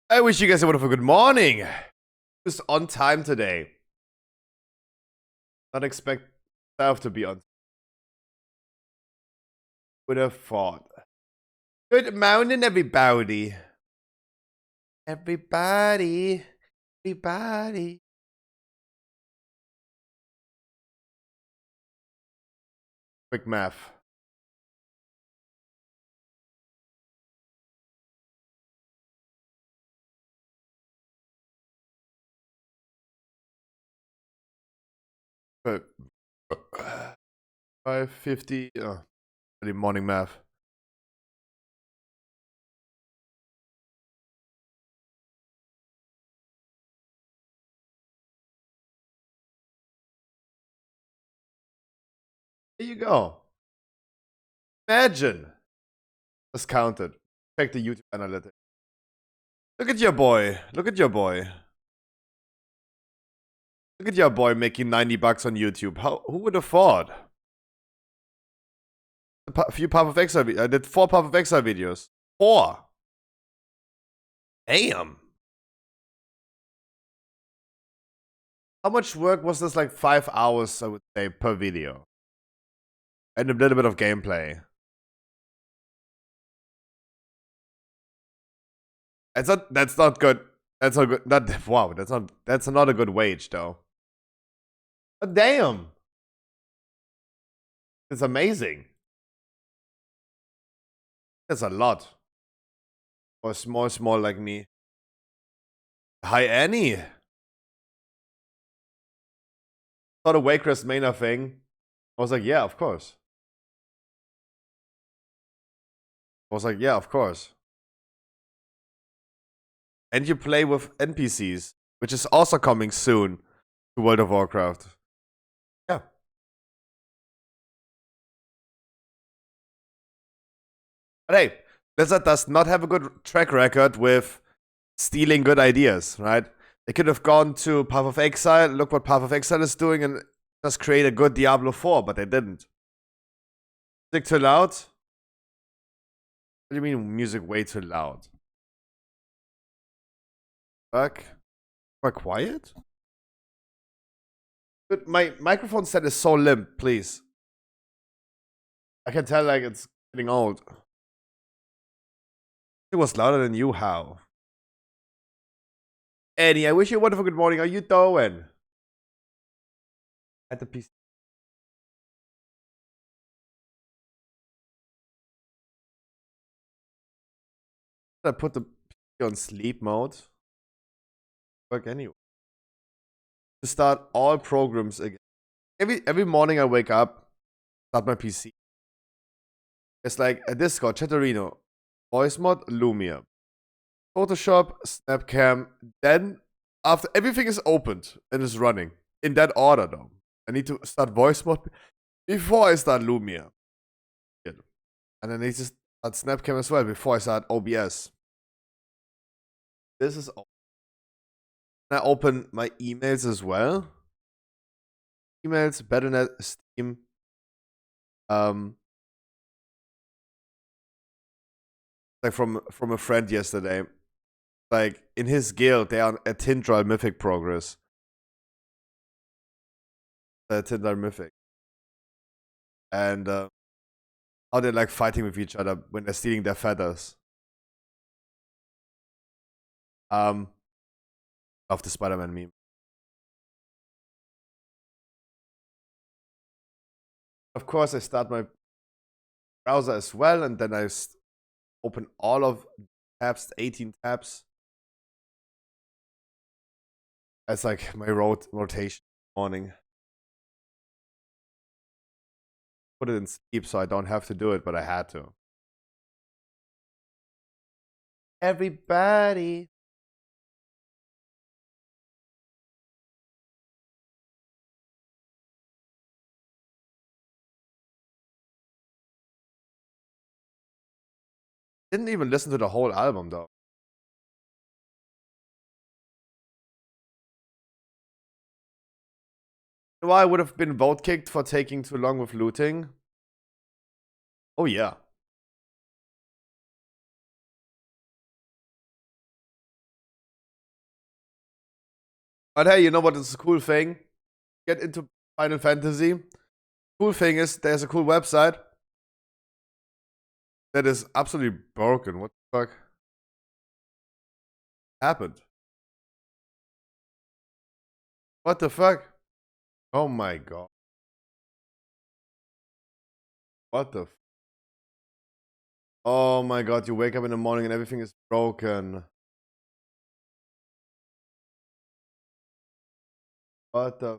I wish you guys a wonderful good morning. Just on time today. Not expect myself to be on. Would have thought. Good morning, everybody. Everybody. Quick math. Good. 550. Early morning math. There you go. Imagine. Just counted. Check the YouTube analytics. Look at your boy. Look at your boy. Look at your boy making 90 bucks on YouTube. Who would have thought? A few Path of Exile. I did 4 Path of Exile videos. 4. Damn. How much work was this? Like 5 hours, I would say, per video. And a little bit of gameplay. That's not good. That's not good. Wow, that's not a good wage though. But damn. It's amazing. That's a lot. For small like me. Hi Annie. Saw the Waycrest Mana thing. I was like, yeah, of course. And you play with NPCs, which is also coming soon to World of Warcraft. Yeah. But hey, Blizzard does not have a good track record with stealing good ideas, right? They could have gone to Path of Exile, look what Path of Exile is doing, and just create a good Diablo 4, but they didn't. Music too loud? What do you mean music way too loud? Fuck. More quiet? But my microphone set is so limp, please. I can tell like it's getting old. It was louder than you, how? Annie, I wish you a wonderful good morning. How you doing? At the PC. I put the PC on sleep mode. Work anyway. To start all programs again. Every morning I wake up, start my PC. It's like a Discord, Chatterino, Voice Mod, Lumia, Photoshop, Snapcam. Then after everything is opened and is running in that order, though, I need to start Voice Mod before I start Lumia, and then I need to start Snapcam as well before I start OBS. This is. I open my emails as well. Emails, Battle.net, Steam. Like from a friend yesterday. Like in his guild, they are at Tindral Mythic progress. Tindral Mythic. And how they're like fighting with each other when they're stealing their feathers. Love the Spider-Man meme. Of course, I start my browser as well, and then I open all of tabs, 18 tabs. That's like my rotation morning. Put it in sleep so I don't have to do it, but I had to. Everybody. Didn't even listen to the whole album though. Why I would have been vote kicked for taking too long with looting? Oh yeah. But hey, you know what is a cool thing? Get into Final Fantasy. Cool thing is there's a cool website that is absolutely broken. What the fuck happened? What the fuck? Oh my god. What the Oh my god, you wake up in the morning and everything is broken. What the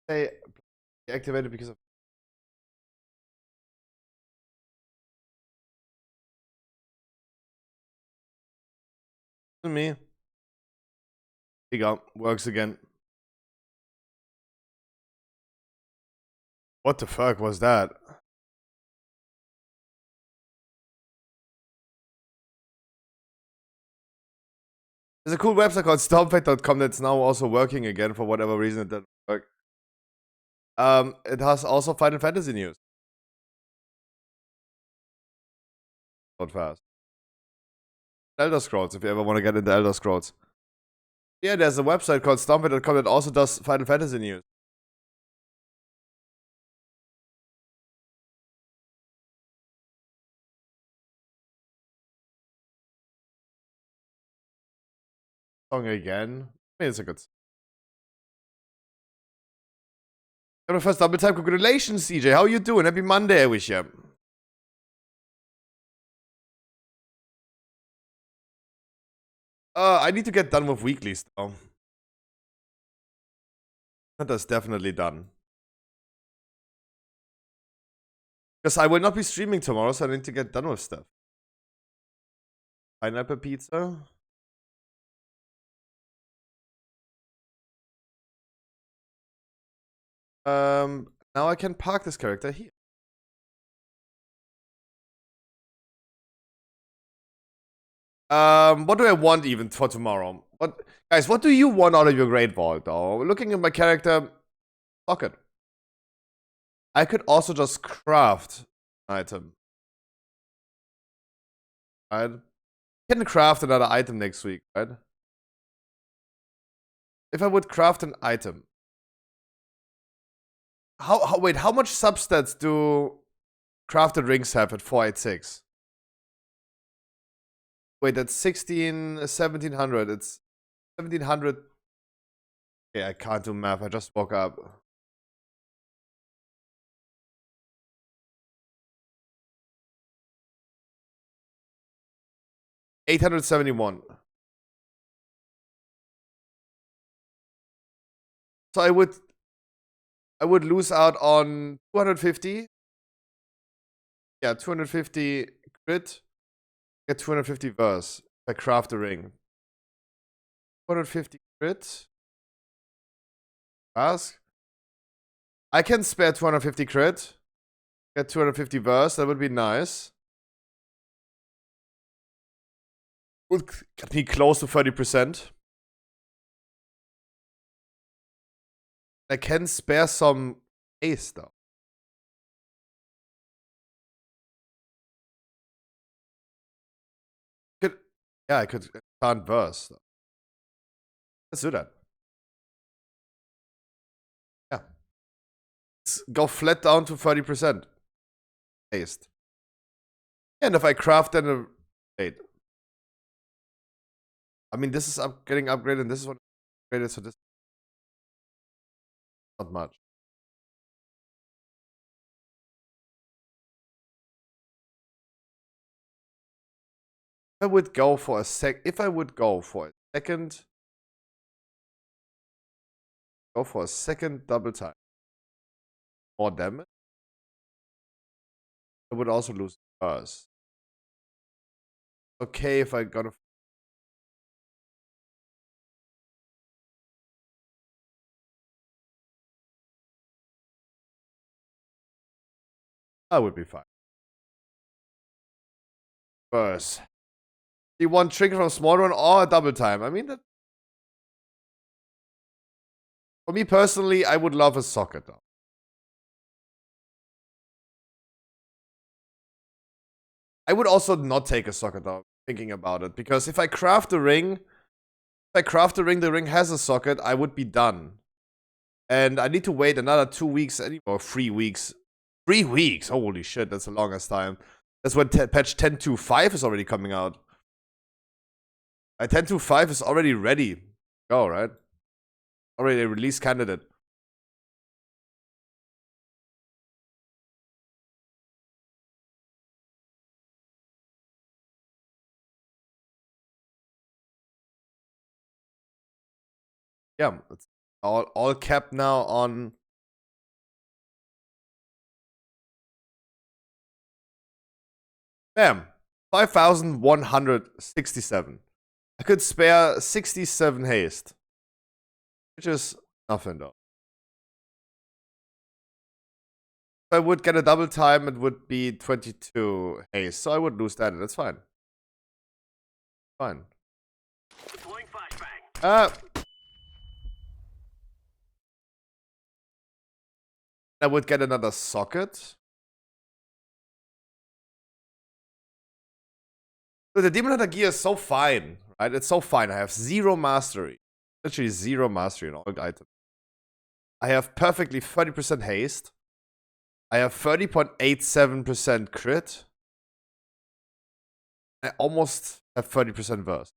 Hey, activated because of me. Here you go. Works again. What the fuck was that? There's a cool website called stompfact.com that's now also working again for whatever reason it didn't work. It has also Final Fantasy news. Not fast. Elder Scrolls, if you ever want to get into Elder Scrolls. Yeah, there's a website called stompfact.com that also does Final Fantasy news. Song again. I mean, it's a good song. My first double time. Congratulations, CJ. How you doing? Happy Monday, I wish you. I need to get done with weeklies though. That's definitely done. Because I will not be streaming tomorrow, so I need to get done with stuff. Pineapple pizza. Now I can park this character here. What do I want even for tomorrow? Guys, what do you want out of your Great Vault, though? Looking at my character, fuck it. I could also just craft an item. Right? Can craft another item next week, right? If I would craft an item. Wait, how much substats do crafted rings have at 486? Wait, that's 1700. It's 1700. Okay, I can't do math. I just woke up. $871. So I would lose out on 250. Yeah, 250 crit. Get 250 verse. If I craft a ring. 250 crit. Ask. I can spare 250 crit. Get 250 verse. That would be nice. Would get me close to 30%. I can spare some ace though. Yeah, I could can't verse. Let's do that. Yeah. Let's go flat down to 30%. Haste. And if I craft then a wait. I mean this is getting upgraded and this is what upgraded, so this not much. If I would go for a second double time. More damage. I would also lose first. Okay, if I got a I would be fine. First. You want trigger from small run or a double time. I mean that For me personally, I would love a socket though. I would also not take a socket though, thinking about it. Because if I craft a ring, the ring has a socket, I would be done. And I need to wait another 2 weeks anymore, 3 weeks. 3 weeks? Holy shit, that's the longest time. That's when patch 10.2.5 is already coming out. 10.2.5 is already ready. Go, right? Already a release candidate. Yeah, it's all capped now on. Bam, 5,167. I could spare 67 haste, which is nothing though. If I would get a double time, it would be 22 haste, so I would lose that, and that's fine. Fine. I would get another socket. So the Demon Hunter gear is so fine, right? It's so fine. I have 0 mastery. Literally 0 mastery in all items. I have perfectly 30% haste. I have 30.87% crit. I almost have 30% verse.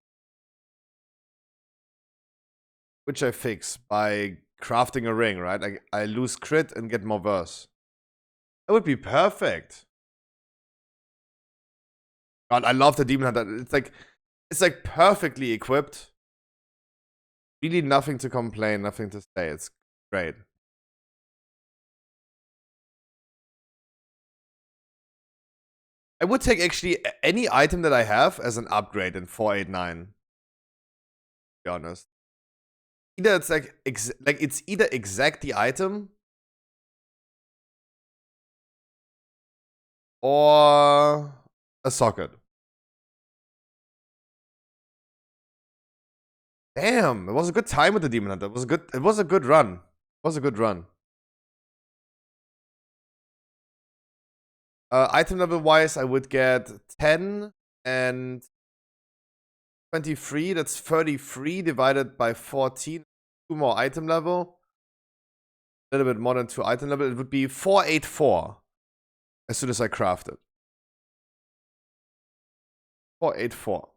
Which I fix by crafting a ring, right? I lose crit and get more verse. That would be perfect. God, I love the Demon Hunter. It's like perfectly equipped. Really nothing to complain, nothing to say. It's great. I would take actually any item that I have as an upgrade in 489. To be honest. Either it's like it's either exact the item or a socket. Damn, it was a good time with the Demon Hunter. It was a good run. It was a good run. Item level wise, I would get 10 and 23. That's 33 divided by 14. 2 more item level. A little bit more than 2 item level. It would be 484 as soon as I craft it. 484.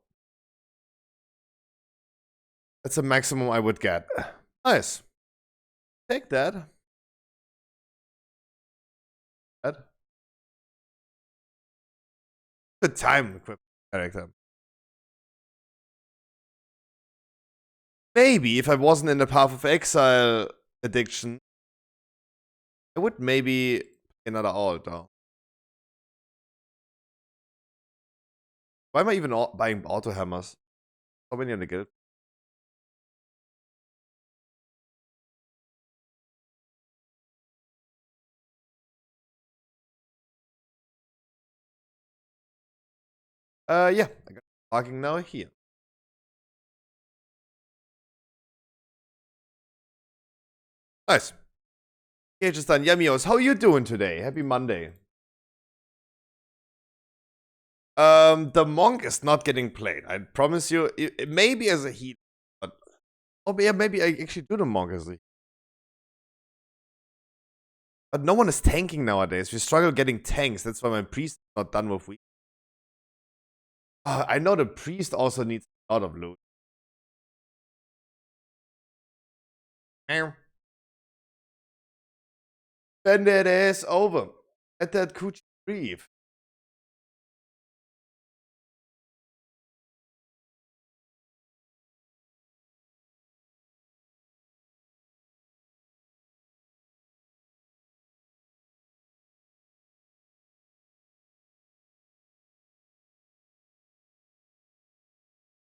That's the maximum I would get. Nice. Take that. Good time equip character. Maybe if I wasn't in the Path of Exile addiction, I would maybe another alt though. Why am I even buying auto hammers? How many in the guild? Yeah, I got parking now here. Nice. Okay, just done. Yamios, how are you doing today? Happy Monday. The monk is not getting played. I promise you. Maybe as a healer, but yeah, maybe I actually do the monk as a healer. But no one is tanking nowadays. We struggle getting tanks. That's why my priest is not done with weak. I know the priest also needs a lot of loot. Bend that ass over. Let that coochie breathe.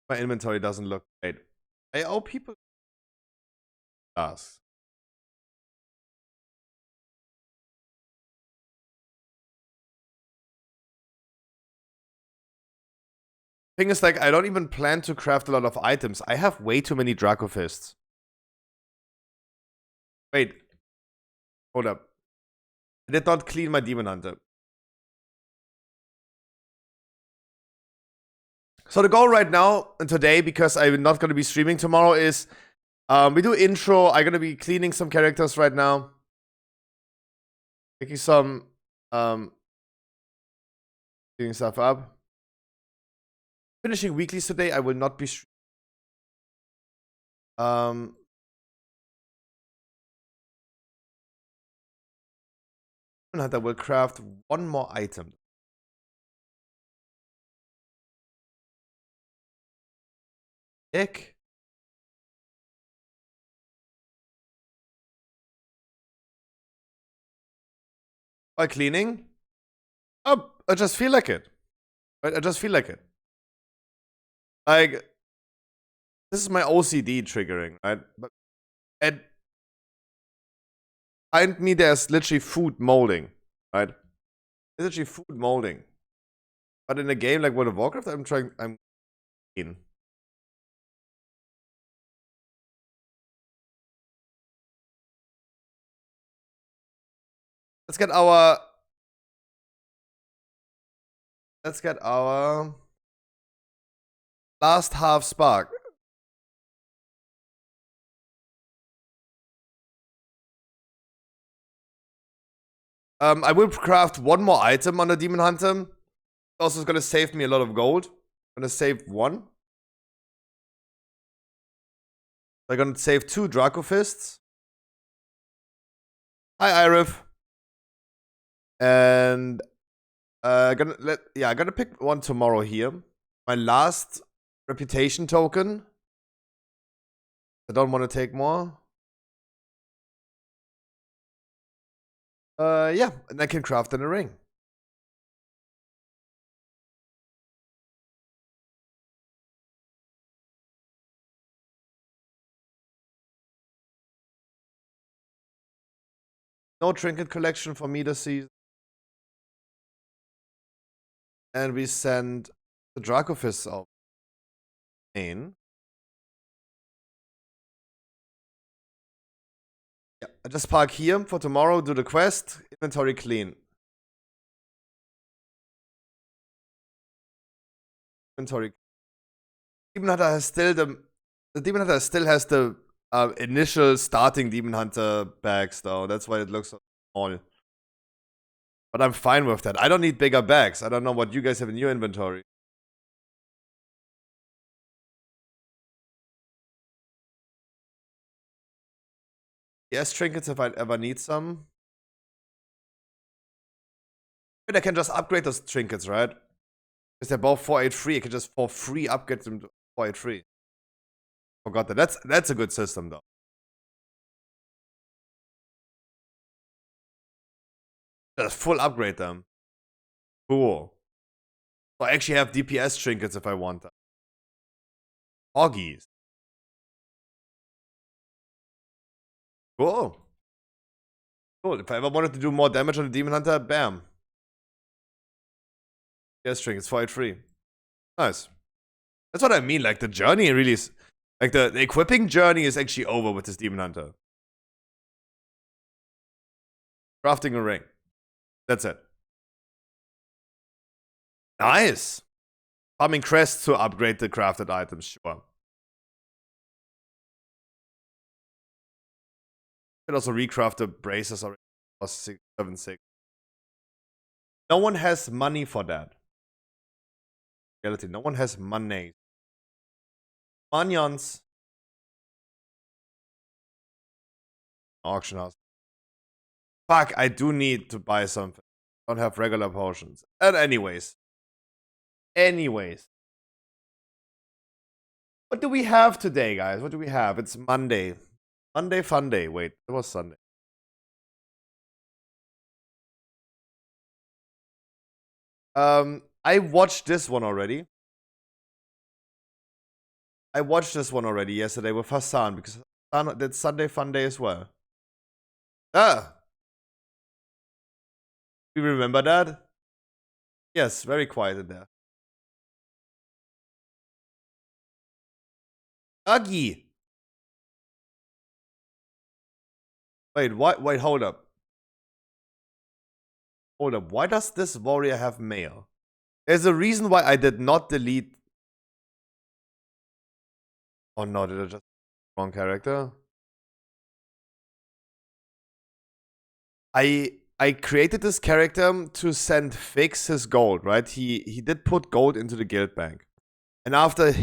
My inventory doesn't look great. I owe people does. Thing is, like, I don't even plan to craft a lot of items. I have way too many Draco Fists. Wait. Hold up. I did not clean my Demon Hunter. So the goal right now and today, because I'm not going to be streaming tomorrow, is we do intro. I'm going to be cleaning some characters right now. Making some cleaning stuff up. Finishing weeklies today. I will not be streaming. Hunter will craft one more item. Ick. By cleaning? Oh, I just feel like it. Right? I just feel like it. Like, this is my OCD triggering, right? But and behind me, there's literally food molding, right? There's literally food molding. But in a game like World of Warcraft, I'm in. Let's get our last half spark. I will craft one more item on the Demon Hunter. Also, it's gonna save me a lot of gold. I'm gonna save one. I'm gonna save 2 Draco Fists. Hi, Irif. And I'm gonna pick one tomorrow here. My last reputation token. I don't want to take more. Yeah, and I can craft in a ring. No trinket collection for me this season. And we send the Draco Fists out. Yeah, I just park here for tomorrow, do the quest, inventory clean. Inventory. Demon Hunter has still the Demon Hunter still has the initial starting Demon Hunter bags though. That's why it looks so small. But I'm fine with that. I don't need bigger bags. I don't know what you guys have in your inventory. Yes, trinkets if I ever need some. But I can just upgrade those trinkets, right? Because they're both 483. I can just for free upgrade them to 483. Forgot that. That's a good system though. Just full upgrade them. Cool. So I actually have DPS trinkets if I want them. Oggies. Cool. Cool. If I ever wanted to do more damage on the Demon Hunter, bam. Yes, trinkets 483. Nice. That's what I mean. Like the journey really is like the equipping journey is actually over with this Demon Hunter. Crafting a ring. That's it. Nice. Farming crests to upgrade the crafted items, sure. Could also recraft the braces already. Plus 676. No one has money for that. Reality. No one has money. Onions. Auction house. Fuck, I do need to buy something. I don't have regular potions. And anyways. What do we have today, guys? What do we have? It's Monday. Monday fun day. Wait, it was Sunday. I watched this one already. I watched this one already yesterday with Hassan because Hassan did Sunday fun day as well. Ah. You remember that? Yes, very quiet in there. Uggy. Wait, what? Wait, hold up. Hold up. Why does this warrior have mail? There's a reason why I did not delete. Oh no, did I just wrong character? I created this character to send Fix his gold, right? He did put gold into the guild bank. And after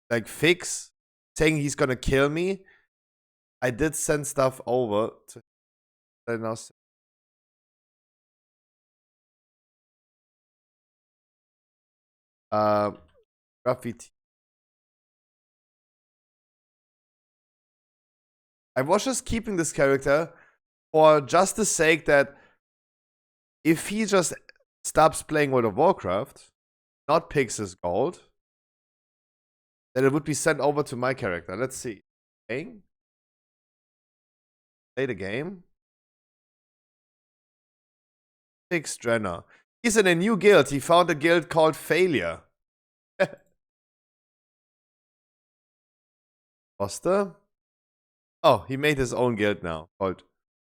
like Fix saying he's gonna kill me, I did send stuff over to graffiti. I was just keeping this character for just the sake that if he just stops playing World of Warcraft, not picks his gold, then it would be sent over to my character. Let's see. Okay. Play the game. Pick Strenner. He's in a new guild. He found a guild called Failure. Foster? Oh, he made his own guild now called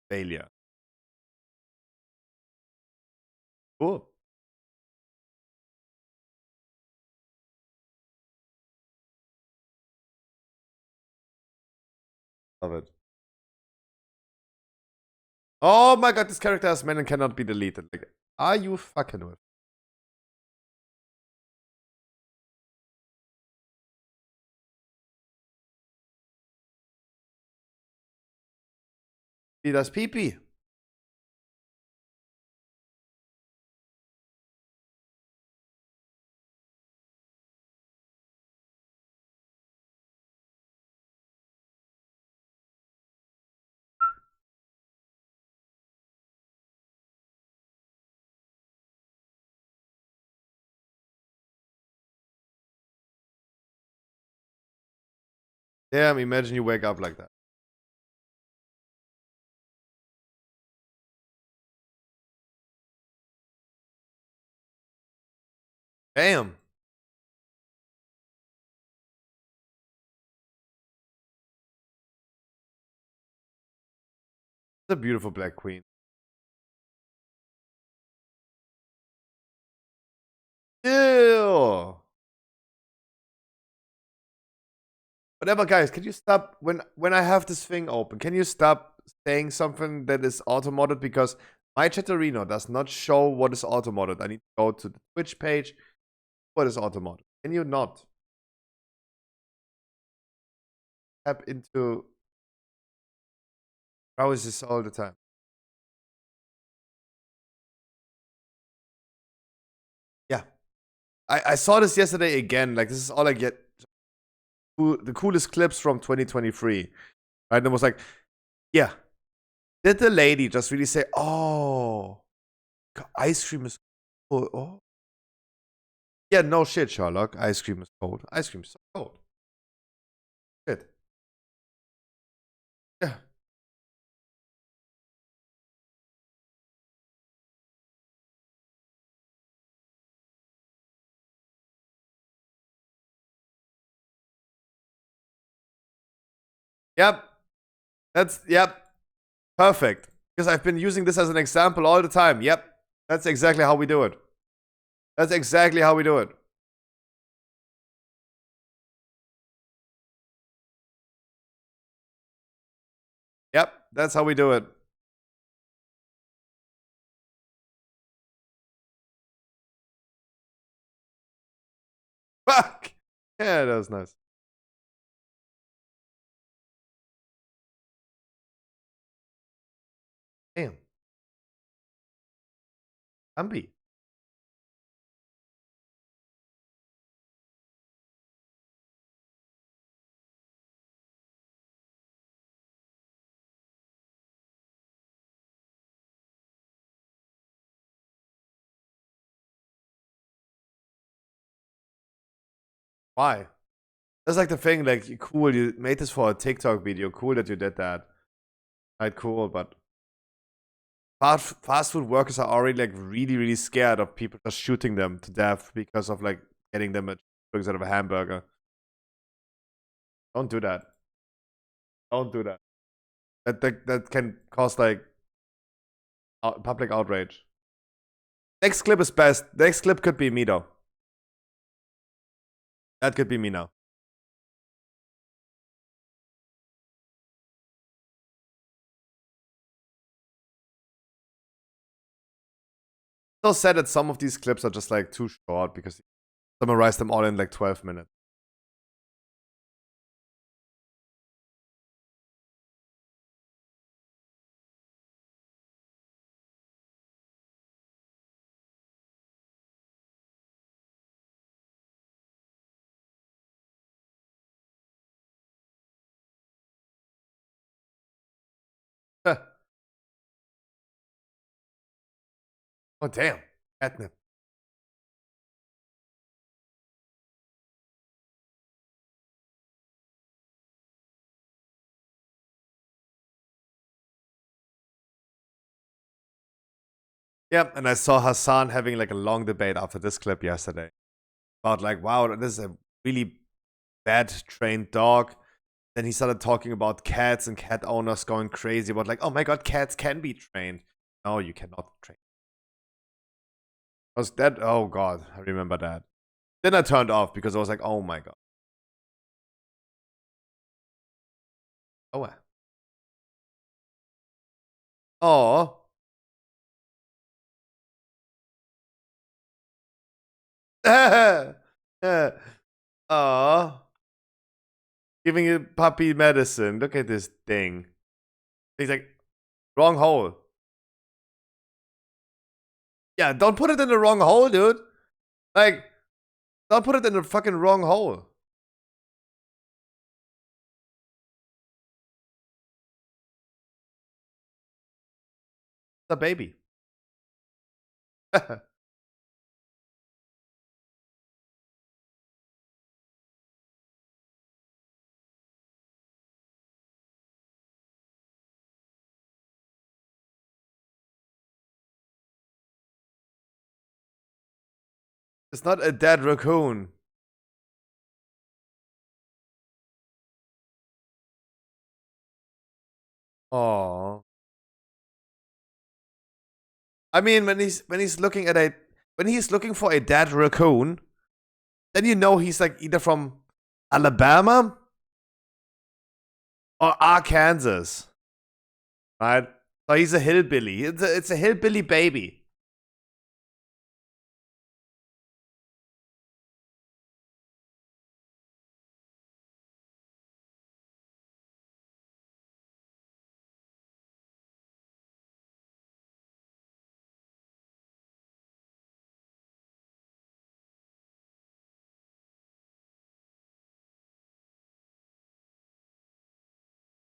Failure. Cool. Love it. Oh my god, this character has men and cannot be deleted. Like, are you fucking with? He does pee-pee. Damn, imagine you wake up like that. Damn. It's a beautiful black queen. Ew. Whatever, guys, can you stop when I have this thing open? Can you stop saying something that is auto-modded? Because my Chatterino does not show what is auto-modded. I need to go to the Twitch page. What is auto-modded? Can you not tap into browsers all the time? Yeah. I saw this yesterday again. Like, this is all I get. The coolest clips from 2023. Right? And it was like, yeah. Did the lady just really say, oh, ice cream is cold? Oh. Yeah, no shit, Sherlock. Ice cream is cold. Ice cream is so cold. Shit. Yeah. Yep. Yep. Perfect. Because I've been using this as an example all the time. Yep. That's exactly how we do it. That's exactly how we do it. Yep. That's how we do it. Fuck. Yeah, that was nice. Damn. Ambi. Why? That's like the thing, like, cool, you made this for a TikTok video. Cool that you did that. Right, cool, but fast food workers are already like really, really scared of people just shooting them to death because of like getting them a instead of a hamburger. Don't do that. Don't do that. That can cause like public outrage. Next clip is best. Next clip could be me though. That could be me now. So sad that some of these clips are just like too short because he summarized them all in like 12 minutes. Oh damn. Catnip. Yeah, and I saw Hassan having like a long debate after this clip yesterday about like, wow, this is a really bad trained dog. Then he started talking about cats and cat owners going crazy about like, oh my god, cats can be trained. No, you cannot train. Was that? Oh god, I remember that. Then I turned off because I was like, oh my god. Oh well. Oh. Oh. Giving a puppy medicine. Look at this thing. He's like, wrong hole. Yeah, don't put it in the wrong hole, dude. Like, don't put it in the fucking wrong hole. It's a baby. It's not a dead raccoon. Oh. I mean, when he's looking at a when he's looking for a dead raccoon, then you know he's like either from Alabama or Arkansas, right? So he's a hillbilly. It's a hillbilly baby.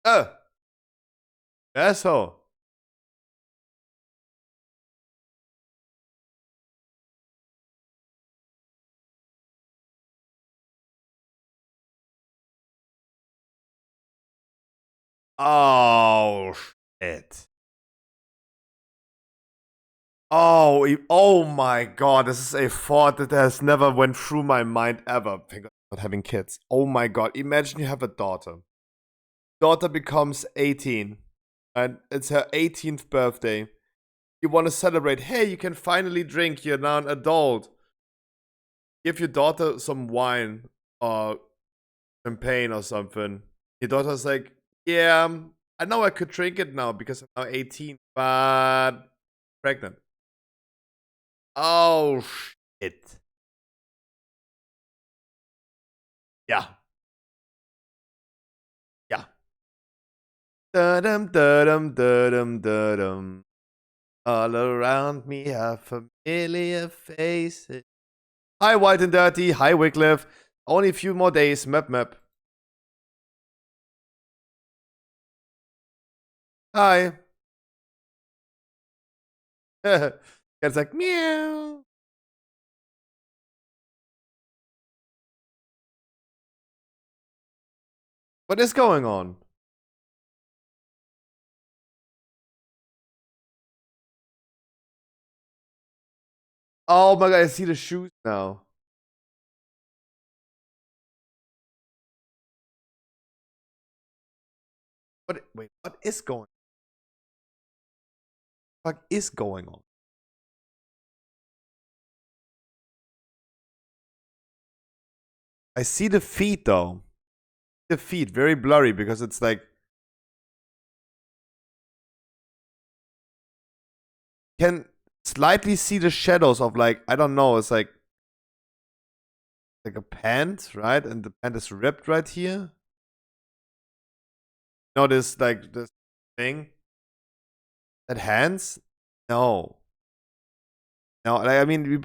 Oh, asshole. Oh shit. Oh, oh my god, this is a thought that has never went through my mind ever. Thank God not having kids. Oh my god, imagine you have a daughter. Daughter becomes 18, and it's her 18th birthday. You want to celebrate. Hey, you can finally drink. You're now an adult. Give your daughter some wine or champagne or something. Your daughter's like, yeah, I know I could drink it now because I'm now 18, but pregnant. Oh shit. Yeah. Yeah. Da-dum, da-dum, da-dum, da-dum. All around me are familiar faces. Hi, White and Dirty. Hi, Wycliffe. Only a few more days. Map. Hi. It's like, meow. What is going on? Oh my god, I see the shoes now. Wait, what is going? Fuck is going on? I see the feet though. The feet very blurry because it's like can slightly see the shadows of like I don't know. It's like a pant, right? And the pant is ripped right here. No, this like this thing. That hands? No, no. Like, I mean,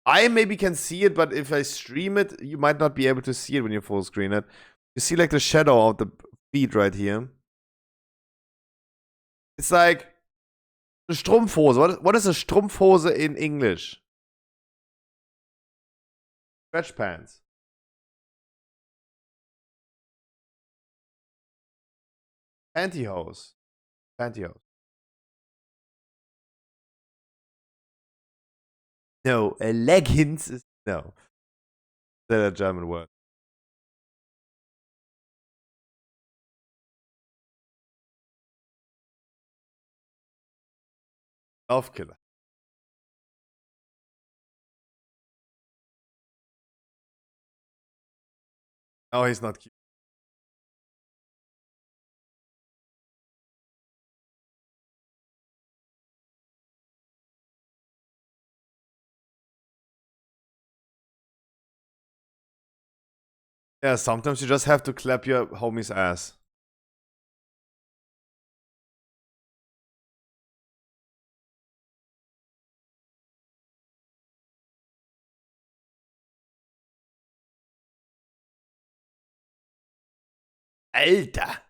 I maybe can see it, but if I stream it, you might not be able to see it when you full screen it. You see like the shadow of the feet right here. It's like a Strumpfhose. What is a Strumpfhose in English? Stretch pants. Pantyhose. Pantyhose. No, a leggings is no. That's a German word. Love killer. Oh, he's not cute. Yeah, sometimes you just have to clap your homie's ass. Alter.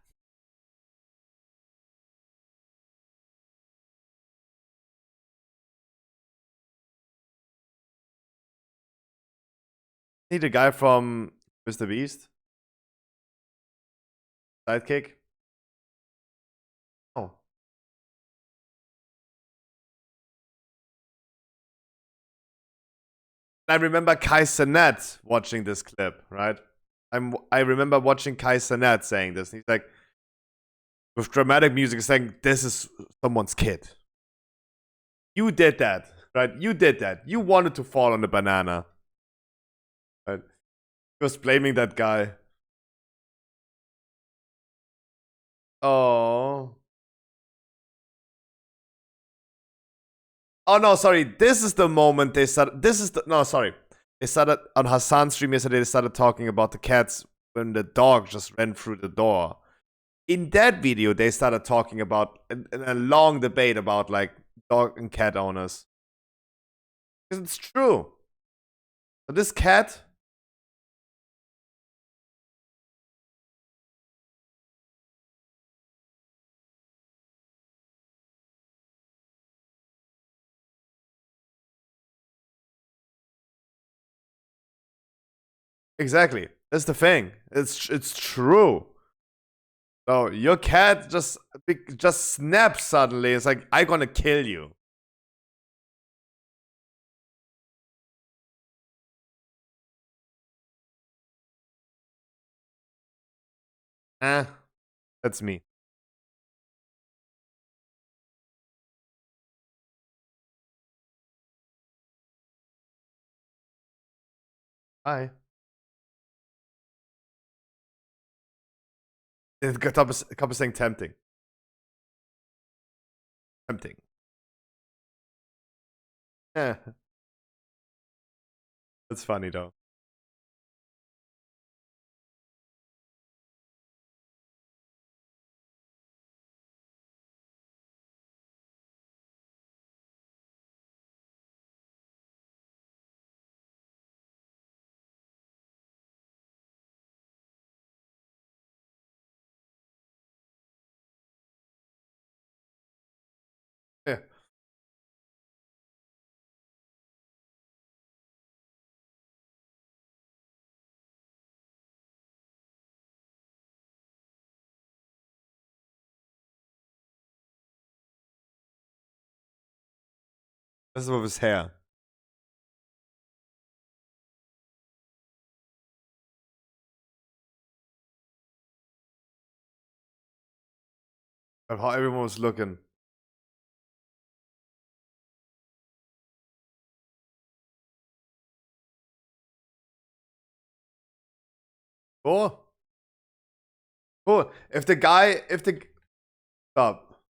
Need a guy from Mr. Beast. Sidekick. Oh. I remember Kai Cenat watching this clip, right? I remember watching Kai Cenat saying this. He's like, with dramatic music, saying, this is someone's kid. You did that, right? You did that. You wanted to fall on the banana. Right? He was blaming that guy. Oh. Oh no, sorry. This is the moment they started. This is the no, sorry. They started on Hassan's stream yesterday. They started talking about the cats when the dog just ran through the door. In that video, they started talking about a long debate about like dog and cat owners. Because it's true. But this cat, exactly. That's the thing. It's true. So your cat just snaps suddenly. It's like I'm gonna kill you. Eh, that's me. Hi. The couple saying tempting. Tempting. Eh, that's funny though. Yeah. This is with his hair. Of how everyone was looking. Cool. Cool. If the stop.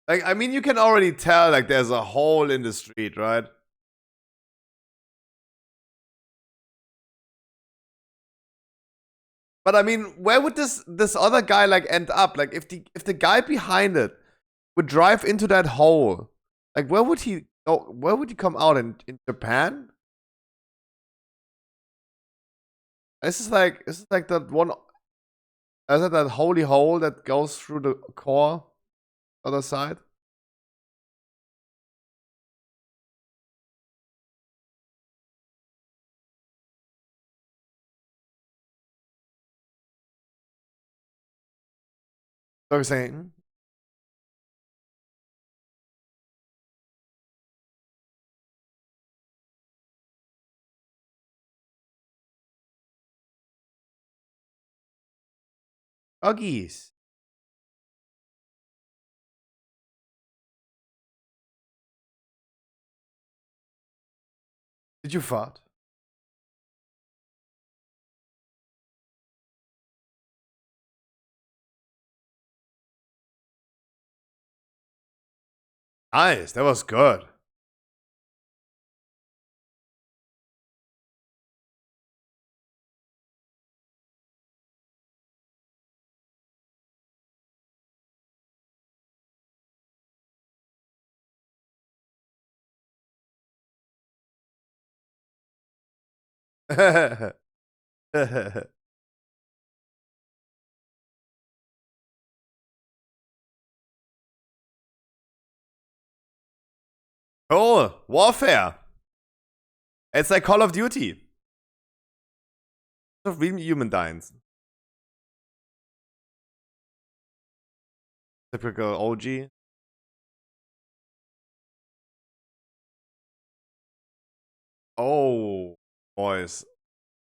Like, I mean, you can already tell, like, there's a hole in the street, right? But I mean, where would this other guy like end up? Like, if the guy behind it would drive into that hole, like, where would he go? Where would he come out in Japan? This is like that one. Is it that holy hole that goes through the core other side? So I'm saying, Uggies. Did you fart? Nice, that was good. Cool. Warfare. It's like Call of Duty. Of real human dines. Typical OG. Oh, boys.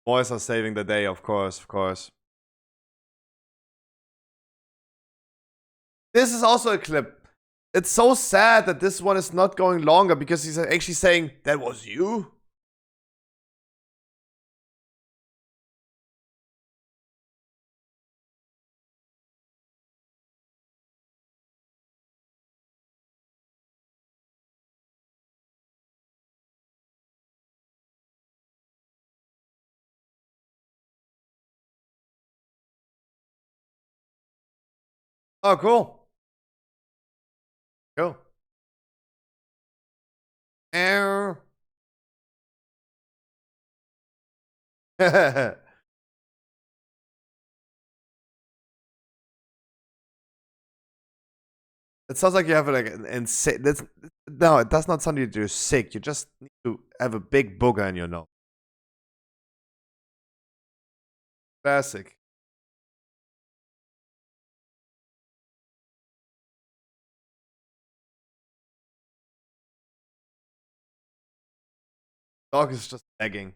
Boys are saving the day, of course, of course. This is also a clip. It's so sad that this one is not going longer because he's actually saying, that was you? Oh, cool. Cool. Err. It sounds like you have like an insane. No, it does not sound like you're sick. You just need to have a big booger in your nose. Classic. Dog is just begging.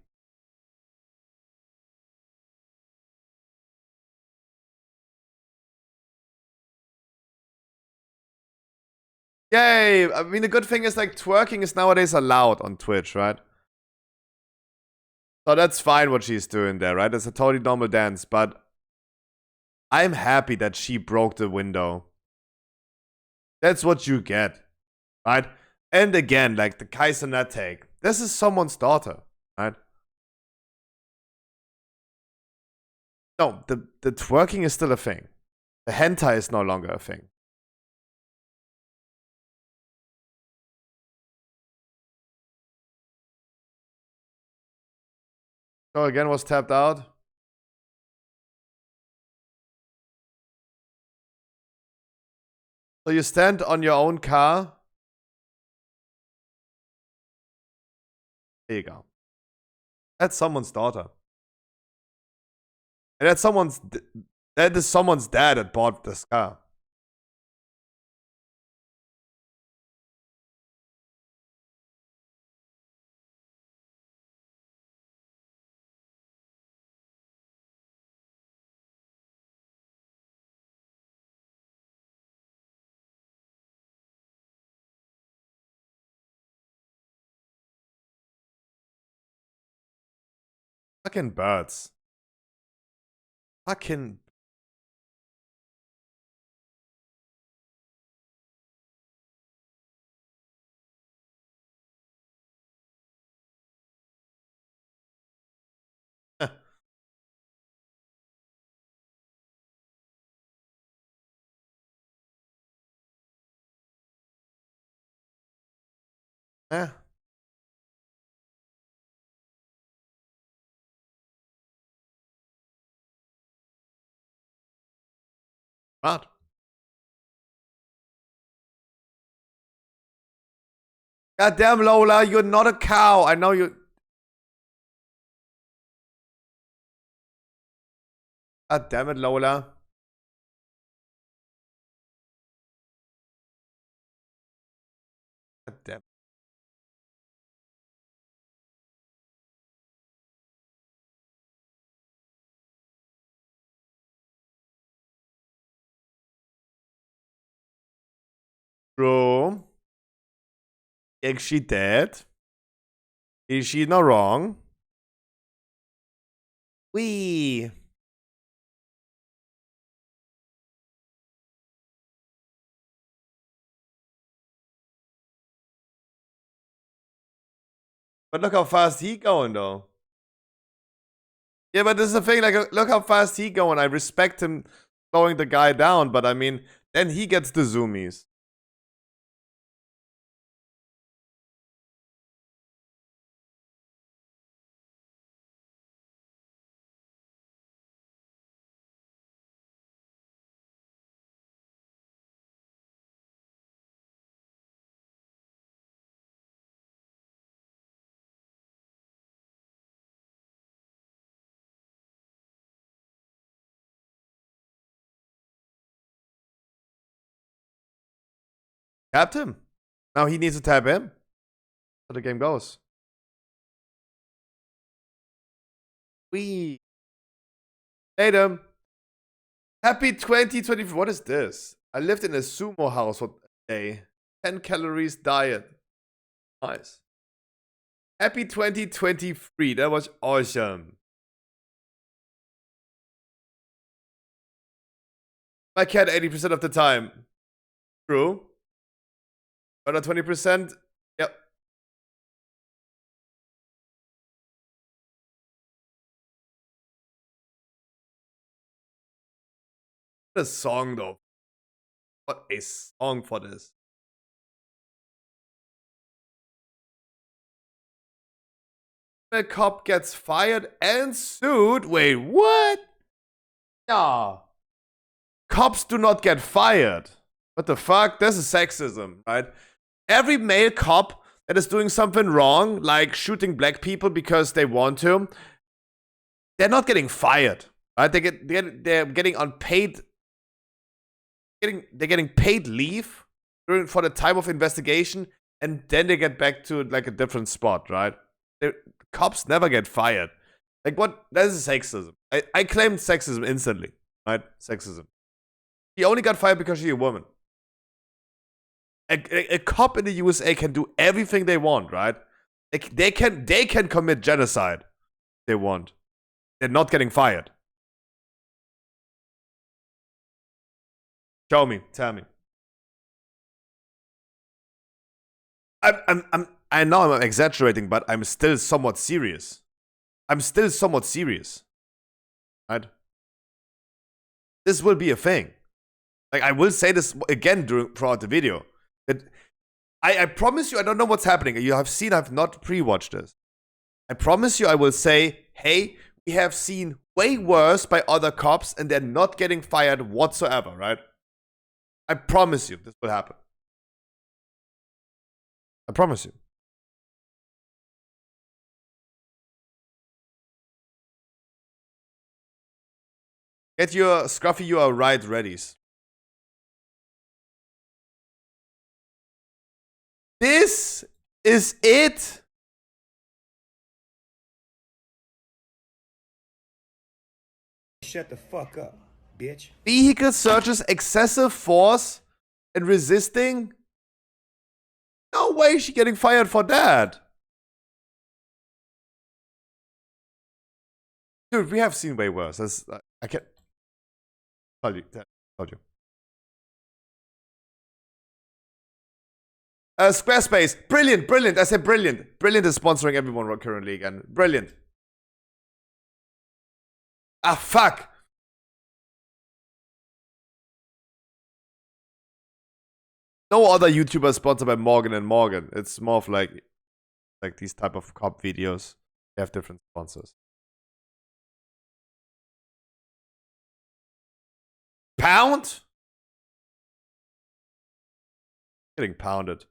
Yay! I mean, the good thing is like twerking is nowadays allowed on Twitch, right? So that's fine what she's doing there, right? It's a totally normal dance, but I'm happy that she broke the window. That's what you get, right? And again, like the Kaiser take. This is someone's daughter, right? No, the twerking is still a thing. The hentai is no longer a thing. So again was tapped out. So you stand on your own car. There you go. That's someone's daughter. And that is someone's dad that bought this car. Fucking birds. Fucking. Yeah. Smart. God damn, Lola, you're not a cow. I know you. God damn it, Lola. God damn. Bro. Is she dead? Is she not wrong? Wee. But look how fast he going though. Yeah, but this is the thing. Like, look how fast he going. I respect him slowing the guy down, but I mean, then he gets the zoomies. Tapped him. Now he needs to tap him. That's how the game goes. Wee. Tatum. Happy 2024. What is this? I lived in a sumo house for a day. 10 calories diet. Nice. Happy 2023. That was awesome. My cat 80% of the time. True. But 20%. Yep. What a song though. What a song for this. A cop gets fired and sued. Wait, what? No. Cops do not get fired. What the fuck? This is sexism, right? Every male cop that is doing something wrong, like shooting black people because they want to, they're not getting fired, right? They're getting unpaid. They're getting paid leave for the time of investigation, and then they get back to like a different spot, right? Cops never get fired. Like what? That is sexism. I claimed sexism instantly, right? Sexism. She only got fired because she's a woman. A cop in the USA can do everything they want, right? They can commit genocide if they want. They're not getting fired. Show me. Tell me. I know I'm exaggerating, but I'm still somewhat serious. Right? This will be a thing. Like, I will say this again throughout the video. That I promise you, I don't know what's happening. You have seen I've not pre-watched this. I promise you I will say, hey, we have seen way worse by other cops and they're not getting fired whatsoever, right? I promise you this will happen. I promise you. Get your Scruffy, you are right, readies. This is it. Shut the fuck up, bitch. Vehicle searches excessive force and resisting. No way she getting fired for that. Dude, we have seen way worse. That's, I can't tell you. Told you. Squarespace, brilliant, brilliant. I said brilliant. Brilliant is sponsoring everyone currently again. Brilliant. Ah, fuck. No other YouTuber is sponsored by Morgan and Morgan. It's more of like these type of cop videos. They have different sponsors. Pound? Getting pounded.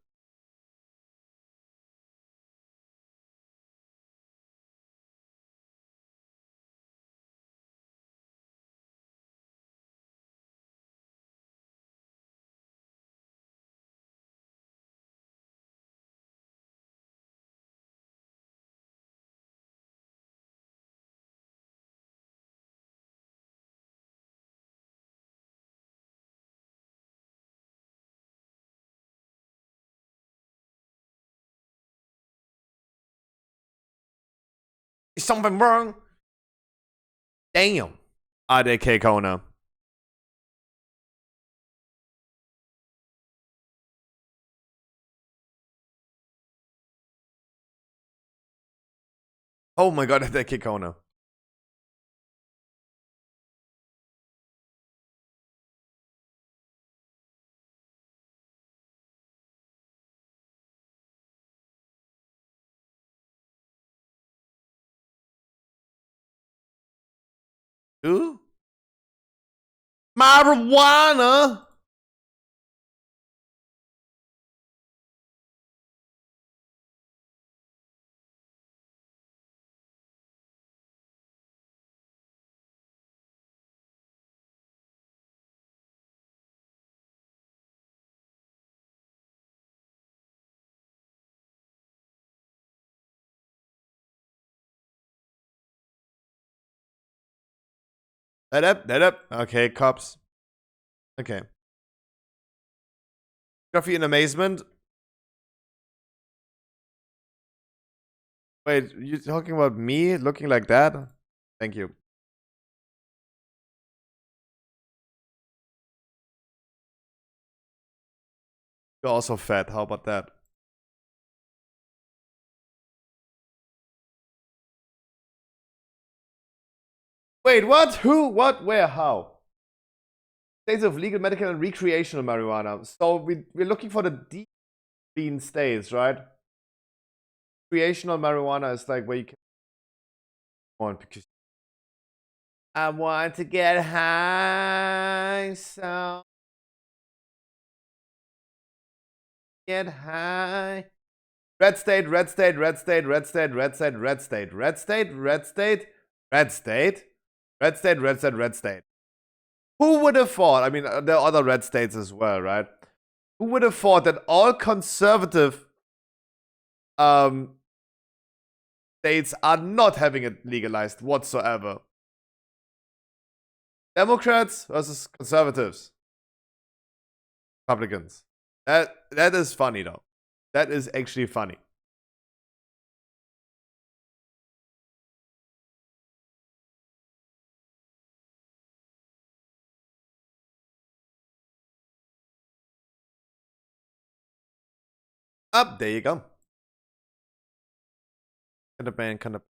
Is something wrong? Damn. ADK Kona. Oh my god, ADK Kona. Who? Marijuana? That up. Okay, cops. Okay. Coffee in amazement. Wait, you talking about me looking like that? Thank you. You're also fat. How about that? Wait, what? Who? What? Where? How? States of legal, medical, and recreational marijuana. So we're looking for the deep clean states, right? Recreational marijuana is like where you can want because I want to get high, so get high. Red state, red state, red state, red state, red state, red state, red state, red state, red state, red state, red state, red state. Who would have thought? I mean, there are other red states as well, right? Who would have thought that all conservative states are not having it legalized whatsoever? Democrats versus conservatives. Republicans. That is funny though. That is actually funny. Up, there you go. Kind of band, kind of.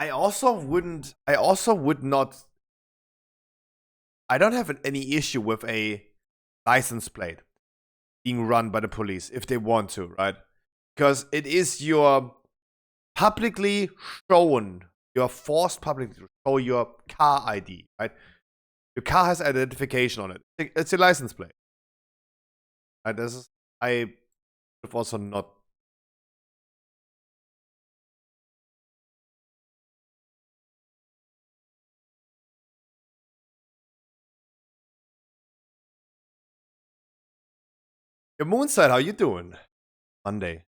I also would not. I don't have any issue with a license plate being run by the police if they want to, right? Because it is your publicly shown, you're forced publicly to show your car ID, right? Your car has identification on it. It's your license plate. Right? This is, I have also not. Your Moonside, how you doing? Monday.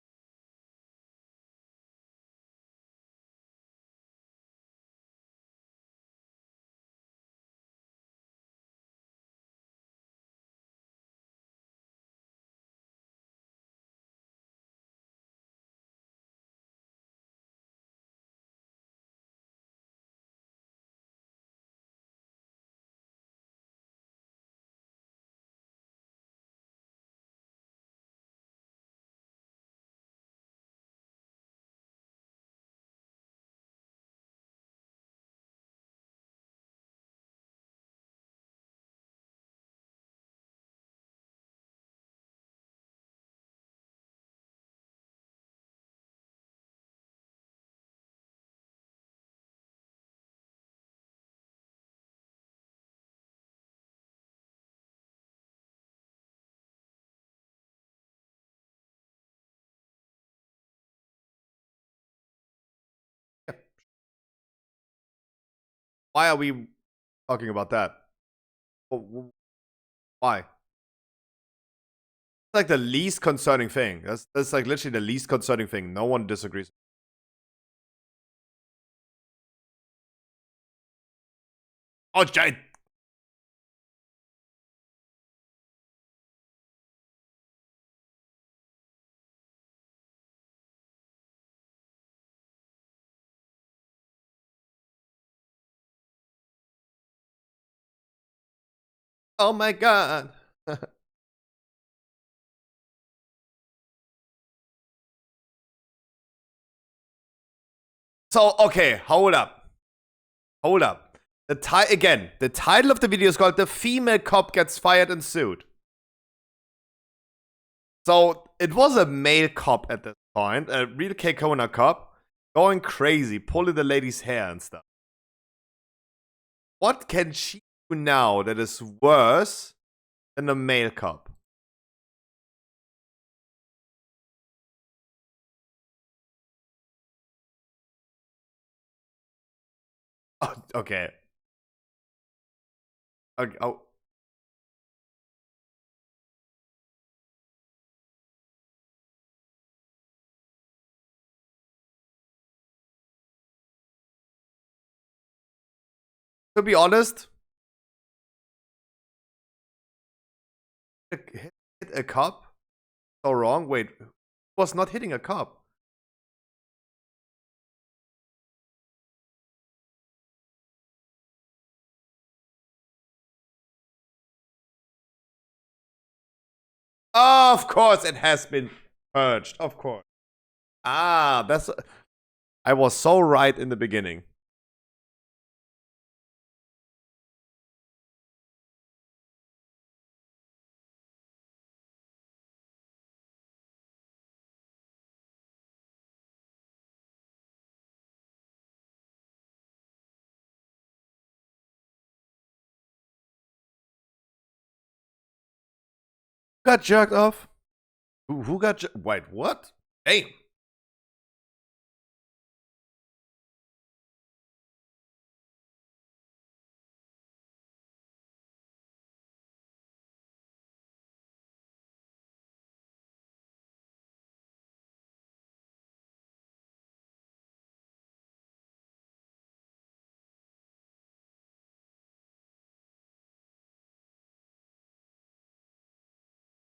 Why are we talking about that? Why? It's like the least concerning thing. That's like literally the least concerning thing. No one disagrees. Oh, giant. Oh my god. So, okay, hold up. Hold up. The title of the video is called "The Female Cop Gets Fired and Sued." So it was a male cop at this point, a real Kona cop, going crazy, pulling the lady's hair and stuff. What can she do now that is worse than a male cop? Oh, okay. Okay. Oh. To be honest, hit a cop? So wrong. Wait, was not hitting a cop. Oh, of course, it has been purged. Of course. Ah, that's. I was so right in the beginning. Got jerked off? Who got jerked? Wait, what? Damn.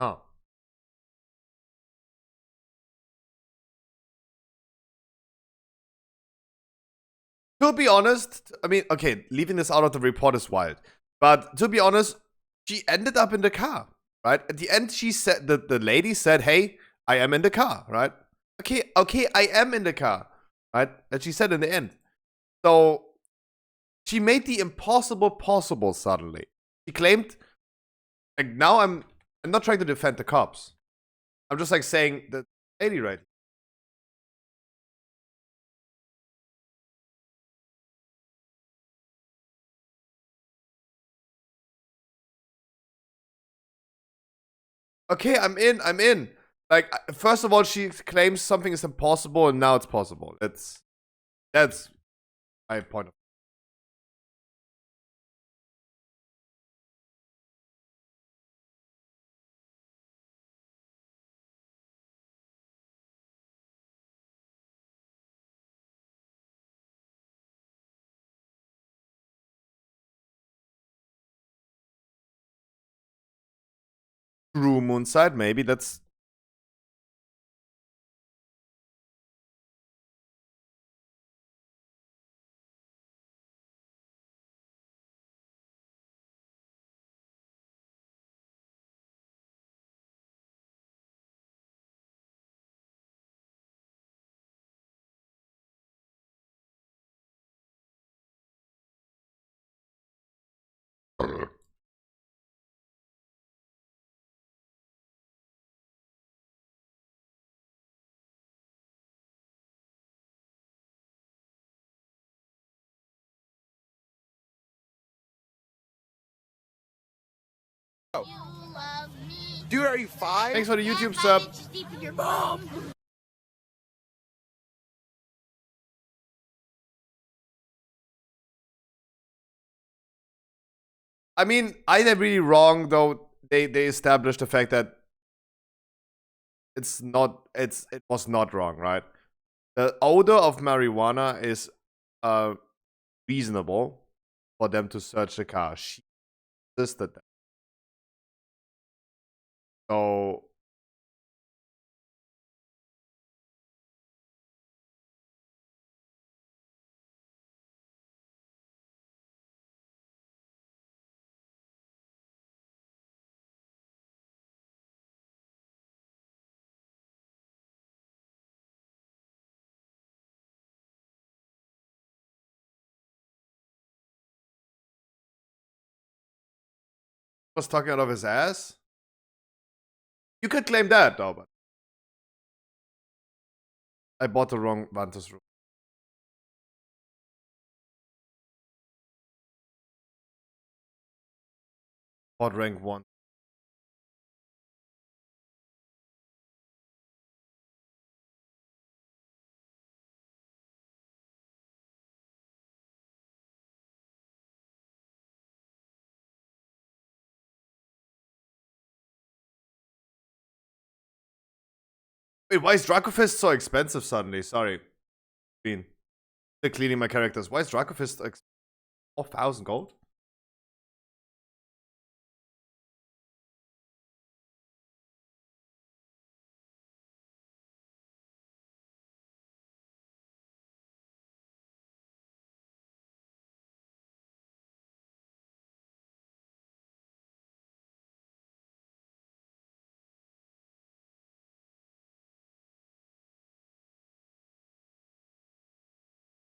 Huh. To be honest, I mean, okay, leaving this out of the report is wild. But to be honest, she ended up in the car, right? At the end, she said the lady said, "Hey, I am in the car," right? Okay, I am in the car, right? And she said in the end. So she made the impossible possible suddenly. She claimed, like, now I'm not trying to defend the cops. I'm just like saying the lady, right? Okay, I'm in. I'm in. Like, first of all, she claims something is impossible, and now it's possible. That's my point of. True Moonside, maybe that's. Dude, are you 5? Thanks for the YouTube sub. Your mom. I mean, are they really wrong though? They established the fact that it was not wrong, right? The odor of marijuana is reasonable for them to search the car. She insisted that. So was talking out of his ass. You could claim that though, but I bought the wrong Vantas room. Bought rank 1. Wait, why is Dracofist so expensive suddenly? Sorry. Clean. Still cleaning my characters. Why is Dracofist 4,000 gold?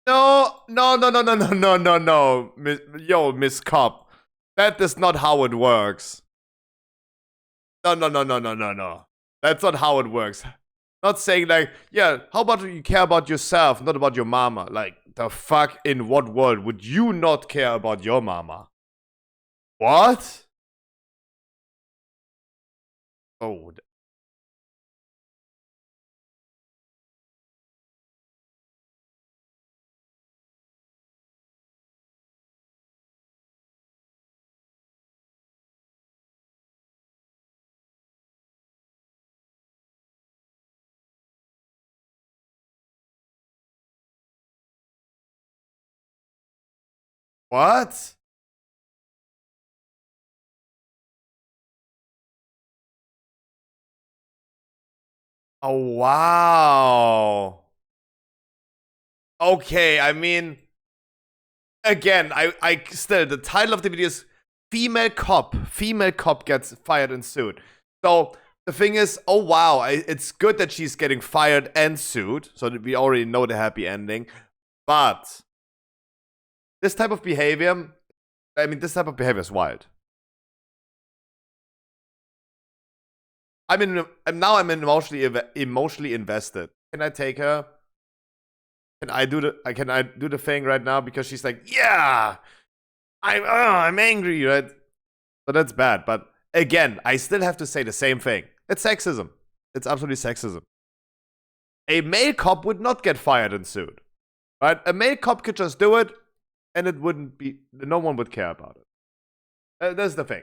No, no, no, no, no, no, no, no, no. Yo, Miss Cop. That is not how it works. No, no, no, no, no, no, no. That's not how it works. Not saying like, yeah, how about you care about yourself, not about your mama? Like, the fuck, in what world would you not care about your mama? What? Oh. What? Oh, wow. Okay, I mean, again, I still, the title of the video is Female Cop gets fired and sued. So the thing is, oh wow, it's good that she's getting fired and sued, so that we already know the happy ending. But this type of behavior, is wild. Now I'm emotionally invested. Can I take her? Can I do the thing right now because she's like, yeah, I'm angry, right? So that's bad. But again, I still have to say the same thing. It's sexism. It's absolutely sexism. A male cop would not get fired and sued, right? A male cop could just do it, and it wouldn't be. No one would care about it. That's the thing.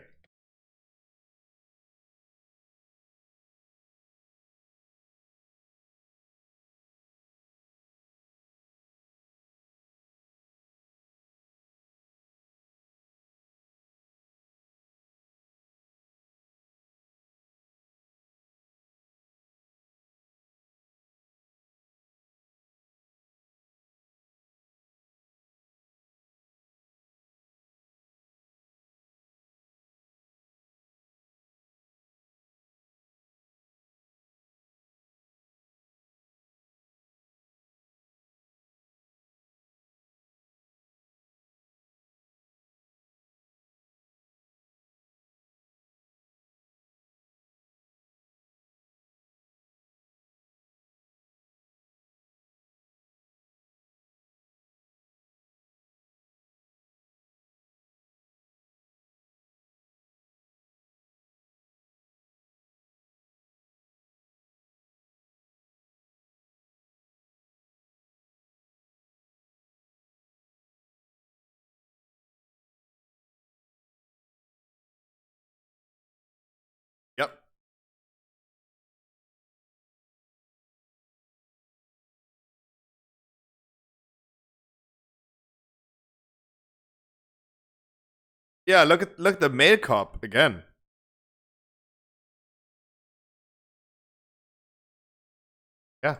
Yep. Yeah. Look at the male cop again. Yeah.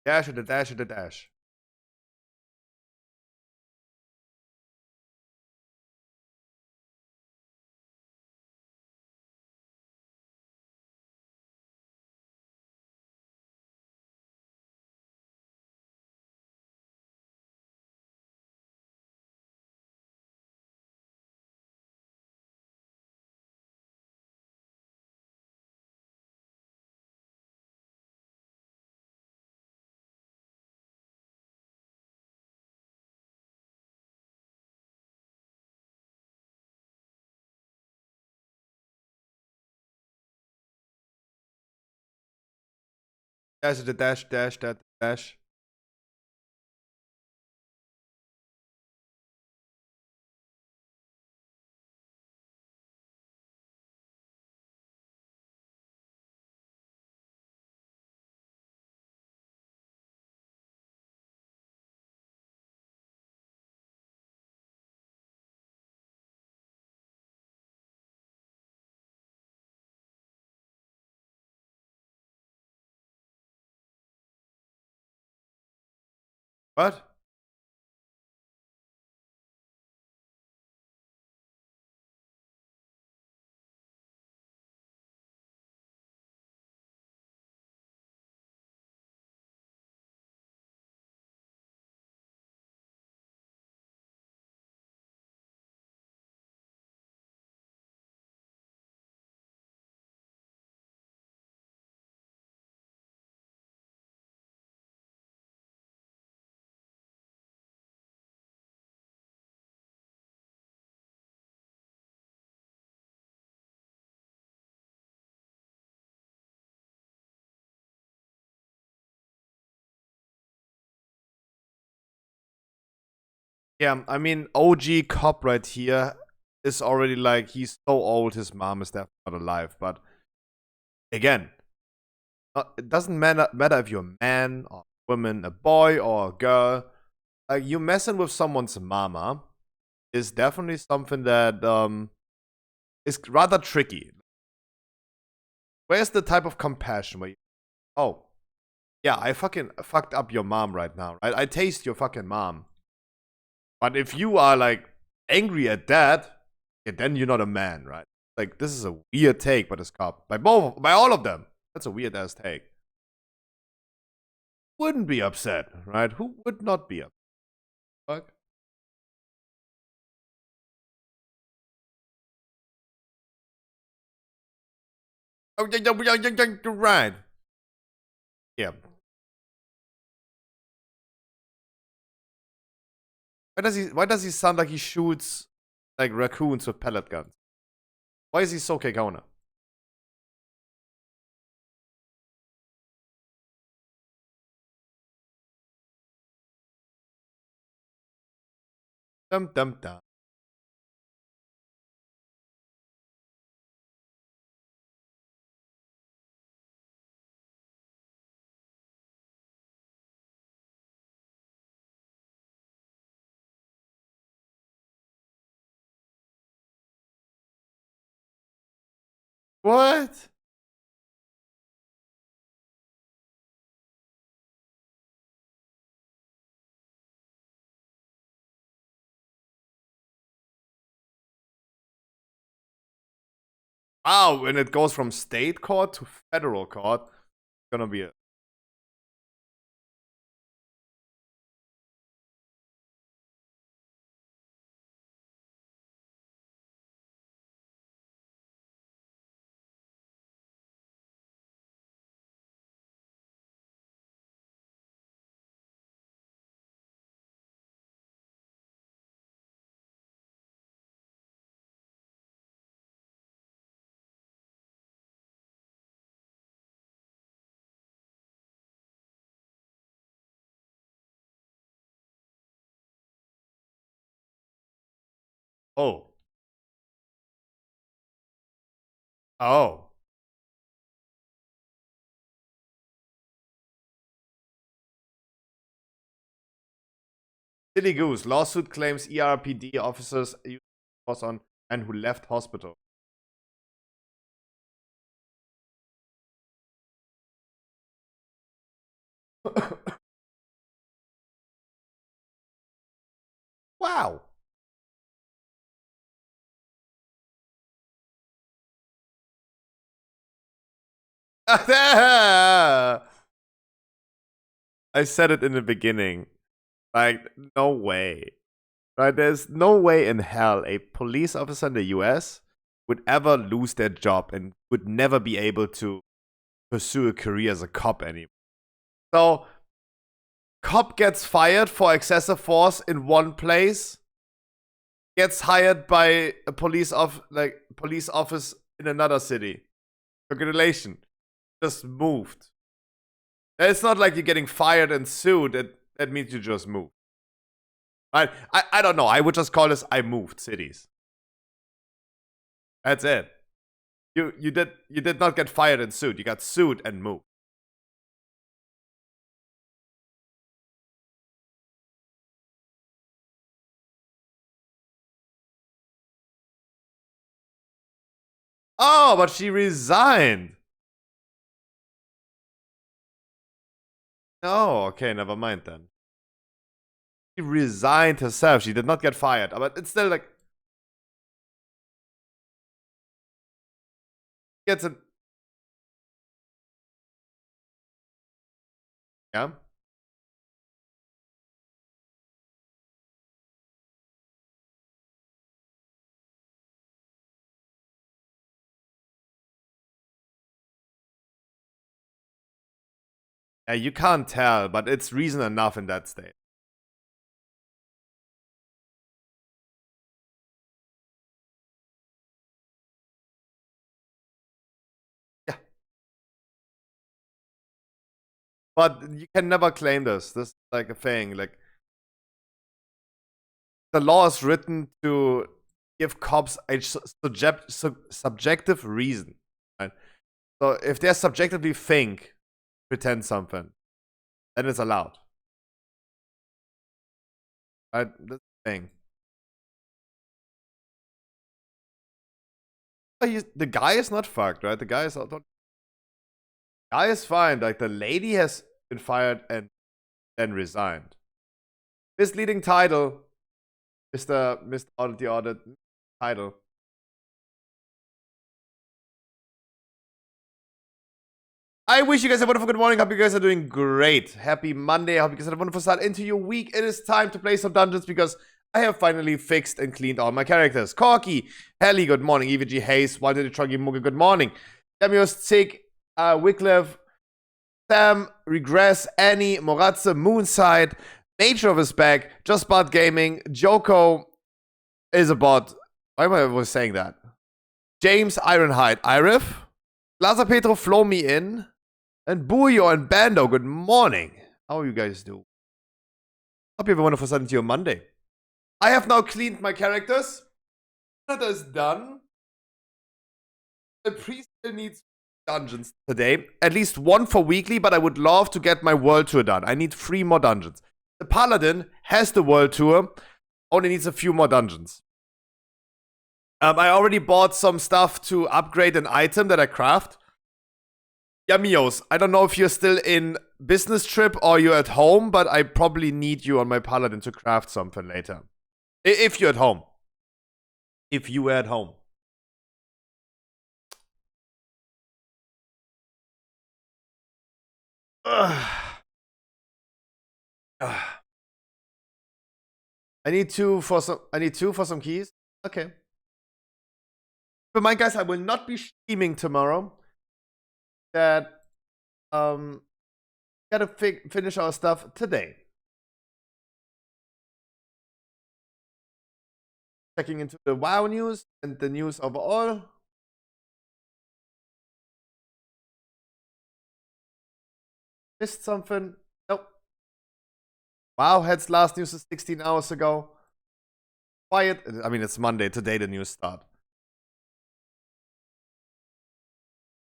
Dash at the dash at the dash. Dash at the dash dash that dash. What? Yeah, I mean, OG cop right here is already like, he's so old, his mom is definitely not alive. But again, it doesn't matter if you're a man or a woman, a boy or a girl. you messing with someone's mama is definitely something that is rather tricky. Where's the type of compassion where you, oh, yeah, I fucking fucked up your mom right now, right? I taste your fucking mom. But if you are like angry at that, yeah, then you're not a man, right? Like this is a weird take by this cop. By all of them. That's a weird ass take. Wouldn't be upset, right? Who would not be upset? Fuck. Oh yeah, right. Yeah. Why does he sound like he shoots like raccoons with pellet guns? Why is he so Kekona? Dum dum dum. What? Wow, when it goes from state court to federal court, it's gonna be a oh. Oh. Silly Goose. Lawsuit claims ERPD officers was on and who left hospital. Wow. I said it in the beginning. Like, no way. Right? There's no way in hell a police officer in the US would ever lose their job and would never be able to pursue a career as a cop anymore. So, cop gets fired for excessive force in one place, gets hired by a police office in another city. Congratulations. Just moved. It's not like you're getting fired and sued. That means you just moved. I don't know. I would just call this I moved cities. That's it. You did not get fired and sued. You got sued and moved. Oh, but she resigned. Oh, okay, never mind then. She resigned herself. She did not get fired, but it's still like gets it. Yeah. Yeah, you can't tell, but it's reason enough in that state. Yeah. But you can never claim this. This is like a thing. Like the law is written to give cops a subjective reason. Right? So if they subjectively think, pretend something, then it's allowed. Right? That's the thing. The guy is not fucked, right? The guy is not. Guy is fine. Like the lady has been fired and then resigned. Misleading title, Mr. Audit the Audit title. I wish you guys a wonderful good morning. Hope you guys are doing great. Happy Monday. I hope you guys had a wonderful start into your week. It is time to play some dungeons because I have finally fixed and cleaned all my characters. Corky, Helly, good morning. EVG Hayes, Why Did Truggy Muga, good morning. Demios, Tick, Wycliffe, Sam, Regress, Annie, Moratze, Moonside, Nature of is back, Just Bot Gaming, Joko is a bot. Why am I always saying that? James, Ironhide, Irif, Laza Petro, Flow Me In, and Buyo and Bando, good morning. How are you guys doing? Hope you have a wonderful start into your Monday. I have now cleaned my characters. That is done. The priest still needs dungeons today. At least one for weekly, but I would love to get my world tour done. I need 3 more dungeons. The paladin has the world tour. Only needs a few more dungeons. I already bought some stuff to upgrade an item that I craft. Yamios, I don't know if you're still in business trip or you're at home, but I probably need you on my paladin to craft something later. If you're at home. If you were at home. I need two for some keys. Okay. But mind, guys, I will not be streaming tomorrow. That gotta finish our stuff today. Checking into the WoW news and the news overall. Missed something? Nope. WoW had last news is 16 hours ago. Quiet. I mean, it's Monday. Today the news start.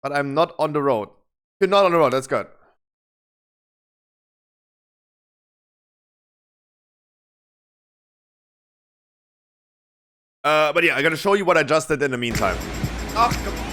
But I'm not on the road. You're not on the road. That's good. But yeah, I'm gonna show you what I just did in the meantime. Oh,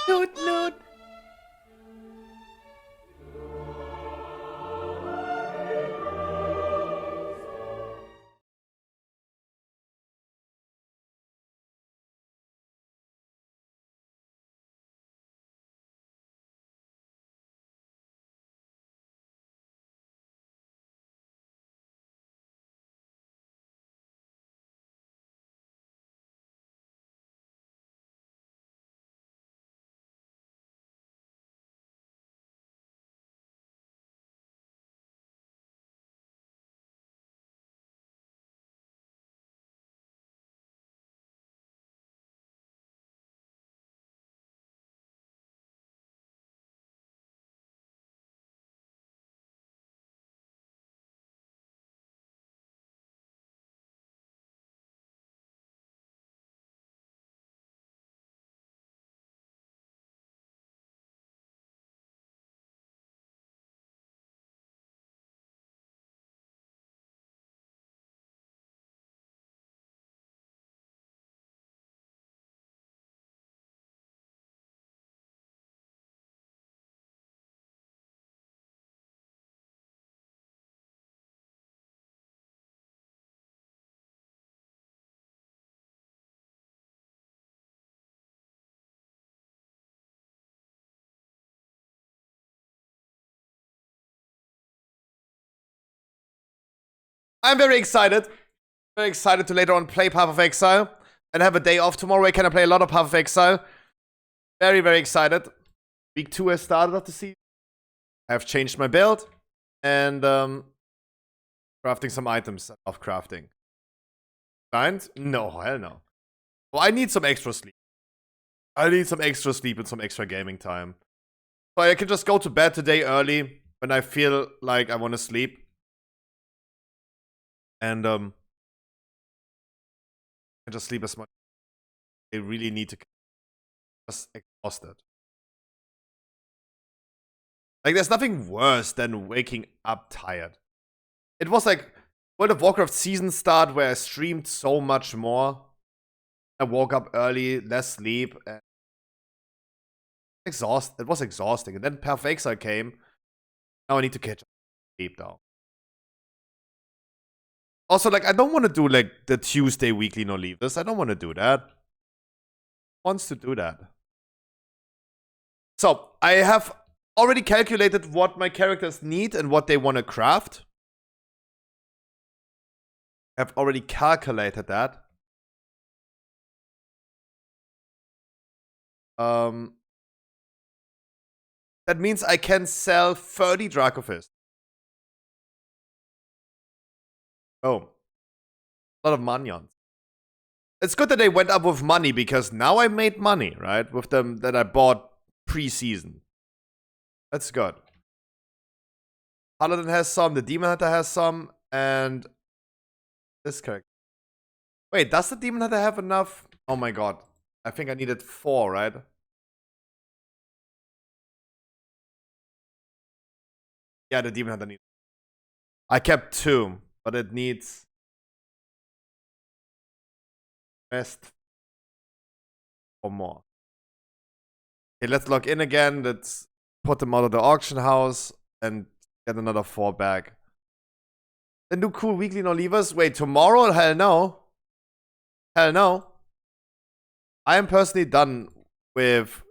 Noot. I'm very excited. Very excited to later on play Path of Exile. and have a day off tomorrow. I can play a lot of Path of Exile. Very, very excited. Week 2 has started of the season. I have changed my build. And crafting some items of crafting. Giant? No, hell no. Well, I need some extra sleep. I need some extra sleep and some extra gaming time. So I can just go to bed today early when I feel like I want to sleep. And I just sleep as much. I really need to just exhausted. Like, there's nothing worse than waking up tired. It was like World of Warcraft season start where I streamed so much more. I woke up early, less sleep. And it was exhausting. And then Path of Exile came. Now I need to catch up sleep down. Also, like, I don't want to do like the Tuesday weekly no leavers. I don't want to do that. Wants to do that. So I have already calculated what my characters need and what they want to craft. I've already calculated that. That means I can sell 30 Dracofist. Oh. A lot of Manyons. It's good that they went up with money because now I made money, right? With them that I bought pre-season. That's good. Paladin has some, the Demon Hunter has some, and this character. Wait, does the Demon Hunter have enough? Oh my god. I think I needed 4, right? Yeah, the Demon Hunter needs. I kept 2, but it needs rest or more. Okay, let's log in again. Let's put them out of the auction house and get another 4 back. Then do cool weekly no leavers. Wait, tomorrow? Hell no. Hell no. I am personally done with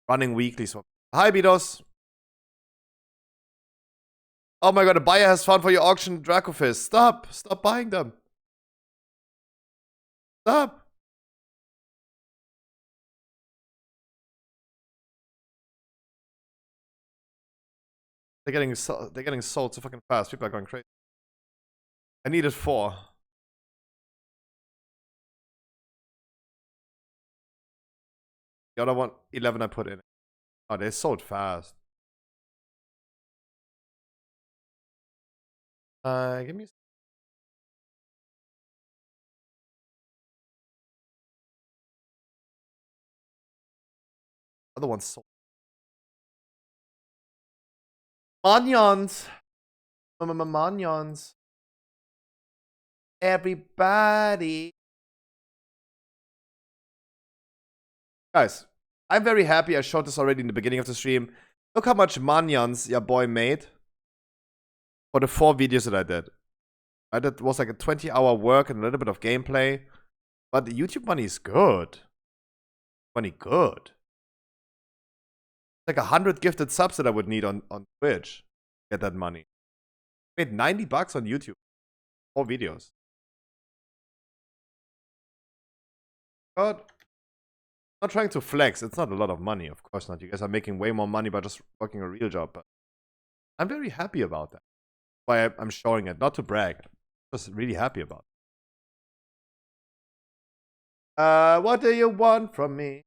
running weekly. So, hi, Bidos. Oh my god, a buyer has found for your auction Dracofist. Stop. Stop buying them. Stop. They're getting sold so fucking fast. People are going crazy. I needed 4. The other one, 11 I put in. Oh, they sold fast. Give me. Other ones sold. Manyons. Manyons. Everybody. Guys, I'm very happy. I showed this already in the beginning of the stream. Look how much Manyons your boy made for the 4 videos that I did. Right? That was like a 20-hour work and a little bit of gameplay. But the YouTube money is good. Money good. Like 100 gifted subs that I would need on Twitch to get that money. I made 90 bucks on YouTube. 4 videos. God. I'm not trying to flex. It's not a lot of money, of course not. You guys are making way more money by just working a real job. But I'm very happy about that. Why I'm showing it. Not to brag. I'm just really happy about it. What do you want from me?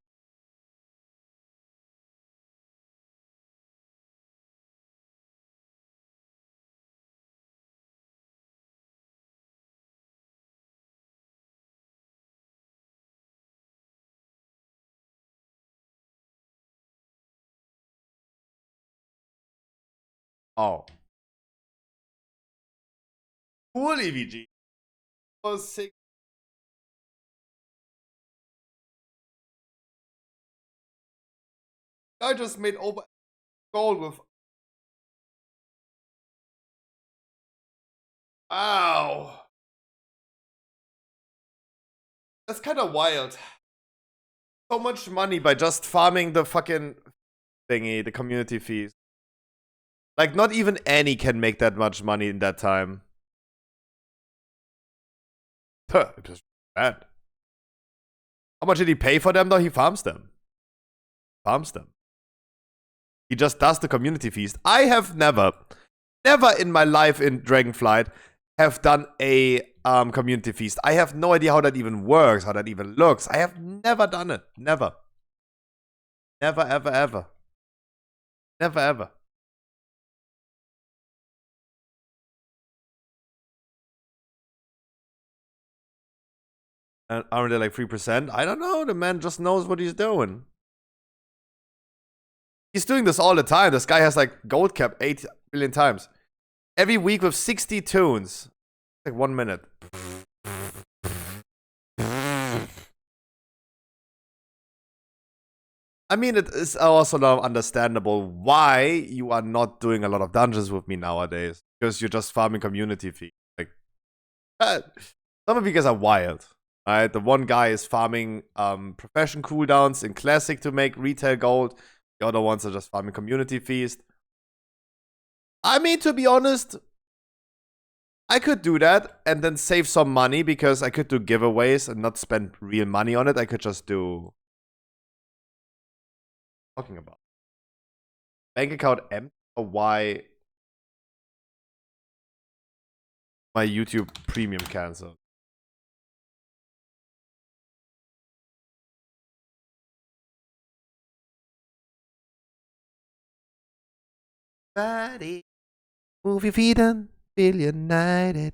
Oh. Cool, EVG. Was sick. I just made over gold with. Wow. That's kind of wild. So much money by just farming the fucking thingy, the community fees. Like, not even Annie can make that much money in that time. It was bad. How much did he pay for them though? He farms them. Farms them. He just does the community feast. I have never in my life in Dragonflight have done a community feast. I have no idea how that even works, how that even looks. I have never done it. Never. Never, ever, ever. Never, ever. And aren't they like 3%? I don't know. The man just knows what he's doing. He's doing this all the time. This guy has like gold cap 8 billion times. Every week with 60 tunes. Like 1 minute. I mean, it is also now understandable why you are not doing a lot of dungeons with me nowadays. Because you're just farming community fee. Like, some of you guys are wild. Right? The one guy is farming profession cooldowns in Classic to make retail gold. The other ones are just farming community feast. I mean, to be honest, I could do that and then save some money because I could do giveaways and not spend real money on it. I could just do... Talking about bank account empty or why my YouTube premium canceled? Body, move your feet and feel united.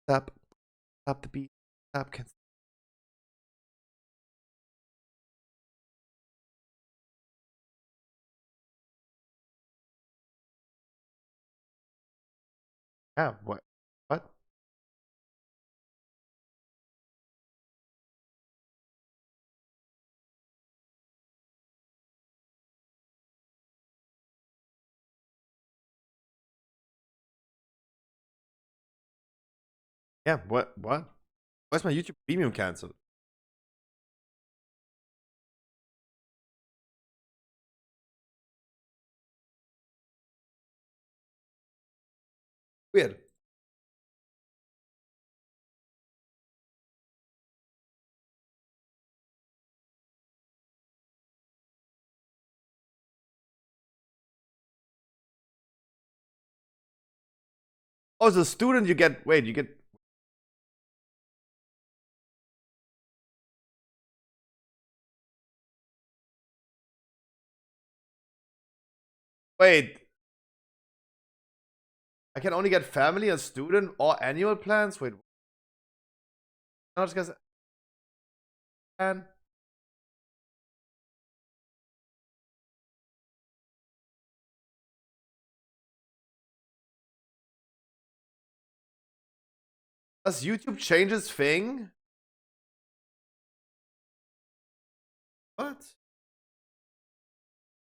Stop the beat. Stop. Yeah, what? What? Yeah, what? What? Why's my YouTube premium canceled? Weird. Oh, as a student, you get. Wait, you get. Wait. I can only get family and student or annual plans? Wait. No, just guys. Man. Does YouTube change its thing? What?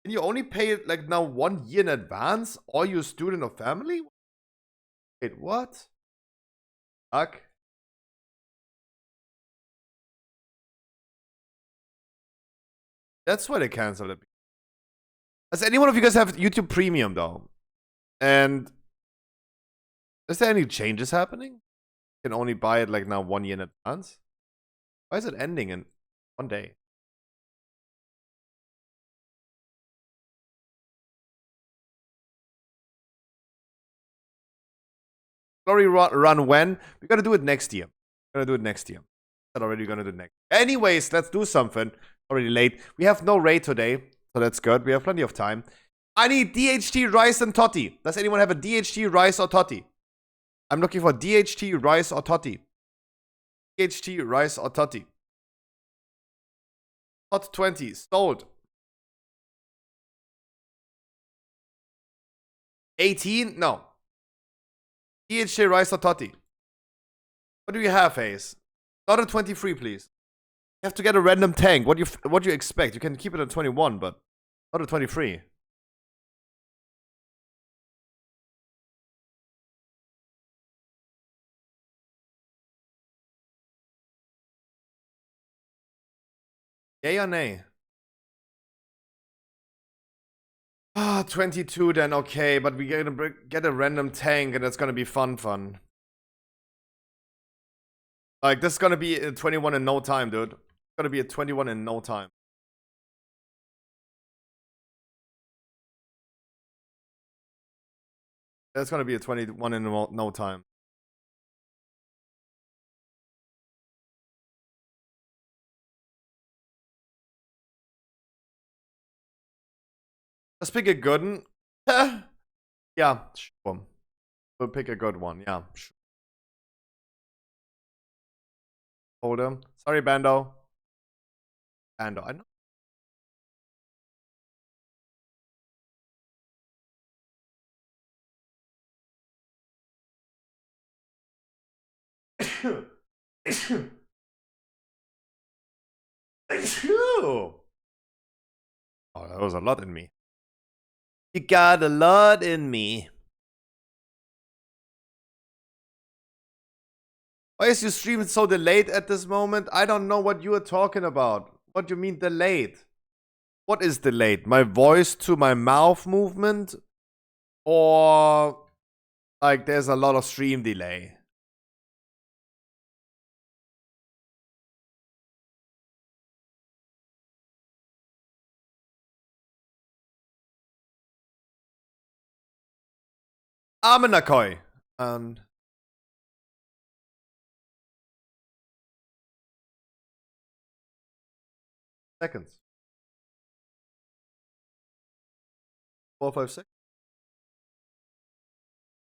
Can you only pay it like now 1 year in advance? Or you student or family? Wait, what? Fuck. That's why they canceled it. Does any one of you guys have YouTube Premium though? And is there any changes happening? You can only buy it like now 1 year in advance? Why is it ending in 1 day? Glory run when? We're gonna do it next year. We're gonna do it next year. Said already we're gonna do it next. Anyways, let's do something. Already late. We have no raid today, so that's good. We have plenty of time. I need DHT, rice, and Totti. Does anyone have a DHT, rice, or Totti? I'm looking for DHT, rice, or Totti. DHT, rice, or Totti. Hot 20, sold. 18? No. DHT, rice, or Totti. What do you have, Ace? Not a 23, please. You have to get a random tank. What do you expect? You can keep it at 21, but not a 23. Yay or nay? Ah, 22 then, okay, but we're gonna get a random tank and it's gonna be fun. Like, this is gonna be a 21 in no time, dude. It's gonna be a 21 in no time. That's gonna be a 21 in no time. Let's pick a good one. Yeah, sure. We'll pick a good one. Yeah, sure. Hold him. Sorry, Bando. Bando. I know. Oh, that was a lot in me. You got a lot in me. Why is your stream so delayed at this moment? I don't know what you are talking about. What do you mean delayed? What is delayed? My voice to my mouth movement? Or like there's a lot of stream delay? Amenakoi. And seconds. 4, 5, 6.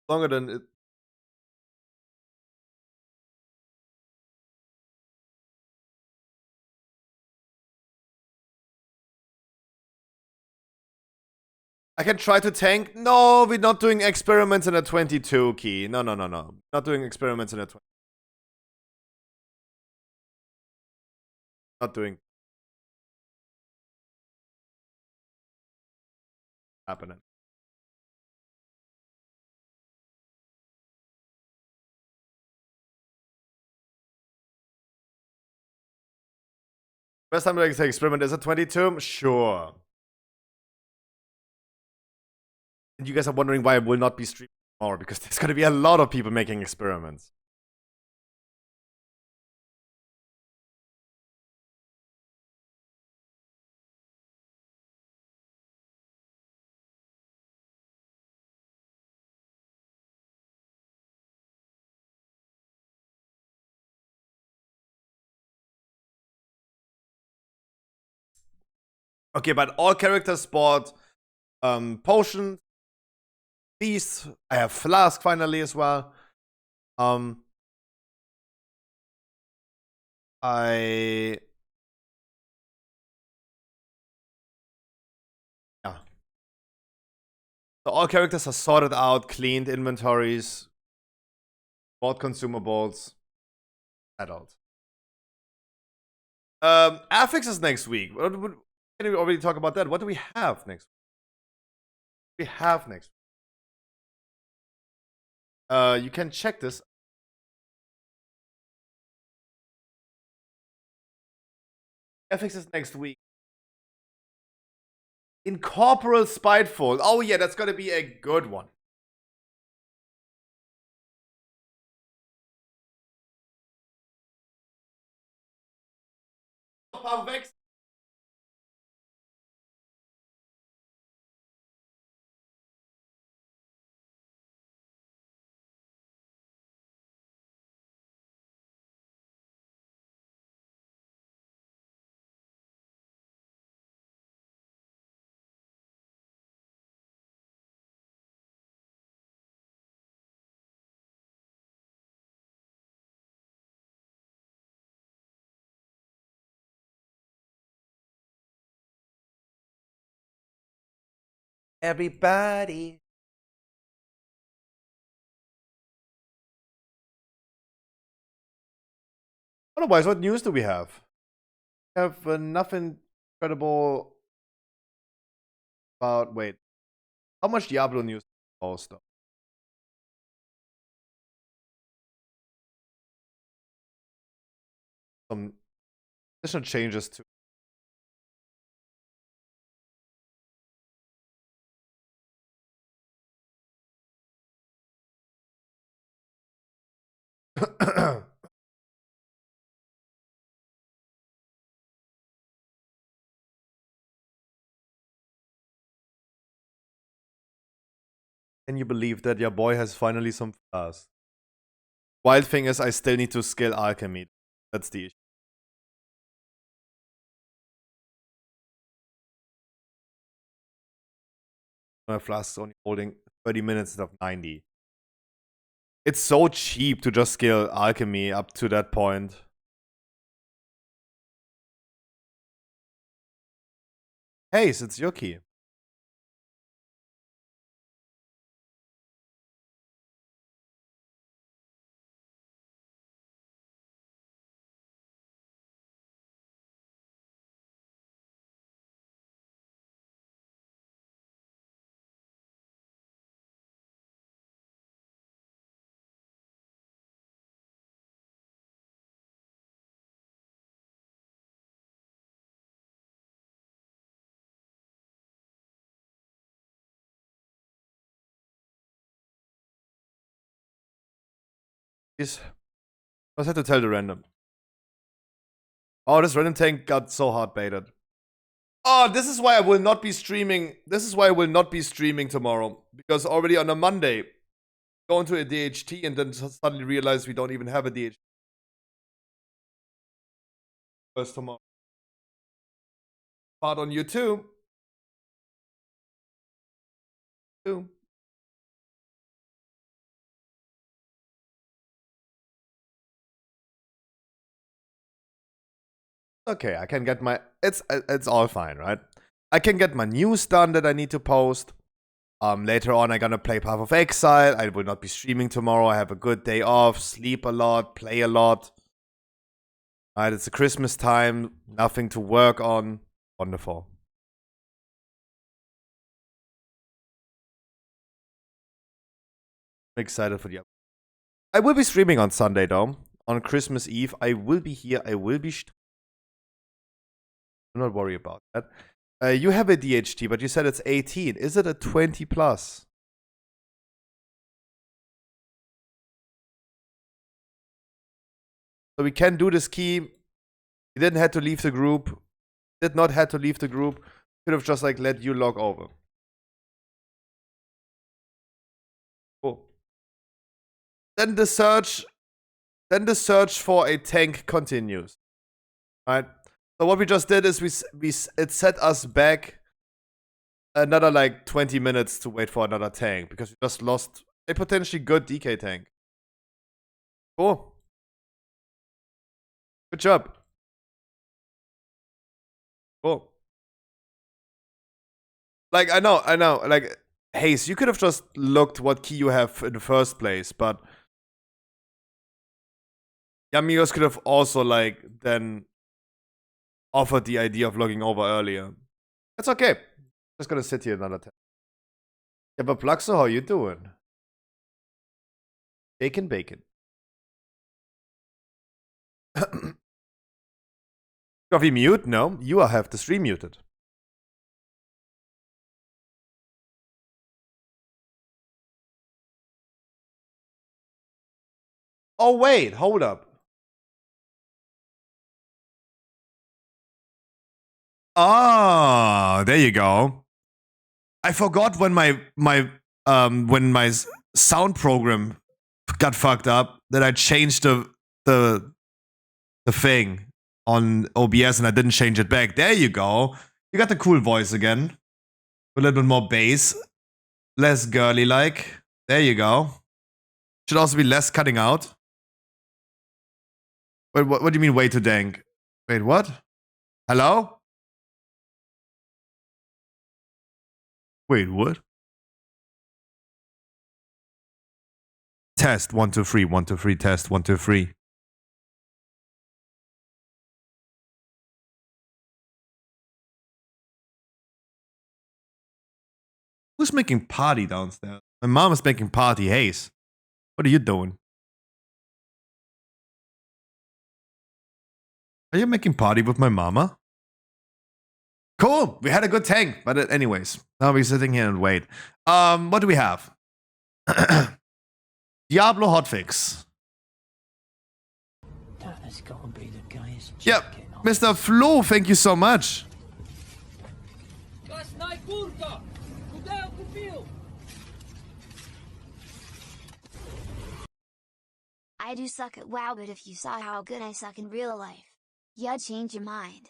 Longer than it. I can try to tank. No, we're not doing experiments in a 22 key. No, no, no, no. Not doing experiments in a 20. Not doing happening. Best time to say experiment is a 22? Sure. And you guys are wondering why I will not be streaming more, because there's gonna be a lot of people making experiments. Okay, but all characters bought potions, beasts. I have flask finally as well. I yeah. So all characters are sorted out, cleaned inventories, bought consumables, adult. Affix is next week. Can we already talk about that? What do we have next week? We have next week. You can check this. Affix is next week. Incorporeal Spiteful. Oh yeah, that's gonna be a good one. Everybody. Otherwise, what news do we have? We have nothing incredible about. Wait, how much Diablo news? Though. Some additional changes to. Can you believe that your boy has finally some class? Wild thing is, I still need to scale alchemy. That's the issue. My flask's only holding 30 minutes instead of 90. It's so cheap to just scale alchemy up to that point. Hey, it's Yuki. Jeez. I just had to tell the random. Oh, this random tank got so hard baited. Oh, this is why I will not be streaming. This is why I will not be streaming tomorrow. Because already on a Monday, go into a DHT and then suddenly realize we don't even have a DHT. First tomorrow. Part on YouTube. Okay, I can get my... It's all fine, right? I can get my news done that I need to post. Later on, I'm gonna play Path of Exile. I will not be streaming tomorrow. I have a good day off, sleep a lot, play a lot. Alright, it's a Christmas time, nothing to work on. Wonderful. I'm excited for the... I will be streaming on Sunday, though. On Christmas Eve, I will be here. I will be... Do not worry about that. You have a DHT, but you said it's 18. Is it a 20 plus? So we can do this key. He didn't have to leave the group. Did not have to leave the group. Could have just like let you log over. Cool. Then the search for a tank continues. Right? So what we just did is it set us back another like 20 minutes to wait for another tank because we just lost a potentially good DK tank. Cool. Good job. Cool. Like, I know. Like, Hayes, you could have just looked what key you have in the first place, but Yamigos could have also, like, then offered the idea of logging over earlier. That's okay. Just gonna sit here another time. Yeah, but Pluxo, how you doing? Bacon. Coffee mute? No, you have the stream muted. Oh wait, hold up. Ah, there you go. I forgot when my sound program got fucked up that I changed the thing on OBS and I didn't change it back. There you go. You got the cool voice again. A little bit more bass. Less girly like. There you go. Should also be less cutting out. Wait, what do you mean way too dank? Wait, what? Hello? Wait, what? Test 1 2 3 1 2 3 test 1 2 3. Who's making party downstairs? My mom is making party. Hayes, what are you doing? Are you making party with my mama? Cool. We had a good tank, but anyways, now we're sitting here and wait. What do we have? Diablo hotfix. That has got to be the gayest. Yep, Mr. Flo, thank you so much. I do suck at WoW, but if you saw how good I suck in real life, you'd change your mind.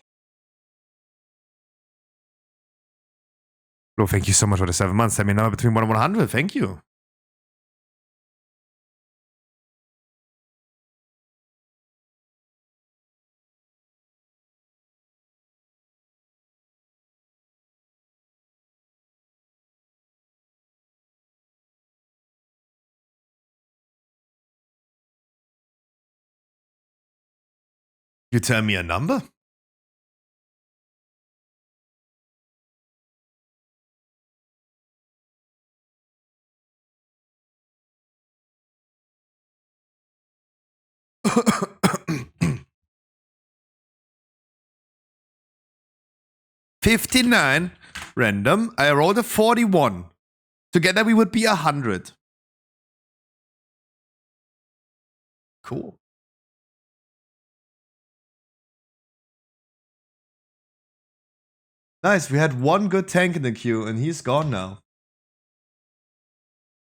Bro, thank you so much for the 7 months. Send me a number between 1 and 100. Thank you. You tell me a number? $59 random. I rolled a 41. Together we would be 100. Cool. Nice. We had one good tank in the queue and he's gone now.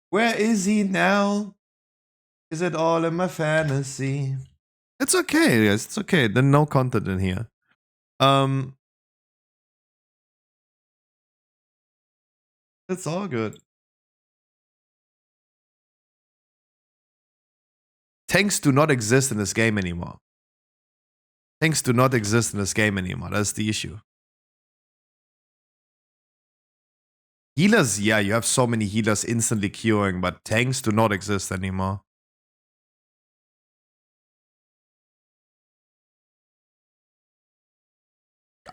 Where is he now? Is it all in my fantasy? It's okay, yes, it's okay. There's no content in here. It's all good. Tanks do not exist in this game anymore. Tanks do not exist in this game anymore. That's the issue. Healers, yeah, you have so many healers instantly curing, but tanks do not exist anymore.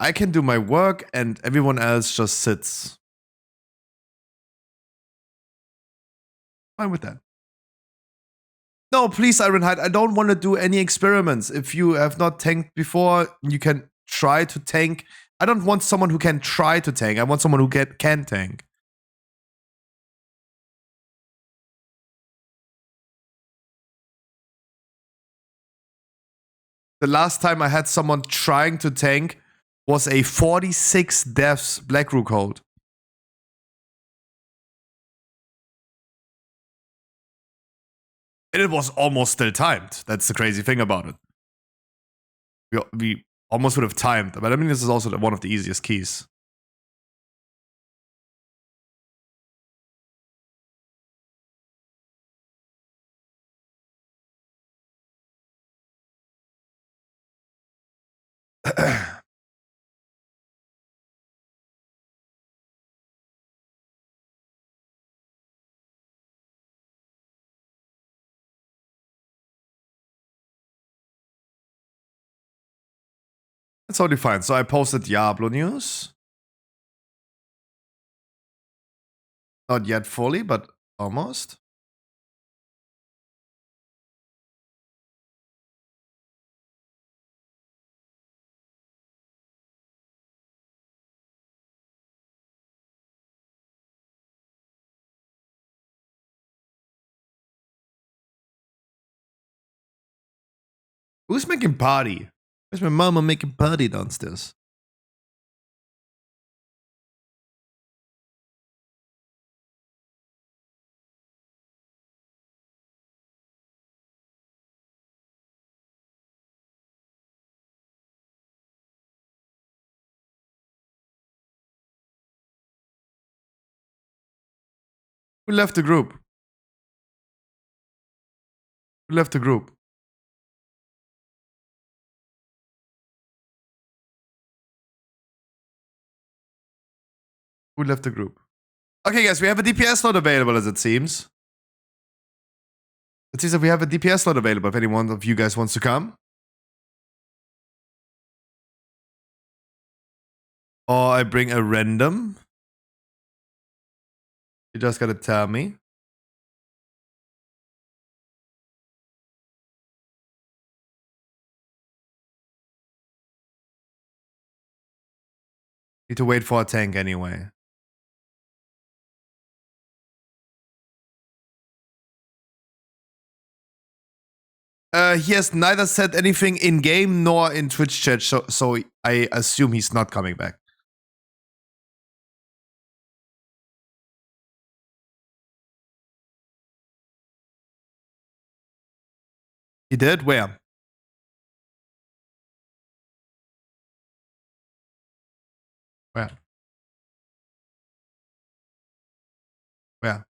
I can do my work and everyone else just sits. Fine with that. No, please, Ironhide, I don't want to do any experiments. If you have not tanked before, you can try to tank. I don't want someone who can try to tank. I want someone who can tank. The last time I had someone trying to tank was a 46 deaths Blackrook hold. And it was almost still timed. That's the crazy thing about it. We almost would have timed, but I mean, this is also one of the easiest keys. It's totally fine. So I posted Diablo news. Not yet fully, but almost. Who's making party? Where's my mama making party downstairs? Who left the group? Who left the group? Who left the group? Okay, guys, we have a DPS slot available, as it seems. It seems that we have a DPS slot available if anyone of you guys wants to come. Or I bring a random. You just gotta tell me. Need to wait for a tank anyway. He has neither said anything in game nor in Twitch chat, so I assume he's not coming back. He did? Where? Where? Where?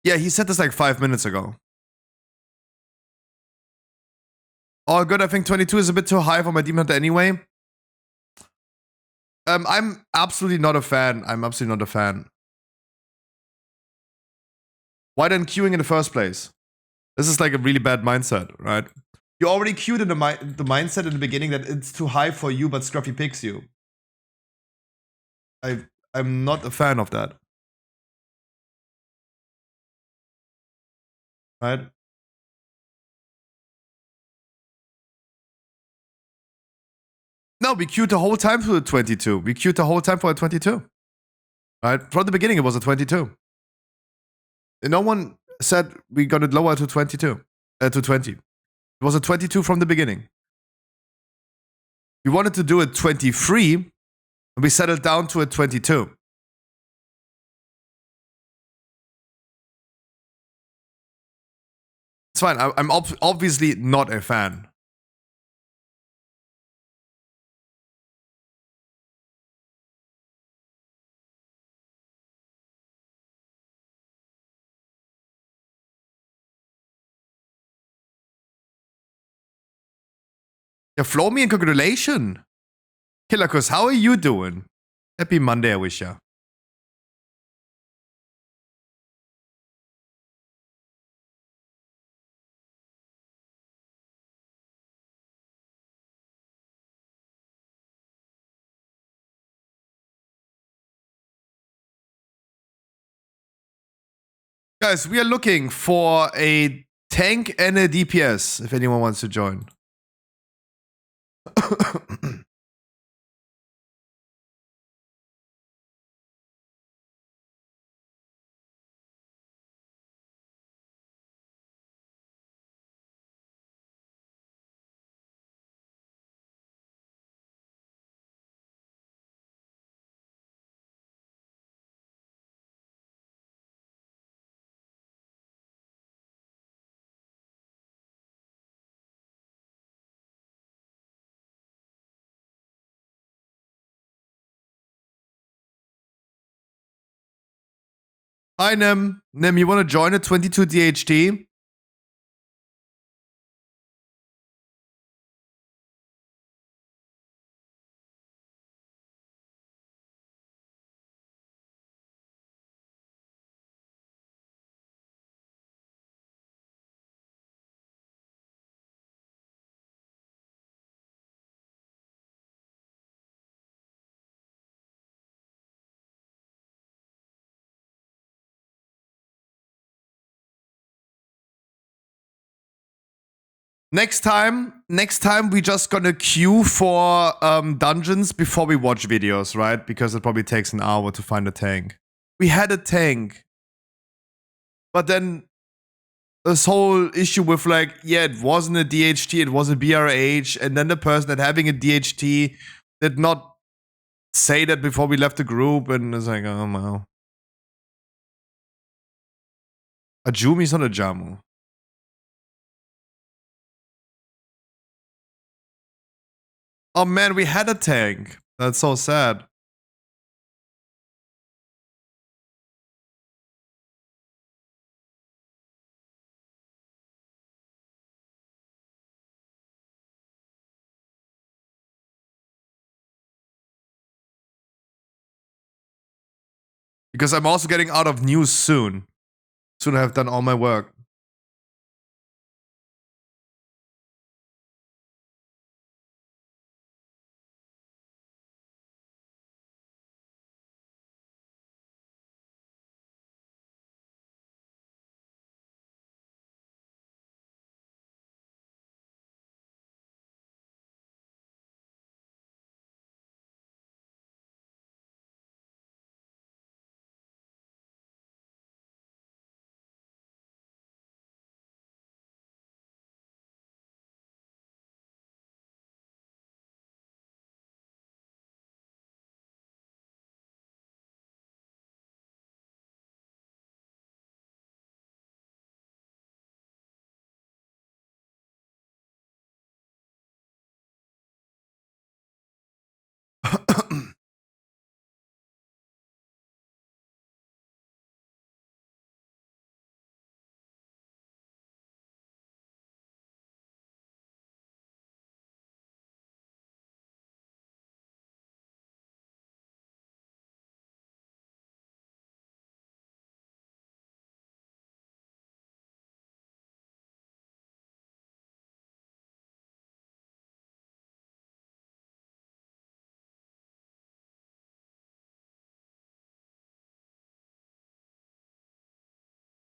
Yeah, he said this like 5 minutes ago. Oh, good. I think 22 is a bit too high for my Demon Hunter anyway. I'm absolutely not a fan. I'm absolutely not a fan. Why then queuing in the first place? This is like a really bad mindset, right? You already queued in the mindset in the beginning that it's too high for you, but Scruffy picks you. I'm not a fan of that. Right? No, we queued the whole time for a 22. We queued the whole time for a 22. Right? From the beginning, it was a 22. And no one said we got it lower to 22. To 20. It was a 22 from the beginning. We wanted to do a 23, and we settled down to a 22. It's fine. I'm obviously not a fan. Yeah, Flomi, and congratulations. Killerkus, how are you doing? Happy Monday, I wish ya. Guys, we are looking for a tank and a DPS, if anyone wants to join. Hi, Nem. Nem, you want to join a 22 DHT? Next time we just gonna queue for dungeons before we watch videos, right? Because it probably takes an hour to find a tank. We had a tank. But then this whole issue with like, yeah, it wasn't a DHT, it was a BRH, and then the person that having a DHT did not say that before we left the group, and it's like, oh wow. A Jumi's not a Jamu. Oh man, we had a tank. That's so sad. Because I'm also getting out of news soon. Soon I have done all my work.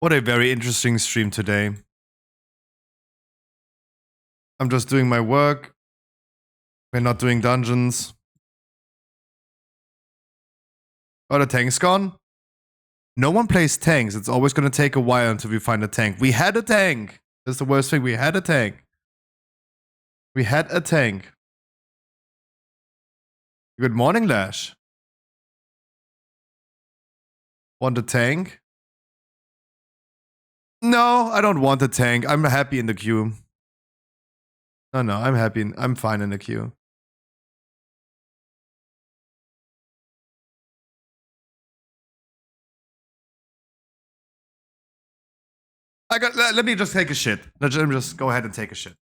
What a very interesting stream today. I'm just doing my work. We're not doing dungeons. Oh, the tank's gone? No one plays tanks. It's always going to take a while until we find a tank. We had a tank. That's the worst thing. We had a tank. We had a tank. Good morning, Lash. Want a tank? No, I don't want a tank. I'm happy in the queue. No, I'm happy. I'm fine in the queue. Let me just take a shit. Let me just go ahead and take a shit.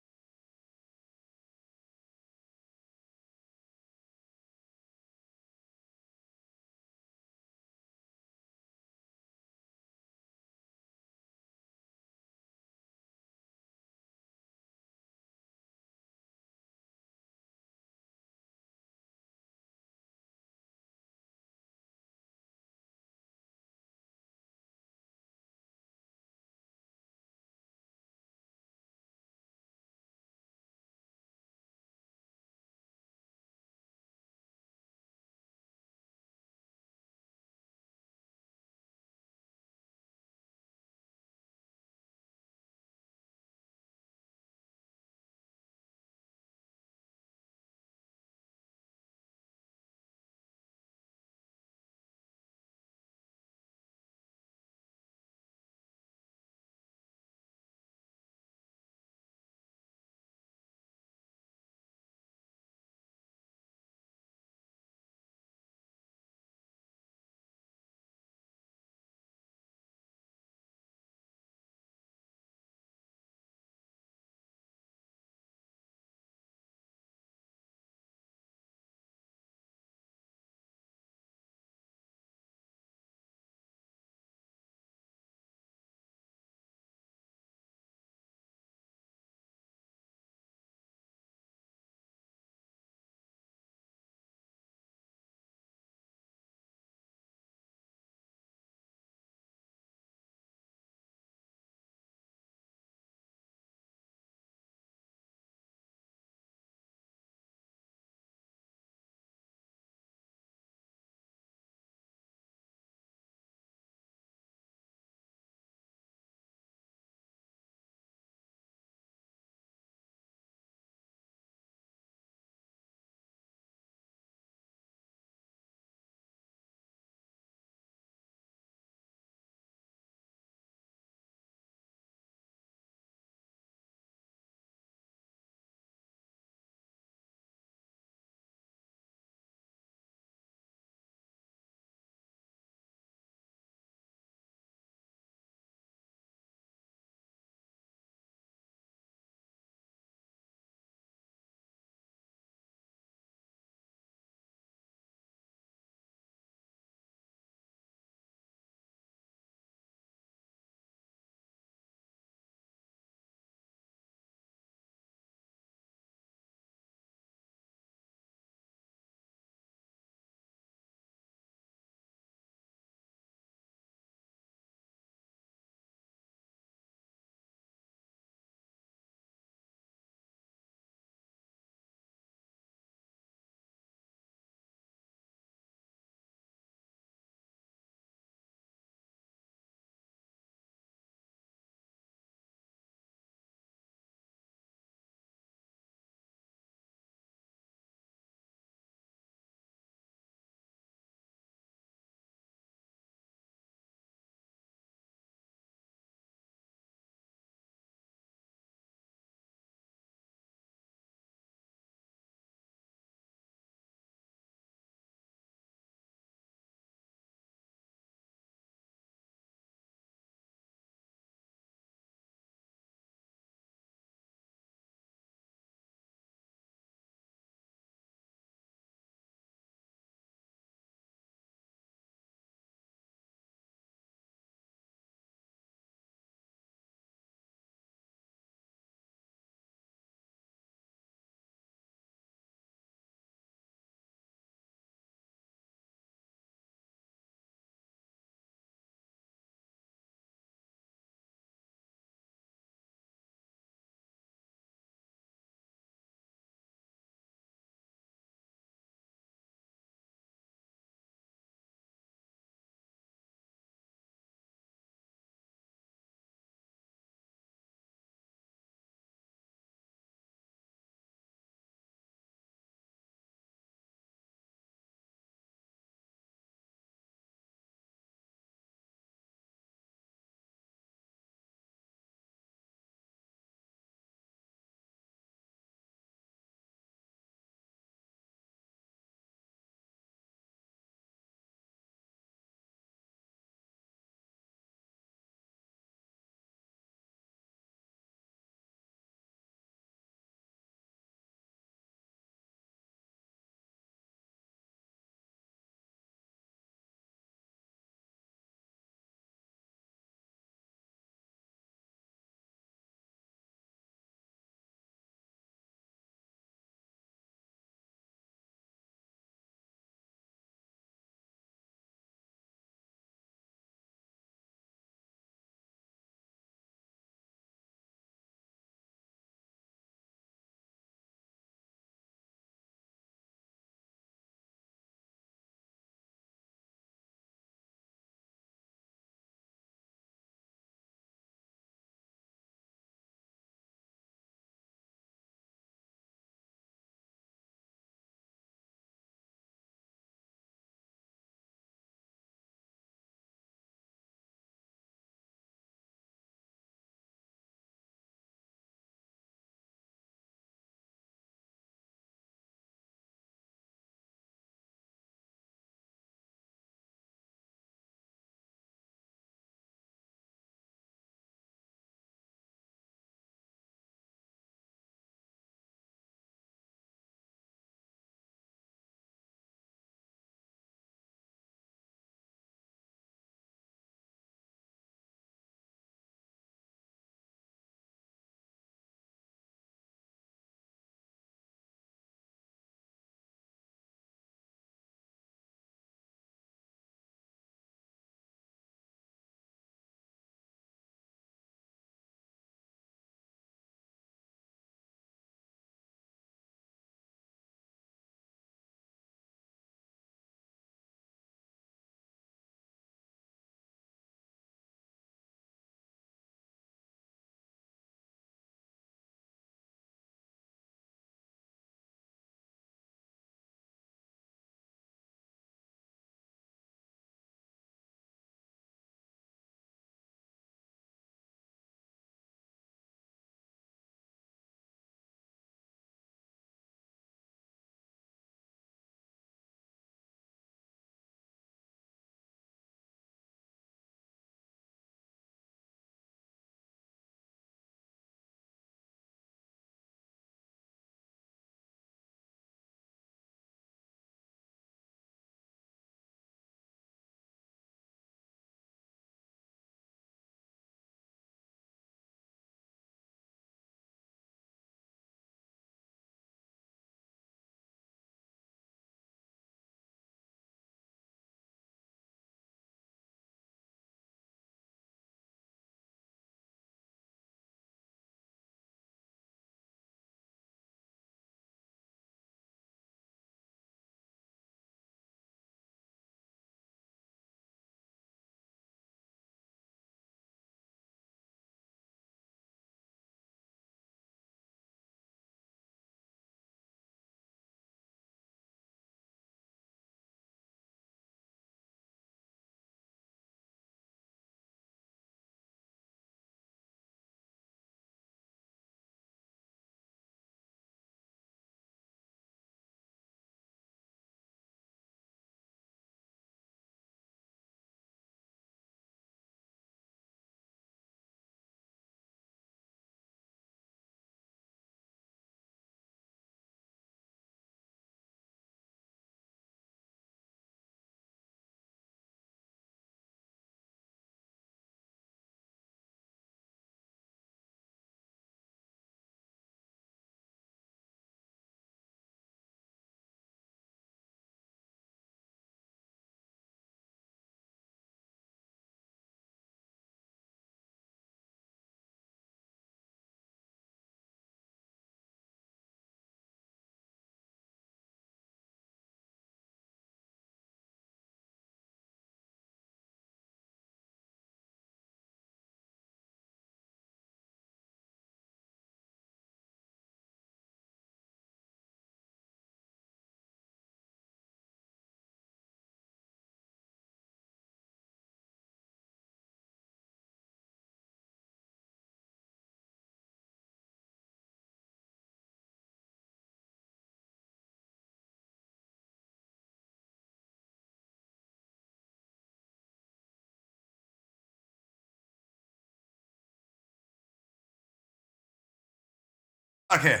Okay.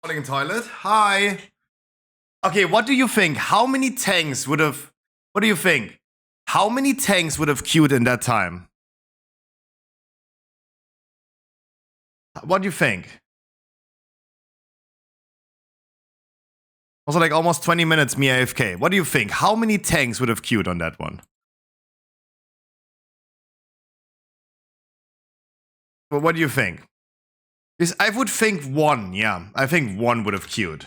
Falling in toilet. Hi. Okay, what do you think? How many tanks would have... What do you think? How many tanks would have queued in that time? What do you think? Also, like almost 20 minutes me AFK. What do you think? How many tanks would have queued on that one? Well, what do you think? Because I would think one, yeah. I think one would have queued.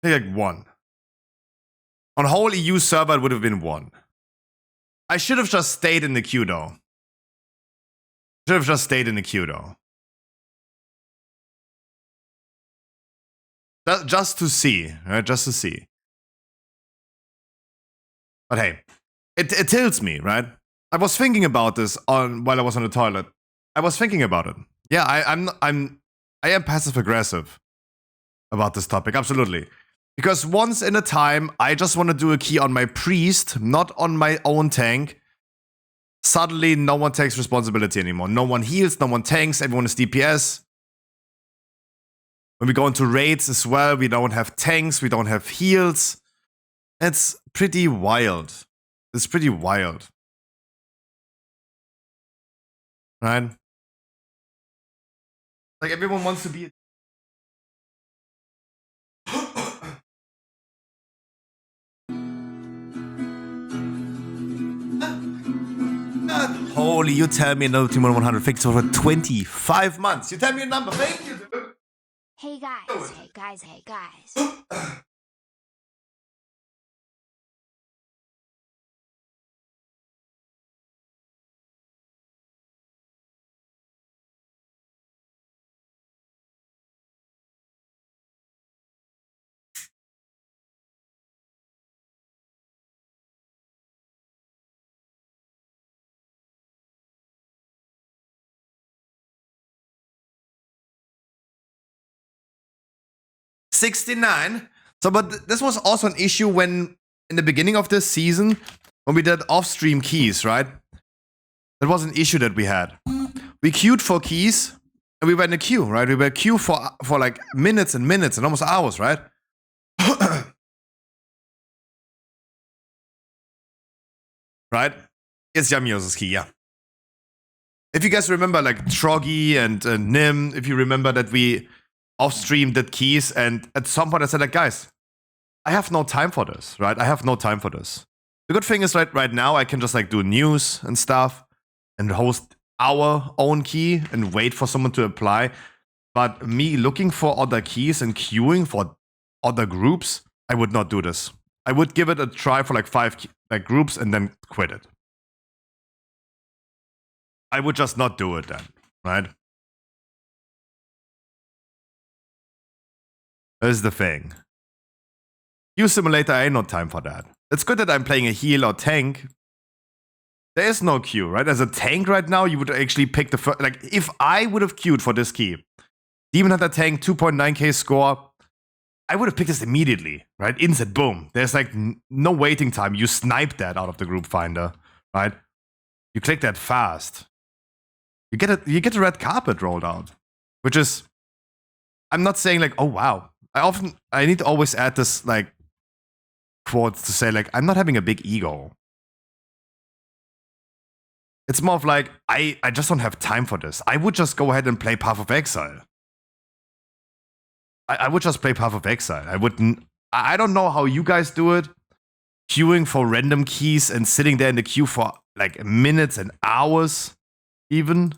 I think like one. On whole EU server, it would have been one. I should have just stayed in the queue though. Should have just stayed in the queue though. Just to see, right? Just to see. But hey, it tilts me, right? I was thinking about this while I was on the toilet. I was thinking about it. Yeah, I am passive aggressive about this topic, absolutely. Because once in a time, I just want to do a key on my priest, not on my own tank. Suddenly, no one takes responsibility anymore. No one heals, no one tanks, everyone is DPS. When we go into raids as well, we don't have tanks, we don't have heals. It's pretty wild. It's pretty wild. Right? Like everyone wants to be... Holy, you tell me another Team 100 fixed over 25 months. You tell me a number. Thank you, dude. Hey guys, hey guys. 69. So, but this was also an issue when, in the beginning of this season, when we did off-stream keys, right? That was an issue that we had. We queued for keys, and we were in a queue, right? We were queue for like minutes and minutes and almost hours, right? Right? It's Yamios's key, yeah. If you guys remember, like, Troggy and Nim, if you remember that we off-stream did keys, and at some point I said, like, guys, I have no time for this, right? I have no time for this. The good thing is right now I can just, like, do news and stuff and host our own key and wait for someone to apply. But me looking for other keys and queuing for other groups, I would not do this. I would give it a try for like 5 groups and then quit it. I would just not do it then, right? That is the thing. Queue simulator, I ain't no time for that. It's good that I'm playing a heal or tank. There is no queue, right? As a tank right now, you would actually pick the first. Like, if I would have queued for this key, Demon Hunter tank, 2.9k score, I would have picked this immediately, right? Instant, boom. There's like no waiting time. You snipe that out of the group finder, right? You click that fast. You get a red carpet rolled out, which is, I'm not saying like, oh wow. I need to always add this like quote to say like, I'm not having a big ego. It's more of like, I just don't have time for this. I would just go ahead and play Path of Exile. I would just play Path of Exile. I don't know how you guys do it. Queuing for random keys and sitting there in the queue for like minutes and hours even.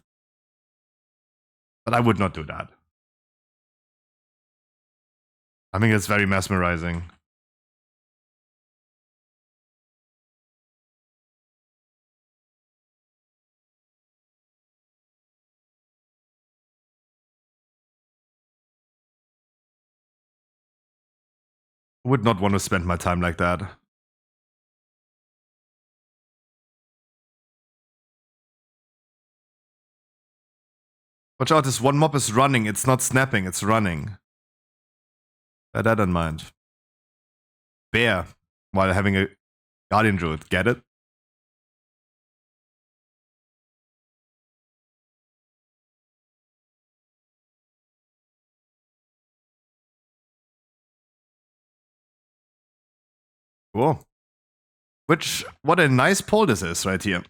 But I would not do that. I think it's very mesmerizing. I would not want to spend my time like that. Watch out, this one mob is running. It's not snapping, it's running. Bear that in mind. Bear, while having a Guardian Druid. Get it? Cool. What a nice poll this is right here.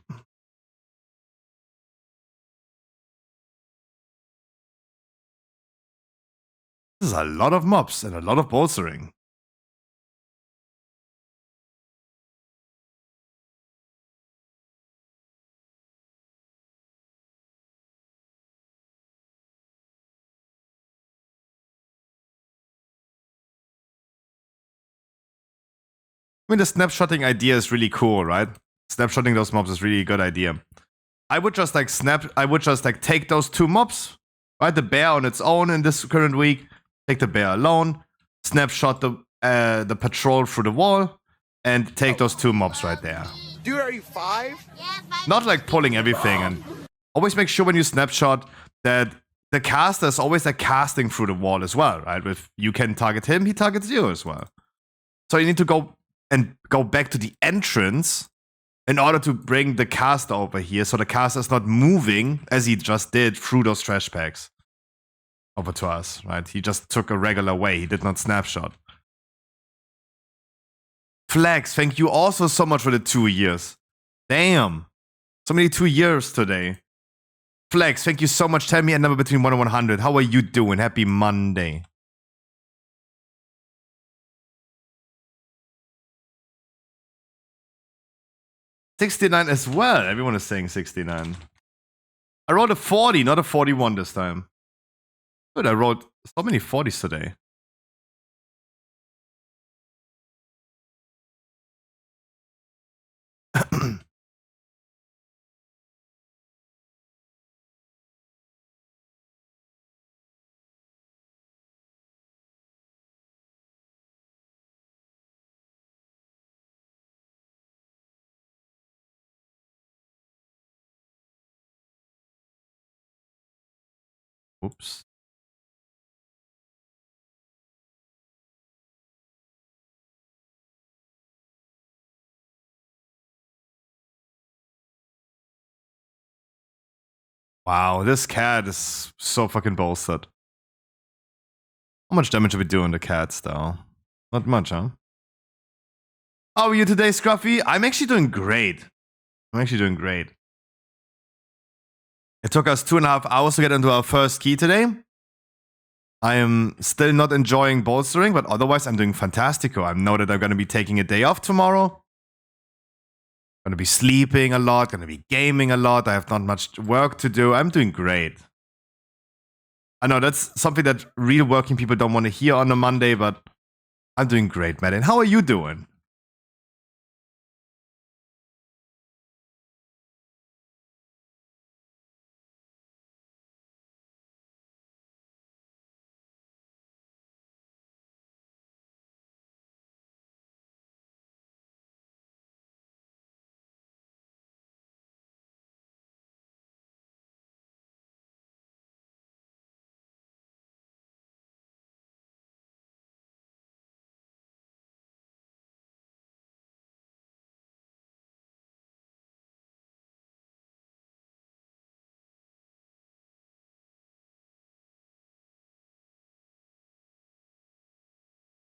This is a lot of mobs and a lot of bolstering. I mean, the snapshotting idea is really cool, right? Snapshotting those mobs is really a good idea. I would just like take those 2 mobs, right? The bear on its own in this current week. Take the bear alone, snapshot the patrol through the wall, and take those 2 mobs right there. Dude, are you 5? Not like pulling everything, and always make sure when you snapshot that the caster is always like casting through the wall as well, right? If you can target him, he targets you as well. So you need to go back to the entrance in order to bring the caster over here, so the caster is not moving as he just did through those trash packs over to us, right? He just took a regular way. He did not snapshot. Flex, thank you also so much for the 2 years. Damn. So many 2 years today. Flex, thank you so much. Tell me a number between 1 and 100. How are you doing? Happy Monday. $69 as well. Everyone is saying 69. I rolled a 40, not a 41 this time. Good, I rolled so many 40s today. Oops. Wow, this cat is so fucking bolstered. How much damage are we doing to cats, though? Not much, huh? How are you today, Scruffy? I'm actually doing great. It took us 2.5 hours to get into our first key today. I am still not enjoying bolstering, but otherwise I'm doing fantastico. I know that I'm going to be taking a day off tomorrow. Going to be sleeping a lot, going to be gaming a lot. I have not much work to do. I'm doing great. I know that's something that real working people don't want to hear on a Monday, but I'm doing great, man. And how are you doing?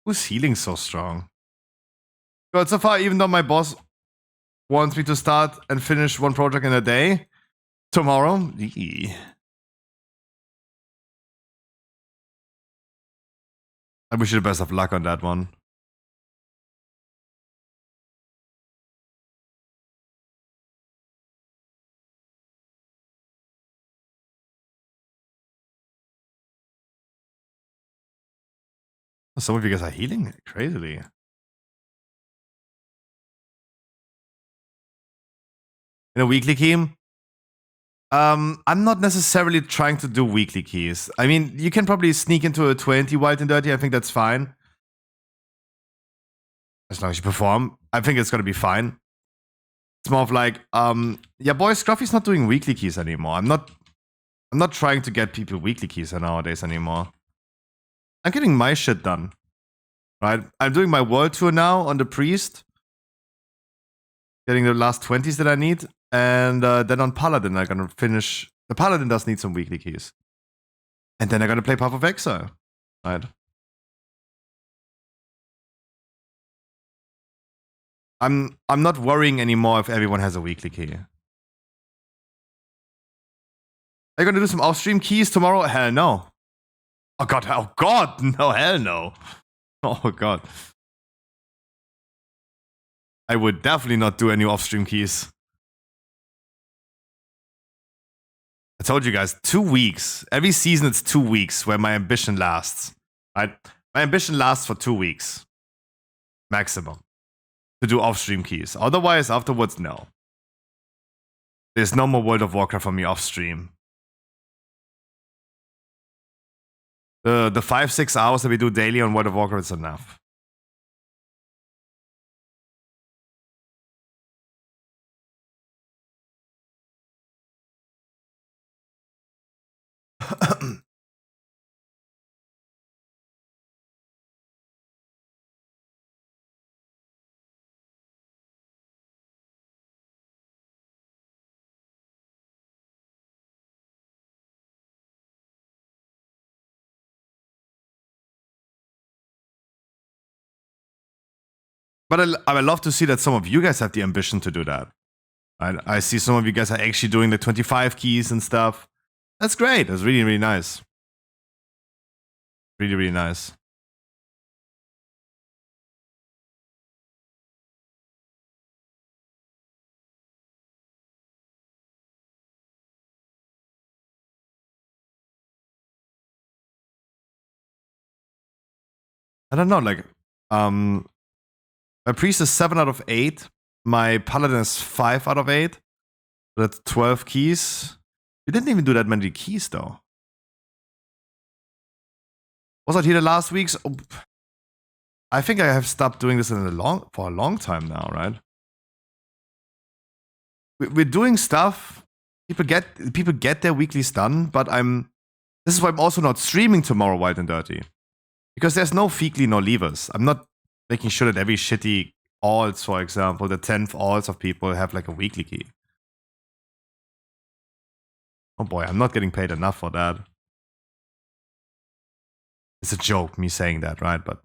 Who's healing so strong? Good, so far, even though my boss wants me to start and finish one project in a day, tomorrow, I wish you the best of luck on that one. Some of you guys are healing crazily. In a weekly key? I'm not necessarily trying to do weekly keys. I mean, you can probably sneak into a 20 wild and dirty. I think that's fine. As long as you perform, I think it's gonna be fine. It's more of like, yeah, boy, Scruffy's not doing weekly keys anymore. I'm not trying to get people weekly keys nowadays anymore. I'm getting my shit done. Right? I'm doing my world tour now on the priest. Getting the last 20s that I need. And then on Paladin, I'm gonna finish. The Paladin does need some weekly keys. And then I'm gonna play Path of Exile. Right? I'm not worrying anymore if everyone has a weekly key. Are you gonna do some off-stream keys tomorrow? Hell no. Oh god, no, hell no. Oh god. I would definitely not do any off-stream keys. I told you guys, 2 weeks. Every season it's 2 weeks where my ambition lasts. Right? My ambition lasts for 2 weeks. Maximum. To do off-stream keys. Otherwise, afterwards, no. There's no more World of Warcraft for me off-stream. The 5-6 hours that we do daily on World of Warcraft is enough. But I love to see that some of you guys have the ambition to do that. I see some of you guys are actually doing the 25 keys and stuff. That's great. That's really, really nice. Really, really nice. I don't know, like, my priest is 7 out of 8. My paladin is 5 out of 8. That's 12 keys. We didn't even do that many keys, though. Was I here the last weeks? Oh, I think I have stopped doing this for a long time now, right? We're doing stuff. People get their weeklies done, but this is why I'm also not streaming tomorrow, Wild and Dirty. Because there's no weekly, no levers. I'm not making sure that every shitty alts, for example, the 10th alts of people have like a weekly key. Oh boy, I'm not getting paid enough for that. It's a joke, me saying that, right? But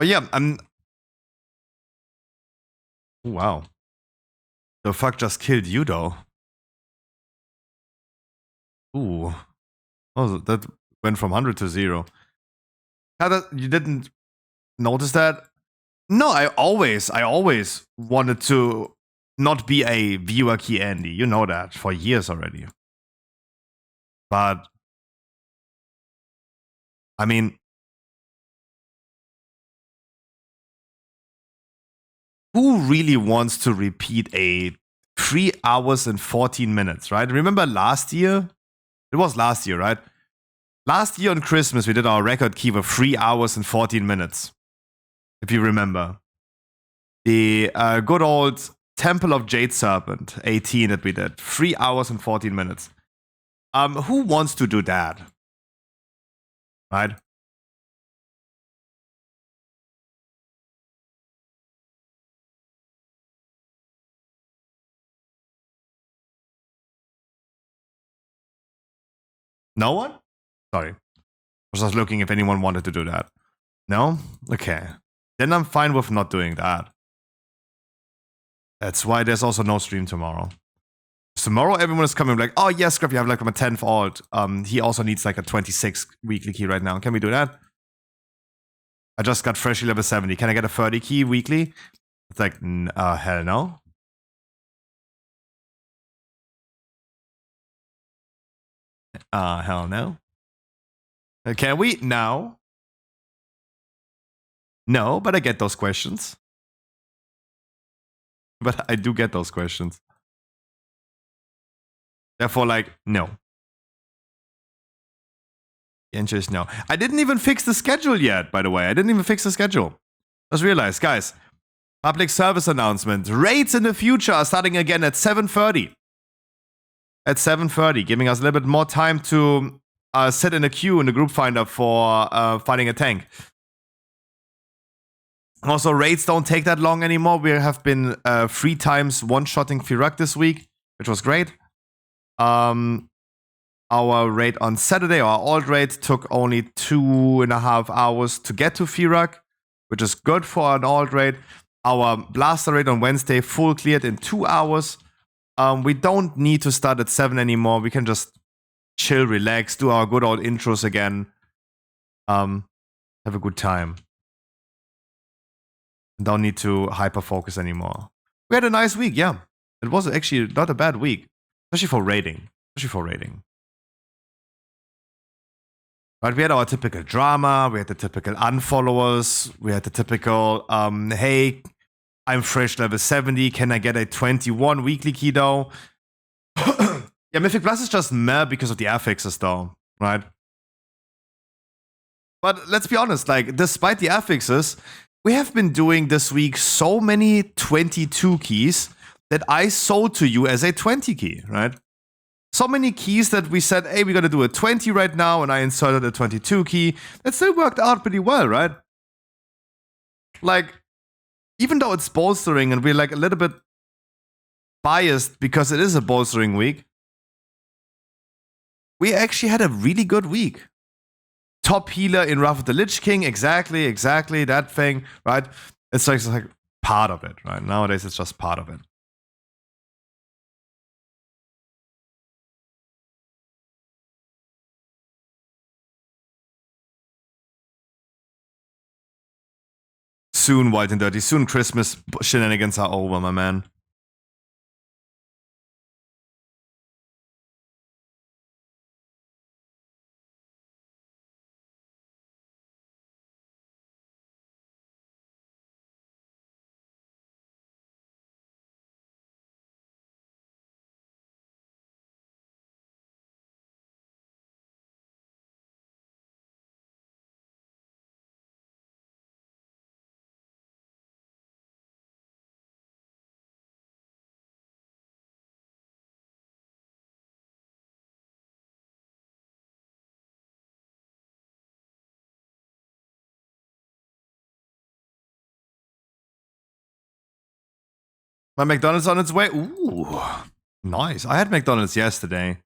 yeah, wow. The fuck just killed you, though? Ooh. Oh, that went from 100 to 0. You didn't notice that? No, I always wanted to not be a viewer key Andy. You know that for years already. But I mean, who really wants to repeat a 3 hours and 14 minutes, right? Remember last year? It was last year, right? Last year on Christmas, we did our record key of 3 hours and 14 minutes. If you remember. The good old Temple of Jade Serpent 18 that we did. 3 hours and 14 minutes. Who wants to do that? Right? No one? Sorry. I was just looking if anyone wanted to do that. No? Okay. Then I'm fine with not doing that. That's why there's also no stream tomorrow. Tomorrow everyone is coming like, oh yes, Scruff, you have like my 10th alt. He also needs like a 26 weekly key right now. Can we do that? I just got freshly level 70. Can I get a 30 key weekly? It's like, hell no. Hell no. Can we? No. No, but I get those questions. But I do get those questions. Therefore, like, no. The answer is no. I didn't even fix the schedule yet, by the way. I didn't even fix the schedule. Just realized, guys, public service announcement. Raids in the future are starting again at 7:30. At 7:30, giving us a little bit more time to sit in a queue in the group finder for fighting a tank. Also, raids don't take that long anymore. We have been 3 times one-shotting Firak this week, which was great. Our raid on Saturday, our alt raid, took only 2.5 hours to get to Firak, which is good for an alt raid. Our blaster raid on Wednesday full cleared in 2 hours. We don't need to start at 7 anymore. We can just chill, relax, do our good old intros again. Have a good time. Don't need to hyper-focus anymore. We had a nice week, yeah. It was actually not a bad week. Especially for raiding. But we had our typical drama, we had the typical unfollowers, we had the typical, hey, I'm fresh level 70, can I get a 21 weekly key though? Yeah, Mythic Plus is just meh because of the affixes though, right? But let's be honest, like, despite the affixes, we have been doing this week so many 22 keys that I sold to you as a 20 key, right? So many keys that we said, hey, we're gonna do a 20 right now, and I inserted a 22 key. That still worked out pretty well, right? Like, even though it's bolstering and we're like a little bit biased because it is a bolstering week, we actually had a really good week. Top healer in Wrath of the Lich King, exactly, that thing, right? It's like part of it, right? Nowadays, it's just part of it. Soon, Wild and Dirty. Soon, Christmas shenanigans are over, my man. My McDonald's on its way. Ooh, nice. I had McDonald's yesterday.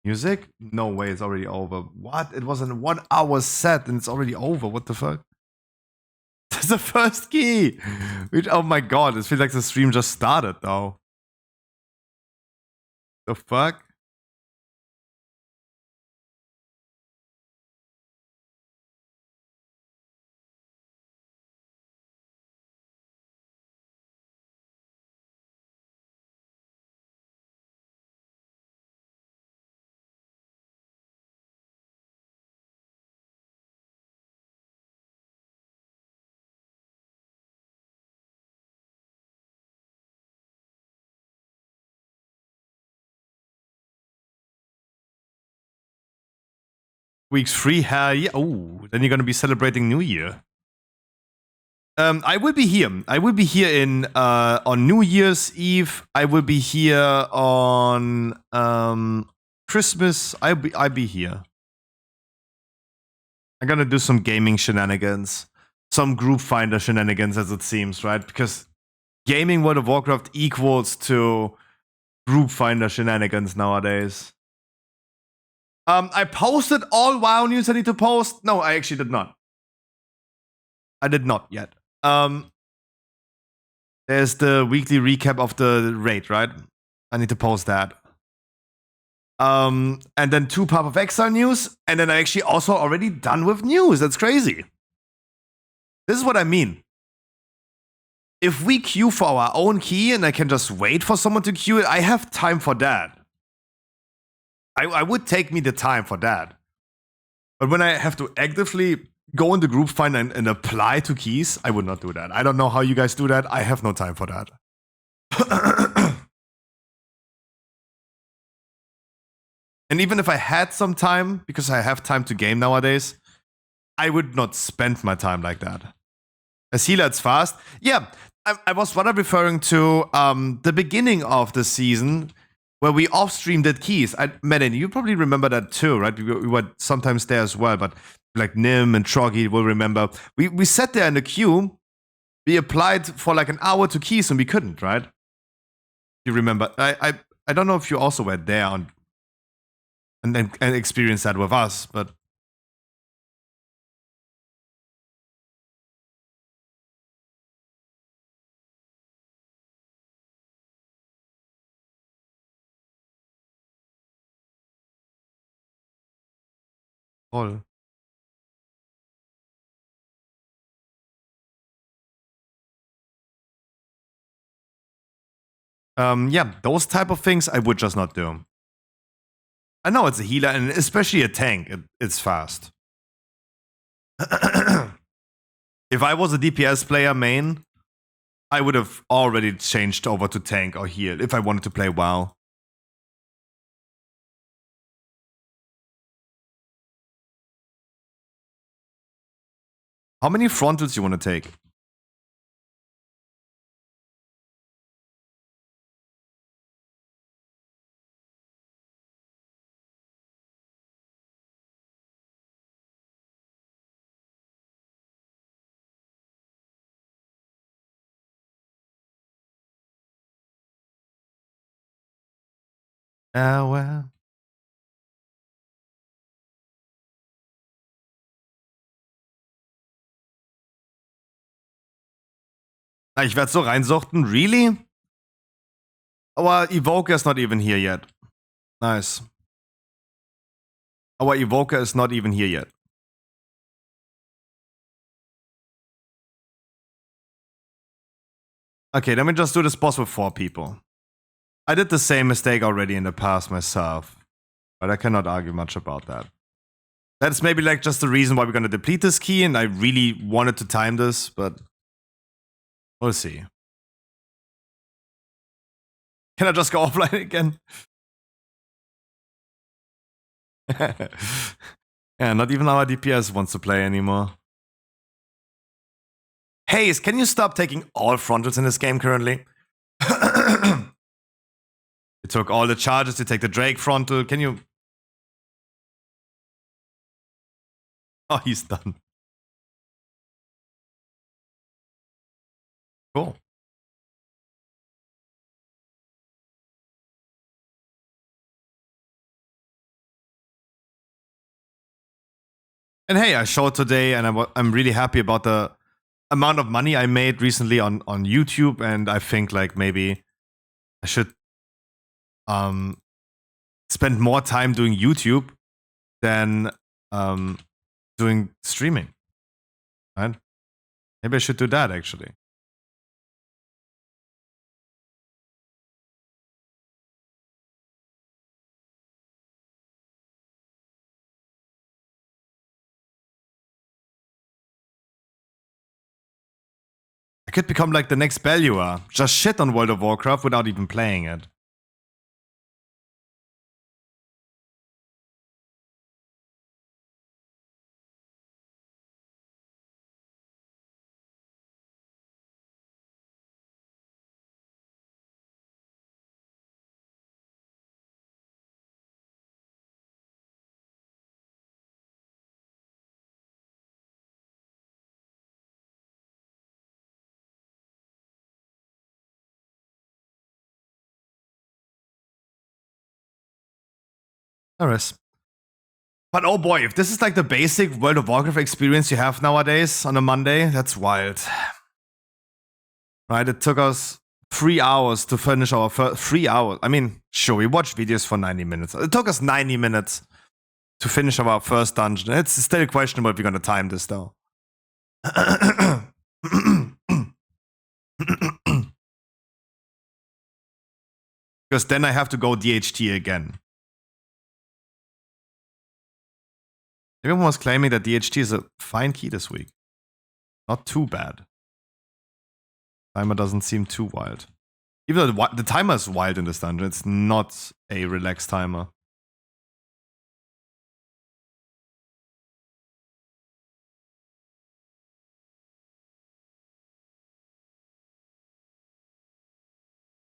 Music? No way, it's already over. What? It was a 1 hour set and it's already over. What the fuck? That's the first key. Which, oh my god, it feels like the stream just started though. The fuck? Weeks free? Hell yeah. Oh, then you're gonna be celebrating New Year. I will be here. I will be here in on New Year's Eve. I will be here on Christmas. I'll be here. I'm gonna do some gaming shenanigans, some group finder shenanigans, as it seems, right? Because gaming World of Warcraft equals to group finder shenanigans nowadays. I posted all WoW news I need to post. No, I actually did not. I did not yet. There's the weekly recap of the raid, right? I need to post that. And then 2 Path of Exile news, and then I actually also already done with news. That's crazy. This is what I mean. If we queue for our own key and I can just wait for someone to queue it, I have time for that. I would take me the time for that. But when I have to actively go in the group find and apply to keys. I would not do that. I don't know how you guys do that. I have no time for that. And even if I had some time, because I have time to game nowadays, I would not spend my time like that. As healer, it's fast. Yeah, I was rather referring to the beginning of the season where we off-stream did keys. Medin, you probably remember that too, right? We were sometimes there as well, but like Nim and Troggy will remember. We sat there in the queue. We applied for like an hour to keys and we couldn't, right? You remember? I don't know if you also were there and experienced that with us, but all. Yeah, those type of things I would just not do. I know it's a healer, and especially a tank, it's fast. If I was a DPS player main, I would have already changed over to tank or heal if I wanted to play WoW. How many frontals you want to take? Well. Na, ich werde so reinsuchten. Really? Our Evoker is not even here yet. Nice. Our Evoker is not even here yet. Okay, let me just do this boss with 4 people. I did the same mistake already in the past myself, but I cannot argue much about that. That's maybe like just the reason why we're gonna deplete this key, and I really wanted to time this, but we'll see. Can I just go offline again? Yeah, not even our DPS wants to play anymore. Hayes, can you stop taking all frontals in this game currently? You took all the charges to take the Drake frontal. Can you... Oh, he's done. Cool. And hey, I showed today, and I'm really happy about the amount of money I made recently on YouTube, and I think like maybe I should spend more time doing YouTube than doing streaming. Right? Maybe I should do that actually. I could become like the next Belua. Just shit on World of Warcraft without even playing it. Alright. But oh boy, if this is like the basic World of Warcraft experience you have nowadays on a Monday, that's wild. Right? It took us 3 hours to finish our first 3 hours. I mean, sure, we watched videos for 90 minutes. It took us 90 minutes to finish our first dungeon. It's still questionable if we're gonna time this though. Because then I have to go DHT again. Everyone was claiming that DHT is a fine key this week. Not too bad. Timer doesn't seem too wild. Even though the timer is wild in this dungeon, it's not a relaxed timer.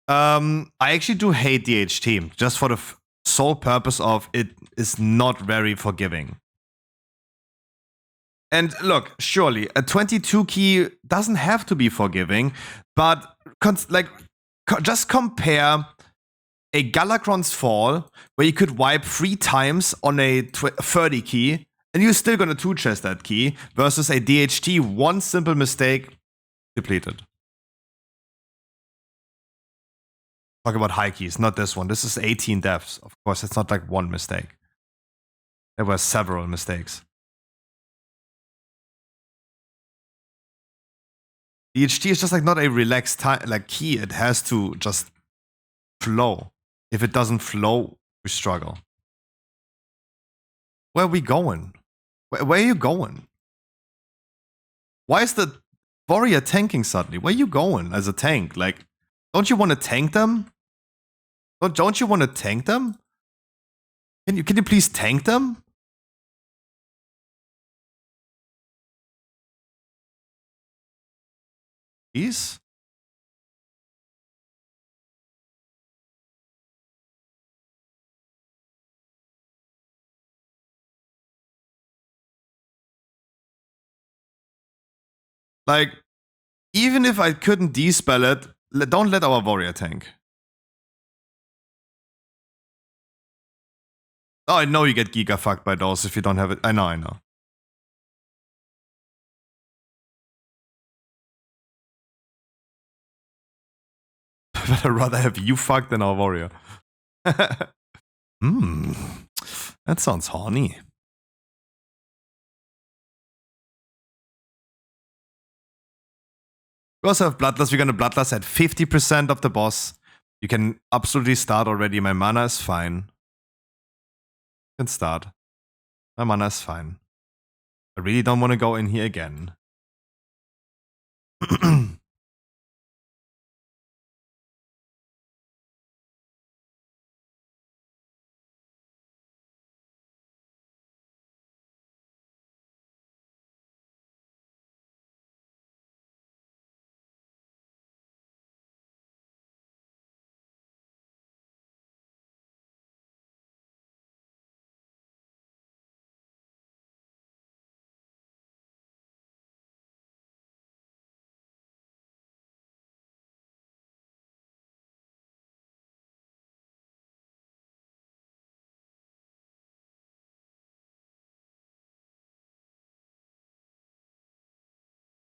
I actually do hate DHT, just for the sole purpose of it is not very forgiving. And look, surely a 22 key doesn't have to be forgiving, but just compare a Galakron's Fall, where you could wipe 3 times on a 30 key, and you're still gonna 2-chest that key, versus a DHT, one simple mistake, depleted. Talk about high keys, not this one. This is 18 deaths. Of course, it's not like one mistake. There were several mistakes. DHT is just like not a relaxed key. It has to just flow. If it doesn't flow, we struggle. Where are we going? Where are you going? Why is the warrior tanking suddenly? Where are you going as a tank? Like, don't you want to tank them? Don't you want to tank them? Can you please tank them? Please? Like, even if I couldn't dispel it, don't let our warrior tank. Oh, I know you get giga fucked by those if you don't have it. I know. But I'd rather have you fucked than our warrior. That sounds horny. We also have Bloodlust. We're gonna Bloodlust at 50% of the boss. You can absolutely start already. My mana is fine. You can start. My mana is fine. I really don't want to go in here again.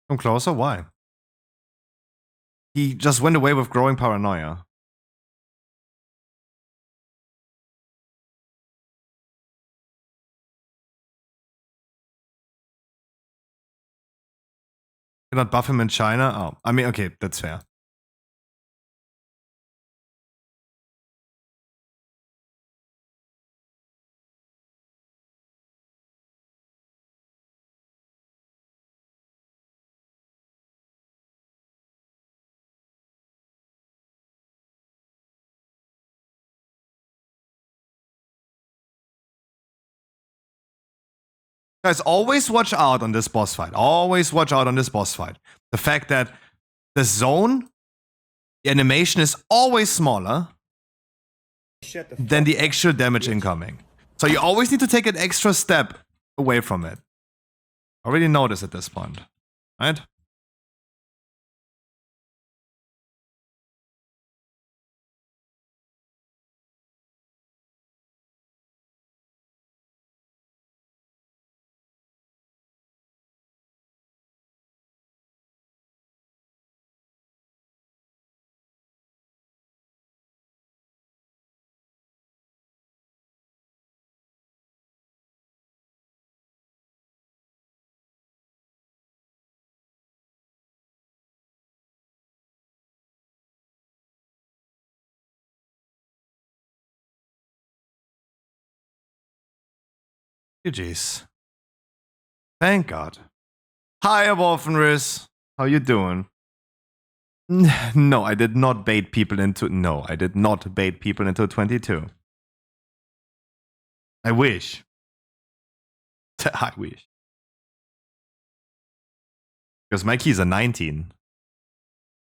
Come closer? Why? He just went away with growing paranoia. Cannot buff him in China? Oh, I mean, okay, that's fair. Guys, always watch out on this boss fight. Always watch out on this boss fight. The fact that the zone, the animation is always smaller than the actual damage incoming. So you always need to take an extra step away from it. I already know this at this point, right? GG's. Thank God. Hi, Wolfenriss. How you doing? No, I did not bait people into... No, I did not bait people into 22. I wish. I wish. Because my keys are 19.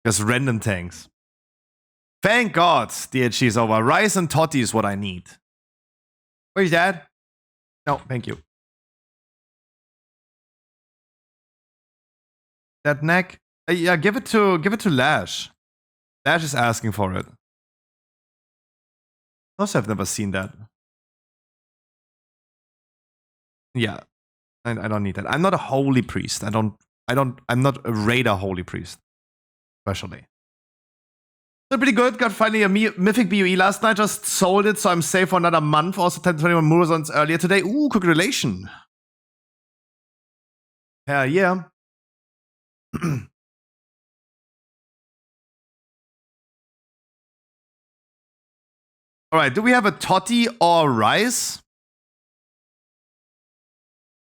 Because random tanks. Thank God DHG is over. Rice and Totti is what I need. Where's that? No, thank you. That neck? Yeah, give it to Lash. Lash is asking for it. Also, I've never seen that. Yeah, I don't need that. I'm not a holy priest. I'm not a Raider holy priest. Especially. So pretty good. Got finally a Mythic BUE last night. Just sold it, so I'm safe for another month. Also 1021 Murasons earlier today. Ooh, congratulations. Hell yeah. Alright, do we have a Totti or Rice?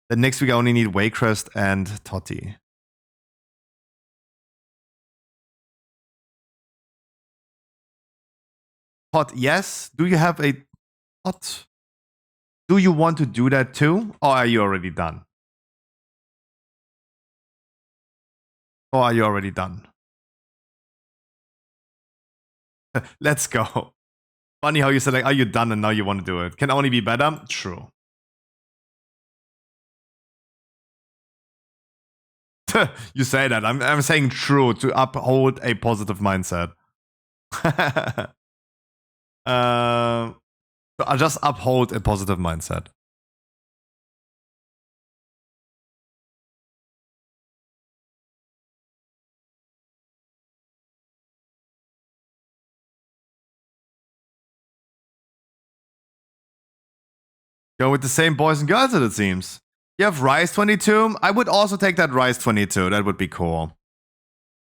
Then next week I only need Waycrest and Totti. Tot, yes. Do you have a Tot? Do you want to do that too? Or are you already done? Or are you already done? Let's go. Funny how you said, like, are you done and now you want to do it? Can only be better? True. You say that. I'm saying true to uphold a positive mindset. I'll just uphold a positive mindset. Go with the same boys and girls, it seems. You have Rise 22. I would also take that Rise 22. That would be cool.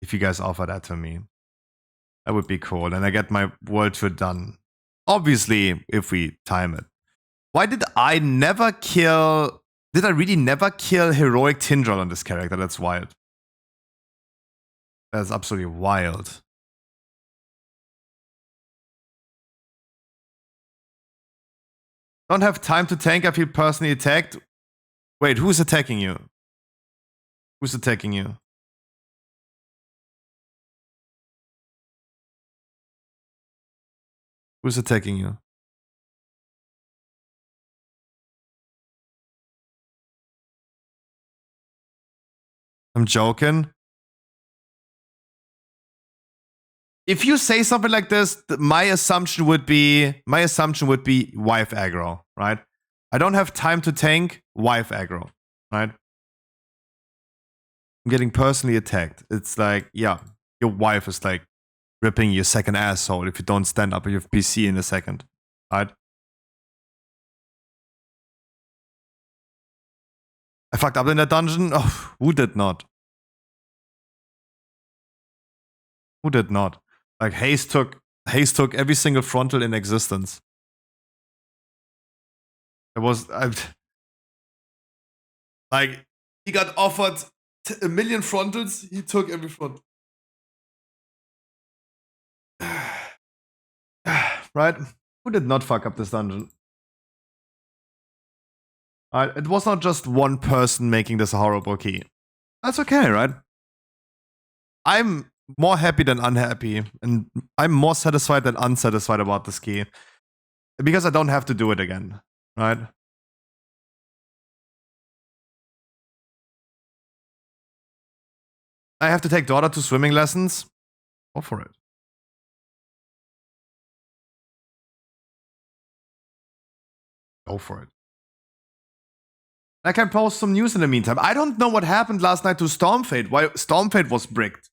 If you guys offer that to me. That would be cool. And I get my world tour done. Obviously, if we time it. Why did I never kill... Did I really never kill Heroic Tindral on this character? That's wild. That's absolutely wild. Don't have time to tank. I feel personally attacked. Wait, who's attacking you? Who's attacking you? Who's attacking you? I'm joking. If you say something like this, my assumption would be wife aggro, right? I don't have time to tank wife aggro, right? I'm getting personally attacked. It's like, yeah, your wife is like ripping your second asshole if you don't stand up with your PC in a second, right? I fucked up in that dungeon? Oh, who did not? Who did not? Like Haze took every single frontal in existence. It was like he got offered a million frontals. He took every frontal. Right? Who did not fuck up this dungeon? It was not just one person making this a horrible key. That's okay, right? I'm more happy than unhappy, and I'm more satisfied than unsatisfied about this key. Because I don't have to do it again, right? I have to take daughter to swimming lessons. Go for it. Go for it. I can post some news in the meantime. I don't know what happened last night to Stormfade. Why Stormfade was bricked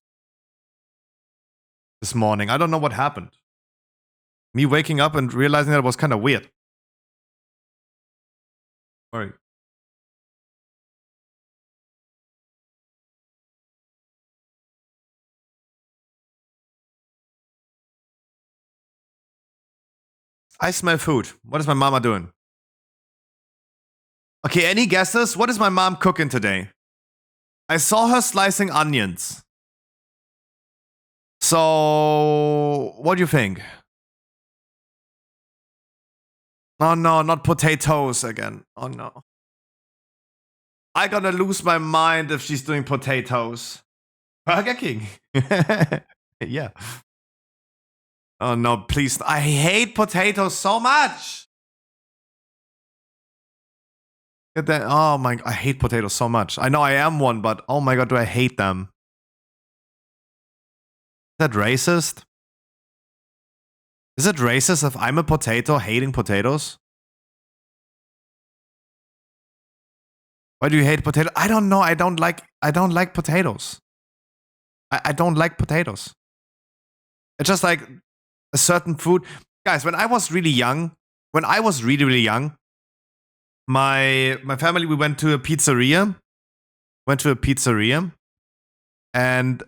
this morning. I don't know what happened. Me waking up and realizing that it was kind of weird. Sorry. I smell food. What is my mama doing? Okay, any guesses? What is my mom cooking today? I saw her slicing onions. So, what do you think? Oh no, not potatoes again. Oh no. I'm gonna lose my mind if she's doing potatoes. Burger King. Yeah. Oh no, please. I hate potatoes so much. Get that. Oh my, I hate potatoes so much. I know I am one, but oh my god, do I hate them. Is that racist? Is it racist if I'm a potato hating potatoes? Why do you hate potatoes? I don't know. I don't like potatoes. I don't like potatoes. It's just like a certain food. Guys, when I was really young, really young, my family, we went to a pizzeria. And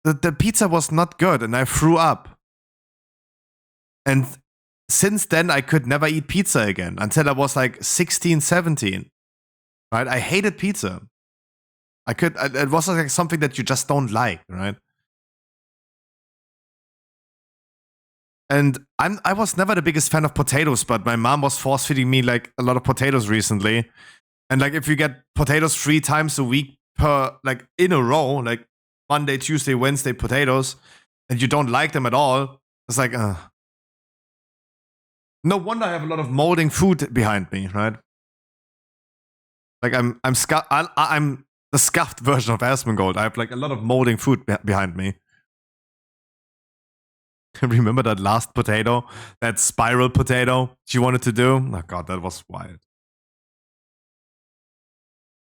the pizza was not good and I threw up. And since then, I could never eat pizza again until I was like 16, 17. Right? I hated pizza. It was like something that you just don't like, right? And I was never the biggest fan of potatoes, but my mom was force feeding me like a lot of potatoes recently. And like if you get potatoes 3 times a week like in a row, like Monday, Tuesday, Wednesday potatoes, and you don't like them at all, it's like, no wonder I have a lot of molding food behind me, right? Like I'm the scuffed version of Asmongold. I have like a lot of molding food behind me. Remember that last potato? That spiral potato she wanted to do? Oh god, that was wild.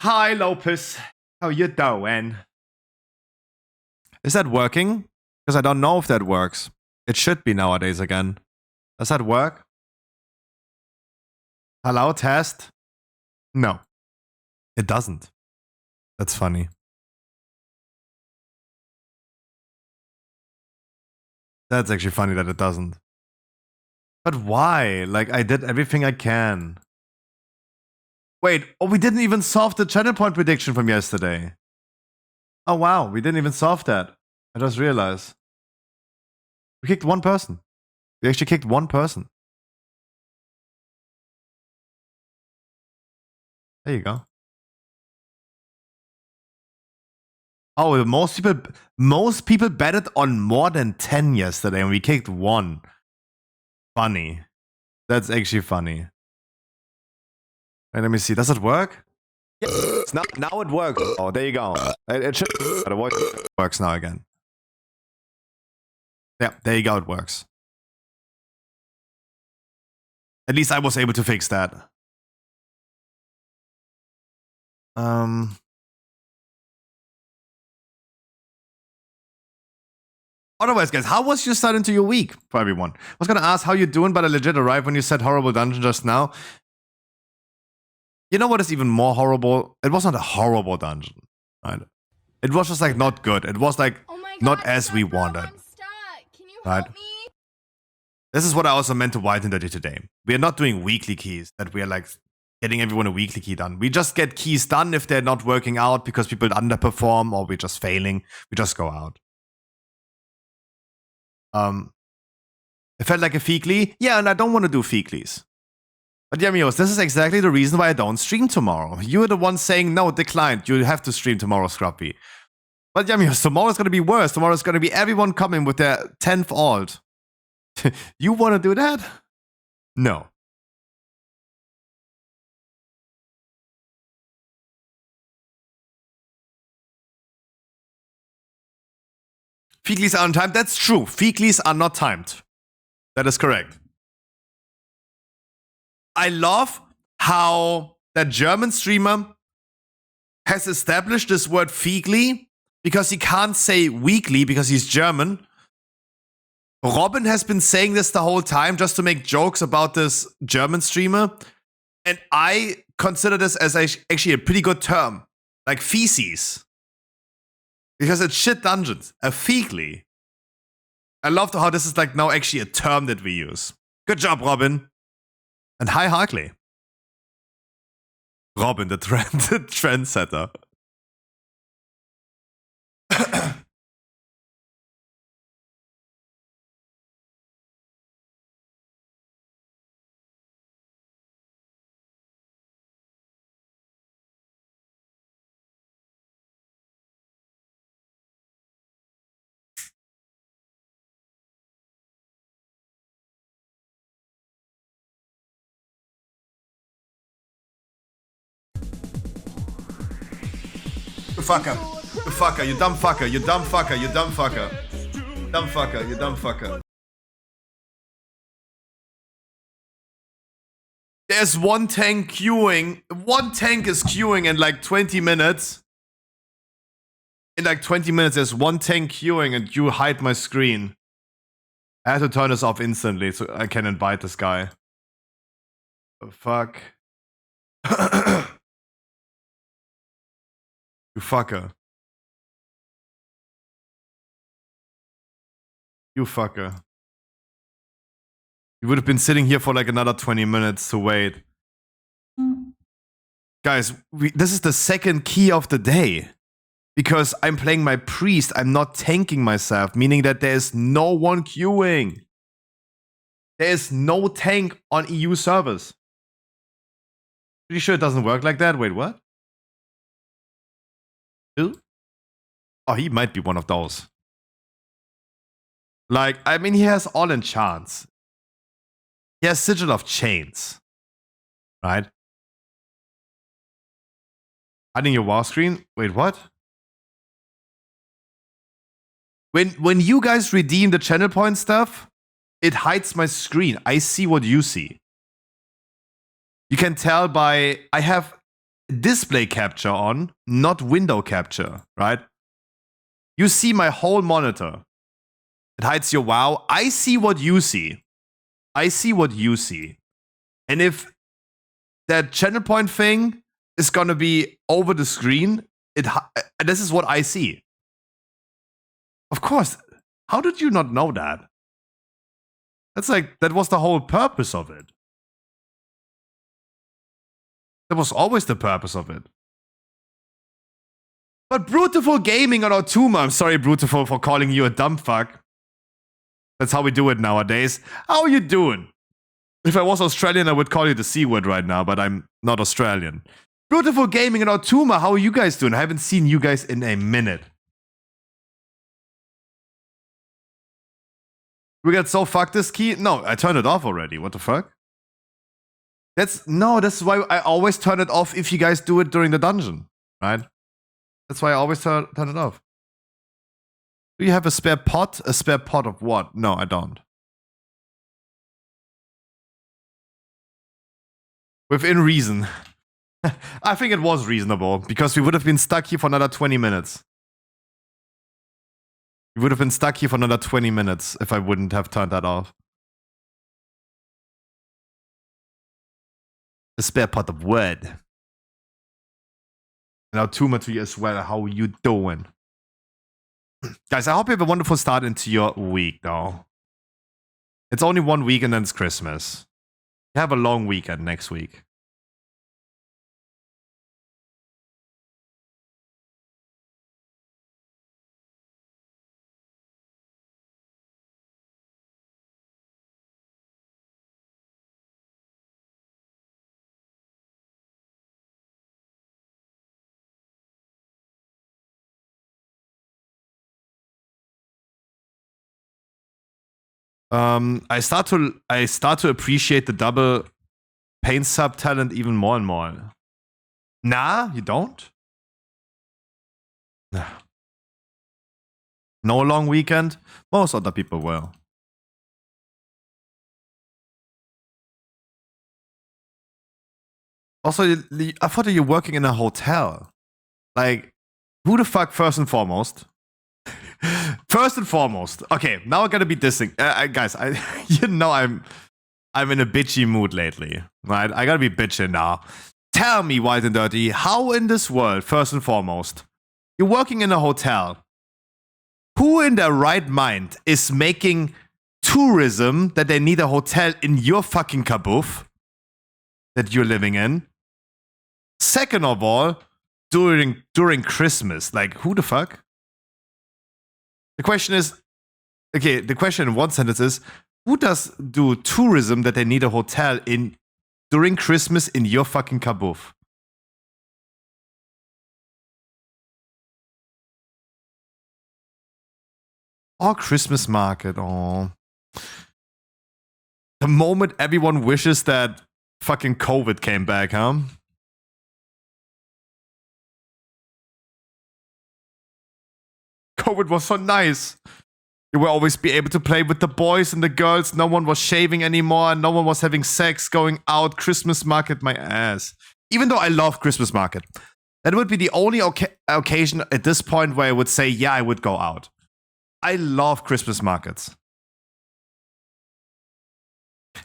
Hi, Lopez. How you doing? Is that working? Because I don't know if that works. It should be nowadays again. Does that work? Hello, test? No. It doesn't. That's funny. That's actually funny that it doesn't. But why? Like, I did everything I can. Wait, oh, we didn't even solve the channel point prediction from yesterday. Oh, wow, we didn't even solve that. I just realized. We kicked one person. We actually kicked one person. There you go. Oh, most people betted on more than 10 yesterday, and we kicked one. Funny. That's actually funny. Wait, let me see. Does it work? Yes. Now it works. Oh, there you go. It should. But it works now again. Yeah, there you go. It works. At least I was able to fix that. Otherwise, guys, how was your start into your week for everyone? I was gonna ask how you doing, but I legit arrived when you said horrible dungeon just now. You know what is even more horrible? It was not a horrible dungeon, right? It was just like not good. It was like not as we wanted. I'm stuck. Can you right? help me? This is what I also meant to widen dirty today. We are not doing weekly keys that we are like getting everyone a weekly key done. We just get keys done if they're not working out because people underperform or we're just failing. We just go out. It felt like a feekly. Yeah, and I don't want to do feeklies. But Yamios, this is exactly the reason why I don't stream tomorrow. You are the one saying, no, declined. You have to stream tomorrow, Scruffy. But Yamios, tomorrow's going to be worse. Tomorrow's going to be everyone coming with their 10th alt. You want to do that? No. Feeklies are on time. That's true. Feeklies are not timed. That is correct. I love how that German streamer has established this word feekly because he can't say weekly because he's German. Robin has been saying this the whole time just to make jokes about this German streamer. And I consider this as actually a pretty good term. Like feces. Because it's shit dungeons. A feekly. I love how this is like now actually a term that we use. Good job, Robin. And hi, Harkley. Robin, the trendsetter. You fucker. You fucker. You dumb fucker. You dumb fucker. You dumb fucker. Dumb fucker. You dumb fucker. There's one tank queuing. One tank is queuing in like 20 minutes. In like 20 minutes, there's one tank queuing and you hide my screen. I have to turn this off instantly so I can invite this guy. Oh, fuck. You fucker. You fucker. You would have been sitting here for like another 20 minutes to wait. Guys, this is the second key of the day. Because I'm playing my priest, I'm not tanking myself, meaning that there is no one queuing. There is no tank on EU servers. Pretty sure it doesn't work like that. Wait, what? Who? Oh, he might be one of those. Like, I mean, he has all enchants. He has Sigil of Chains. Right? Hiding your WoW screen? Wait, what? When you guys redeem the channel point stuff, it hides my screen. I see what you see. You can tell by I have display capture on, not window capture, right? You see my whole monitor. It hides your WoW. I see what you see. I see what you see. And if that channel point thing is gonna be over the screen, this is what I see. Of course. How did you not know that? That's like, that was the whole purpose of it. That was always the purpose of it. But Brutiful Gaming on Otuma, I'm sorry, Brutiful, for calling you a dumb fuck. That's how we do it nowadays. How are you doing? If I was Australian, I would call you the C word right now, but I'm not Australian. Brutiful Gaming and Otuma, how are you guys doing? I haven't seen you guys in a minute. We got so fucked this key? No, I turned it off already. What the fuck? That's why I always turn it off if you guys do it during the dungeon, right? That's why I always turn it off. Do you have a spare pot? A spare pot of what? No, I don't. Within reason. I think it was reasonable, because we would have been stuck here for another 20 minutes. We would have been stuck here for another 20 minutes if I wouldn't have turned that off. A spare pot of wood. Now, Tuma to you as well. How are you doing? Guys, I hope you have a wonderful start into your week, though. It's only 1 week and then it's Christmas. You have a long weekend next week. I start to appreciate the double paint sub talent even more and more. Nah, you don't? Nah. No long weekend? Most other people will. Also, I thought that you're working in a hotel. Like, who the fuck, first and foremost? First and foremost, okay, now I gotta be dissing. Guys, you know I'm in a bitchy mood lately, right? I gotta be bitching now. Tell me, White and Dirty, how in this world, first and foremost, you're working in a hotel. Who in their right mind is making tourism that they need a hotel in your fucking kabuff that you're living in? Second of all, during Christmas, like who the fuck? The question is, okay, the question in one sentence is, who does do tourism that they need a hotel in during Christmas in your fucking kabuff? Oh, Christmas market. Oh. The moment everyone wishes that fucking COVID came back, huh? COVID was so nice. You will always be able to play with the boys and the girls. No one was shaving anymore. No one was having sex, going out. Christmas market, my ass. Even though I love Christmas market. That would be the only occasion at this point where I would say, yeah, I would go out. I love Christmas markets.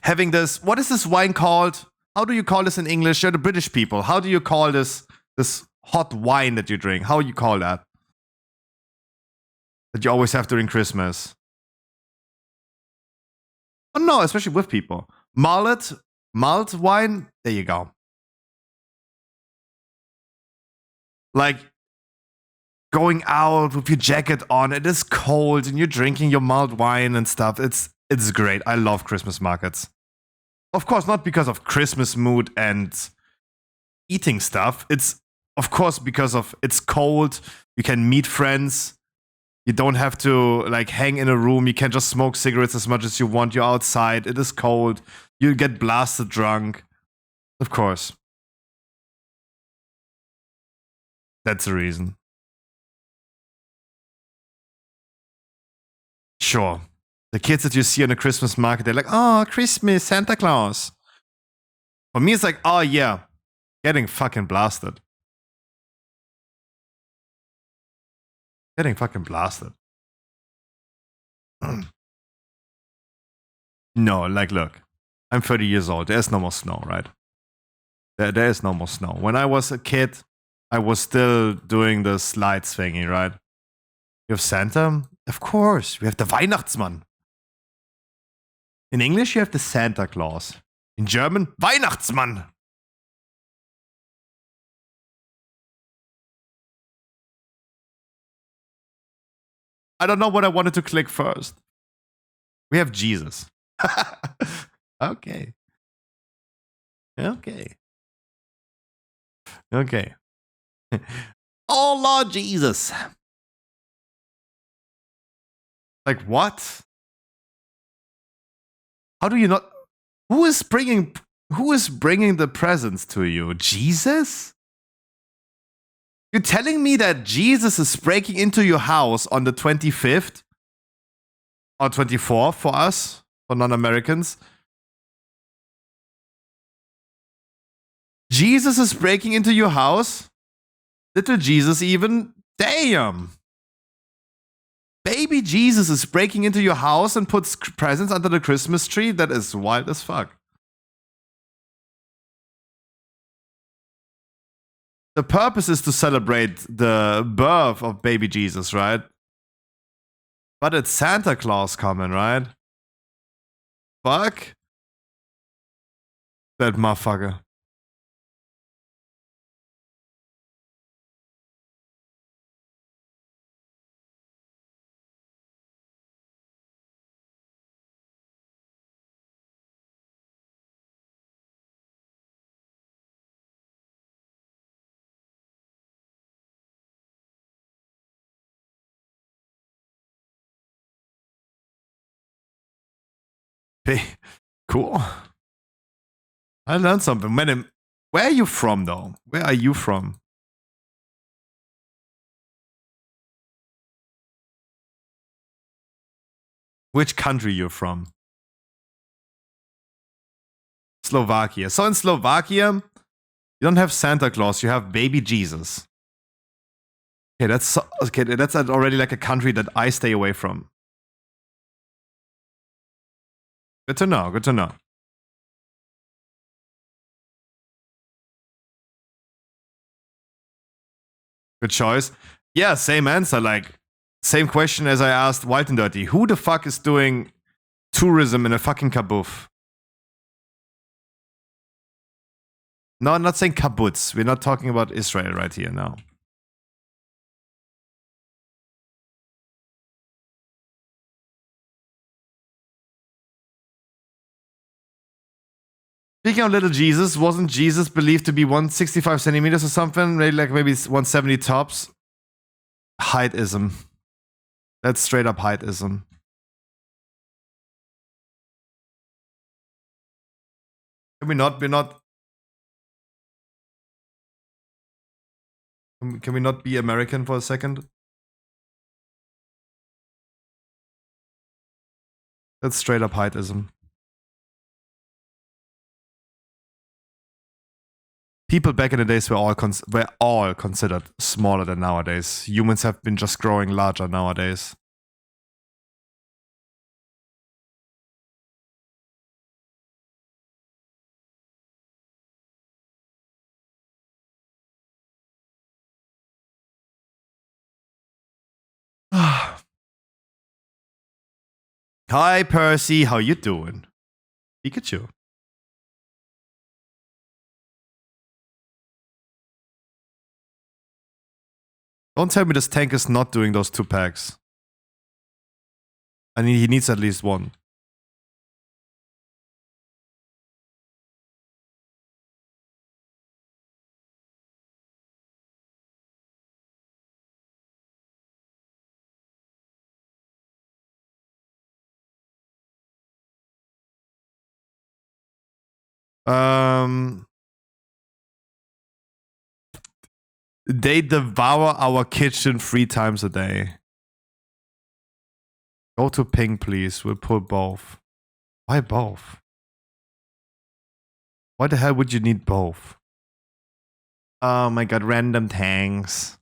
Having this, what is this wine called? How do you call this in English? You're the British people. How do you call this hot wine that you drink? How do you call that? That you always have during Christmas. Oh no, especially with people. Malt wine. There you go. Like going out with your jacket on. It is cold and you're drinking your mulled wine and stuff. It's great. I love Christmas markets. Of course, not because of Christmas mood and eating stuff. It's of course because of it's cold. You can meet friends. You don't have to like hang in a room. You can just smoke cigarettes as much as you want. You're outside. It is cold. You get blasted drunk. Of course. That's the reason. Sure. The kids that you see on the Christmas market, they're like, oh, Christmas, Santa Claus. For me, it's like, oh yeah, getting fucking blasted. Getting fucking blasted. No, like, look, I'm 30 years old. There's no more snow, right? There is no more snow. When I was a kid, I was still doing the slides thingy, right? You have Santa? Of course. We have the Weihnachtsmann. In English, you have the Santa Claus. In German, Weihnachtsmann. I don't know what I wanted to click first. We have Jesus. Okay. Okay. Okay. Oh, Lord Jesus. Like, what? How do you not? Who is bringing the presents to you? Jesus? You're telling me that Jesus is breaking into your house on the 25th or 24th for us, for non-Americans? Jesus is breaking into your house? Little Jesus even? Damn! Baby Jesus is breaking into your house and puts presents under the Christmas tree? That is wild as fuck. The purpose is to celebrate the birth of baby Jesus, right? But it's Santa Claus coming, right? Fuck. That motherfucker. Hey, cool. I learned something. Man, where are you from, though? Where are you from? Which country you're from? Slovakia. So in Slovakia, you don't have Santa Claus. You have baby Jesus. Okay, that's already like a country that I stay away from. Good to know. Good to know. Good choice. Yeah, same answer. Like, same question as I asked Wild and Dirty. Who the fuck is doing tourism in a fucking kabuff? No, I'm not saying kibbutz. We're not talking about Israel right here now. Speaking of little Jesus, wasn't Jesus believed to be 165 centimeters or something? Maybe 170 tops? Heightism. That's straight up heightism. Can we not Can we not be American for a second? That's straight up heightism. People back in the days were all considered smaller than nowadays. Humans have been just growing larger nowadays. Hi Percy, how you doing? Pikachu. Don't tell me this tank is not doing those 2 packs. I mean, he needs at least one. They devour our kitchen 3 times a day. Go to ping, please. We'll pull both. Why both? Why the hell would you need both? Oh my god, random tanks.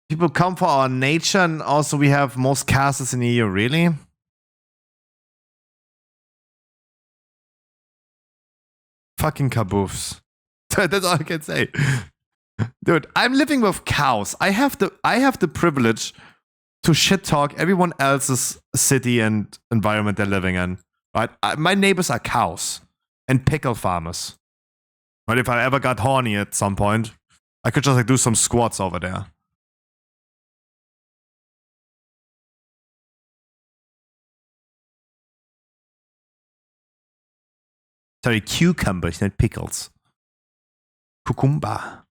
People come for our nature, and also we have most castles in the EU, really? Fucking kaboofs. That's all I can say. Dude, I'm living with cows. I have the privilege to shit talk everyone else's city and environment they're living in. Right? My neighbors are cows and pickle farmers. But if I ever got horny at some point, I could just do some squats over there. Sorry, cucumbers, not pickles. Cucumba.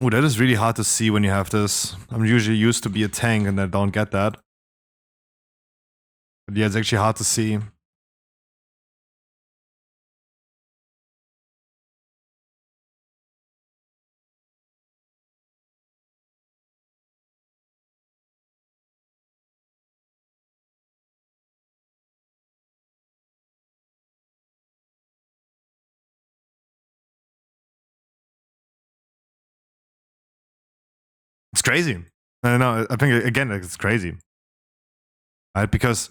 Oh, that is really hard to see when you have this. I'm usually used to be a tank and I don't get that. But yeah, it's actually hard to see. It's crazy. I don't know. I think, again, it's crazy. Right? Because,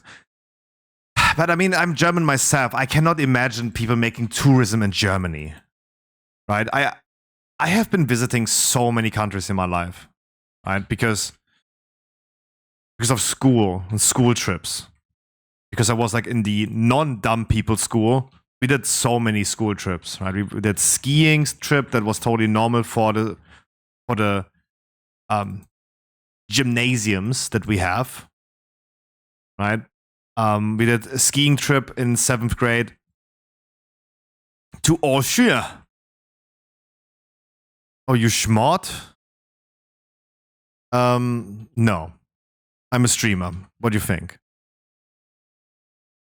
but I mean, I'm German myself. I cannot imagine people making tourism in Germany. Right? I have been visiting so many countries in my life. Right? Because of school and school trips. Because I was like in the non-dumb people school. We did so many school trips. Right? We did skiing trip that was totally normal for the gymnasiums that we have, right? We did a skiing trip in 7th grade to Austria. Oh, you smart? No. I'm a streamer. What do you think?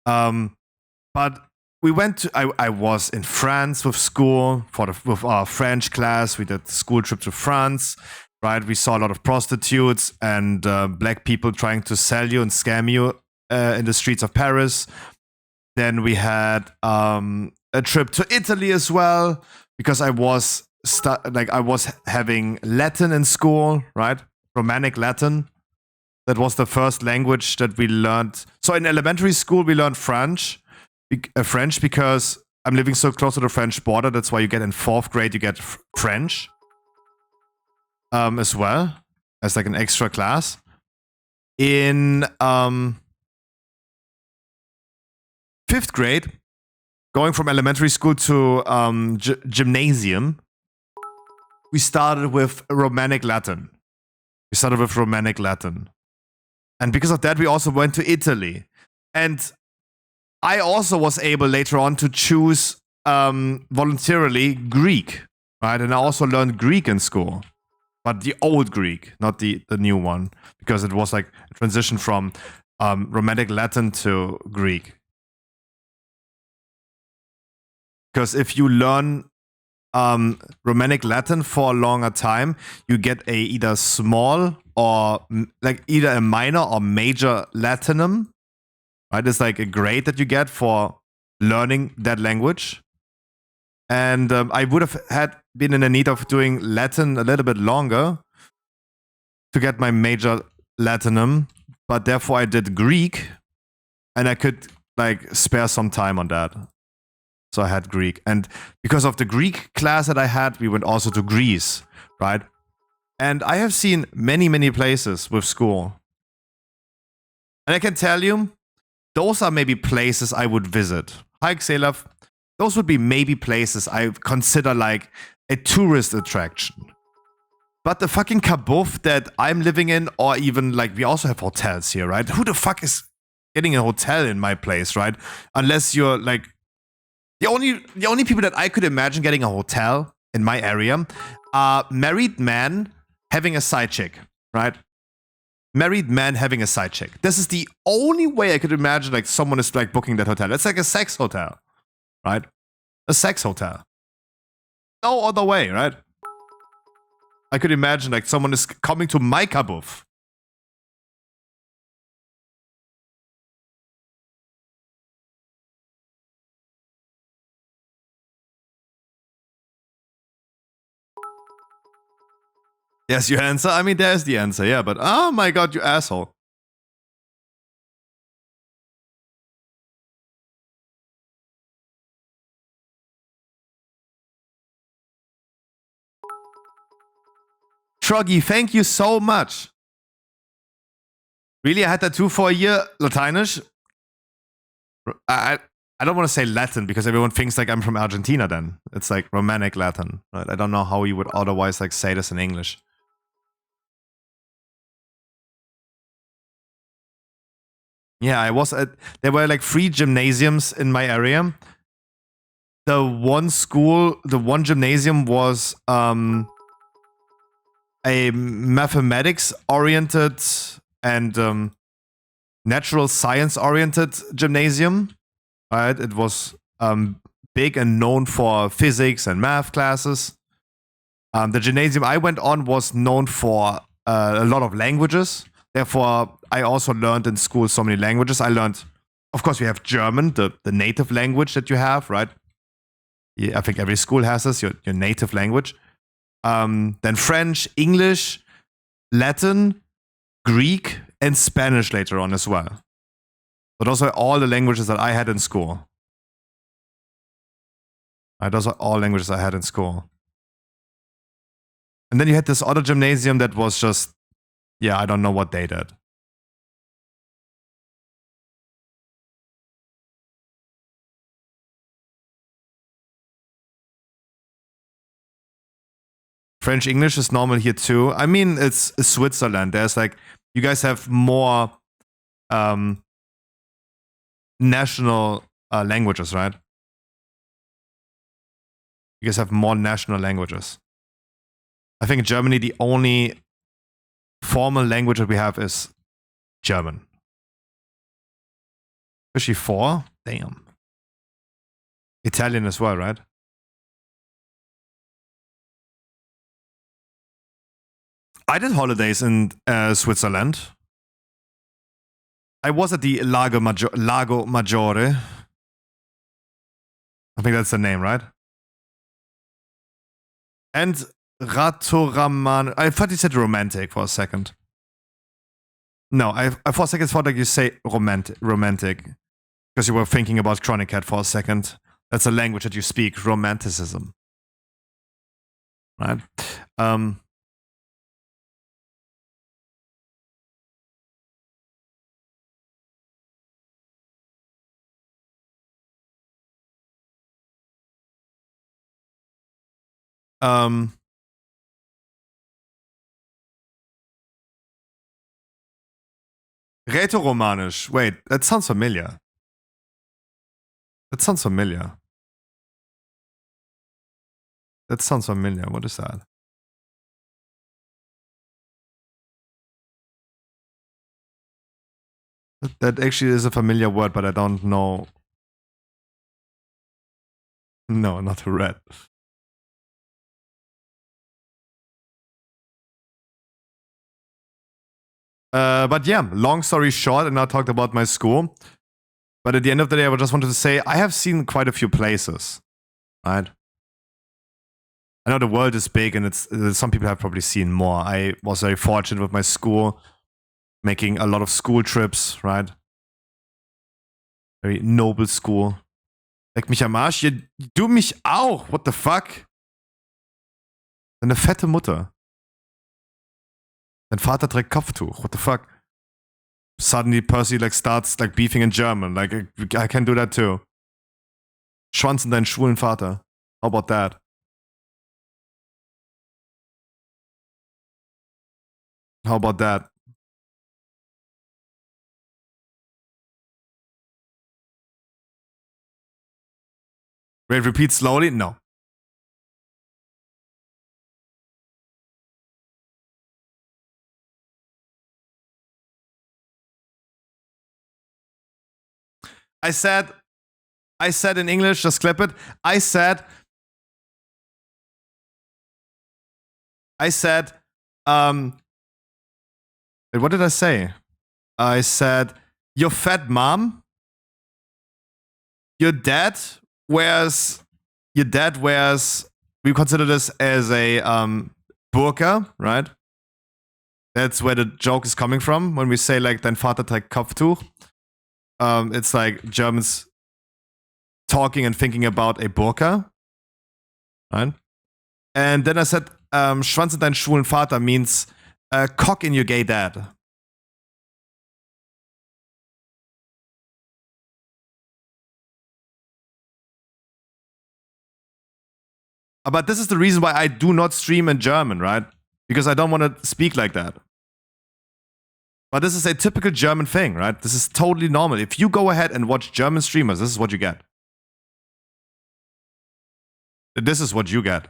But we went to, I was in France with school with our French class. We did school trip to France. right? We saw a lot of prostitutes and black people trying to sell you and scam you in the streets of Paris. Then we had a trip to Italy as well, because I was having Latin in school, right? Romanic Latin. That was the first language that we learned. So in elementary school, we learned French because I'm living so close to the French border. That's why you get in 4th grade, you get French as well as like an extra class. In 5th grade, going from elementary school to gymnasium, we started with Romanic Latin. And because of that, we also went to Italy. And I also was able later on to choose voluntarily Greek, right? And I also learned Greek in school, but the old Greek, not the new one, because it was like a transition from Romanic Latin to Greek. Because if you learn Romanic Latin for a longer time, you get a either small or like either a minor or major Latinum, right? It's like a grade that you get for learning that language. And I would have been in the need of doing Latin a little bit longer to get my major Latinum, but therefore I did Greek, and I could like spare some time on that. So I had Greek. And because of the Greek class that I had, we went also to Greece, right? And I have seen many, many places with school. And I can tell you, those are maybe places I would visit. Hi, Xelav. Those would be maybe places I consider like a tourist attraction. But the fucking kabuff that I'm living in, or even like we also have hotels here, right? Who the fuck is getting a hotel in my place, right? Unless you're like the only people that I could imagine getting a hotel in my area are married men having a side chick, right? Married man having a side chick. This is the only way I could imagine like someone is like booking that hotel. It's like a sex hotel, right? A sex hotel. No other way, right? I could imagine like someone is coming to my kabuff. Yes, your answer? I mean, there's the answer, yeah, but oh my god, you asshole. Troggy, thank you so much. Really, I had that too for a year, Lateinish? I don't want to say Latin because everyone thinks like I'm from Argentina then. It's like Romanic Latin, right? I don't know how you would otherwise like say this in English. Yeah, I was at, there were like 3 gymnasiums in my area. The one gymnasium was a mathematics oriented and natural science oriented gymnasium. Right? It was big and known for physics and math classes. The gymnasium I went on was known for a lot of languages. Therefore, I also learned in school so many languages. I learned, of course, we have German, the native language that you have, right? Yeah, I think every school has this, your native language. Then French, English, Latin, Greek, and Spanish later on as well. So those are all the languages that I had in school. Right, those are all languages I had in school. And then you had this other gymnasium that was just, yeah, I don't know what they did. French English is normal here too. I mean, it's Switzerland. There's like, you guys have more national languages, right? You guys have more national languages. I think in Germany, the only formal language that we have is German. Especially 4? Damn. Italian as well, right? I did holidays in Switzerland. I was at the Lago Maggiore. I think that's the name, right? And Ratoraman. I thought you said romantic for a second. No, I for a second thought like you say romantic. Because you were thinking about Chronic Cat for a second. That's a language that you speak, romanticism. Right? Rätoromanisch. Wait, that sounds familiar. That sounds familiar. That sounds familiar. What is that? That actually is a familiar word, but I don't know. No, not red. But yeah, long story short, and I talked about my school. But at the end of the day, I just wanted to say I have seen quite a few places, right? I know the world is big, and it's some people have probably seen more. I was very fortunate with my school, making a lot of school trips, right? Very noble school. Leck mich am Arsch. Du mich auch. What the fuck? Deine fette Mutter. Dein Vater trägt Kopftuch. What the fuck? Suddenly Percy like starts like beefing in German. Like I can do that too. Schwanz in deinen schwulen Vater. How about that? How about that? Wait, repeat slowly? No. I said in English, just clip it. I said, wait, what did I say? I said, your fat mom, your dad wears, we consider this as a burqa, right? That's where the joke is coming from when we say like, dein Vater trägt Kopftuch. It's like Germans talking and thinking about a burqa, right? And then I said, Schwanz in deinen schwulen Vater means cock in your gay dad. But this is the reason why I do not stream in German, right? Because I don't want to speak like that. But this is a typical German thing, right? This is totally normal. If you go ahead and watch German streamers, this is what you get. This is what you get.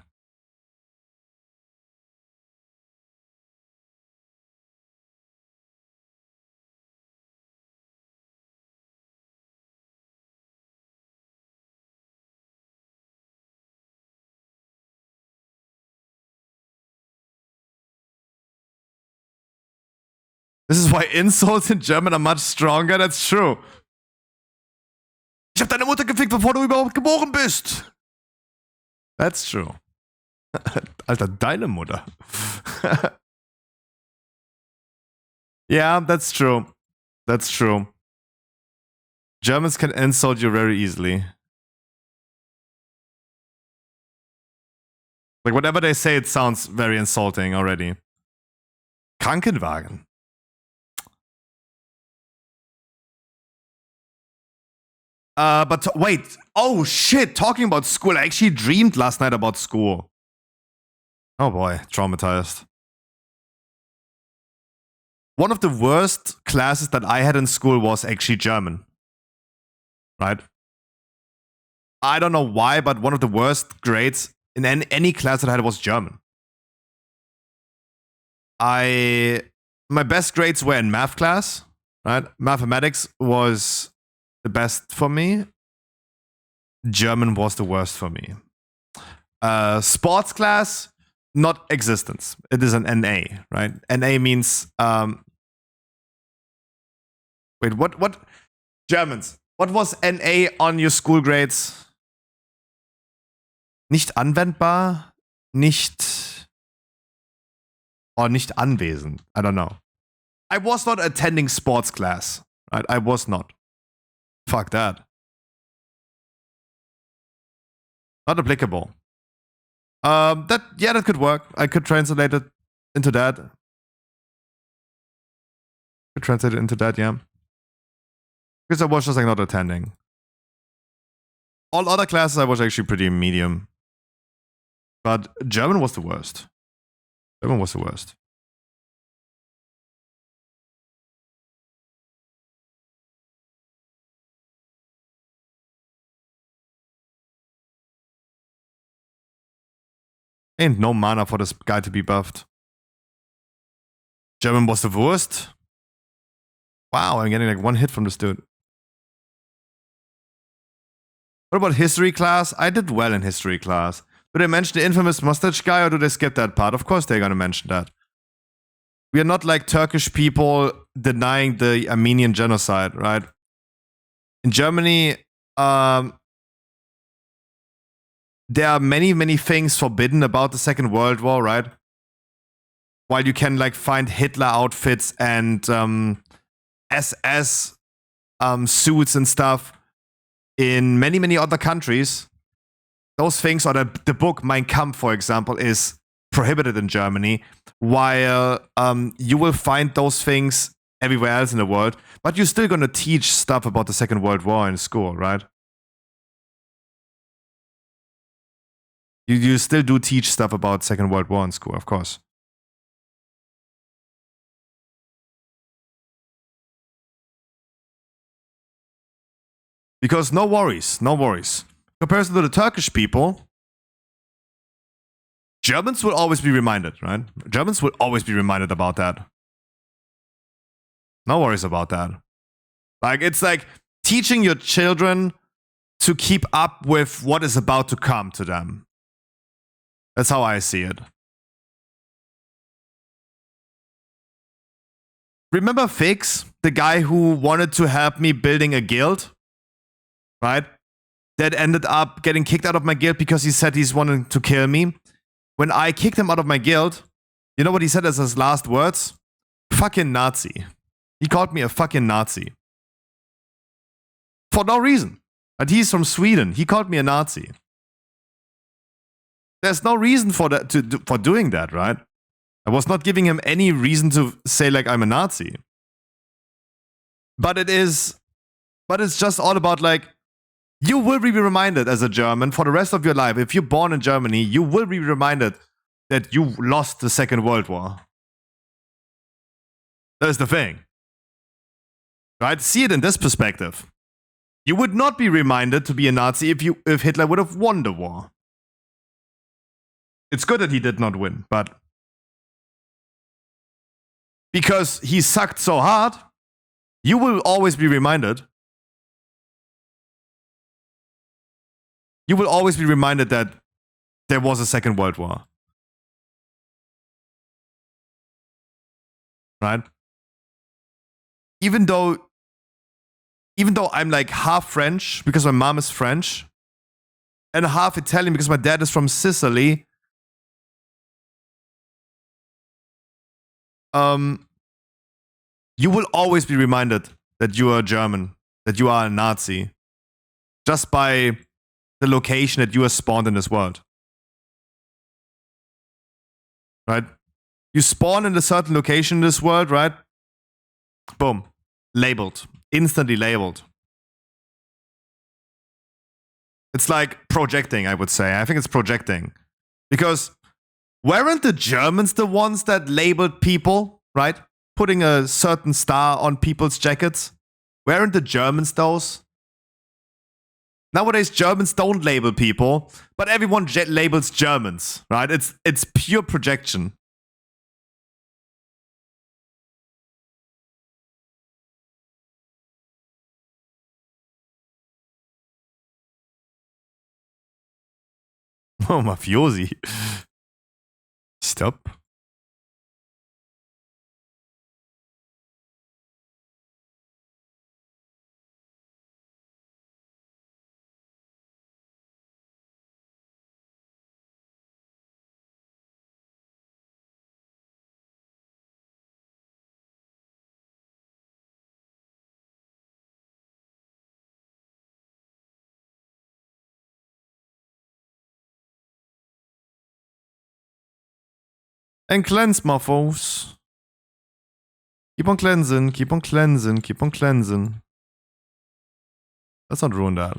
This is why insults in German are much stronger. That's true. Ich hab deine Mutter gefickt, bevor du überhaupt geboren bist. That's true. Alter, deine Mutter. Yeah, that's true. That's true. Germans can insult you very easily. Like whatever they say, it sounds very insulting already. Krankenwagen. But wait. Oh shit, talking about school. I actually dreamed last night about school. Oh boy, traumatized. One of the worst classes that I had in school was actually German. Right? I don't know why, but one of the worst grades in any class that I had was German. My best grades were in math class, right? Mathematics was the best for me. German was the worst for me. Sports class, not existence. It is an NA, right? NA means wait, what Germans? What was NA on your school grades? Nicht anwendbar, nicht or nicht anwesend. I don't know. I was not attending sports class, right? I was not. Fuck that. Not applicable. That could work. I could translate it into that. Could translate it into that, yeah. Because I was just like not attending. All other classes I was actually pretty medium. But German was the worst. German was the worst. Ain't no mana for this guy to be buffed. German was the worst. Wow, I'm getting like one hit from this dude. What about history class? I did well in history class. Do they mention the infamous mustache guy or do they skip that part? Of course they're gonna mention that. We are not like Turkish people denying the Armenian genocide, right? In Germany, there are many, many things forbidden about the Second World War, right? While you can like find Hitler outfits and SS suits and stuff in many, many other countries, those things, or the book Mein Kampf, for example, is prohibited in Germany, while you will find those things everywhere else in the world, but you're still going to teach stuff about the Second World War in school, right? You still do teach stuff about Second World War in school, of course. Because no worries, no worries. In comparison to the Turkish people, Germans will always be reminded, right? Germans will always be reminded about that. No worries about that. Like, it's like teaching your children to keep up with what is about to come to them. That's how I see it. Remember Fix, the guy who wanted to help me building a guild? Right? That ended up getting kicked out of my guild because he said he's wanting to kill me. When I kicked him out of my guild, you know what he said as his last words? Fucking Nazi. He called me a fucking Nazi. For no reason. And he's from Sweden. He called me a Nazi. There's no reason for that for doing that, right? I was not giving him any reason to say like I'm a Nazi. But it's just all about like, you will be reminded as a German for the rest of your life. If you're born in Germany, you will be reminded that you lost the Second World War. That is the thing. Right? See it in this perspective. You would not be reminded to be a Nazi if Hitler would have won the war. It's good that he did not win, but because he sucked so hard, you will always be reminded. You will always be reminded that there was a Second World War. Right? Even though I'm like half French because my mom is French and half Italian because my dad is from Sicily, you will always be reminded that you are German, that you are a Nazi, just by the location that you are spawned in this world. Right? You spawn in a certain location in this world, right? Boom. Labeled. Instantly labeled. It's like projecting, I would say. I think it's projecting. Because weren't the Germans the ones that labeled people, right? Putting a certain star on people's jackets? Weren't the Germans those? Nowadays, Germans don't label people, but everyone labels Germans, right? It's pure projection. Oh, mafiosi. Top. And cleanse, muffos. Keep on cleansing, keep on cleansing, keep on cleansing. Let's not ruin that.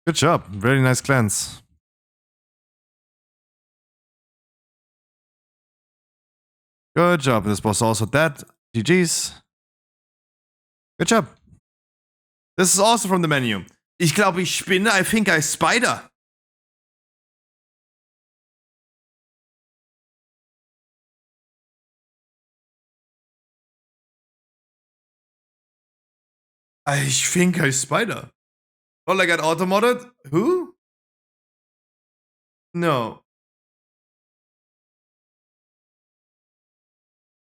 Good job. Very nice cleanse. Good job. This was also dead. GG's. Good job. This is also from the menu. Ich glaube, ich spinne. I think I spider. I think I spider. Oh, I got automodded? Who? No.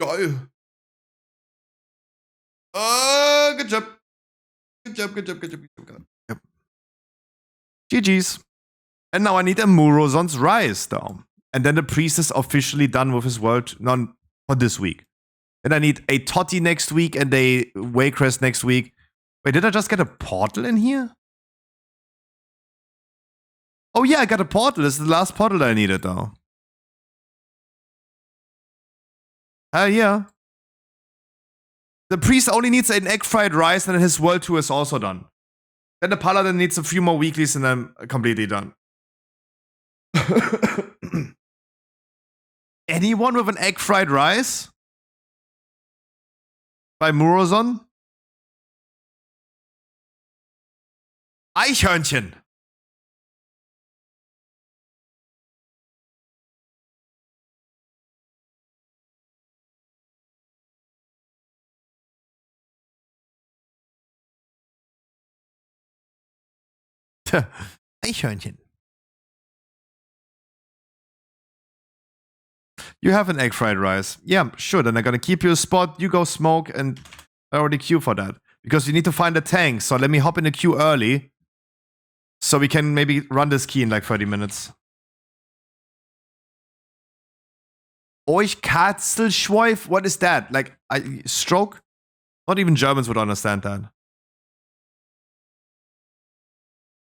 Geil. Oh, good job. Good job, good job, good job, good job. Yep. GG's. And now I need a Murozon's Rise, though. And then the priest is officially done with his world none for this week. And I need a Totti next week and a Waycrest next week. Wait, did I just get a portal in here? Oh yeah, I got a portal. This is the last portal that I needed, though. Yeah. The priest only needs an egg fried rice, and then his world tour is also done. Then the paladin needs a few more weeklies, and I'm completely done. Anyone with an egg fried rice? Bei Murozon? Eichhörnchen. Eichhörnchen. You have an egg fried rice. Yeah, sure. Then I'm gonna keep you a spot. You go smoke, and I already queue for that. Because you need to find a tank. So let me hop in the queue early. So we can maybe run this key in like 30 minutes. Euch Katzelschweif? What is that? Like, stroke? Not even Germans would understand that.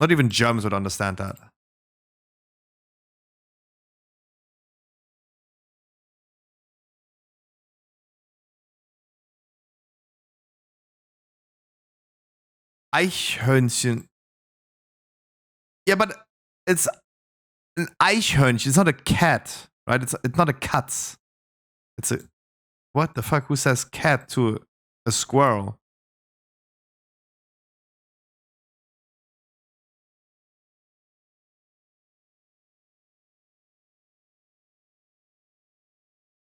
Not even Germans would understand that. Eichhörnchen. Yeah, but it's an Eichhörnchen. It's not a cat, right? It's not a katz. It's a... What the fuck? Who says cat to a squirrel?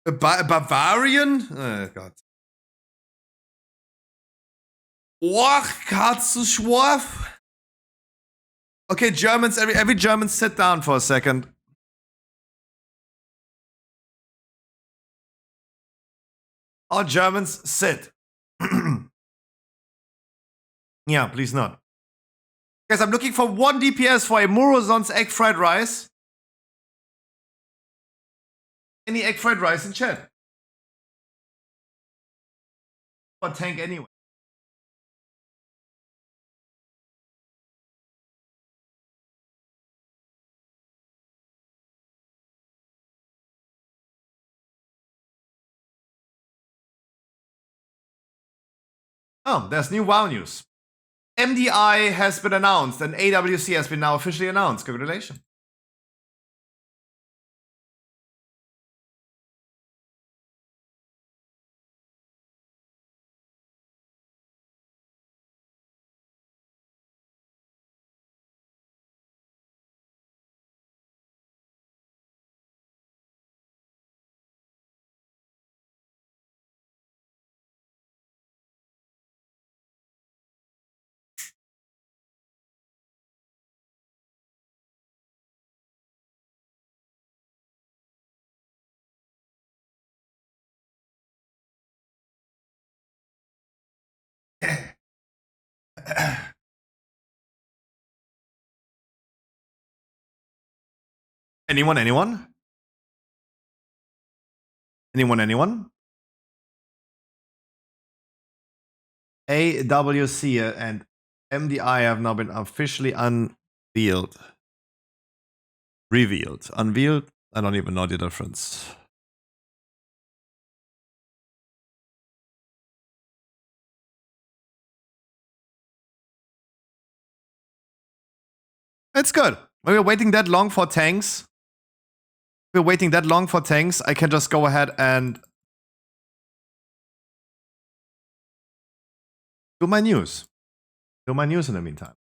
A Bavarian? Oh, God. Och, Katzenschwarf. Okay, Germans, every German sit down for a second. All Germans sit. Yeah, please not. Guys, I'm looking for 1 DPS for a Murozon's egg fried rice. Any egg fried rice in chat? Or tank anyway. Oh, there's new WoW news. MDI has been announced and AWC has been now officially announced. Congratulations. Anyone? Anyone? Anyone? Anyone? AWC and MDI have now been officially unveiled. Revealed. Unveiled? I don't even know the difference. It's good. When we're waiting that long for tanks, I can just go ahead and do my news. Do my news in the meantime.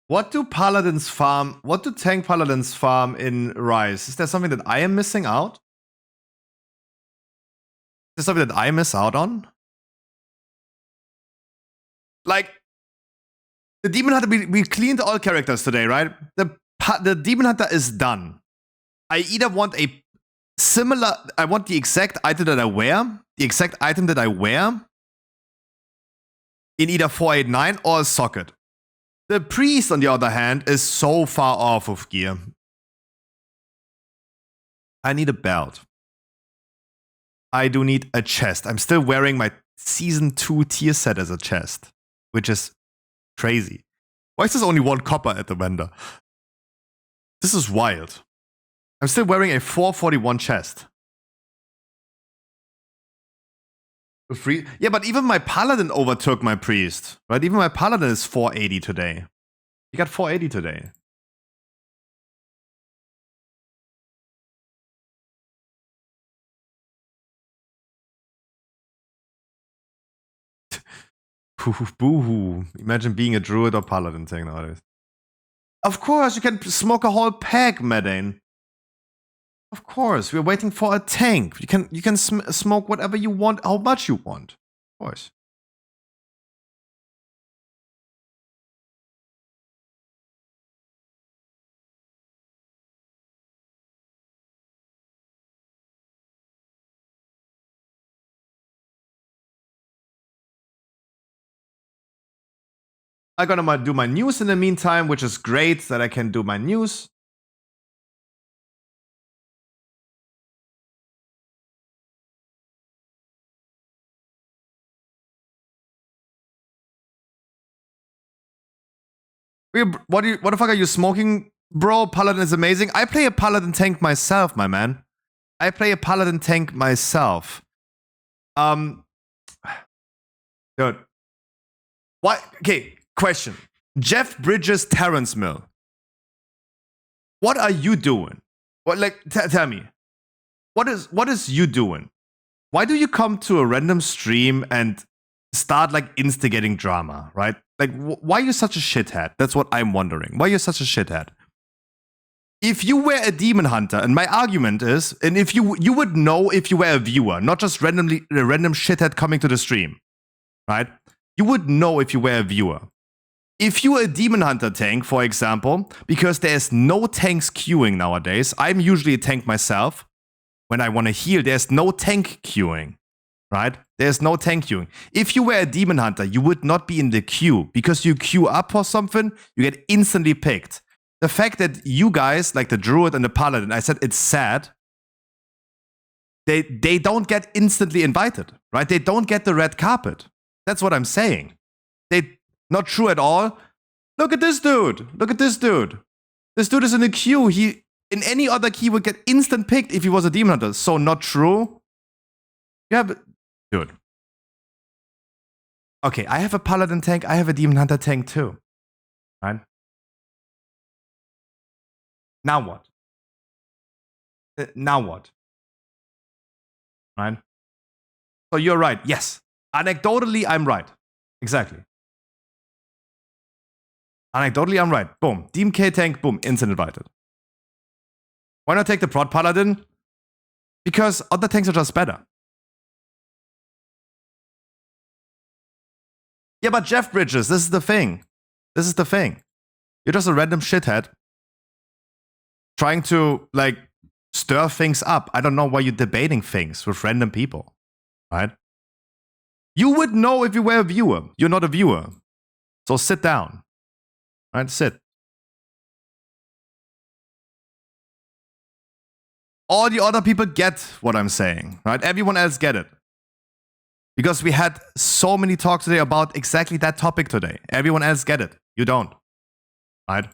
What do paladins farm? What do tank paladins farm in Rise? Is there something that I am missing out? Is there something that I miss out on? Like, the Demon Hunter, we cleaned all characters today, right? The Demon Hunter is done. I either want a similar, I want the exact item that I wear, in either 489 or a socket. The priest, on the other hand, is so far off of gear. I need a belt. I do need a chest. I'm still wearing my Season 2 tier set as a chest, which is crazy. Why is this only 1 copper at the vendor? This is wild. I'm still wearing a 441 chest. Yeah, but even my paladin overtook my priest, right? Even my paladin is 480 today. He got 480 today. Boo-hoo. Imagine being a druid or paladin tank nowadays. Of course, you can smoke a whole pack, Medane. Of course, we're waiting for a tank. You can smoke whatever you want, how much you want. Of course. I'm gonna do my news in the meantime, which is great that I can do my news. What the fuck are you smoking, bro? Paladin is amazing. I play a paladin tank myself, my man. I play a paladin tank myself. Dude. What? Okay, question. Jeff Bridges, Terrence Mill. What are you doing? What, like, tell me. What is you doing? Why do you come to a random stream and start like instigating drama, right? Like, why are you such a shithead? That's what I'm wondering. Why are you such a shithead? If you were a demon hunter, and my argument is, and if you would know if you were a viewer, not just a random shithead coming to the stream, right? You would know if you were a viewer. If you were a demon hunter tank, for example, because there's no tanks queuing nowadays, I'm usually a tank myself. When I want to heal, there's no tank queuing, right? There's no tank queuing. If you were a demon hunter, you would not be in the queue because you queue up for something, you get instantly picked. The fact that you guys, like the druid and the paladin, I said it's sad. They don't get instantly invited, right? They don't get the red carpet. That's what I'm saying. Not true at all. Look at this dude. Look at this dude. This dude is in a queue. He in any other key would get instant picked if he was a demon hunter. So not true. You have, dude. Okay, I have a Paladin tank, I have a Demon Hunter tank too. Right? Now what? Now what? Right? So you're right, yes. Anecdotally, I'm right. Exactly. Anecdotally, I'm right. Boom. DMK tank, boom, instant invited. Why not take the Prod Paladin? Because other tanks are just better. Yeah, but Jeff Bridges, this is the thing. This is the thing. You're just a random shithead trying to, like, stir things up. I don't know why you're debating things with random people, right? You would know if you were a viewer. You're not a viewer. So sit down. Right? Sit. All the other people get what I'm saying, right? Everyone else get it. Because we had so many talks today about exactly that topic today. Everyone else get it. You don't. Right?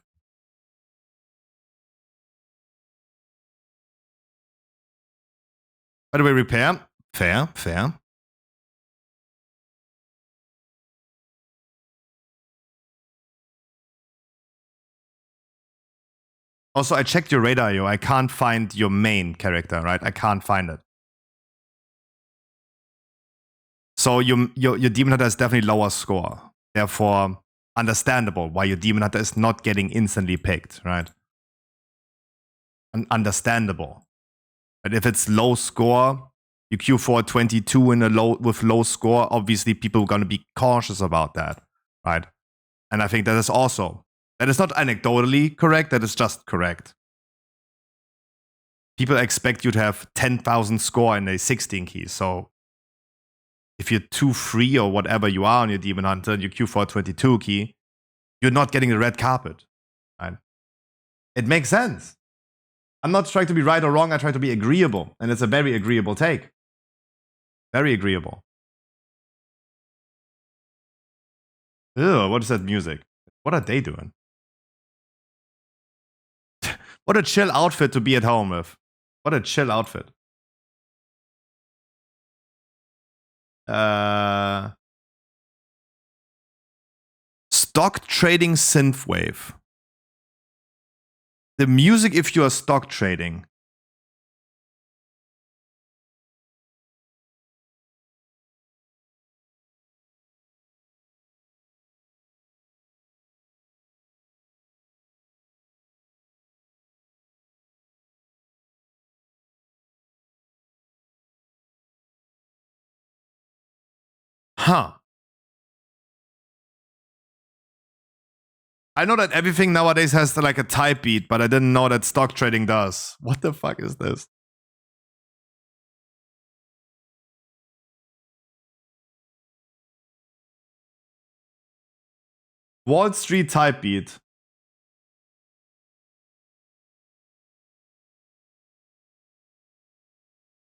By the way, repair. Fair, fair. Also, I checked your radar, yo. I can't find your main character, right? I can't find it. So your Demon Hunter is definitely lower score. Therefore, understandable why your Demon Hunter is not getting instantly picked, right? Understandable. But if it's low score, you queue for 22 in a with low score, obviously people are gonna be cautious about that, right? And I think that is not anecdotally correct, that is just correct. People expect you to have 10,000 score in a 16 key, so if you're too free or whatever you are on your Demon Hunter and you queue for a 22 key, you're not getting the red carpet, right? It makes sense. I'm not trying to be right or wrong, I try to be agreeable, and it's a very agreeable take. Very agreeable. Ew, what is that music? What are they doing? What a chill outfit to be at home with. What a chill outfit. Stock trading synthwave. The music if you are stock trading. Huh. I know that everything nowadays has like a type beat, but I didn't know that stock trading does. What the fuck is this? Wall Street type beat.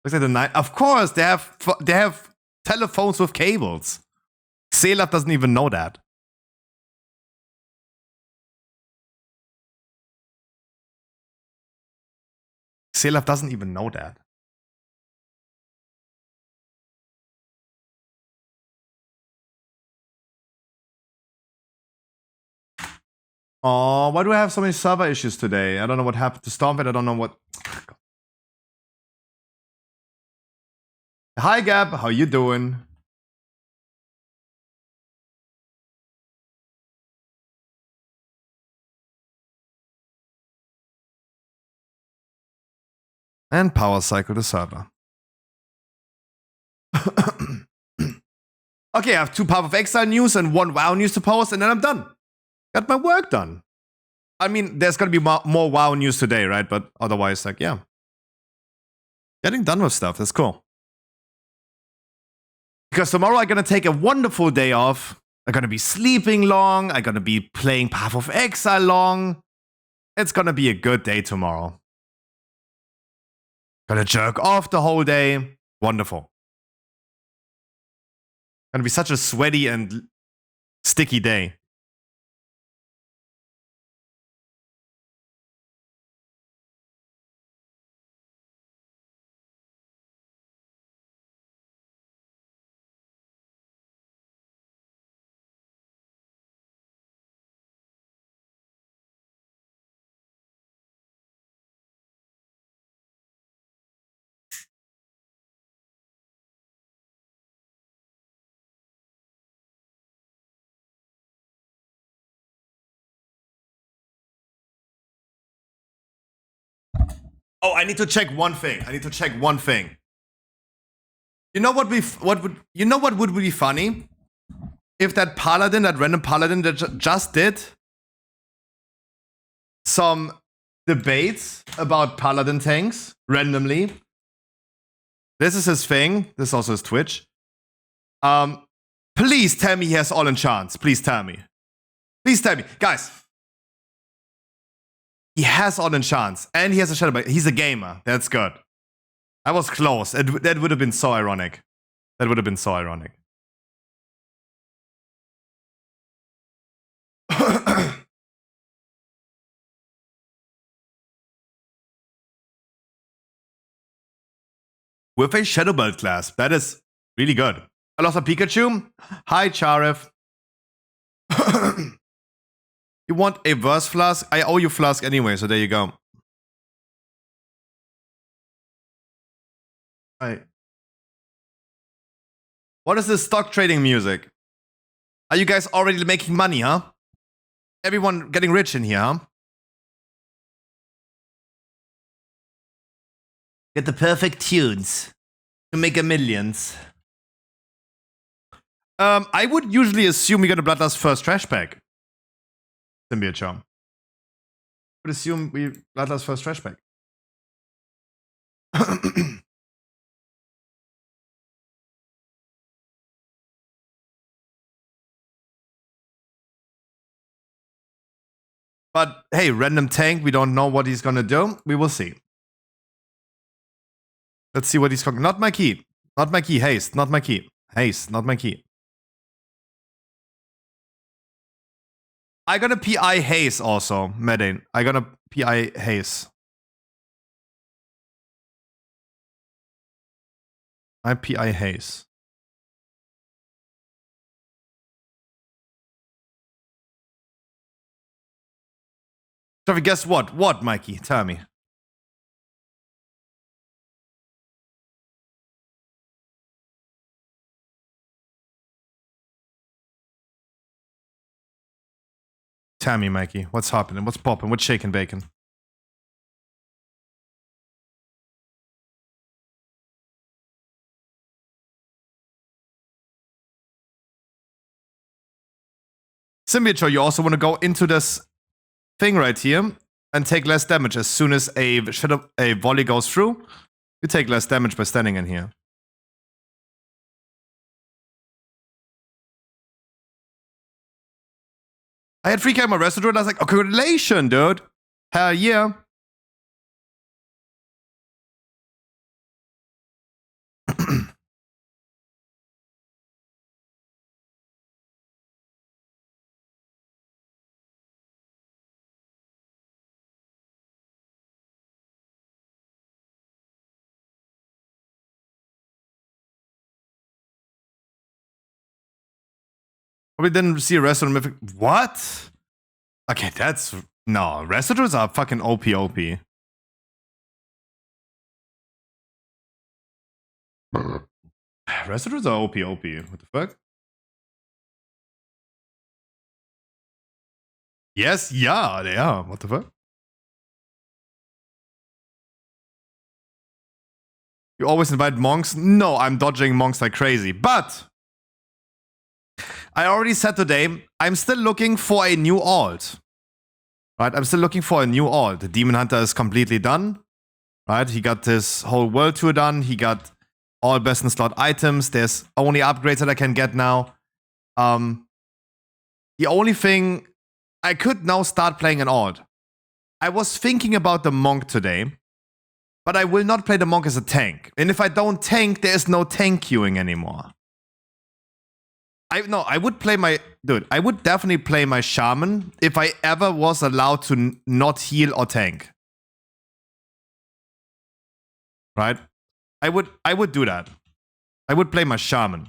Looks like the night. Of course, they have telephones with cables. Selaf doesn't even know that. Selaf doesn't even know that. Oh, why do I have so many server issues today? I don't know what happened to Stompit. I don't know what. Hi, Gab. How you doing? And power cycle the server. Okay, I have 2 Path of Exile news and 1 WoW news to post, and then I'm done. Got my work done. I mean, there's gonna be more WoW news today, right? But otherwise, like, yeah. Getting done with stuff, that's cool. Because tomorrow I'm gonna take a wonderful day off. I'm gonna be sleeping long. I'm gonna be playing Path of Exile long. It's gonna be a good day tomorrow. Gonna jerk off the whole day. Wonderful. Gonna be such a sweaty and sticky day. Oh, I need to check one thing. You know what would be funny? If that paladin, that random paladin that just did some debates about paladin tanks randomly. This is his thing. This is also his Twitch. Please tell me he has all enchants. Please tell me. Please tell me. Guys. He has all enchants. And he has a shadow blade. He's a gamer. That's good. I was close. That would have been so ironic. That would have been so ironic. With a shadow belt class. That is really good. I lost a Pikachu. Hi, Charif. You want a verse flask? I owe you flask anyway, so there you go. Alright. What is this stock trading music? Are you guys already making money, huh? Everyone getting rich in here, huh? Get the perfect tunes to make a millions. I would usually assume we got a Bloodlust first trash pack. Symbiote charm. Would assume we Bloodlust first trash pack. But hey, random tank, we don't know what he's gonna do. We will see. Let's see what he's cooking. Not my key. Not my key. Haste. Not my key. Haste. Not my key. I got a PI Haze also, Medane. I got a PI Haze. I PI Haze. So guess what? What, Mikey? Tell me. Tell me, Mikey. What's happening? What's popping? What's shaking bacon? Symbiote, you also want to go into this thing right here and take less damage as soon as a volley goes through. You take less damage by standing in here. I had free camera restaurant. And I was like, oh, congratulations, dude. Hell yeah. We didn't see a restaurant mythic. What? Okay, that's no. Restaurants are fucking OP. Restaurants are OP. What the fuck? Yes, yeah, they are. What the fuck? You always invite monks? No, I'm dodging monks like crazy. But I already said today, I'm still looking for a new alt. Right? I'm still looking for a new alt. The Demon Hunter is completely done. Right? He got this whole world tour done. He got all best in slot items. There's only upgrades that I can get now. The only thing I could now start playing an alt. I was thinking about the monk today, but I will not play the monk as a tank. And if I don't tank, there is no tank queuing anymore. I would play my dude. I would definitely play my shaman if I ever was allowed to not heal or tank. Right? I would do that. I would play my shaman.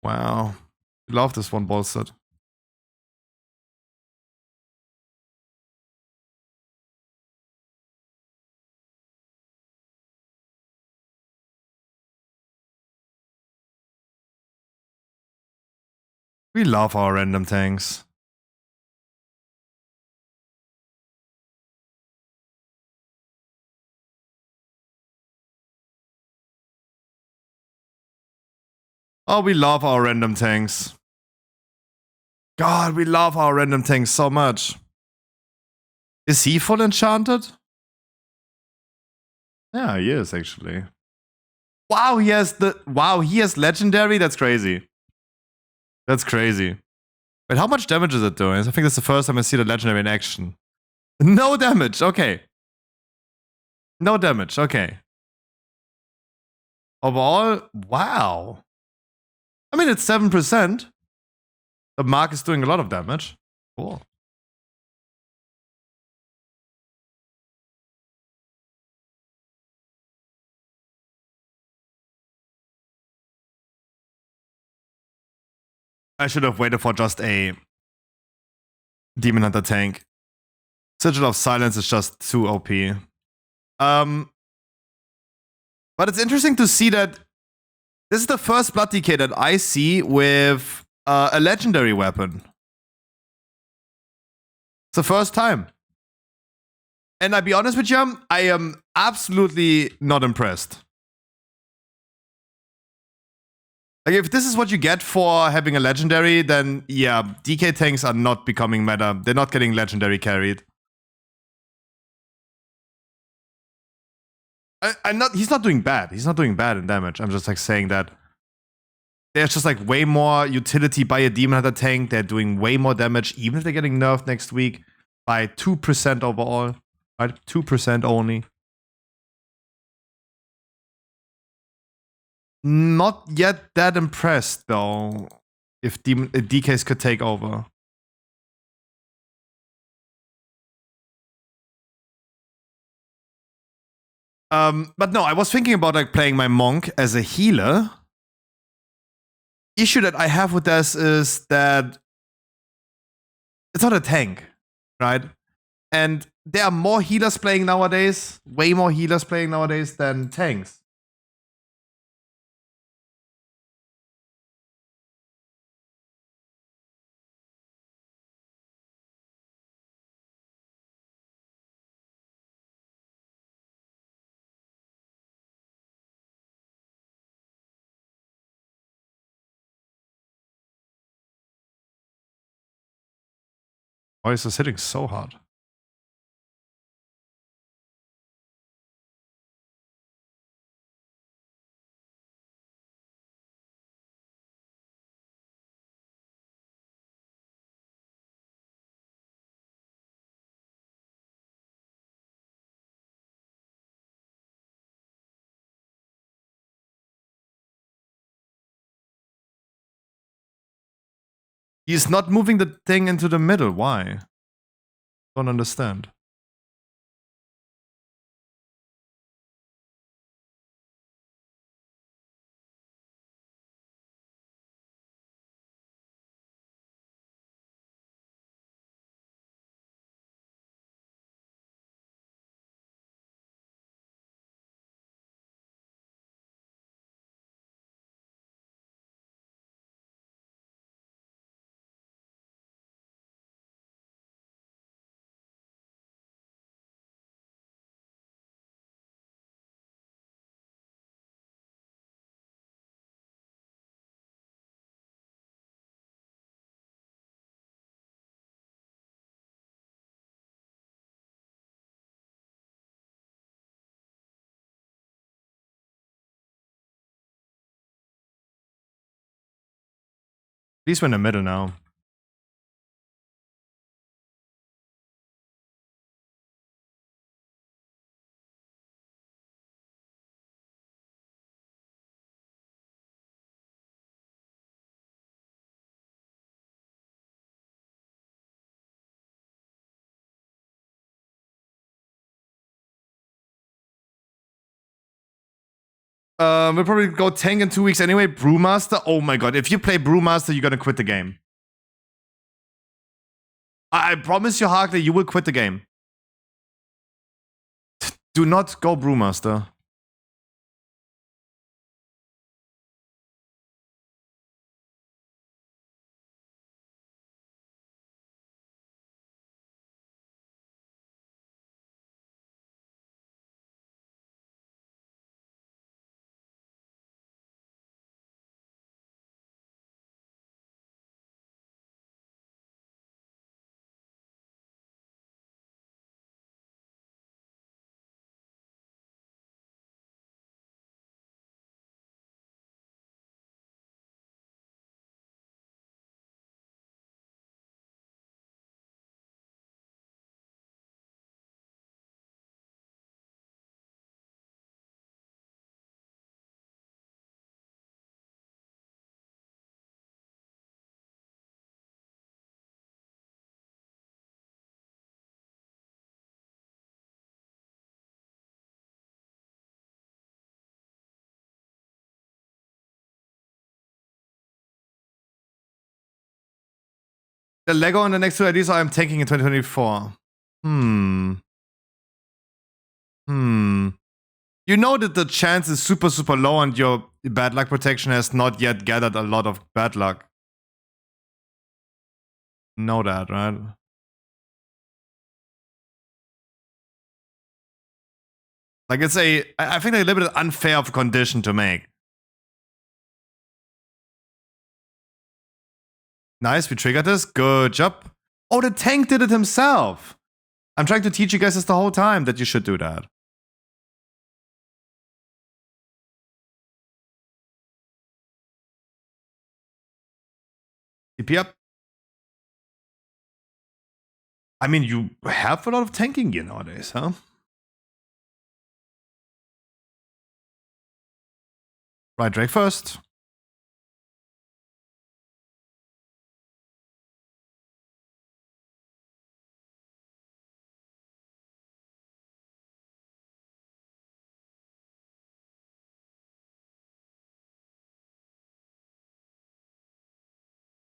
Wow. Love this one, Bolstead. We love our random tanks. Oh, we love our random tanks. God, we love our random tanks so much. Is he full enchanted? Yeah, he is actually. Wow, he has legendary? That's crazy. That's crazy. Wait, how much damage is it doing? I think that's the first time I see the legendary in action. No damage, okay. No damage, okay. Overall, wow. I mean, it's 7%. But Mark is doing a lot of damage. Cool. I should have waited for just a Demon Hunter tank. Sigil of Silence is just too OP. But it's interesting to see that this is the first Blood DK that I see with a legendary weapon. It's the first time. And I'll be honest with you, I am absolutely not impressed. Like, if this is what you get for having a legendary, then yeah, DK tanks are not becoming meta. They're not getting legendary carried. He's not doing bad. He's not doing bad in damage. I'm just like saying that there's just like way more utility by a Demon Hunter tank. They're doing way more damage, even if they're getting nerfed next week by 2% overall. Right? 2% only. Not yet that impressed though. If DKs could take over. But no, I was thinking about like playing my monk as a healer. Issue that I have with this is that it's not a tank, right? And there are more healers playing nowadays, way more healers playing nowadays than tanks. Why is this hitting so hard? He's not moving the thing into the middle. Why? Don't understand. At least we're in the middle now. We'll probably go tank in 2 weeks anyway. Brewmaster. Oh my god. If you play Brewmaster, you're gonna quit the game. I promise you, Harkley, you will quit the game. Do not go Brewmaster. The Lego and the next two IDs I'm taking in 2024. You know that the chance is super, super low and your bad luck protection has not yet gathered a lot of bad luck. Know that, right? Like it's I think a little bit unfair of a condition to make. Nice, we triggered this. Good job. Oh, the tank did it himself. I'm trying to teach you guys this the whole time that you should do that. TP up. I mean, you have a lot of tanking gear nowadays, huh? Right, Drake first.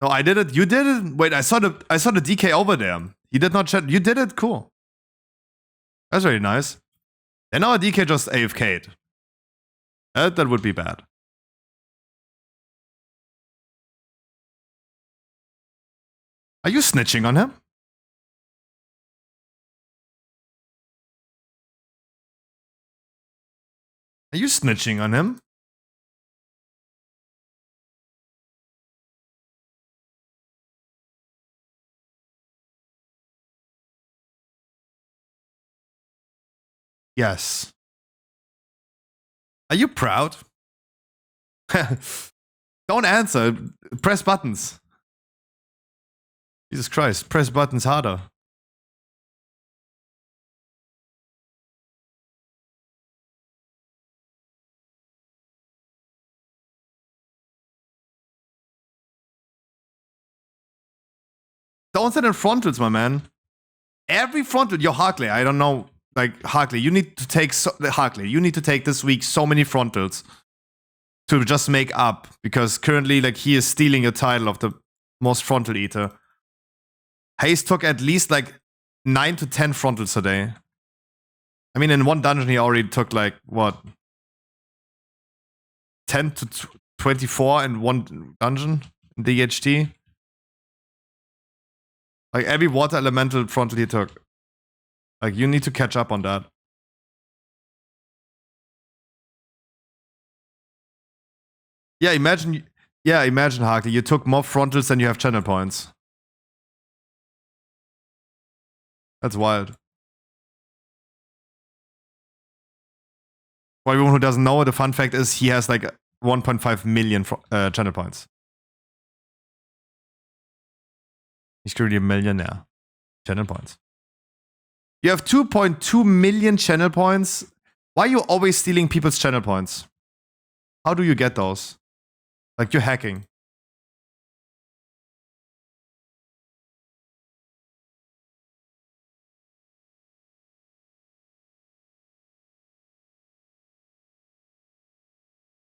No, I did it. You did it. Wait, I saw the DK over there. He did not chat. You did it. Cool. That's very nice. And now DK just AFK'd. That would be bad. Are you snitching on him? Are you snitching on him? Yes. Are you proud? Don't answer. Press buttons. Jesus Christ. Press buttons harder. Don't sit in frontals, my man. Every frontal. Yo, Harkley, I don't know. Like, Harkley, you need to take you need to take this week so many frontals to just make up, because currently, like, he is stealing a title of the most frontal eater. Hayes took at least like 9 to 10 frontals a day. I mean, in one dungeon, he already took like what, 10 to 24 in one dungeon in DHT. Like every water elemental frontal he took. Like, you need to catch up on that. Yeah, imagine Harkley, you took more frontals than you have channel points. That's wild. For everyone who doesn't know, the fun fact is he has like 1.5 million channel points. He's currently a millionaire. Channel points. You have 2.2 million channel points. Why are you always stealing people's channel points? How do you get those? Like, you're hacking.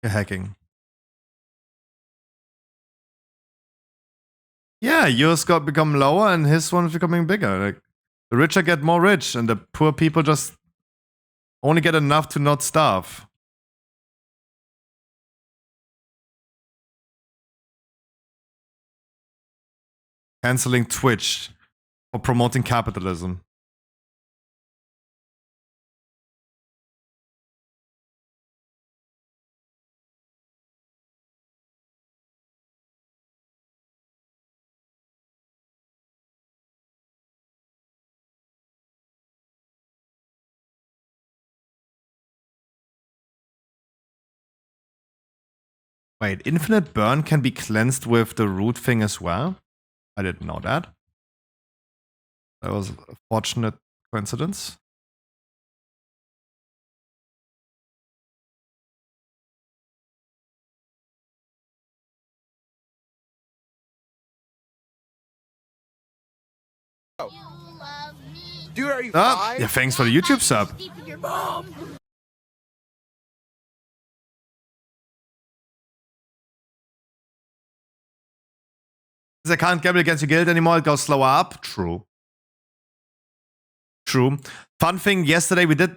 You're hacking. Yeah, yours got become lower and his one is becoming bigger. Like, the richer get more rich and the poor people just only get enough to not starve. Canceling Twitch for promoting capitalism. Wait, infinite burn can be cleansed with the root thing as well? I didn't know that. That was a fortunate coincidence. Dude, are you Yeah, thanks for the YouTube sub. I can't gamble against your guild anymore, it goes slower up. True. True. Fun thing, yesterday we did,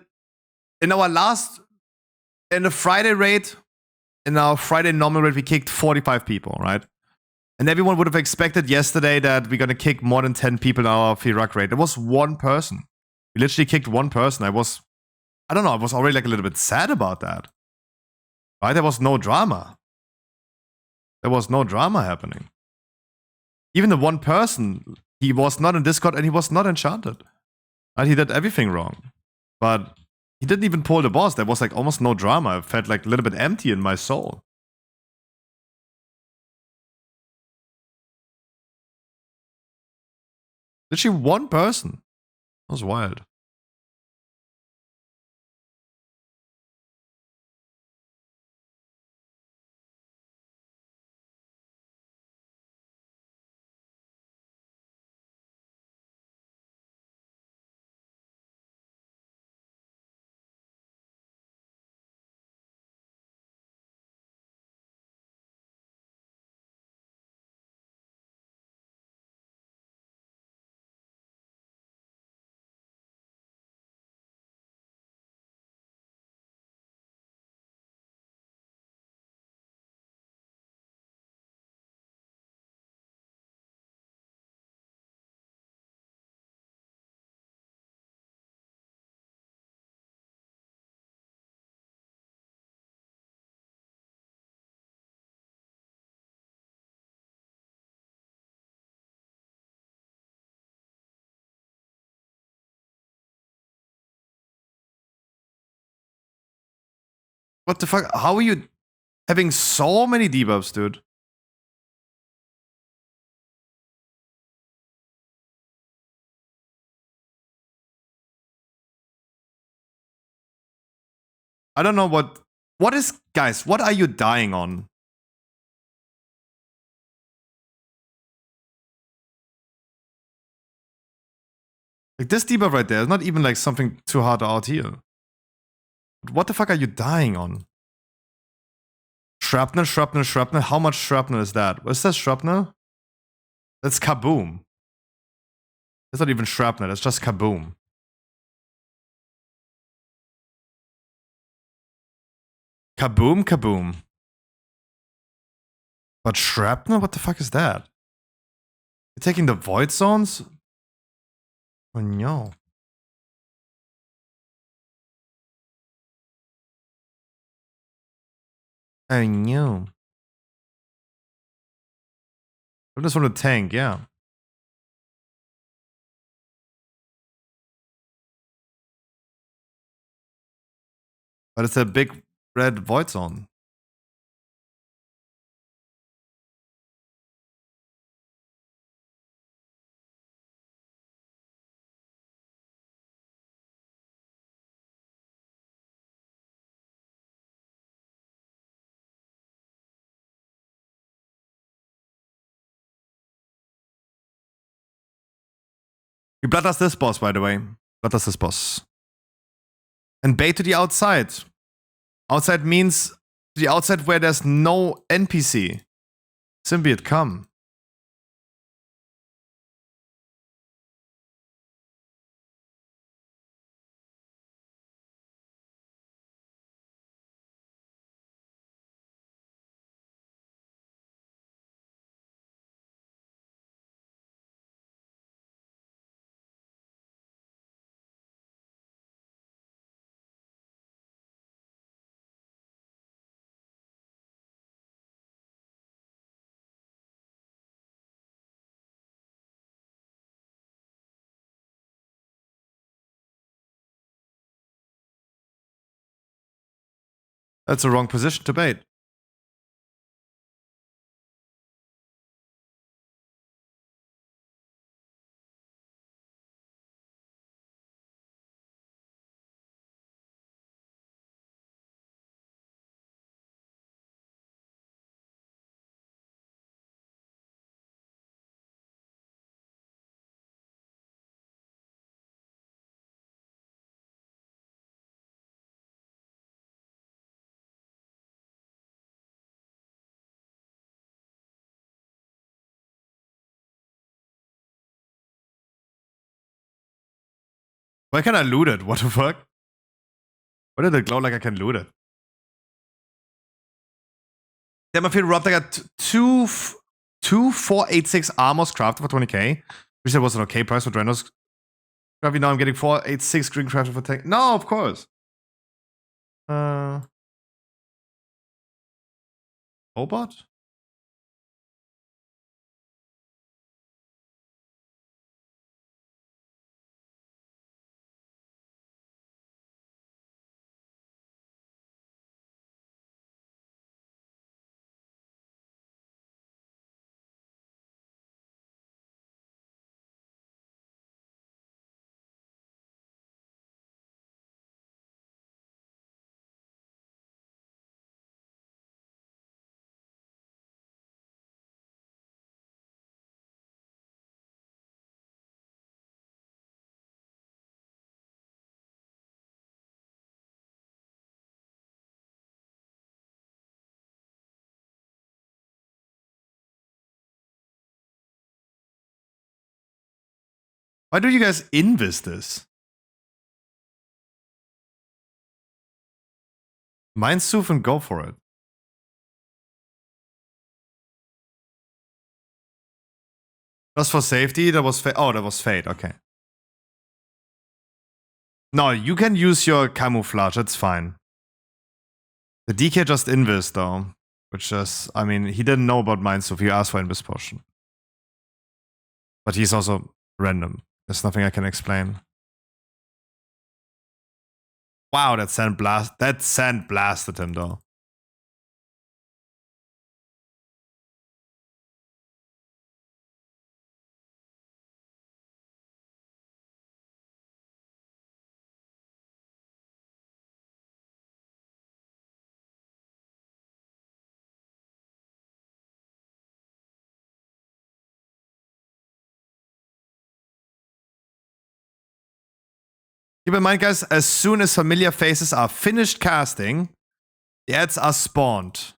in the Friday raid, in our Friday normal raid, we kicked 45 people, right? And everyone would have expected yesterday that we're gonna kick more than 10 people in our Firak raid. It was one person. We literally kicked one person. I don't know, I was already like a little bit sad about that. Right? There was no drama. There was no drama happening. Even the one person, he was not in Discord and he was not enchanted. Right? He did everything wrong. But he didn't even pull the boss. There was like almost no drama. It felt like a little bit empty in my soul. Literally one person. That was wild. What the fuck? How are you having so many debuffs, dude? I don't know what is, guys, what are you dying on? Like this debuff right there is not even like something too hard to out heal. What the fuck are you dying on? Shrapnel, shrapnel, shrapnel. How much shrapnel is that? What is that shrapnel? That's kaboom. That's not even shrapnel, that's just kaboom. Kaboom, kaboom. But shrapnel? What the fuck is that? You're taking the void zones? Oh no. Oh no. I just want to tank, yeah. But it's a big red void zone. We bloodlust this boss, by the way. Bloodlust this boss. And bait to the outside. Outside means the outside where there's no NPC. Symbiote, come. That's the wrong position to bait. Why can't I loot it? What the fuck? Why did it glow like I can loot it? Damn, I feel robbed. I got two 486 armors crafted for 20k. Which that was an okay price for Drenos. Now I'm getting 486 green crafted for 10. No, of course. Robot? Why do you guys invest this? Mind Sooth and go for it. Just for safety, that was oh, that was Fate, okay. No, you can use your camouflage, that's fine. The DK just invest though. Which is, I mean, he didn't know about Mind Sooth, he asked for Invest Potion. But he's also random. There's nothing I can explain. Wow, that sand blasted him though. Keep in mind, guys, as soon as familiar faces are finished casting, the ads are spawned.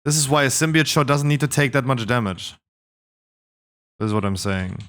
This is why a symbiote shot doesn't need to take that much damage. This is what I'm saying.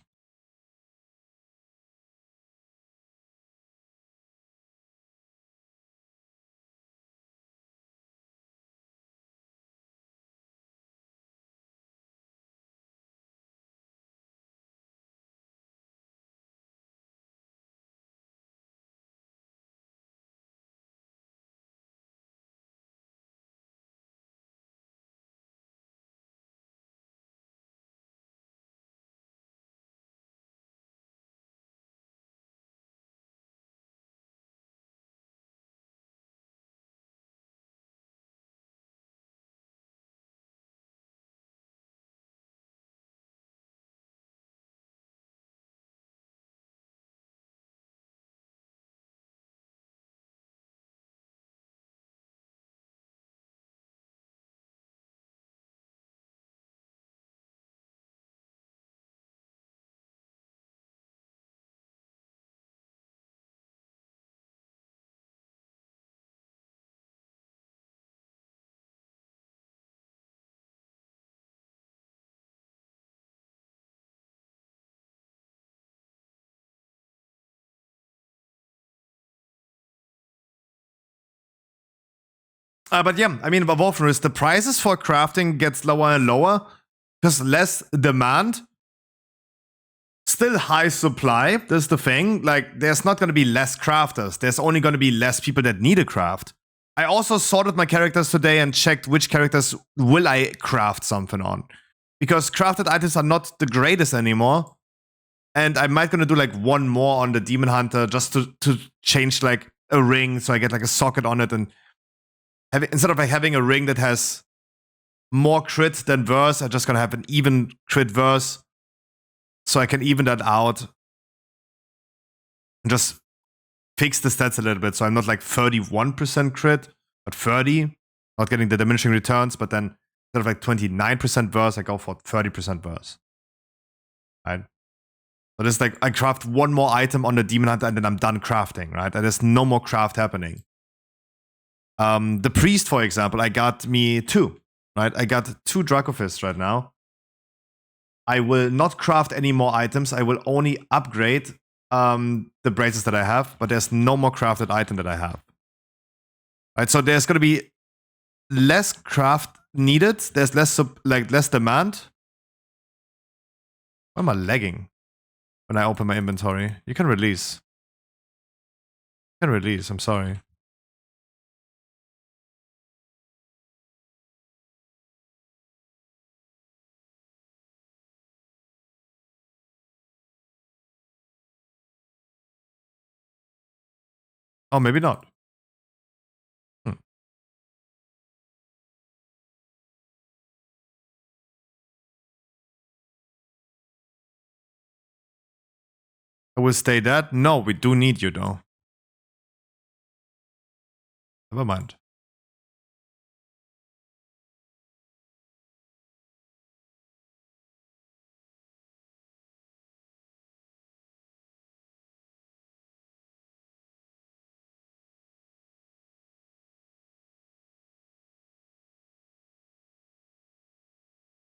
But yeah, I mean, Wolfen is the prices for crafting gets lower and lower because less demand, still high supply. That's the thing. Like, there's not going to be less crafters. There's only going to be less people that need a craft. I also sorted my characters today and checked which characters will I craft something on, because crafted items are not the greatest anymore. And I might gonna do like one more on the Demon Hunter just to change like a ring so I get like a socket on it, and instead of like having a ring that has more crit than verse, I'm just gonna have an even crit verse so I can even that out and just fix the stats a little bit. So I'm not like 31% crit, but 30, not getting the diminishing returns, but then instead of like 29% verse, I go for 30% verse. Right? So this is like, I craft one more item on the Demon Hunter and then I'm done crafting, right? And there's no more craft happening. The priest, for example, I got me 2, right? I got 2 Dracofists right now. I will not craft any more items. I will only upgrade the braces that I have, but there's no more crafted item that I have. Right, so there's going to be less craft needed. There's less demand. Why am I lagging when I open my inventory? You can release. You can release. I'm sorry. Oh, maybe not. I will stay dead. No, we do need you though. Never mind.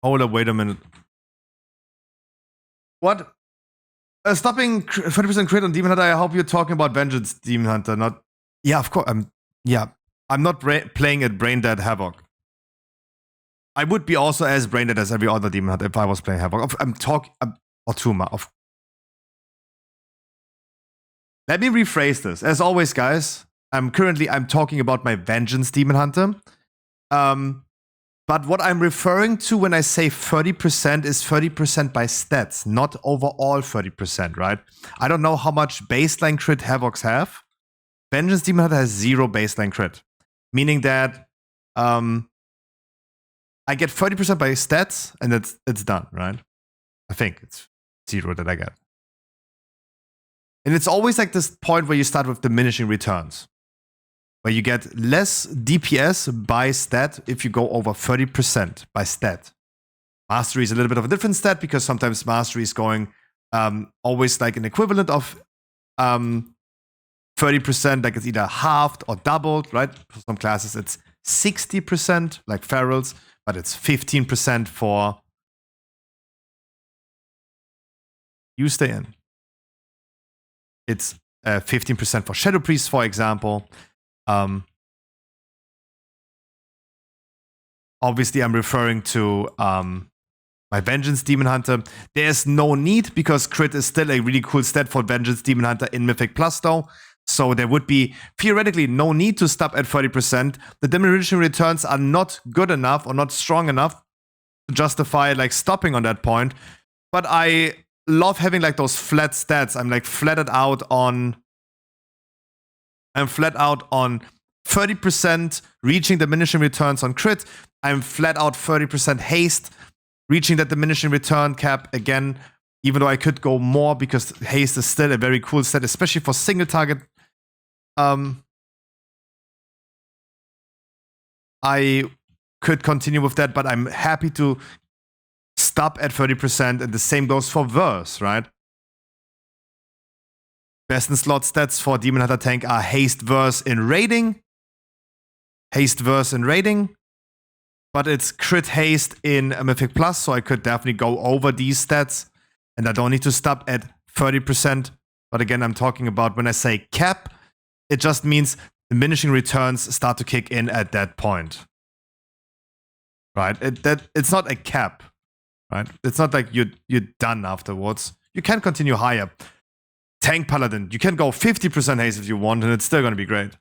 Hold up, wait a minute. What? Stopping 30% crit on Demon Hunter. I hope you're talking about Vengeance Demon Hunter, not. Yeah, of course. I'm not playing at Brain Dead Havoc. I would be also as brain dead as every other Demon Hunter if I was playing Havoc. I'm talking. Or Tuma. Let me rephrase this. As always, guys, I'm talking about my Vengeance Demon Hunter. But what I'm referring to when I say 30% is 30% by stats, not overall 30%, right? I don't know how much baseline crit Havocs have. Vengeance Demon Hunter has 0 baseline crit, meaning that I get 30% by stats, and it's done, right? I think it's 0 that I get. And it's always like this point where you start with diminishing returns, where you get less DPS by stat if you go over 30% by stat. Mastery is a little bit of a different stat because sometimes Mastery is going always like an equivalent of 30%, like it's either halved or doubled, right? For some classes it's 60%, like Ferals, but it's 15% for... You stay in. It's 15% for Shadow Priest, for example. Obviously, I'm referring to my Vengeance Demon Hunter. There's no need because crit is still a really cool stat for Vengeance Demon Hunter in Mythic Plus, though. So there would be theoretically no need to stop at 30%. The diminishing returns are not good enough or not strong enough to justify like stopping on that point. But I love having like those flat stats. I'm like flatted out on 30% reaching diminishing returns on crit. I'm flat out 30% haste, reaching that diminishing return cap again, even though I could go more because haste is still a very cool stat, especially for single target. I could continue with that, but I'm happy to stop at 30%, and the same goes for Verse, right? Best in slot stats for Demon Hunter Tank are Haste, Verse in raiding. Haste, Verse in raiding. But it's crit haste in Mythic Plus, so I could definitely go over these stats. And I don't need to stop at 30%. But again, I'm talking about when I say cap, it just means diminishing returns start to kick in at that point. Right? It's not a cap. Right? It's not like you're done afterwards. You can continue higher. Tank Paladin, you can go 50% haste if you want, and it's still going to be great.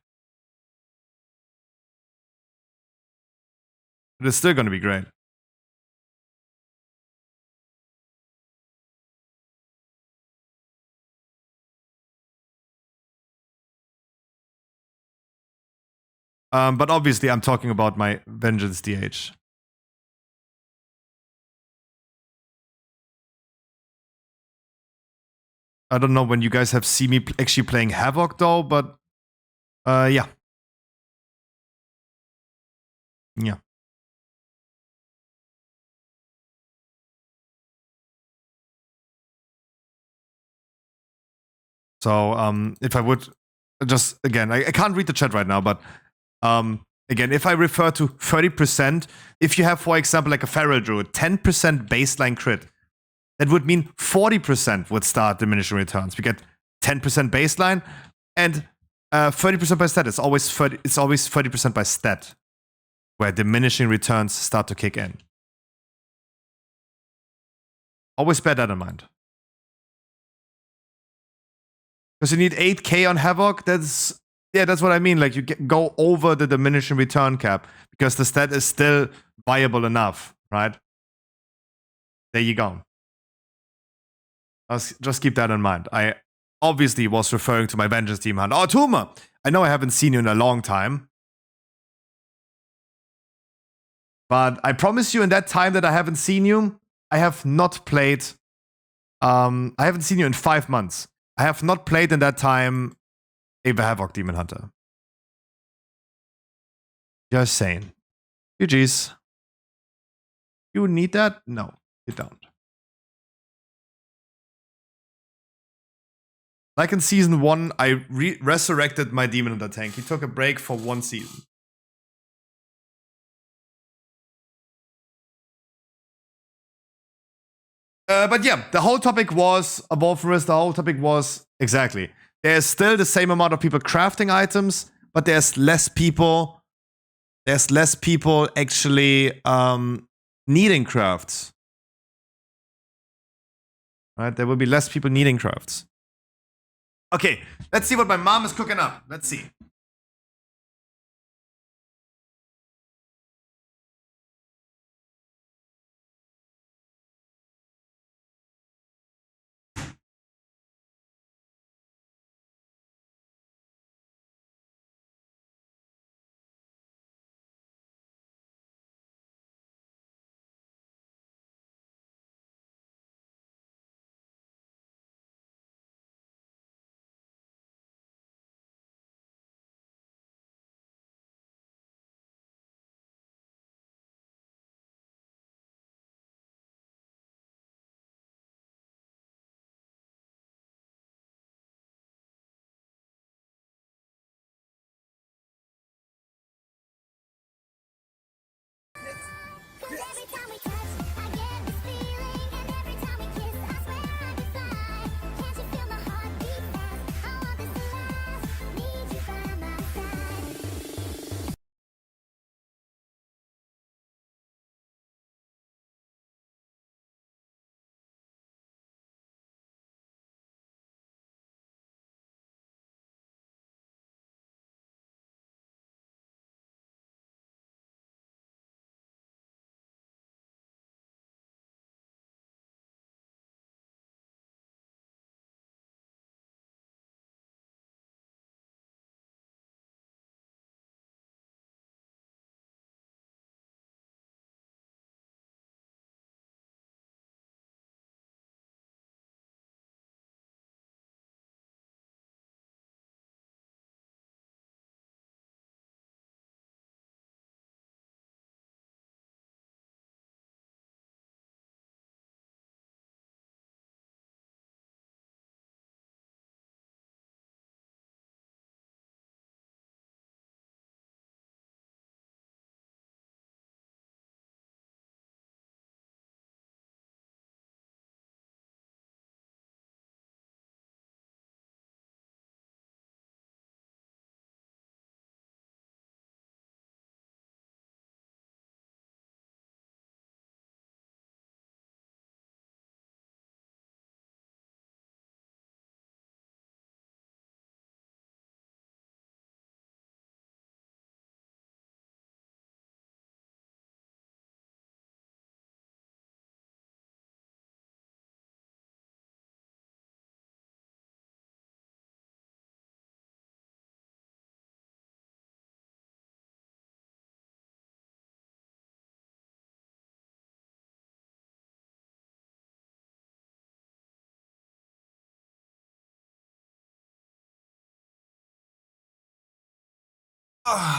It's still going to be great. But obviously, I'm talking about my Vengeance DH. I don't know when you guys have seen me actually playing Havoc, though, but yeah. Yeah. So if I would just, again, I can't read the chat right now, but Again, if I refer to 30%, if you have, for example, like a Feral Druid, 10% baseline crit, that would mean 40% would start diminishing returns. We get 10% baseline and 30% by stat. It's always 30% by stat, where diminishing returns start to kick in. Always bear that in mind. Because you need 8k on Havoc. That's what I mean. Like, you go over the diminishing return cap because the stat is still viable enough, right? There you go. Just keep that in mind. I obviously was referring to my Vengeance Team Hunter. Oh, Tuma! I know I haven't seen you in a long time. But I promise you, in that time that I haven't seen you, I have not played. I haven't seen you in 5 months. I have not played in that time a Havoc Demon Hunter. Just saying. GG's. You need that? No, you don't. Like in season 1, I resurrected my Demon Hunter tank. He took a break for 1 season. But yeah, the whole topic was, the whole topic was, exactly. There's still the same amount of people crafting items, but there's less people actually needing crafts. Right? There will be less people needing crafts. Okay, let's see what my mom is cooking up. Let's see.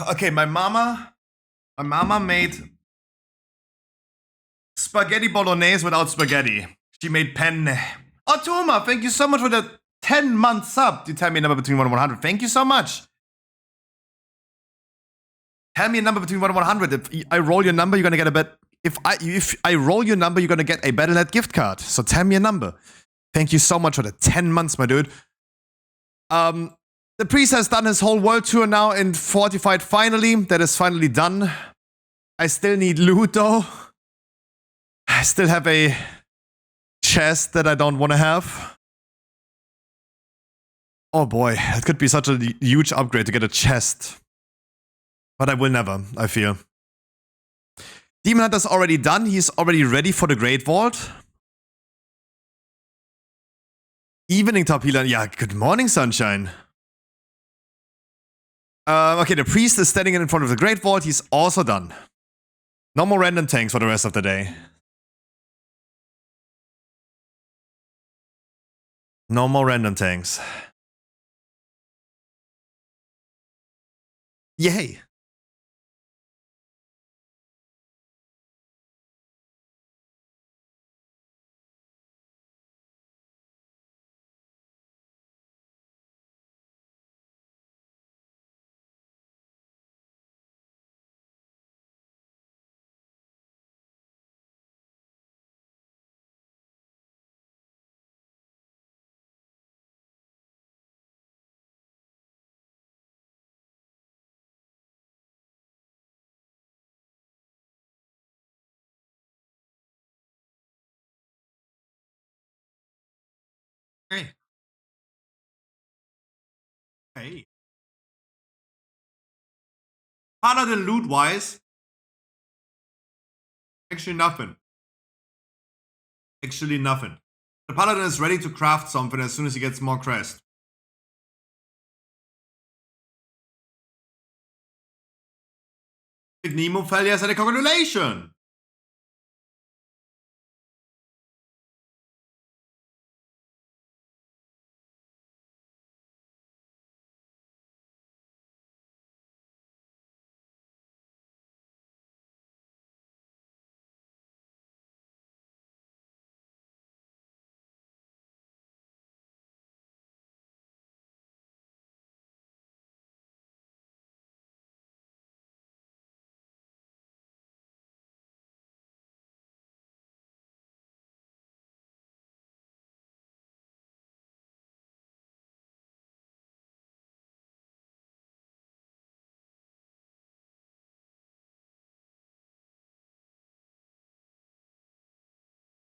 Okay, my mama made spaghetti bolognese without spaghetti. She made penne. Oh, Tuma, thank you so much for the 10-month sub. You tell me a number between 1 and 100. Thank you so much. Tell me a number between 1 and 100. If I roll your number, you're gonna get a bet. If I roll your number, you're gonna get a Battle.net gift card. So tell me a number. Thank you so much for the 10 months, my dude. The priest has done his whole world tour now in Fortified finally. That is finally done. I still need loot though. I still have a chest that I don't want to have. Oh boy, it could be such a huge upgrade to get a chest. But I will never, I feel. Demon Hunter's already done. He's already ready for the Great Vault. Evening Top Healer. Yeah, good morning, sunshine. Okay, the priest is standing in front of the Great Vault. He's also done. No more random tanks for the rest of the day. No more random tanks. Yay. Hey. Hey. Paladin loot-wise, actually nothing. Actually nothing. The Paladin is ready to craft something as soon as he gets more crest. If Nemo fell, yes, and a congratulation!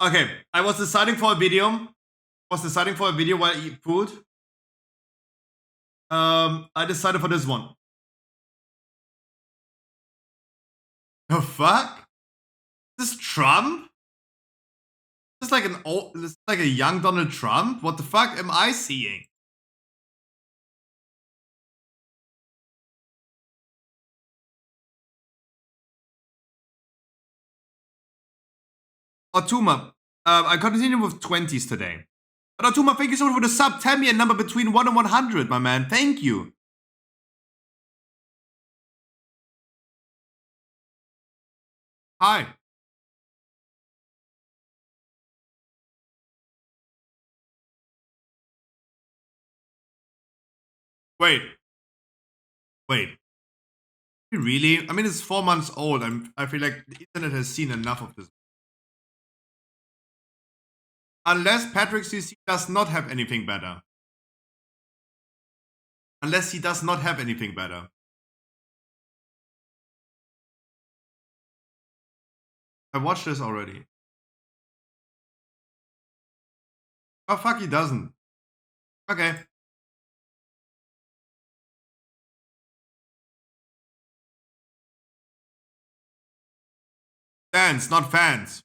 Okay, I was deciding for a video. While I eat food. I decided for this one. The fuck? Is this Trump? This is like this is like a young Donald Trump? What the fuck am I seeing? Otuma, I continue with 20s today. But Otuma, thank you so much for the sub. Tell me a number between 1 and 100, my man. Thank you. Hi. Wait. Really? I mean, it's 4 months old. I feel like the internet has seen enough of this. Unless Patrick CC does not have anything better. Unless he does not have anything better. I watched this already. Oh fuck, he doesn't. Okay. Fans, not fans.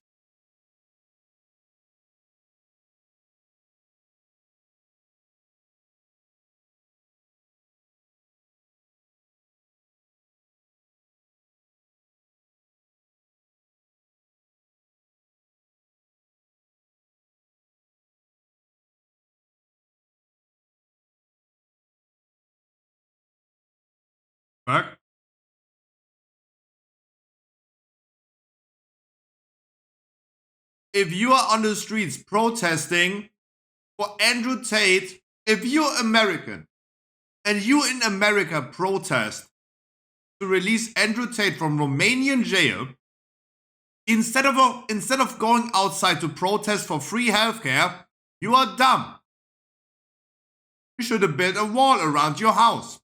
Fuck. If you are on the streets protesting for Andrew Tate, if you're American and you in America protest to release Andrew Tate from Romanian jail, instead of going outside to protest for free healthcare, you are dumb. You should have built a wall around your house.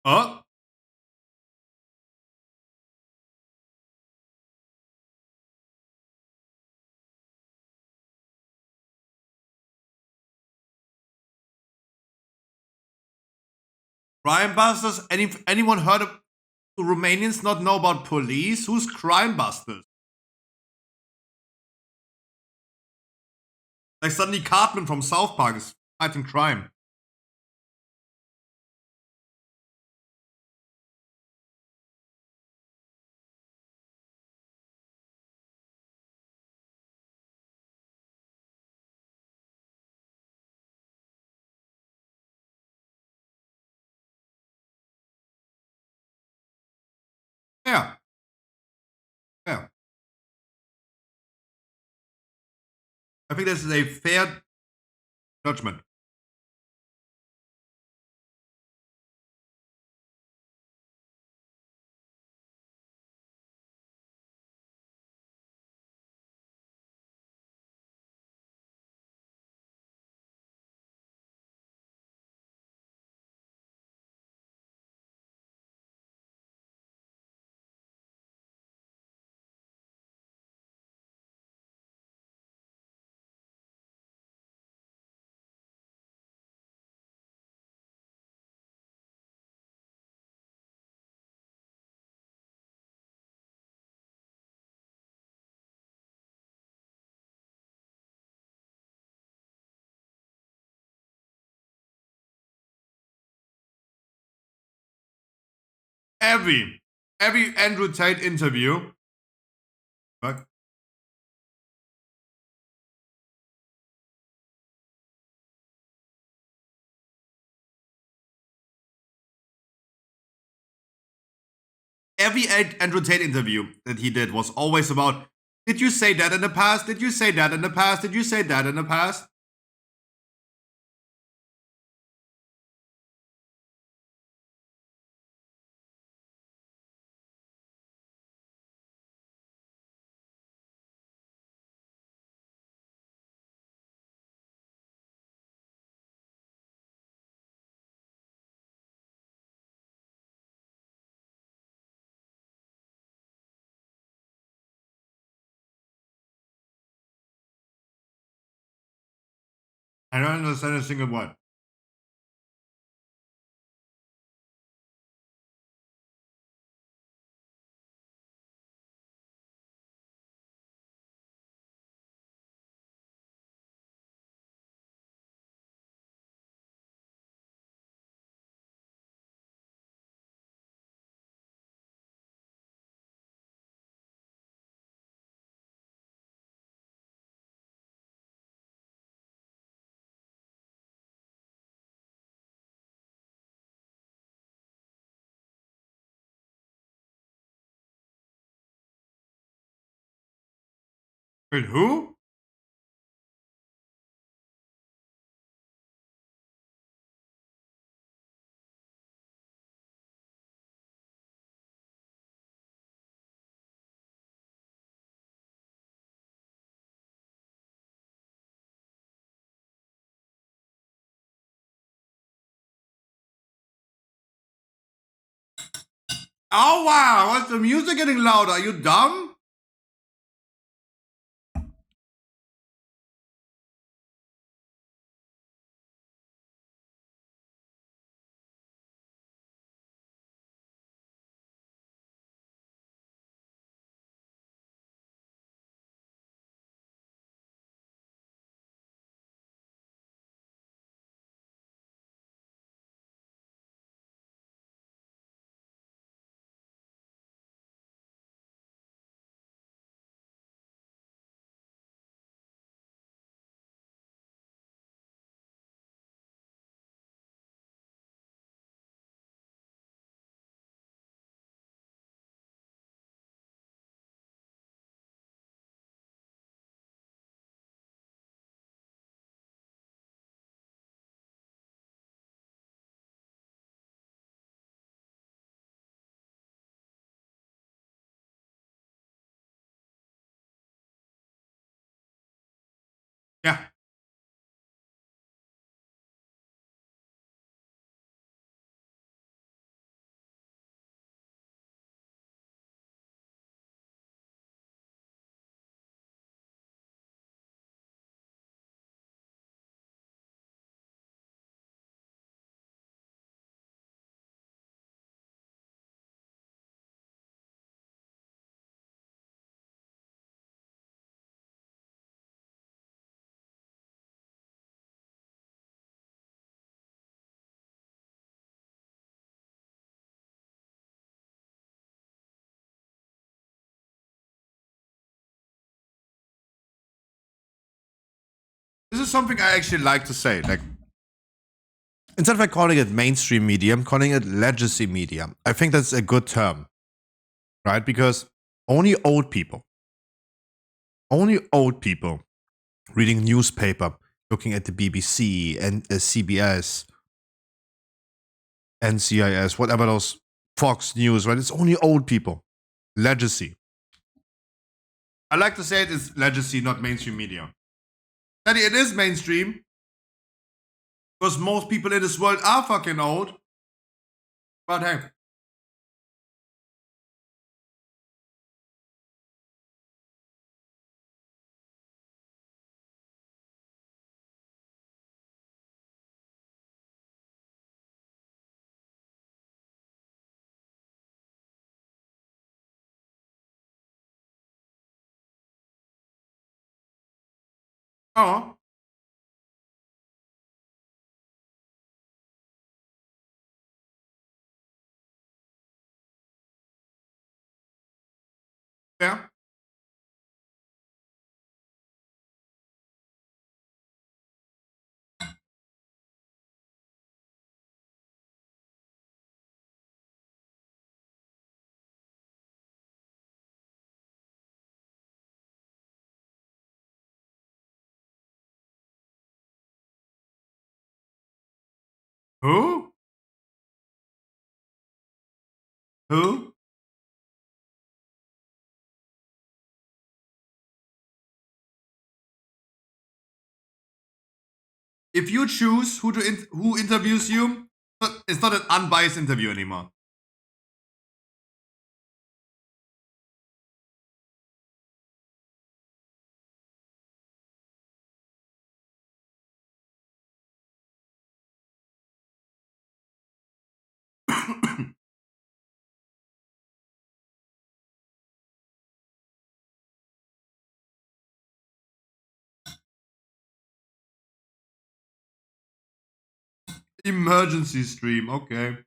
Huh? Crime Busters? Anyone heard of, do Romanians not know about police? Who's Crime Busters? Like suddenly Cartman from South Park is fighting crime. Yeah. Yeah. I think this is a fair judgment. Every Andrew Tate interview, right? Every Andrew Tate interview that he did was always about, did you say that in the past? Did you say that in the past? Did you say that in the past? I don't understand a single word. Wait, who? Oh wow, what's the music getting louder? Are you dumb? This is something I actually like to say. Like, instead of like calling it mainstream media, I'm calling it legacy media. I think that's a good term, right? Because only old people reading newspaper, looking at the BBC and CBS, NCIS, whatever those Fox News, right? It's only old people. Legacy. I like to say it is legacy, not mainstream media. Daddy, it is mainstream. Because most people in this world are fucking old. But hey. Oh. Yeah. Who? Who? If you choose who interviews you, it's not an unbiased interview anymore. Emergency stream, okay.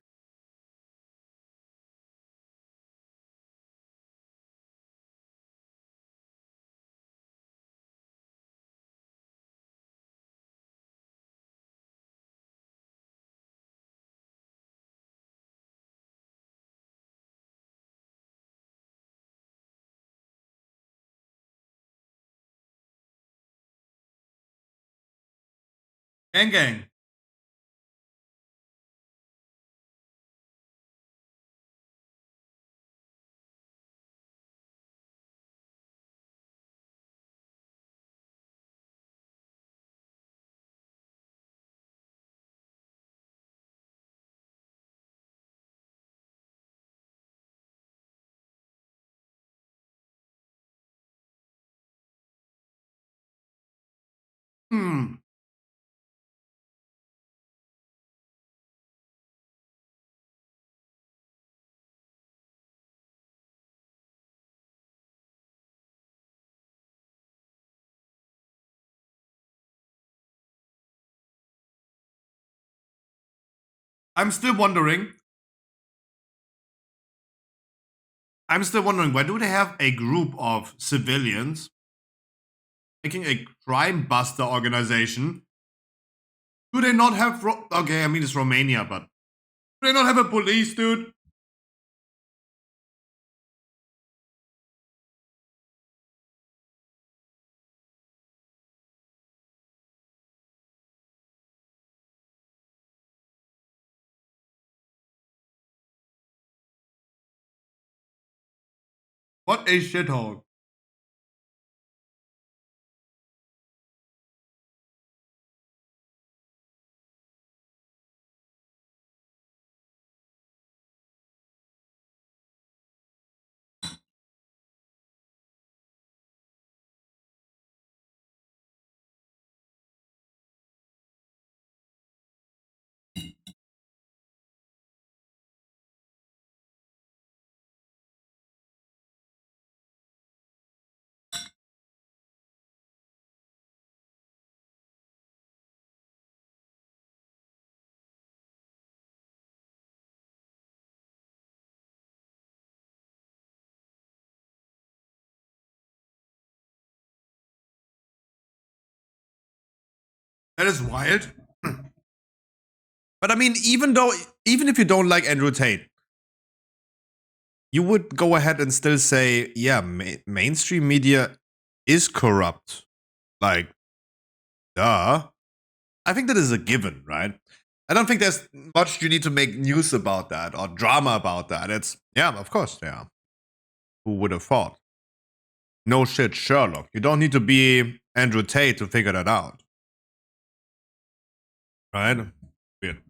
Gang gang. Hmm. I'm still wondering. Why do they have a group of civilians making a crime buster organization? Do they not have? Okay, I mean it's Romania, but do they not have a police, dude? What a shithole. That is wild. But I mean, even if you don't like Andrew Tate, you would go ahead and still say, yeah, mainstream media is corrupt. Like, duh. I think that is a given, right? I don't think there's much you need to make news about that or drama about that. It's, yeah, of course, yeah. Who would have thought? No shit, Sherlock. You don't need to be Andrew Tate to figure that out. Right? Weird.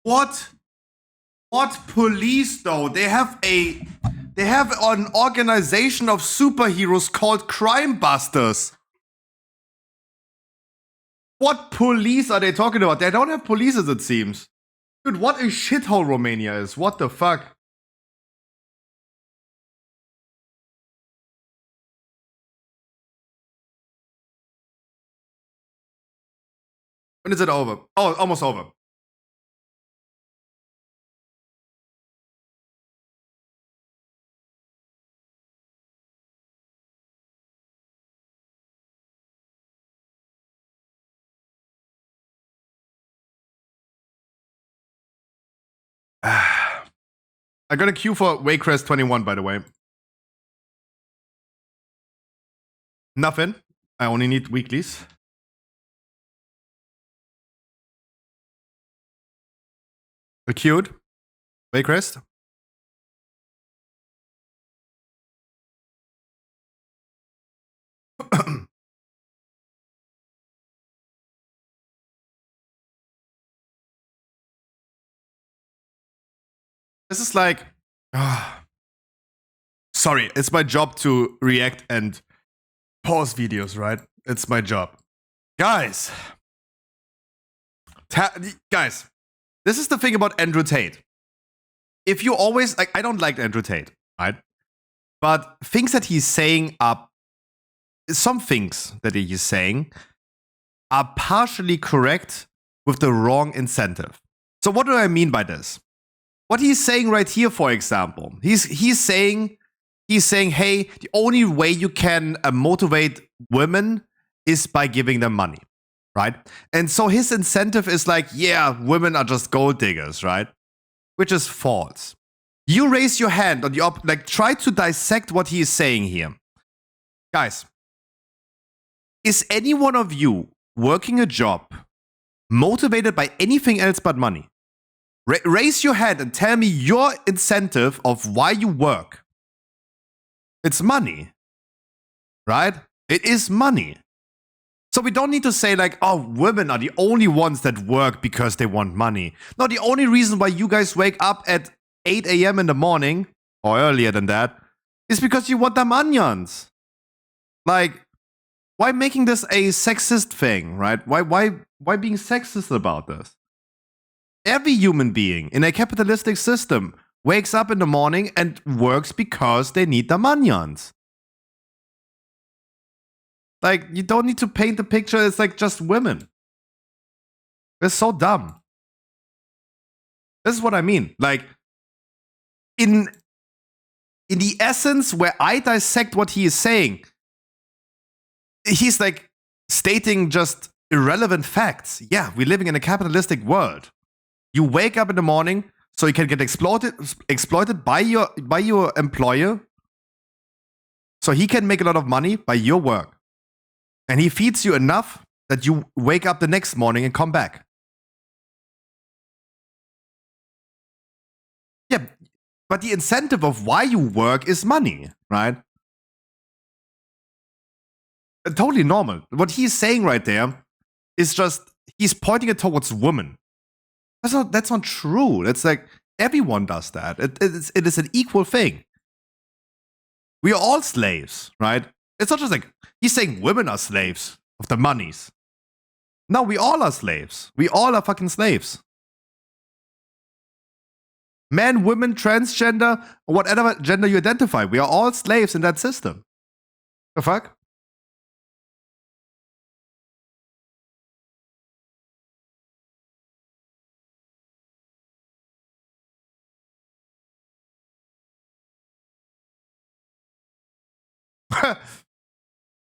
What? What police though? They have an organization of superheroes called Crime Busters. What police are they talking about? They don't have police, as it seems. Dude, what a shithole Romania is. What the fuck? When is it over? Oh, almost over. I got a queue for Waycrest 21, by the way. Nothing. I only need weeklies. Queued. Waycrest. This is like... sorry, it's my job to react and pause videos, right? It's my job. Guys. Guys, this is the thing about Andrew Tate. If you always... like, I don't like Andrew Tate, right? But things that he's saying are... some things that he's saying are partially correct with the wrong incentive. So what do I mean by this? What he's saying right here, for example, he's saying, hey, the only way you can motivate women is by giving them money, right? And so his incentive is like, yeah, women are just gold diggers, right? Which is false. You raise your hand on the like, try to dissect what he is saying here. Guys, is any one of you working a job motivated by anything else but money? Raise your hand and tell me your incentive of why you work. It's money, right? It is money. So we don't need to say like, oh, women are the only ones that work because they want money. No, the only reason why you guys wake up at 8 a.m. in the morning, or earlier than that, is because you want them onions. Like, why making this a sexist thing, right? Why being sexist about this? Every human being in a capitalistic system wakes up in the morning and works because they need the onions. Like, you don't need to paint the picture it's like just women. It's so dumb. This is what I mean. Like, in the essence where I dissect what he is saying, he's like stating just irrelevant facts. Yeah, we're living in a capitalistic world. You wake up in the morning so you can get exploited by your employer, so he can make a lot of money by your work. And he feeds you enough that you wake up the next morning and come back. Yeah, but the incentive of why you work is money, right? Totally normal. What he's saying right there is just he's pointing it towards women. That's not true. It's like everyone does that. It is an equal thing. We are all slaves, right? It's not just like he's saying women are slaves of the monies. No, we all are slaves. We all are fucking slaves. Men, women, transgender, whatever gender you identify, we are all slaves in that system. The fuck?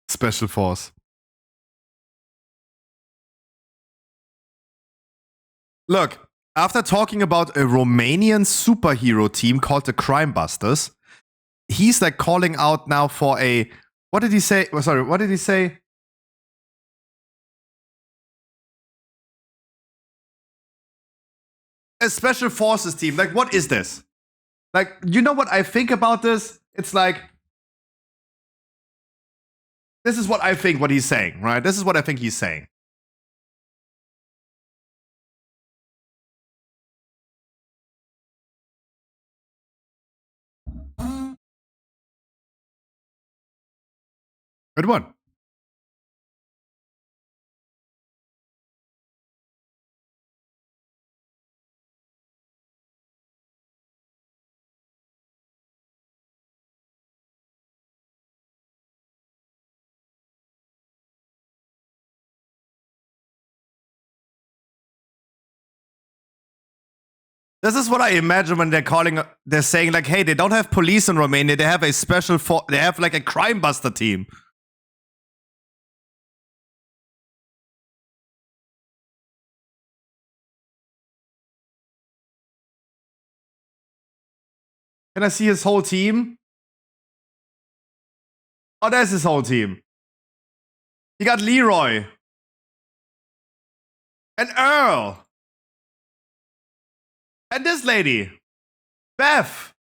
Special Force. Look, after talking about a Romanian superhero team called the Crime Busters, he's like calling out now for a, what did he say? Oh, sorry, what did he say? A special forces team. Like, what is this? Like, you know what I think about this? It's like, this is what I think what he's saying, right? This is what I think he's saying. Good one. This is what I imagine when they're saying like, hey, they don't have police in Romania, they have a special they have like a crime buster team. Can I see his whole team? Oh, there's his whole team. You got Leroy. And Earl. And this lady. Beth.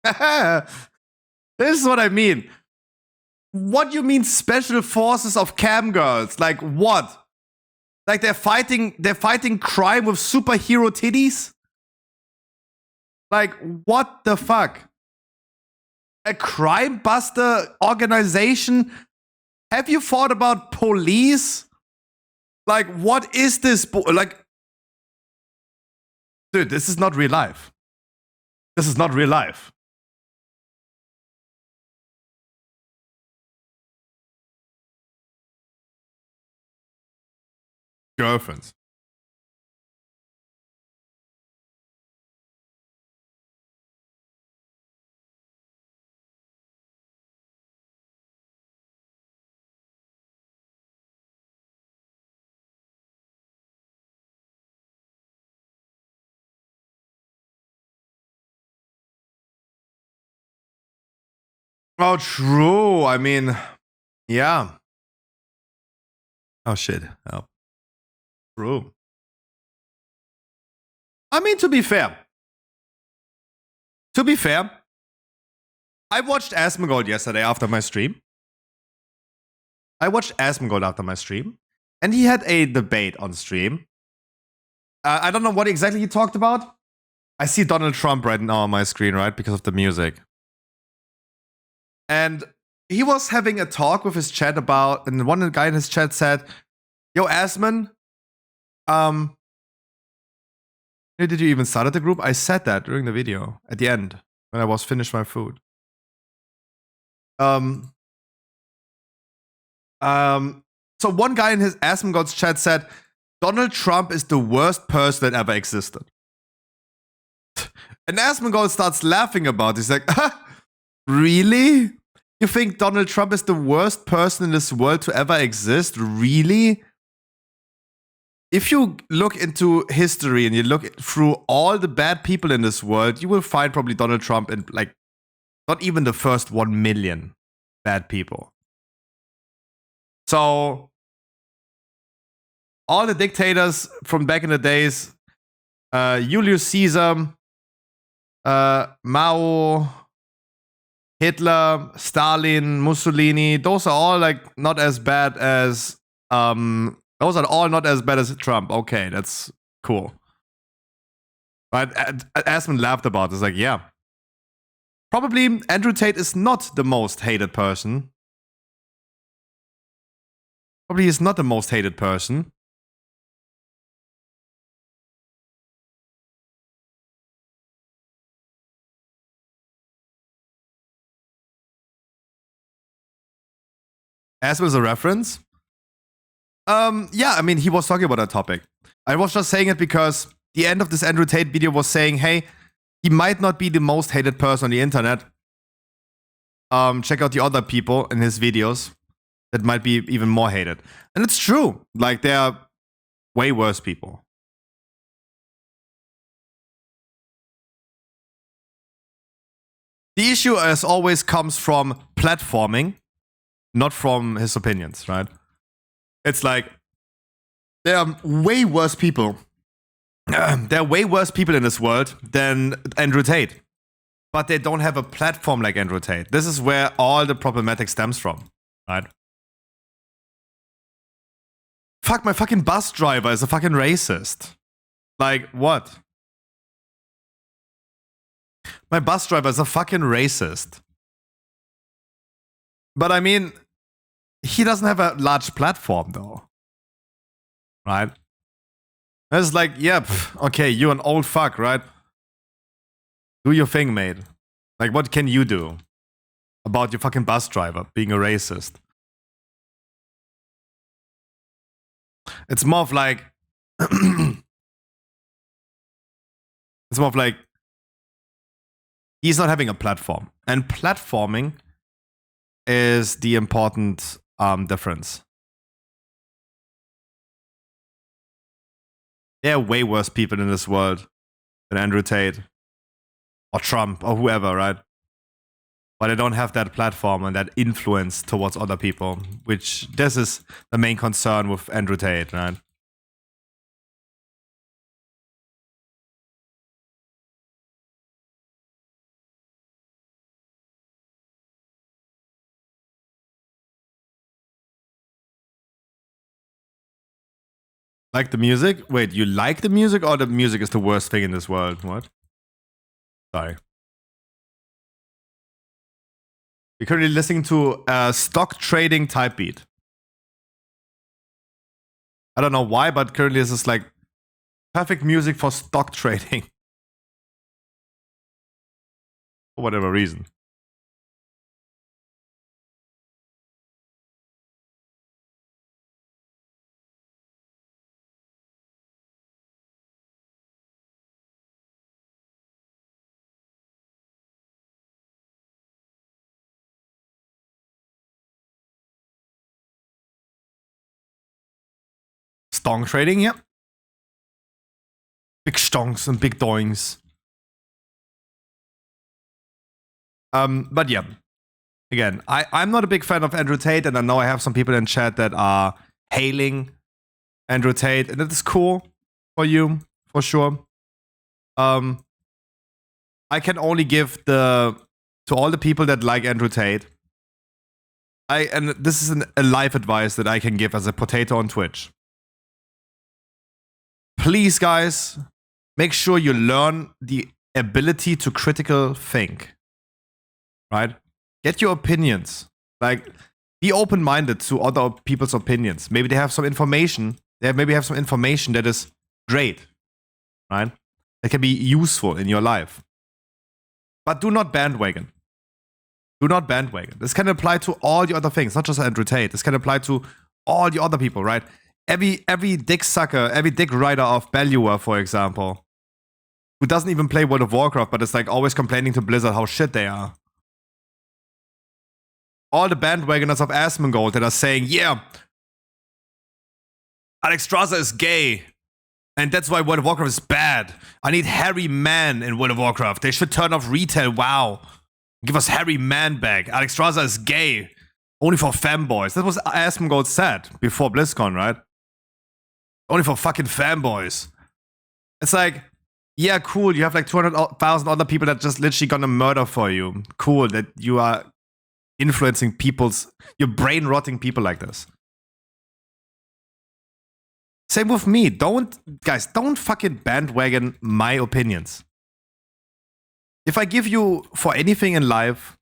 This is what I mean. What do you mean special forces of cam girls? Like what? Like they're fighting crime with superhero titties? Like what the fuck? A crime buster organization? Have you thought about police? Like, what is this? Like, dude, this is not real life. This is not real life. Girlfriends. Oh, true. I mean, yeah. Oh, shit. Oh. True. I mean, to be fair, I watched Asmongold yesterday after my stream. And he had a debate on stream. I don't know what exactly he talked about. I see Donald Trump right now on my screen, right? Because of the music. And he was having a talk with his chat about, and one guy in his chat said, yo, Asmon, did you even start at the group? I said that during the video at the end when I was finished my food. So one guy in his Asmongold's chat said, Donald Trump is the worst person that ever existed. And Asmongold starts laughing about it. He's like, really? You think Donald Trump is the worst person in this world to ever exist? Really? If you look into history and you look through all the bad people in this world, you will find probably Donald Trump in, like, not even the first 1 million bad people. So, all the dictators from back in the days, Julius Caesar, Mao, Hitler, Stalin, Mussolini, those are all like not as bad as those are all not as bad as Trump. Okay, that's cool. Right? Asman laughed about it. It's like, yeah. Probably Andrew Tate is not the most hated person. Probably is not the most hated person. As was a reference. Yeah, I mean, he was talking about that topic. I was just saying it because the end of this Andrew Tate video was saying, hey, he might not be the most hated person on the internet. Check out the other people in his videos that might be even more hated. And it's true. Like, there are way worse people. The issue, as always, comes from platforming, not from his opinions, right? It's like, there are way worse people. There are way worse people in this world than Andrew Tate. But they don't have a platform like Andrew Tate. This is where all the problematic stems from, right? Fuck, my fucking bus driver is a fucking racist. Like, what? My bus driver is a fucking racist. But I mean, he doesn't have a large platform, though. Right? It's like, yeah, okay, you're an old fuck, right? Do your thing, mate. Like, what can you do about your fucking bus driver being a racist? It's more of like... it's more of like... he's not having a platform. And platforming is the important difference. There are way worse people in this world than Andrew Tate or Trump or whoever, right? But they don't have that platform and that influence towards other people, which this is the main concern with Andrew Tate, right? Like the music? Wait, you like the music or the music is the worst thing in this world? What? Sorry. You're currently listening to stock trading type beat. I don't know why, but currently this is like perfect music for stock trading. For whatever reason. Stong trading, yeah. Big stonks and big doings. But yeah. Again, I'm not a big fan of Andrew Tate, and I know I have some people in chat that are hailing Andrew Tate, and that is cool for you, for sure. I can only give to all the people that like Andrew Tate, and this is a life advice that I can give as a potato on Twitch. Please, guys, make sure you learn the ability to critical think. Right? Get your opinions. Like, be open-minded to other people's opinions. Maybe they have some information. They maybe have some information that is great. Right? That can be useful in your life. But do not bandwagon. Do not bandwagon. This can apply to all the other things, not just Andrew Tate. This can apply to all the other people, right? Every dick sucker, every dick rider of Belluer, for example, who doesn't even play World of Warcraft, but is like always complaining to Blizzard how shit they are. All the bandwagoners of Asmongold that are saying, yeah, Alexstrasza is gay, and that's why World of Warcraft is bad. I need hairy men in World of Warcraft. They should turn off retail, WoW. Give us hairy man back. Alexstrasza is gay. Only for fanboys. That was Asmongold said before BlizzCon, right? Only for fucking fanboys. It's like, Yeah, cool. You have like 200,000 other people that just literally gonna murder for you. Cool that you are influencing you're brain rotting people like this. Same with me. Don't fucking bandwagon my opinions. If I give you, for anything in life,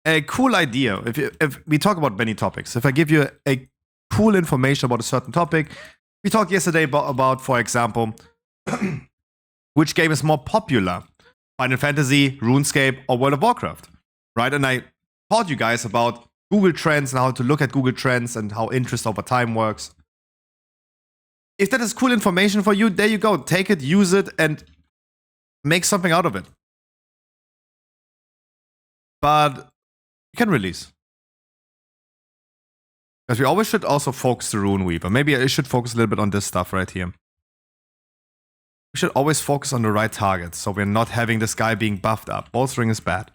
a cool idea, if we talk about many topics, if I give you a cool information about a certain topic, we talked yesterday about for example, which game is more popular, Final Fantasy, RuneScape, or World of Warcraft, right? And I taught you guys about Google Trends and how to look at Google Trends and how interest over time works. If that is cool information for you, there you go. Take it, use it, and make something out of it. But you can release. Because we always should also focus the Rune Weaver. Maybe I should focus a little bit on this stuff right here. We should always focus on the right targets, so we're not having this guy being buffed up. Bolstering is bad.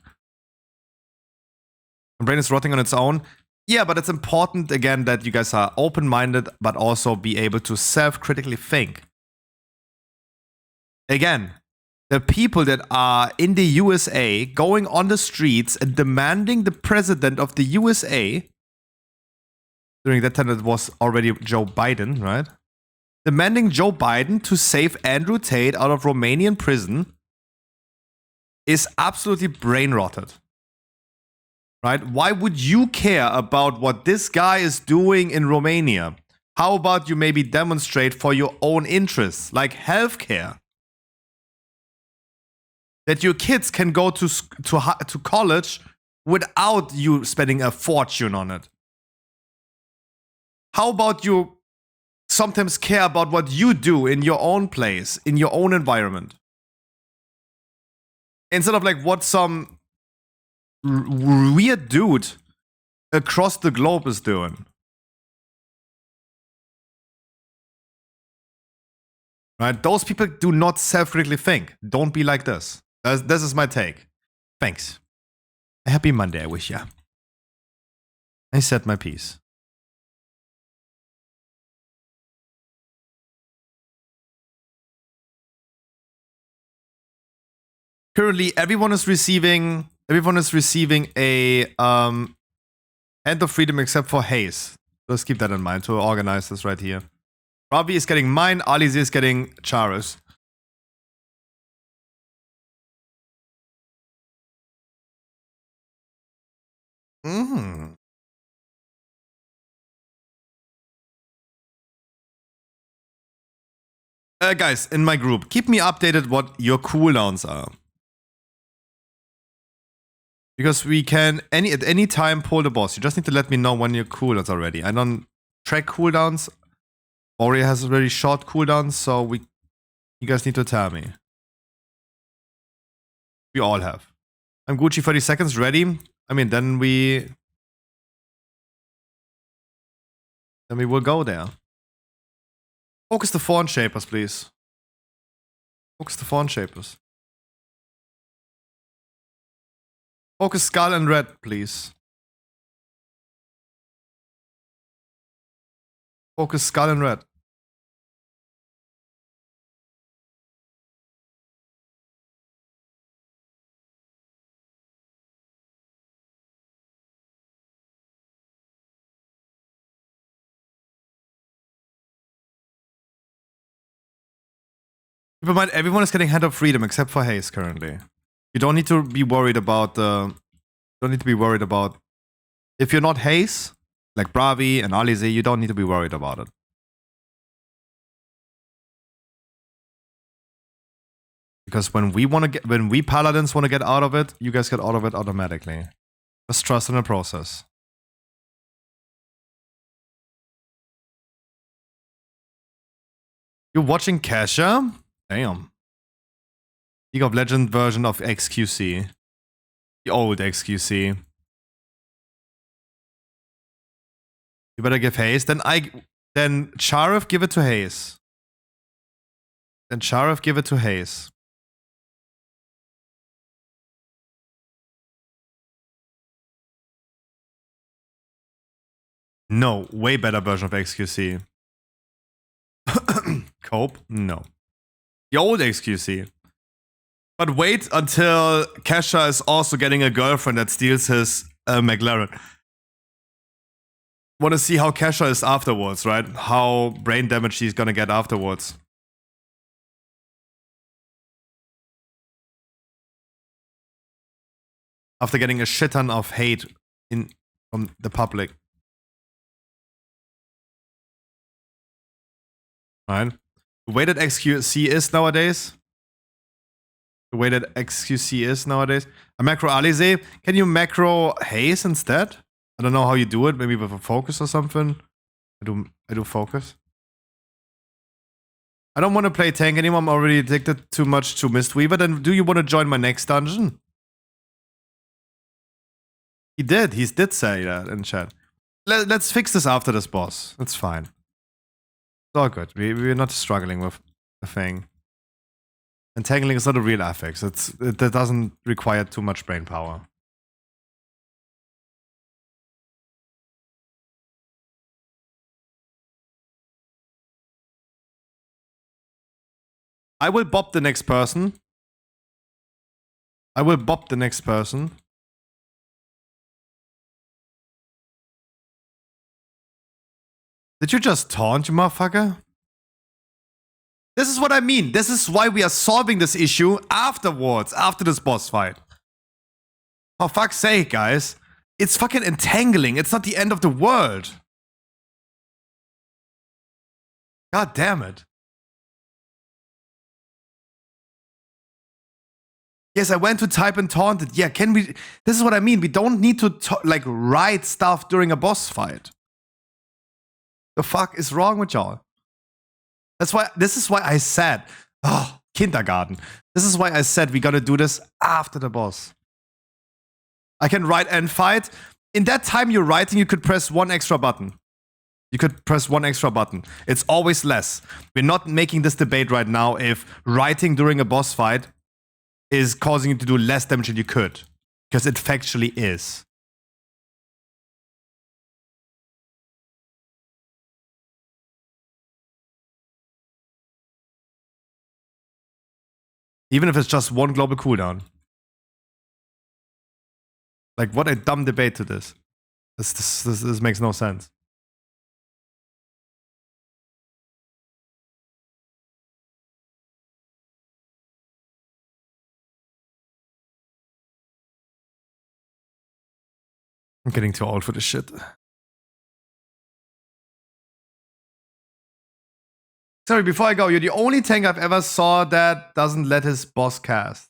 My brain is rotting on its own. Yeah, but it's important, again, that you guys are open-minded, but also be able to self-critically think. Again, the people that are in the USA going on the streets and demanding the president of the USA, during that time it was already Joe Biden, right? Demanding Joe Biden to save Andrew Tate out of Romanian prison is absolutely brain-rotted. Right? Why would you care about what this guy is doing in Romania? How about you maybe demonstrate for your own interests, like healthcare? That your kids can go to college without you spending a fortune on it. How about you sometimes care about what you do in your own place, in your own environment? Instead of like what some weird dude across the globe is doing. Right? Those people do not self-critically think. Don't be like this. This is my take. Thanks. A happy Monday, I wish ya. I said my piece. Currently, everyone is receiving a Hand of Freedom except for Hayes. Let's keep that in mind to organize this right here. Ravi is getting mine, Alize is getting Charis. Guys, in my group, keep me updated what your cooldowns are. Because we can at any time pull the boss. You just need to let me know when your cooldowns are ready. I don't track cooldowns. Warrior has very short cooldowns, so you guys need to tell me. We all have. I'm Gucci 30 seconds ready. I mean, then we will go there. Focus the Fawn Shapers, please. Focus the Fawn Shapers. Focus Skull and Red, please. Focus Skull and Red. Keep in mind, everyone is getting Hand of Freedom except for Hayes currently. You don't need to be worried about if you're not Hayes, like Bravi and Alize, you don't need to be worried about it. Because when we paladins want to get out of it, you guys get out of it automatically. Just trust in the process. You're watching Kesha? Damn. League of Legends version of XQC. The old XQC. You better give Hayes. Then Charif, give it to Hayes. Then Charif, give it to Hayes. No, way better version of XQC. Cope? No. The old XQC. But wait until Kesha is also getting a girlfriend that steals his McLaren. Want to see how Kesha is afterwards, right? How brain damage she's gonna get afterwards. After getting a shit ton of hate from the public. Right? The way that XQC is nowadays. The way that XQC is nowadays. A macro Alize. Can you macro Haze instead? I don't know how you do it. Maybe with a focus or something. I do focus. I don't want to play tank anymore. I'm already addicted too much to Mistweaver. Then do you want to join my next dungeon? He did. He did say that in chat. Let's fix this after this boss. That's fine. It's all good. We're not struggling with the thing. Entangling is not a real affix. It doesn't require too much brain power. I will bop the next person. I will bop the next person. Did you just taunt, you motherfucker? This is what I mean. This is why we are solving this issue afterwards, after this boss fight. For fuck's sake, guys. It's fucking entangling. It's not the end of the world. God damn it. Yes, I went to type and taunted. Yeah, can we... This is what I mean. We don't need to, like, write stuff during a boss fight. The fuck is wrong with y'all? This is why I said, oh, kindergarten. This is why I said we gotta do this after the boss. I can write and fight. In that time you're writing, you could press one extra button. You could press one extra button. It's always less. We're not making this debate right now if writing during a boss fight is causing you to do less damage than you could. Because it factually is. Even if it's just one global cooldown. Like, what a dumb debate to this. This makes no sense. I'm getting too old for this shit. Sorry, before I go, you're the only tank I've ever saw that doesn't let his boss cast.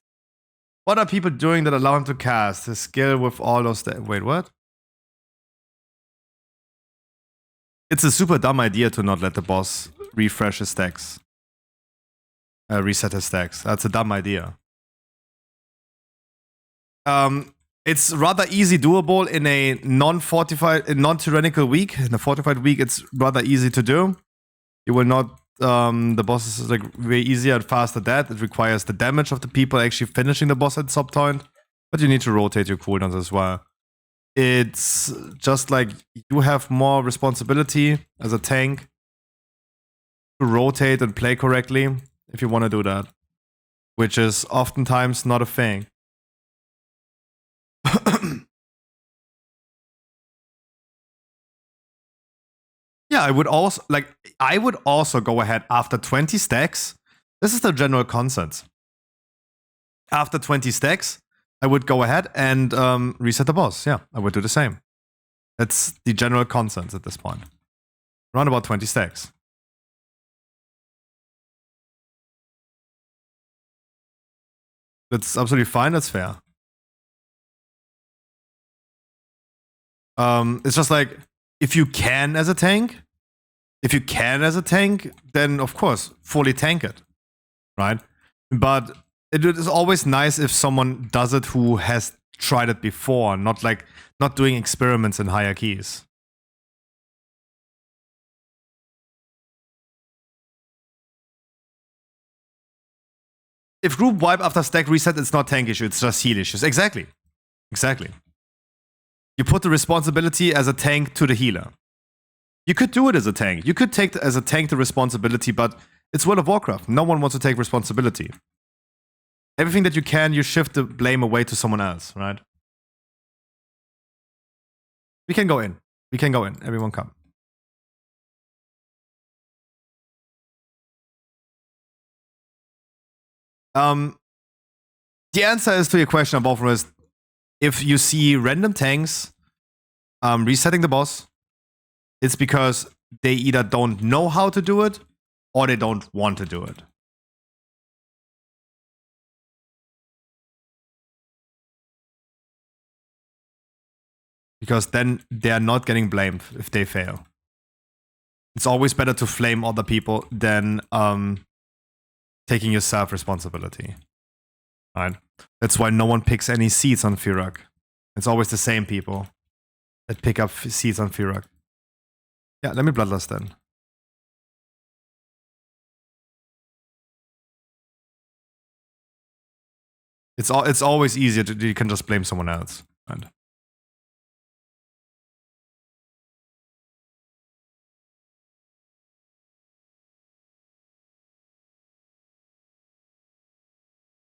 What are people doing that allow him to cast? His skill with all those... Wait, what? It's a super dumb idea to not let the boss refresh his stacks. Reset his stacks. That's a dumb idea. It's rather easy doable in a non-fortified, non-tyrannical week. In a fortified week, it's rather easy to do. You will not... the boss is like way easier and faster death. It requires the damage of the people actually finishing the boss at some point. But you need to rotate your cooldowns as well. It's just like you have more responsibility as a tank to rotate and play correctly if you want to do that. Which is oftentimes not a thing. Yeah, I would also go ahead after 20 stacks. This is the general consensus. After 20 stacks, I would go ahead and reset the boss. Yeah, I would do the same. That's the general consensus at this point. Around about 20 stacks. That's absolutely fine, that's fair. It's just like, if you can as a tank, then of course, fully tank it, right? But it is always nice if someone does it who has tried it before, not doing experiments in higher keys. If group wipe after stack reset, it's not tank issue, it's just heal issues. Exactly. You put the responsibility as a tank to the healer. You could do it as a tank. You could take as a tank the responsibility, but it's World of Warcraft. No one wants to take responsibility. everything that you can, you shift the blame away to someone else, right? We can go in. We can go in. Everyone come. The answer is to your question above is if you see random tanks resetting the boss, it's because they either don't know how to do it or they don't want to do it. Because then they're not getting blamed if they fail. It's always better to flame other people than taking yourself responsibility. Right? That's why no one picks any seats on Firak. It's always the same people that pick up seats on Firak. Yeah, let me bloodlust then. It's always easier to, you can just blame someone else. Right?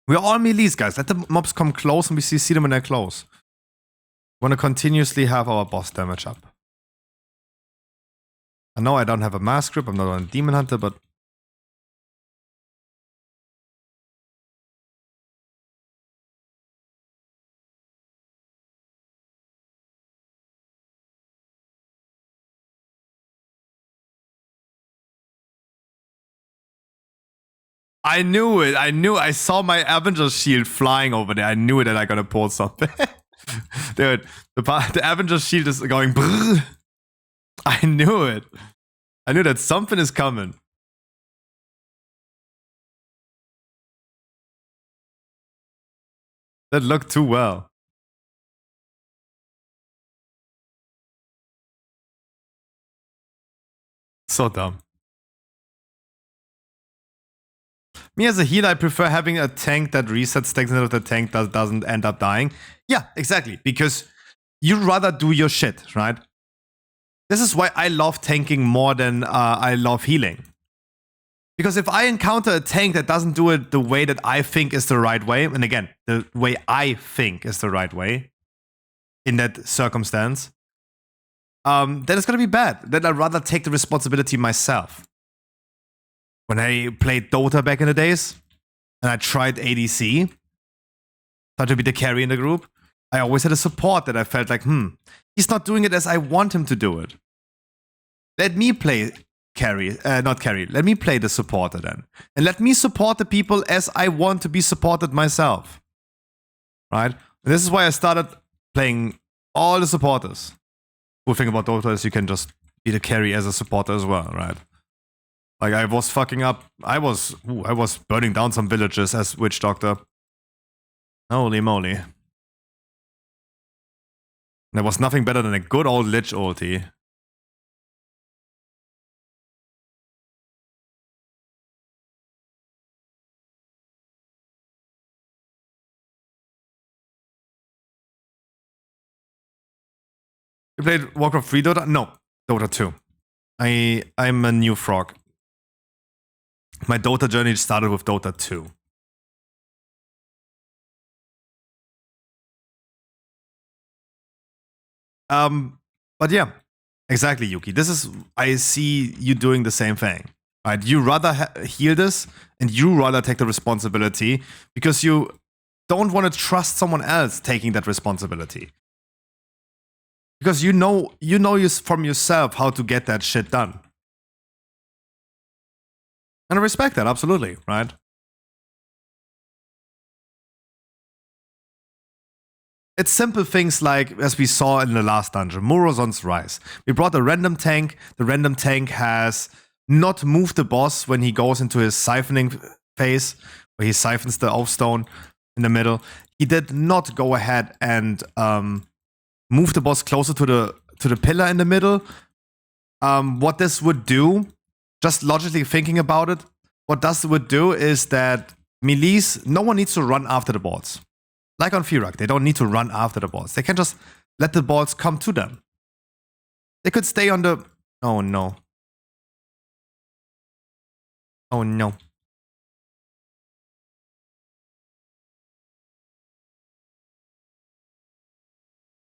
We're all melees, guys. Let the mobs come close and we see them when they're close. We want to continuously have our boss damage up. I know I don't have a mask grip, I'm not on a demon hunter, but I knew it. I saw my Avenger shield flying over there. I knew that I gotta pull something. Dude, the Avenger shield is going brrr. I knew it. I knew that something is coming. That looked too well. So dumb. Me as a healer, I prefer having a tank that resets stacks instead of the tank that doesn't end up dying. Yeah, exactly. Because you'd rather do your shit, right? This is why I love tanking more than I love healing. Because if I encounter a tank that doesn't do it the way that I think is the right way, and again, the way I think is the right way in that circumstance, then it's gonna be bad. Then I'd rather take the responsibility myself. When I played Dota back in the days, and I tried ADC, tried to be the carry in the group, I always had a support that I felt like, he's not doing it as I want him to do it. Let me play carry, not carry, let me play the supporter then. And let me support the people as I want to be supported myself. Right? And this is why I started playing all the supporters. Cool thing about Dota is you can just be the carry as a supporter as well, right? Like I was fucking up, I was burning down some villages as Witch Doctor. Holy moly. There was nothing better than a good old Lich ulti. You played Warcraft 3 Dota? No, Dota 2. I'm a new frog. My Dota journey started with Dota 2. But yeah, exactly, Yuki. This is, I see you doing the same thing. Right? You rather heal this, and you rather take the responsibility because you don't want to trust someone else taking that responsibility. Because you know from yourself how to get that shit done. And I respect that, absolutely, right? It's simple things like, as we saw in the last dungeon, Morozon's Rise. We brought a random tank. The random tank has not moved the boss when he goes into his siphoning phase, where he siphons the Oathstone in the middle. He did not go ahead and move the boss closer to the pillar in the middle. What this would do, just logically thinking about it, what this would do is that melees, no one needs to run after the balls. Like on Firak, they don't need to run after the balls. They can just let the balls come to them. They could stay on the... Oh no. Oh no.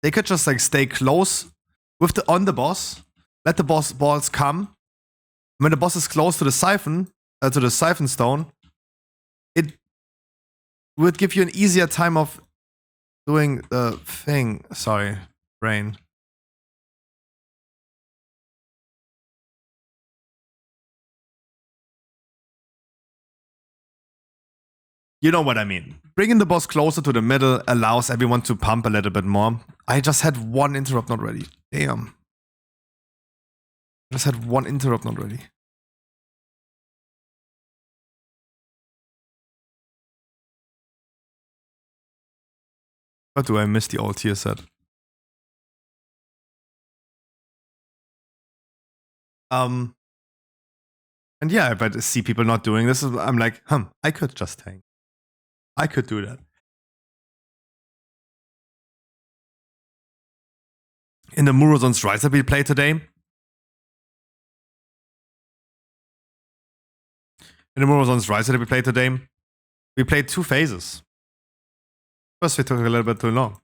they could just like stay close with on the boss, let the boss balls come. When the boss is close to the siphon stone, it would give you an easier time of doing the thing. Sorry, brain. You know what I mean. Bringing the boss closer to the middle allows everyone to pump a little bit more. I just had one interrupt not ready. Damn. I just had one interrupt not ready. What do I miss the old tier set? And yeah, if I see people not doing this, I'm like, I could just tank. I could do that. In the Murozon's Rise that we played today, in the Murozon's Rise that we played today, we played 2 phases. First, we took a little bit too long.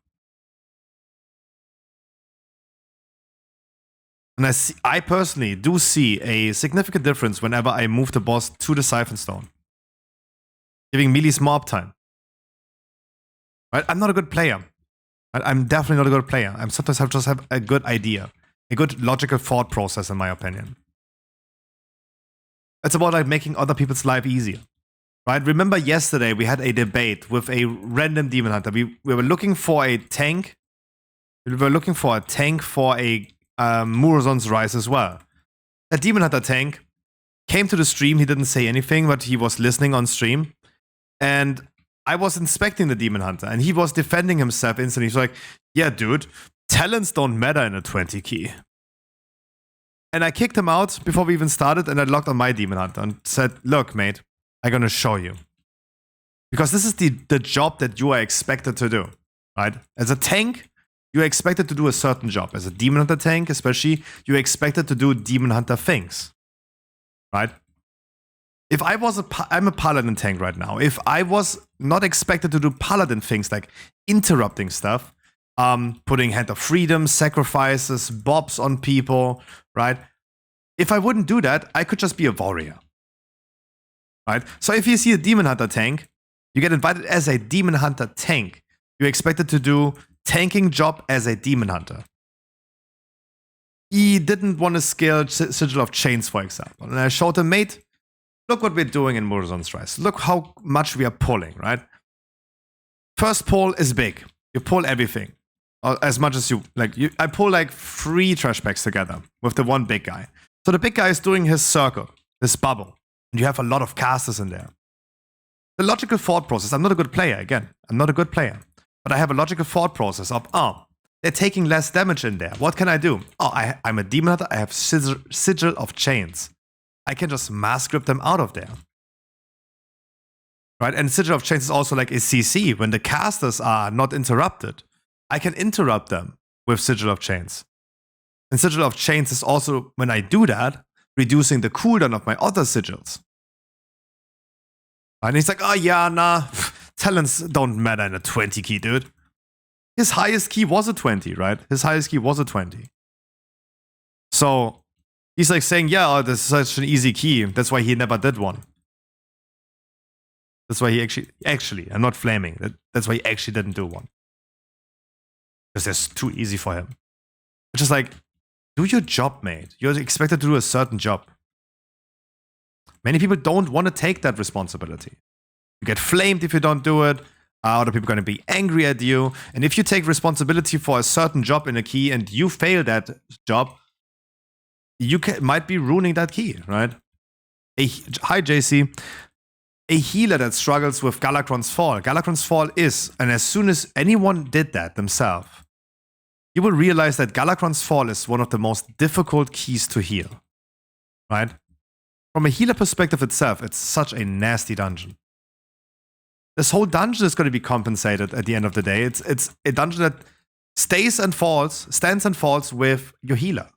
And I personally do see a significant difference whenever I move the boss to the Siphon Stone, giving melees more uptime. Right? I'm not a good player. I'm definitely not a good player. I'm sometimes just have a good idea, a good logical thought process, in my opinion. It's about like making other people's life easier. Right? Remember yesterday we had a debate with a random demon hunter. We were looking for a tank. We were looking for a tank for a Murozon's Rise as well. That demon hunter tank came to the stream. He didn't say anything, but he was listening on stream. And I was inspecting the demon hunter, and he was defending himself instantly. He's like, yeah, dude, talents don't matter in a 20 key. And I kicked him out before we even started, and I logged on my demon hunter and said, look, mate, I'm gonna show you. Because this is the job that you are expected to do, right? As a tank, you're expected to do a certain job. As a demon hunter tank, especially, you're expected to do demon hunter things, right? If I was I'm a paladin tank right now. If I was not expected to do paladin things like interrupting stuff, putting Hand of Freedom, sacrifices, bobs on people, right? If I wouldn't do that, I could just be a warrior, right? So if you see a demon hunter tank, you get invited as a demon hunter tank. You're expected to do tanking job as a demon hunter. He didn't want to scale Sigil of Chains, for example. And I showed him, mate, look what we're doing in Murozon's Rise. Look how much we are pulling, right? First pull is big. You pull everything. As much as you, like, I pull like 3 trash bags together with the one big guy. So the big guy is doing his circle, his bubble. And you have a lot of casters in there. The logical thought process, I'm not a good player, again. I'm not a good player. But I have a logical thought process of, oh, they're taking less damage in there. What can I do? Oh, I'm a demon hunter. I have Sigil of Chains. I can just mass grip them out of there. Right? And Sigil of Chains is also like a CC. When the casters are not interrupted, I can interrupt them with Sigil of Chains. And Sigil of Chains is also, when I do that, reducing the cooldown of my other sigils. And he's like, oh yeah, nah, talents don't matter in a 20 key, dude. His highest key was a 20, right? His highest key was a 20. So he's like saying, yeah, oh, this is such an easy key. That's why he never did one. That's why he actually, I'm not flaming. That's why he actually didn't do one. Because it's too easy for him. It's just like, do your job, mate. You're expected to do a certain job. Many people don't want to take that responsibility. You get flamed if you don't do it. Other people are going to be angry at you. And if you take responsibility for a certain job in a key and you fail that job, you might be ruining that key, right? Hi, JC. A healer that struggles with Galakron's Fall. Galakron's Fall is, and as soon as anyone did that themselves, you will realize that Galakron's Fall is one of the most difficult keys to heal, right? From a healer perspective itself, it's such a nasty dungeon. This whole dungeon is going to be compensated at the end of the day. It's a dungeon that stands and falls with your healer.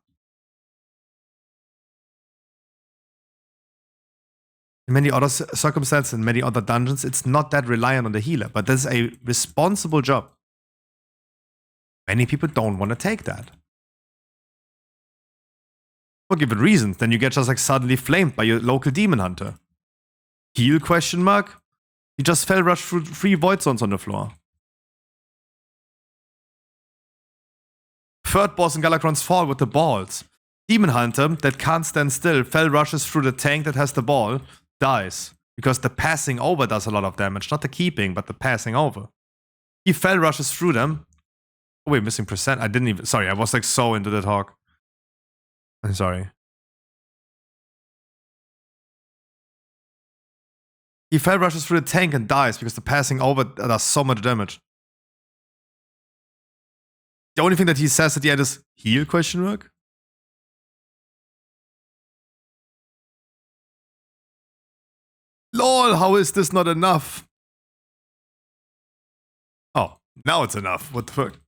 In many other circumstances, in many other dungeons, it's not that reliant on the healer, but this is a responsible job. Many people don't want to take that. For given reasons, then you get just like suddenly flamed by your local demon hunter. Heal question mark? You just fell rush through 3 void zones on the floor. Third boss in Galakron's Fall with the balls. Demon hunter that can't stand still fell rushes through the tank that has the ball, dies. Because the passing over does a lot of damage. Not the keeping, but the passing over. He fell rushes through them. Oh wait, missing percent. I didn't even. Sorry, I was like so into the talk. I'm sorry. He fell rushes through the tank and dies because the passing over does so much damage. The only thing that he says at the end is heal question mark? LOL, how is this not enough? Oh, now it's enough. What the fuck?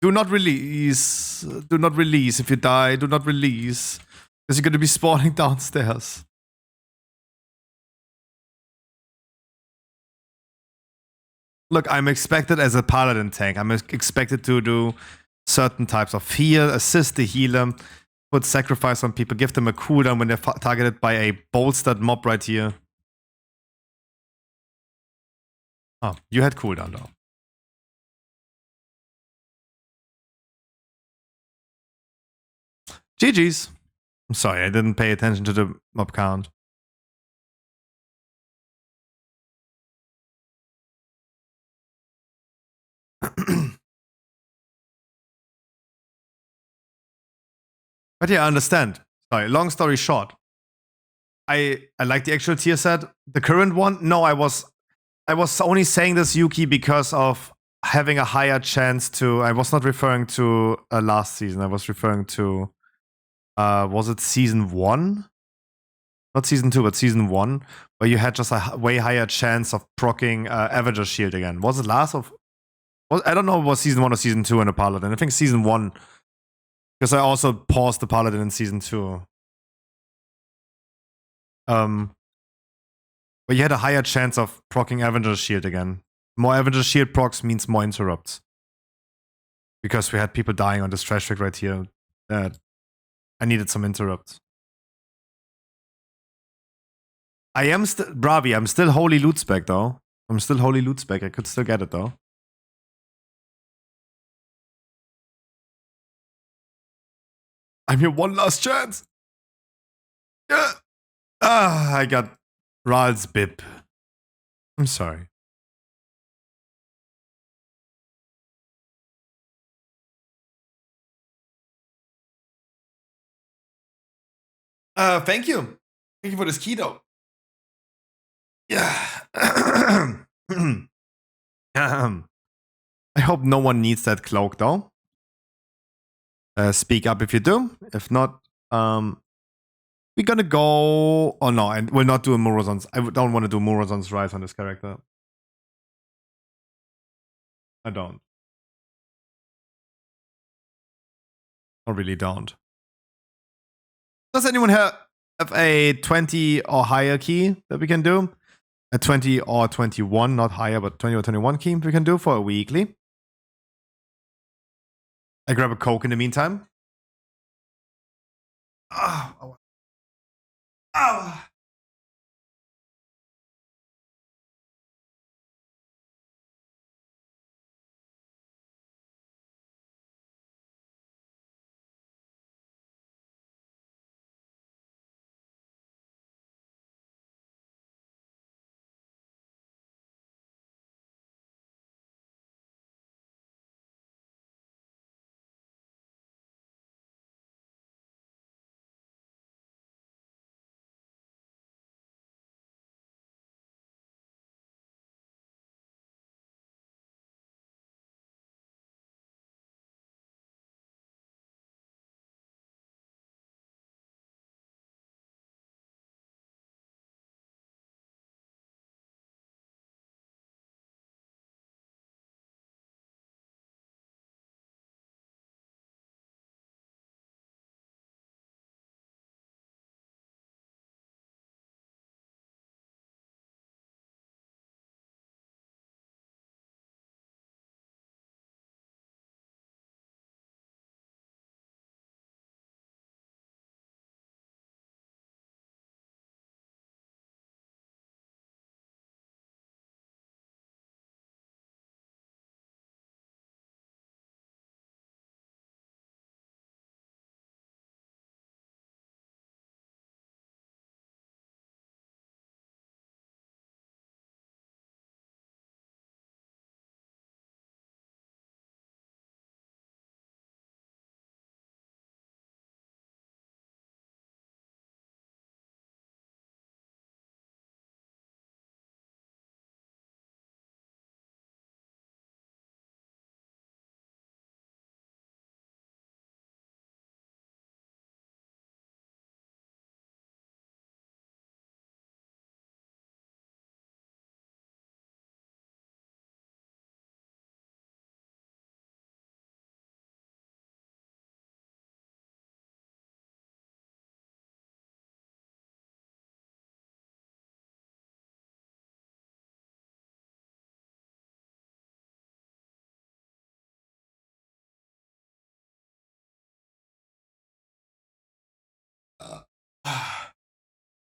Do not release. Do not release if you die. Do not release. Because you're going to be spawning downstairs. Look, I'm expected as a paladin tank. I'm expected to do certain types of heal, assist the healer, put sacrifice on people, give them a cooldown when they're targeted by a bolstered mob right here. Oh, you had cooldown though. GG's. I'm sorry, I didn't pay attention to the mob count. But yeah, I understand. Sorry, long story short. I like the actual tier set. The current one, no, I was only saying this, Yuki, because of having a higher chance to. I was not referring to last season. I was referring to. Was it season 1? Not season 2, but season 1, where you had just a way higher chance of proccing Avenger Shield again. Was it last of? I don't know if it was season 1 or season 2 in the Paladin. I think season 1. Because I also paused the Paladin in season 2. But you had a higher chance of proccing Avenger Shield again. More Avenger Shield procs means more interrupts. Because we had people dying on this trash track right here. I needed some interrupts. I am still Bravi, I'm still holy loot spec though. I'm still holy loot spec. I could still get it though. I'm your one last chance. Yeah. I got Ral's bib. I'm sorry. Thank you. Thank you for this key though. Yeah. I hope no one needs that cloak though. Speak up if you do. If not, we're gonna go. Oh no, and we'll not do a Murozon's. I don't want to do Murozon's Rise on this character. I don't. I really don't. Does anyone have a 20 or higher key that we can do? A 20 or 21, not higher, but 20 or 21 key we can do for a weekly. I grab a Coke in the meantime. Oh. Oh.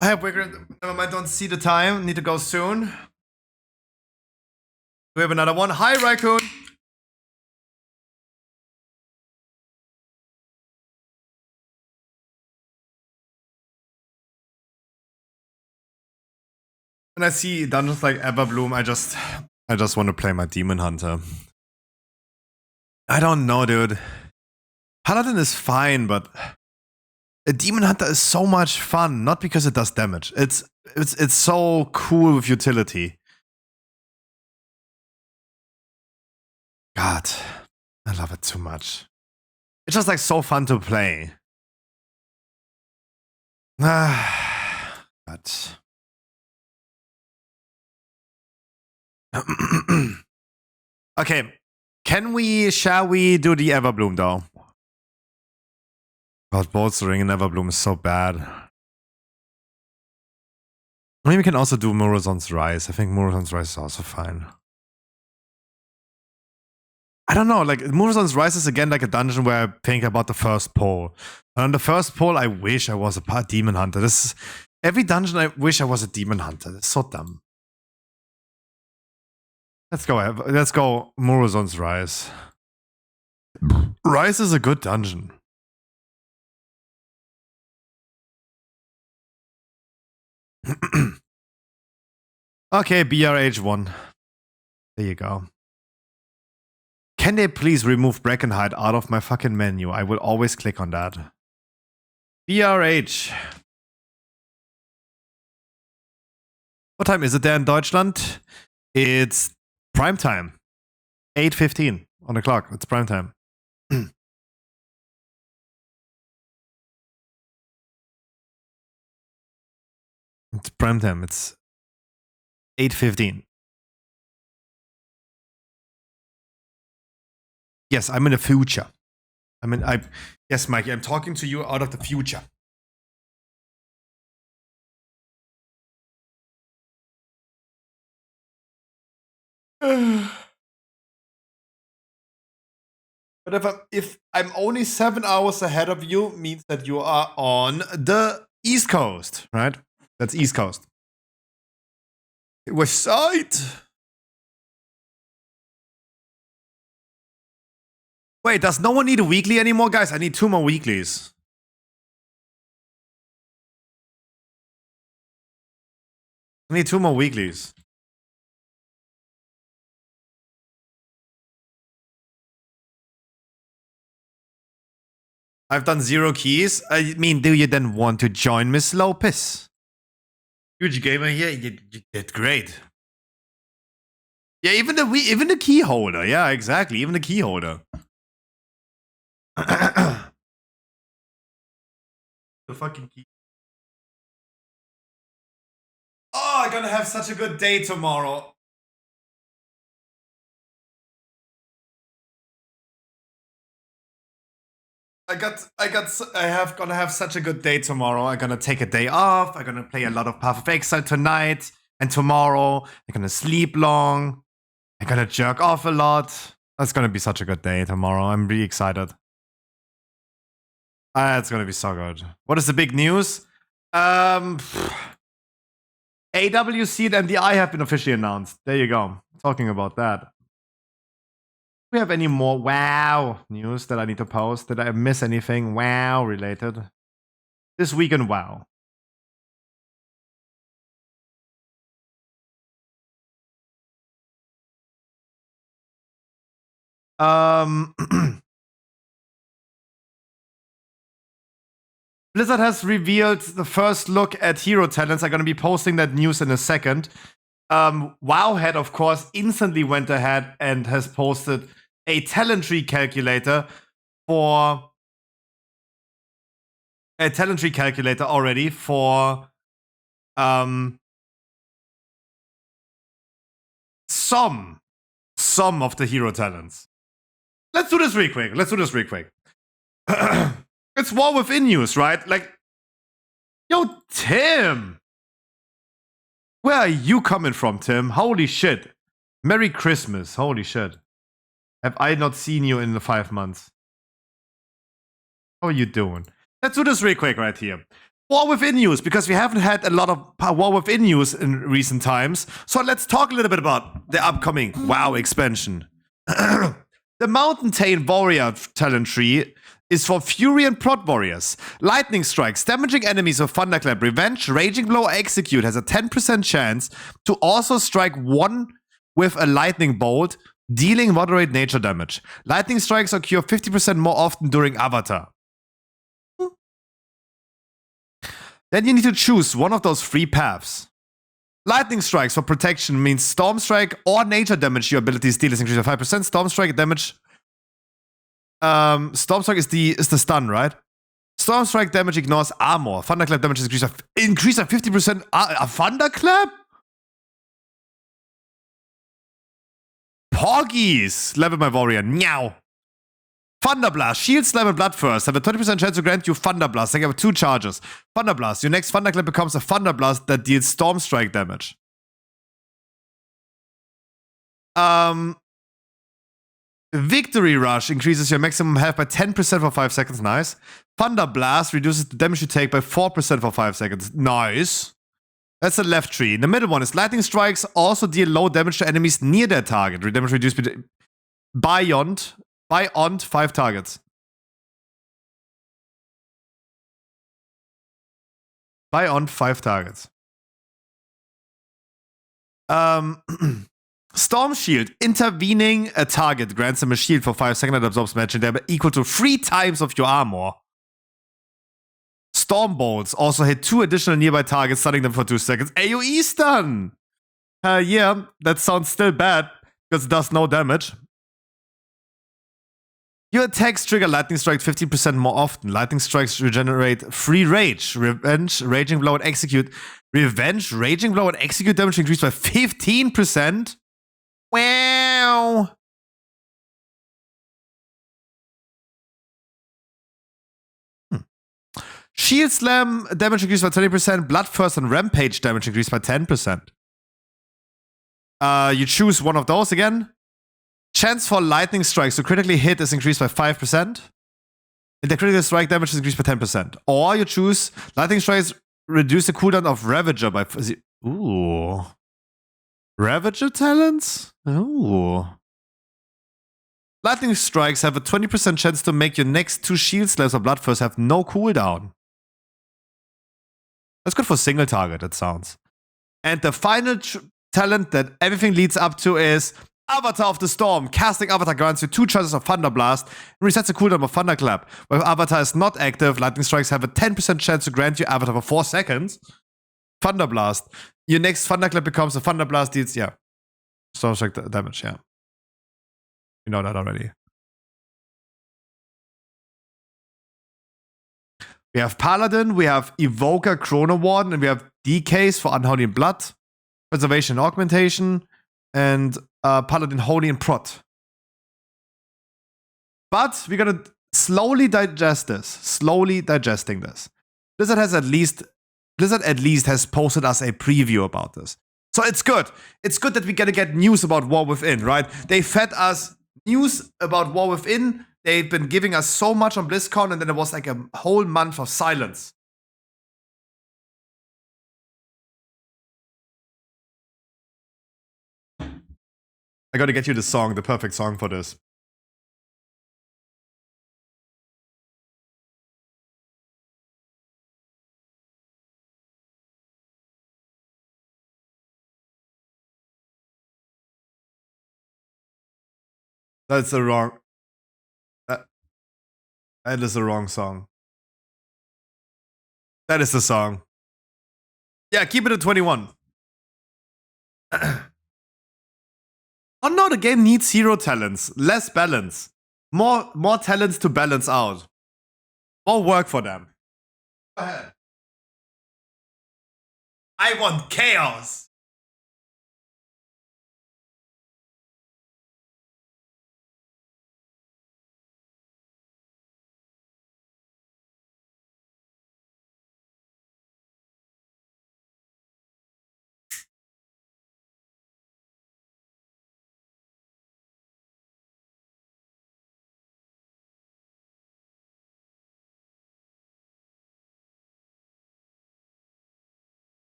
I have Never mind, don't see the time. Need to go soon. We have another one. Hi, Raccoon. When I see dungeons like Everbloom, I just want to play my Demon Hunter. I don't know, dude. Paladin is fine, but a Demon Hunter is so much fun. Not because it does damage. It's so cool with utility. God, I love it too much. It's just like so fun to play. But okay, shall we do the Everbloom though? God, Bolstering and Everbloom is so bad. Maybe we can also do Murozon's Rise. I think Murozon's Rise is also fine. I don't know, like Murozon's Rise is again like a dungeon where I think about the first pole. And on the first pole, I wish I was a Demon Hunter. This is every dungeon I wish I was a Demon Hunter. It's so dumb. Let's go Murozon's Rise. Rise is a good dungeon. Okay, BRH1. There you go. Can they please remove Brackenhide out of my fucking menu? I will always click on that. BRH. What time is it there in Deutschland? It's prime time. 8:15 on the clock. It's prime time. It's prime time. It's 8:15. Yes, I'm in the future. Yes, Mikey, I'm talking to you out of the future. But if I'm only 7 hours ahead of you, means that you are on the East Coast, right? That's East Coast. West Side. Wait, does no one need a weekly anymore? Guys, I need 2 more weeklies. I need 2 more weeklies. I've done 0 keys. I mean, do you then want to join Miss Lopez? Huge gamer here. You did great. Yeah, even the key holder. Yeah, exactly. Even the key holder. The fucking key. Oh, I'm gonna have such a good day tomorrow. Gonna have such a good day tomorrow. I'm gonna take a day off. I'm gonna play a lot of Path of Exile tonight and tomorrow. I'm gonna sleep long. I'm gonna jerk off a lot. That's gonna be such a good day tomorrow. I'm really excited. It's gonna be so good. What is the big news? AWC and MDI have been officially announced. There you go. Talking about that. Do we have any more WoW news that I need to post? Did I miss anything WoW related? This week in WoW. Blizzard has revealed the first look at hero talents. I'm going to be posting that news in a second. Wowhead, of course, instantly went ahead and has posted a talent tree calculator for already for some of the hero talents. Let's do this real quick. It's War Within news, right? Like, yo, Tim! Where are you coming from, Tim? Holy shit. Merry Christmas. Holy shit. Have I not seen you in the 5 months? How are you doing? Let's do this real quick right here. War Within news, because we haven't had a lot of War Within news in recent times. So let's talk a little bit about the upcoming WoW expansion. The Mountain Tail Warrior talent tree is for Fury and Prot Warriors. Lightning Strikes, damaging enemies with Thunderclap, Revenge, Raging Blow, Execute has a 10% chance to also strike one with a Lightning Bolt, dealing moderate nature damage. Lightning Strikes occur 50% more often during Avatar. Then you need to choose one of those 3 paths. Lightning Strikes for protection means Storm Strike or nature damage your abilities deal is increased by 5%. Storm Strike damage. Storm Strike is the stun, right? Storm Strike damage ignores armor. Thunderclap damage is increased by 50%. A Thunderclap? Porgies! Level my warrior. Meow. Thunderblast. Shield Slam and Bloodthirst have a 20% chance to grant you Thunderblast. They have 2 charges. Thunderblast. Your next Thunderclap becomes a Thunderblast that deals Storm Strike damage. Victory Rush increases your maximum health by 10% for 5 seconds. Nice. Thunderblast reduces the damage you take by 4% for 5 seconds. Nice. That's the left tree. The middle one is Lightning Strikes also deal low damage to enemies near their target. Damage reduced beyond 5 targets. Beyond 5 targets. Storm Shield. Intervening a target grants them a shield for 5 seconds that absorbs magic damage equal to 3 times of your armor. Storm Bolts also hit 2 additional nearby targets, stunning them for 2 seconds. AoE stun! Yeah, that sounds still bad, because it does no damage. Your attacks trigger Lightning Strike 15% more often. Lightning Strikes regenerate 3 Rage. Revenge, Raging Blow, and Execute. Revenge, Raging Blow, and Execute damage increased by 15%? Wow! Shield Slam damage increased by 20%. Bloodthirst and Rampage damage increased by 10%. You choose one of those again. Chance for Lightning Strikes to critically hit is increased by 5%. And the critical strike damage is increased by 10%. Or you choose Lightning Strikes reduce the cooldown of Ravager by... Ooh. Ravager talents? Ooh. Lightning Strikes have a 20% chance to make your next 2 Shield Slams or Bloodthirst have no cooldown. That's good for single target, it sounds. And the final talent that everything leads up to is Avatar of the Storm. Casting Avatar grants you 2 chances of Thunderblast and resets the cooldown of Thunderclap. While Avatar is not active, Lightning Strikes have a 10% chance to grant you Avatar for 4 seconds. Thunderblast. Your next Thunderclap becomes a Thunderblast deals, yeah. Storm Strike damage, yeah. You know that already. We have Paladin, we have Evoker, Chrono Warden, and we have DKs for Unholy Blood, Preservation and Augmentation, and Paladin Holy and Prot. But we're gonna slowly digest this. Slowly digesting this. Blizzard at least has posted us a preview about this. So it's good. It's good that we're gonna get news about War Within, right? They fed us news about War Within. They've been giving us so much on BlizzCon, and then there was like a whole month of silence. I gotta get you the song, the perfect song for this. That's the wrong. That is the wrong song. That is the song. Yeah, keep it at 21. Oh no, the game needs hero talents. Less balance. More talents to balance out. More work for them. Go ahead. I want chaos.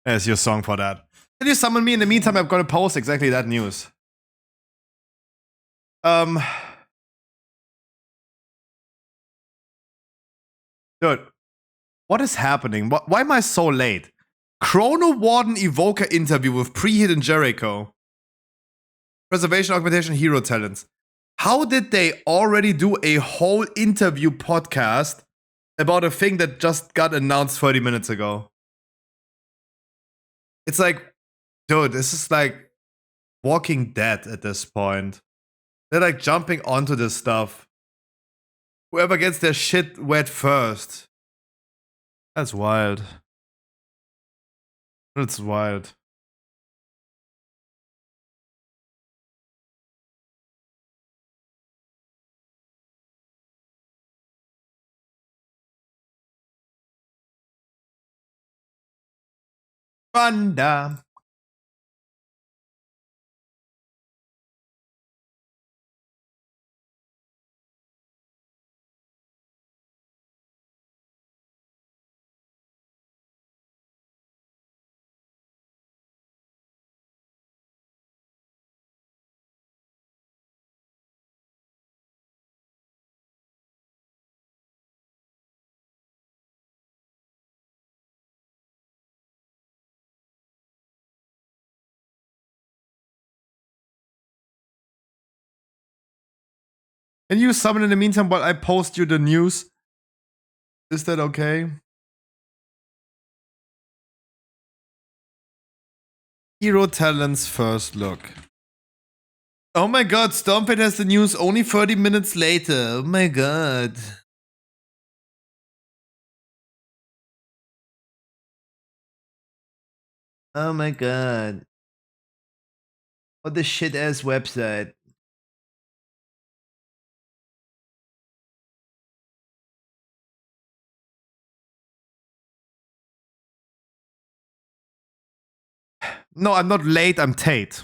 There's your song for that. Can you summon me? In the meantime, I'm gonna post exactly that news. Dude, what is happening? Why am I so late? Chrono Warden Evoker interview with Preheat and Jericho. Preservation, Augmentation, Hero Talents. How did they already do a whole interview podcast about a thing that just got announced 30 minutes ago? It's like, dude, this is like Walking Dead at this point. They're like jumping onto this stuff. Whoever gets their shit wet first. That's wild. That's wild. Wanda. Can you summon in the meantime while I post you the news? Is that okay? Hero Talents first look. Oh my god, Stompet has the news only 30 minutes later. Oh my god. Oh my god. What the shit ass website. No, I'm not late, I'm Tate.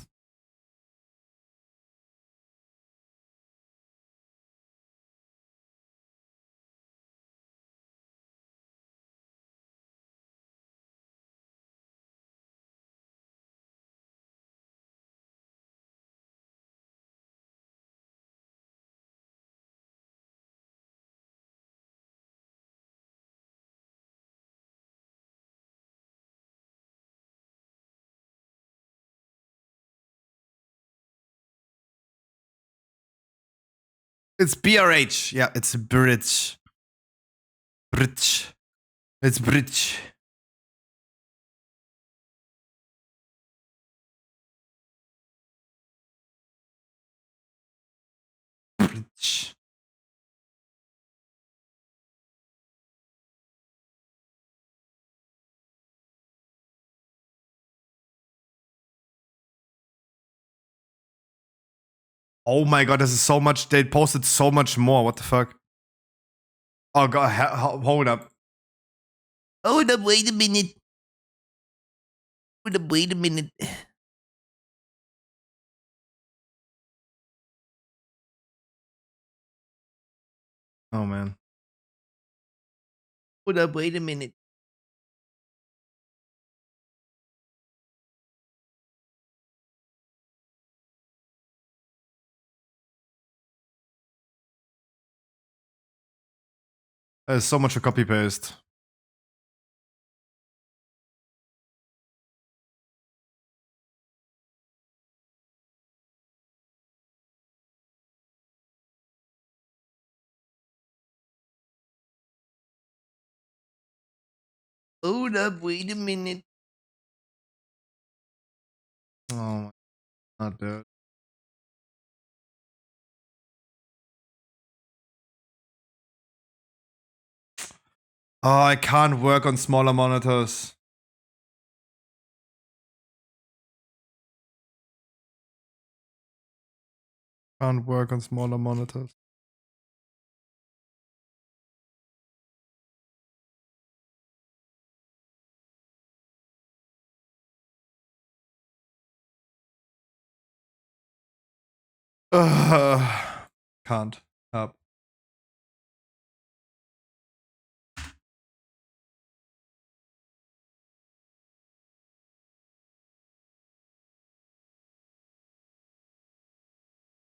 It's BRH. Yeah, it's bridge. Bridge. It's bridge. Bridge. Oh my god, this is so much. They posted so much more. What the fuck? Oh god, hold up. Hold up, wait a minute. Hold up, wait a minute. Oh man. Hold up, wait a minute. There's so much to copy paste. Hold up, wait a minute. Oh my god, dude. Oh, I can't work on smaller monitors. Can't work on smaller monitors. Can't. Up.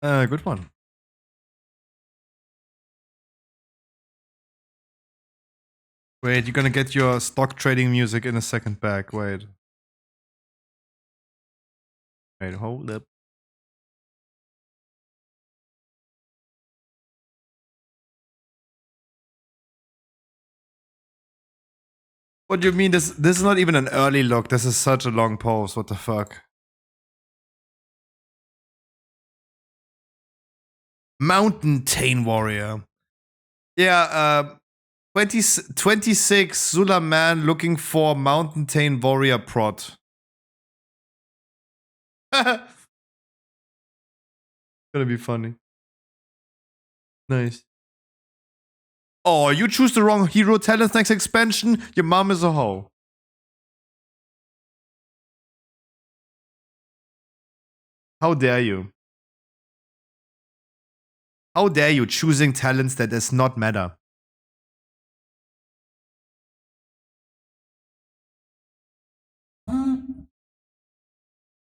Good one. Wait, you're gonna get your stock trading music in a second back. Wait. Wait, hold up. What do you mean? This is not even an early look. This is such a long pose. What the fuck? Mountain Tane Warrior. Yeah, 26 Zula man looking for Mountain Tane Warrior prot. Gonna be funny. Nice. Oh, you choose the wrong hero talents next expansion? Your mom is a hoe. How dare you? How dare you choosing talents that does not matter?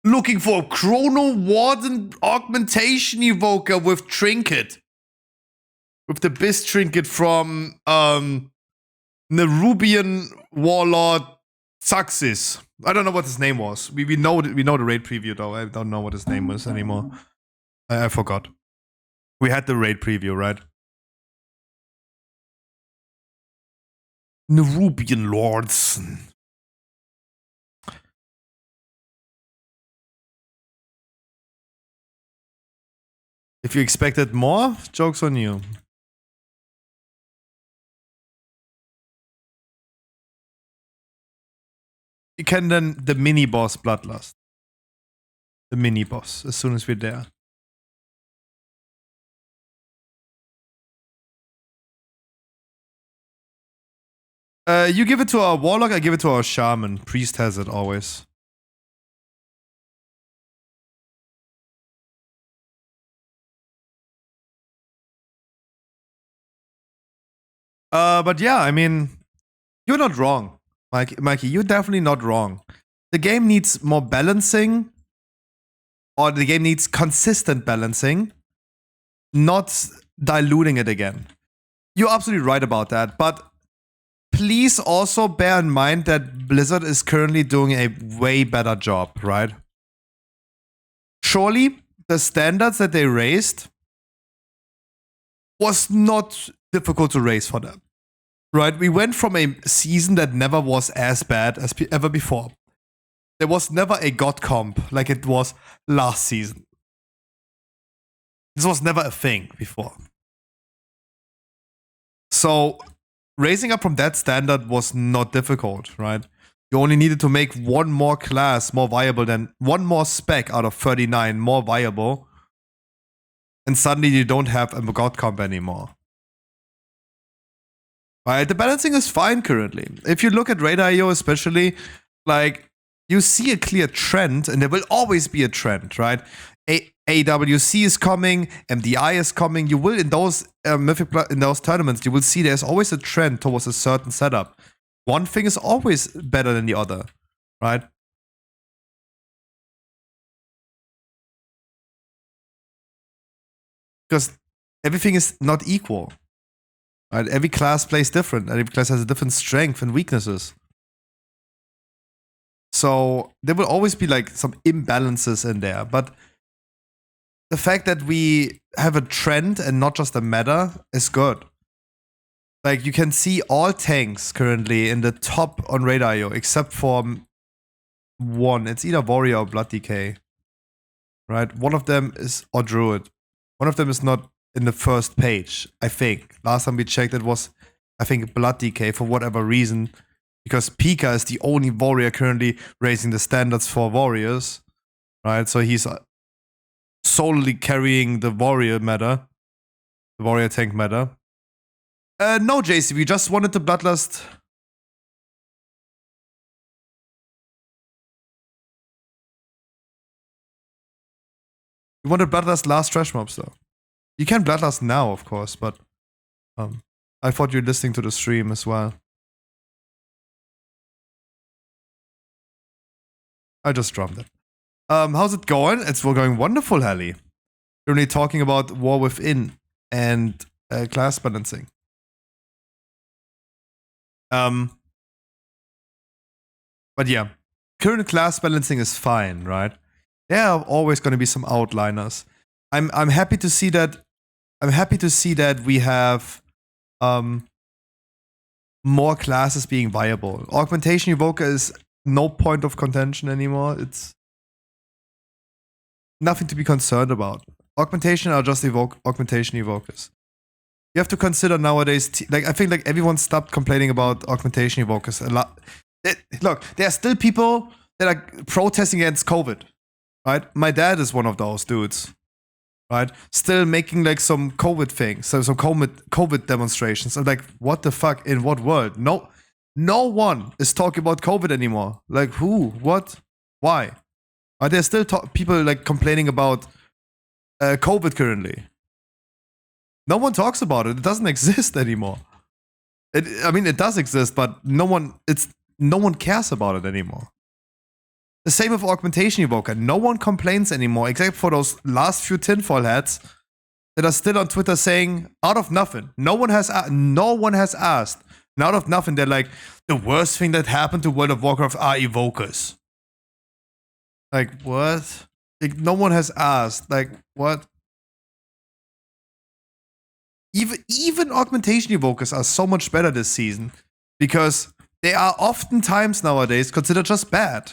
Looking for a Chrono Warden Augmentation Evoker with Trinket. With the Biz Trinket from Nerubian Warlord Saxis. I don't know what his name was. We know the raid preview though. I don't know what his name was anymore. I forgot. We had the raid preview, right? Nerubian Lords. If you expected more, joke's on you. You can then the mini boss Bloodlust. The mini boss as soon as we're there. You give it to our warlock, I give it to our shaman. Priest has it always. But yeah, I mean, you're not wrong, Mikey. You're definitely not wrong. The game needs more balancing, or the game needs consistent balancing, not diluting it again. You're absolutely right about that, but please also bear in mind that Blizzard is currently doing a way better job, right? Surely the standards that they raised was not difficult to raise for them, right? We went from a season that never was as bad as ever before. There was never a god comp like it was last season. This was never a thing before. So raising up from that standard was not difficult, right? You only needed to make one more class more viable than one more spec out of 39 more viable. And suddenly you don't have a god comp anymore. Right, the balancing is fine currently. If you look at Raid.io especially, like, you see a clear trend, and there will always be a trend, right? AWC is coming, MDI is coming. You will, in those in those tournaments, you will see there's always a trend towards a certain setup. One thing is always better than the other, right? Because everything is not equal. Right? Every class plays different. Every class has a different strength and weaknesses. So there will always be like some imbalances in there. But the fact that we have a trend and not just a meta is good. Like, you can see all tanks currently in the top on Raid.io except for one. It's either Warrior or Blood Decay. Right? One of them is, or Druid. One of them is not in the first page, I think. Last time we checked, it was, I think, Blood Decay for whatever reason. Because Pika is the only warrior currently raising the standards for warriors. Right? So he's solely carrying the warrior meta. The warrior tank meta. No, JC, we just wanted the Bloodlust. We wanted Bloodlust last trash mobs, though. You can Bloodlust now, of course, but I thought you were listening to the stream as well. I just drummed it. How's it going? It's going wonderful, Helly. currently talking about War Within and class balancing. But yeah, current class balancing is fine, right? There are always going to be some outliners. I'm happy to see that. I'm happy to see that we have more classes being viable. Augmentation Evoker is no point of contention anymore. It's nothing to be concerned about. Augmentation are just augmentation evokers. You have to consider nowadays, like I think like everyone stopped complaining about augmentation evokers a lot. Look, there are still people that are protesting against COVID, right? My dad is one of those dudes, right? Still making like some COVID things, so some COVID demonstrations. I'm like, what the fuck? In what world? No one is talking about COVID anymore. Like who? What? Why? Are there still people like complaining about COVID currently? No one talks about it. It doesn't exist anymore. I mean, it does exist, but no one cares about it anymore. The same with Augmentation Evoker. No one complains anymore, except for those last few tinfoil hats that are still on Twitter saying, out of nothing. No one has asked. And out of nothing, they're like, the worst thing that happened to World of Warcraft are evokers. Like, what? Like, no one has asked. Like, what? Even Augmentation Evokers are so much better this season because they are oftentimes nowadays considered just bad.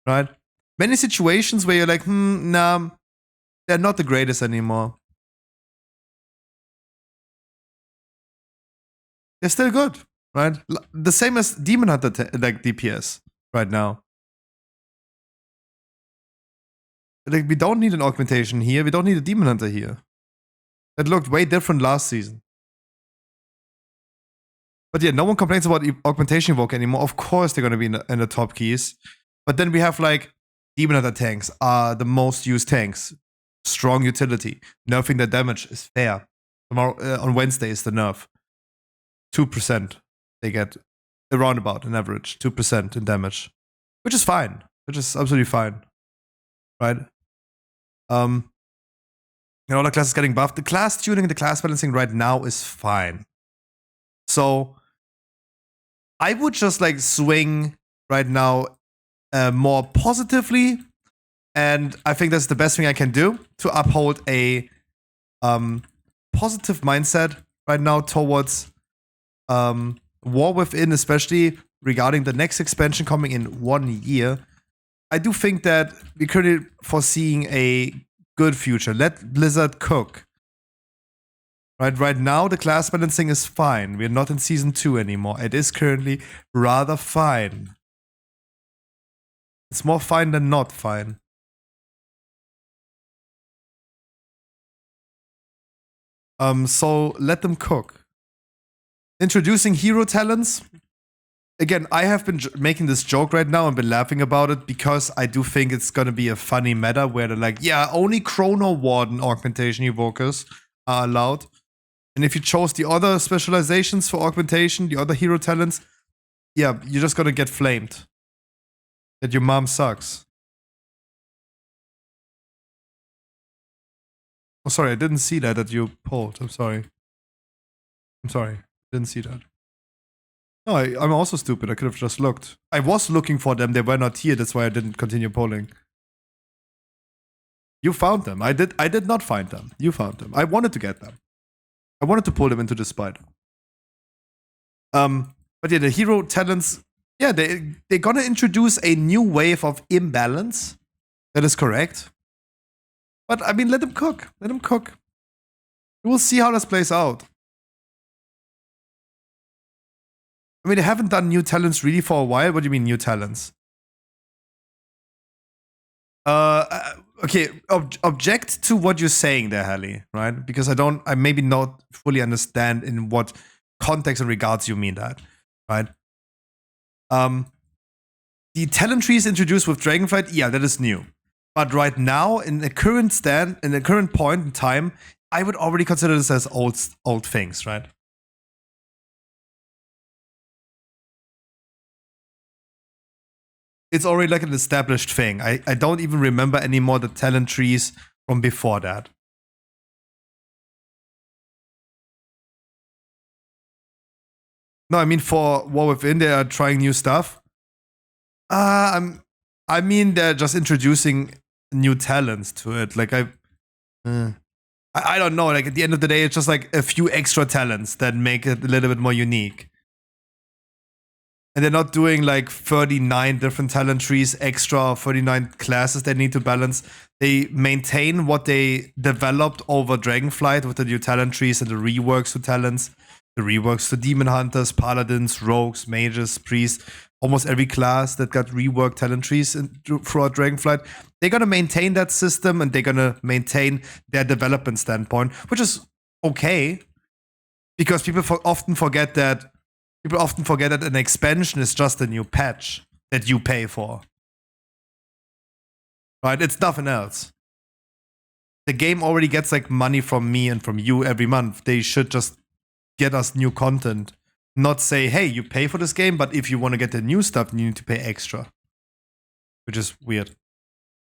Right? Many situations where you're like, nah, they're not the greatest anymore. They're still good, right? The same as Demon Hunter, like DPS right now. Like, we don't need an augmentation here. We don't need a Demon Hunter here. It looked way different last season. But yeah, no one complains about Augmentation Evoker anymore. Of course they're going to be in the top keys. But then we have like Demon Hunter tanks are the most used tanks. Strong utility. Nerfing their damage is fair. Tomorrow, on Wednesday is the nerf. 2% they get around about an average. 2% in damage. Which is fine. Which is absolutely fine. Right? All the classes getting buffed. The class tuning and the class balancing right now is fine. So I would just like swing right now more positively, and I think that's the best thing I can do to uphold a positive mindset right now towards War Within, especially regarding the next expansion coming in 1 year. I do think that we're currently foreseeing a good future. Let Blizzard cook. Right now, the class balancing is fine. We're not in Season 2 anymore. It is currently rather fine. It's more fine than not fine. So let them cook. Introducing hero talents. Again, I have been making this joke right now and been laughing about it because I do think it's gonna be a funny meta where they're like, yeah, only Chrono Warden augmentation evokers are allowed. And if you chose the other specializations for augmentation, the other hero talents, yeah, you're just gonna get flamed. That your mom sucks. Oh, sorry, I didn't see that you pulled. I'm sorry. Didn't see that. No, I'm also stupid. I could have just looked. I was looking for them. They were not here. That's why I didn't continue polling. You found them. I did not find them. You found them. I wanted to get them. I wanted to pull them into the spider. But yeah, the hero talents, yeah, they're gonna introduce a new wave of imbalance. That is correct. But I mean, let them cook. Let them cook. We'll see how this plays out. I mean, they haven't done new talents really for a while. What do you mean new talents? Okay, object to what you're saying there, Hallie, right? Because I maybe not fully understand in what context and regards you mean that, right? The talent trees introduced with Dragonflight, yeah, that is new. But right now, in the current point in time, I would already consider this as old things, right? It's already like an established thing. I don't even remember anymore the talent trees from before that. No, I mean for War Within, they are trying new stuff. I mean they're just introducing new talents to it. Like I don't know. Like at the end of the day, it's just like a few extra talents that make it a little bit more unique. And they're not doing like 39 different talent trees, extra 39 classes they need to balance. They maintain what they developed over Dragonflight with the new talent trees and the reworks to talents, the reworks to demon hunters, paladins, rogues, mages, priests, almost every class that got reworked talent trees throughout Dragonflight. They're gonna maintain that system and they're gonna maintain their development standpoint, which is okay because people often forget that an expansion is just a new patch that you pay for. Right? It's nothing else. The game already gets like money from me and from you every month. They should just get us new content. Not say, hey, you pay for this game, but if you want to get the new stuff, you need to pay extra. Which is weird.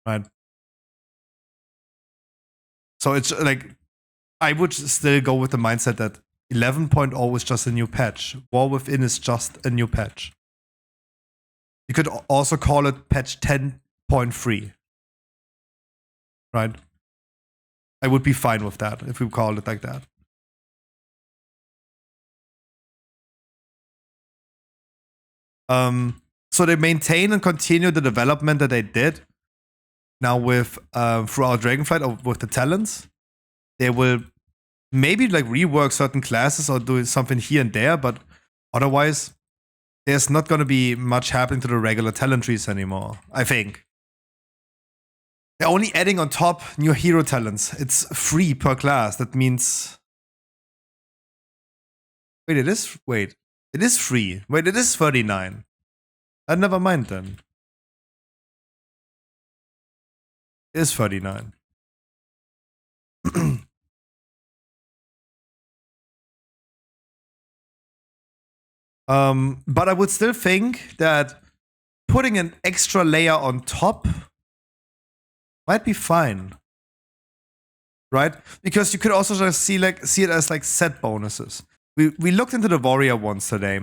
Right? So it's like, I would still go with the mindset that 11.0 is just a new patch. War Within is just a new patch. You could also call it patch 10.3. Right? I would be fine with that if we called it like that. So they maintain and continue the development that they did now with throughout Dragonflight or with the talents. They will maybe like rework certain classes or do something here and there, but otherwise there's not going to be much happening to the regular talent trees anymore, I think. They're only adding on top new hero talents. It's free per class. That means... Wait, it is free. Wait, it is 39. Never mind then. It is 39. But I would still think that putting an extra layer on top might be fine. Right? Because you could also just see it as like set bonuses. We looked into the warrior ones today.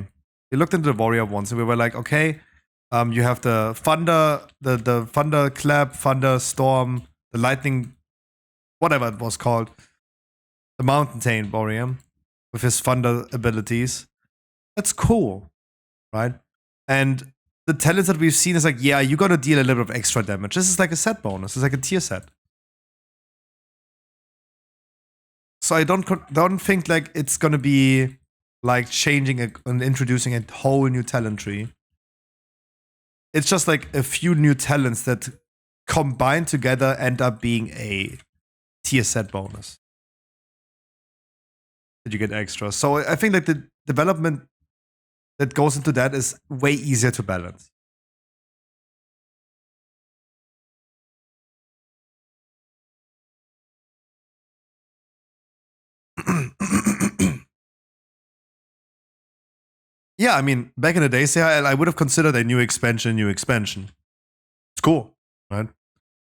We looked into the warrior ones and we were like, okay, you have the thunder, the thunder clap, thunder storm, the lightning, whatever it was called, the mountain taint warrior with his thunder abilities. That's cool, right? And the talents that we've seen is like, yeah, you gotta deal a little bit of extra damage. This is like a set bonus. It's like a tier set. So I don't think like it's gonna be like changing and introducing a whole new talent tree. It's just like a few new talents that combined together end up being a tier set bonus that you get extra. So I think like the development that goes into that is way easier to balance. Yeah, I mean, back in the days, yeah, I would have considered a new expansion. It's cool, right?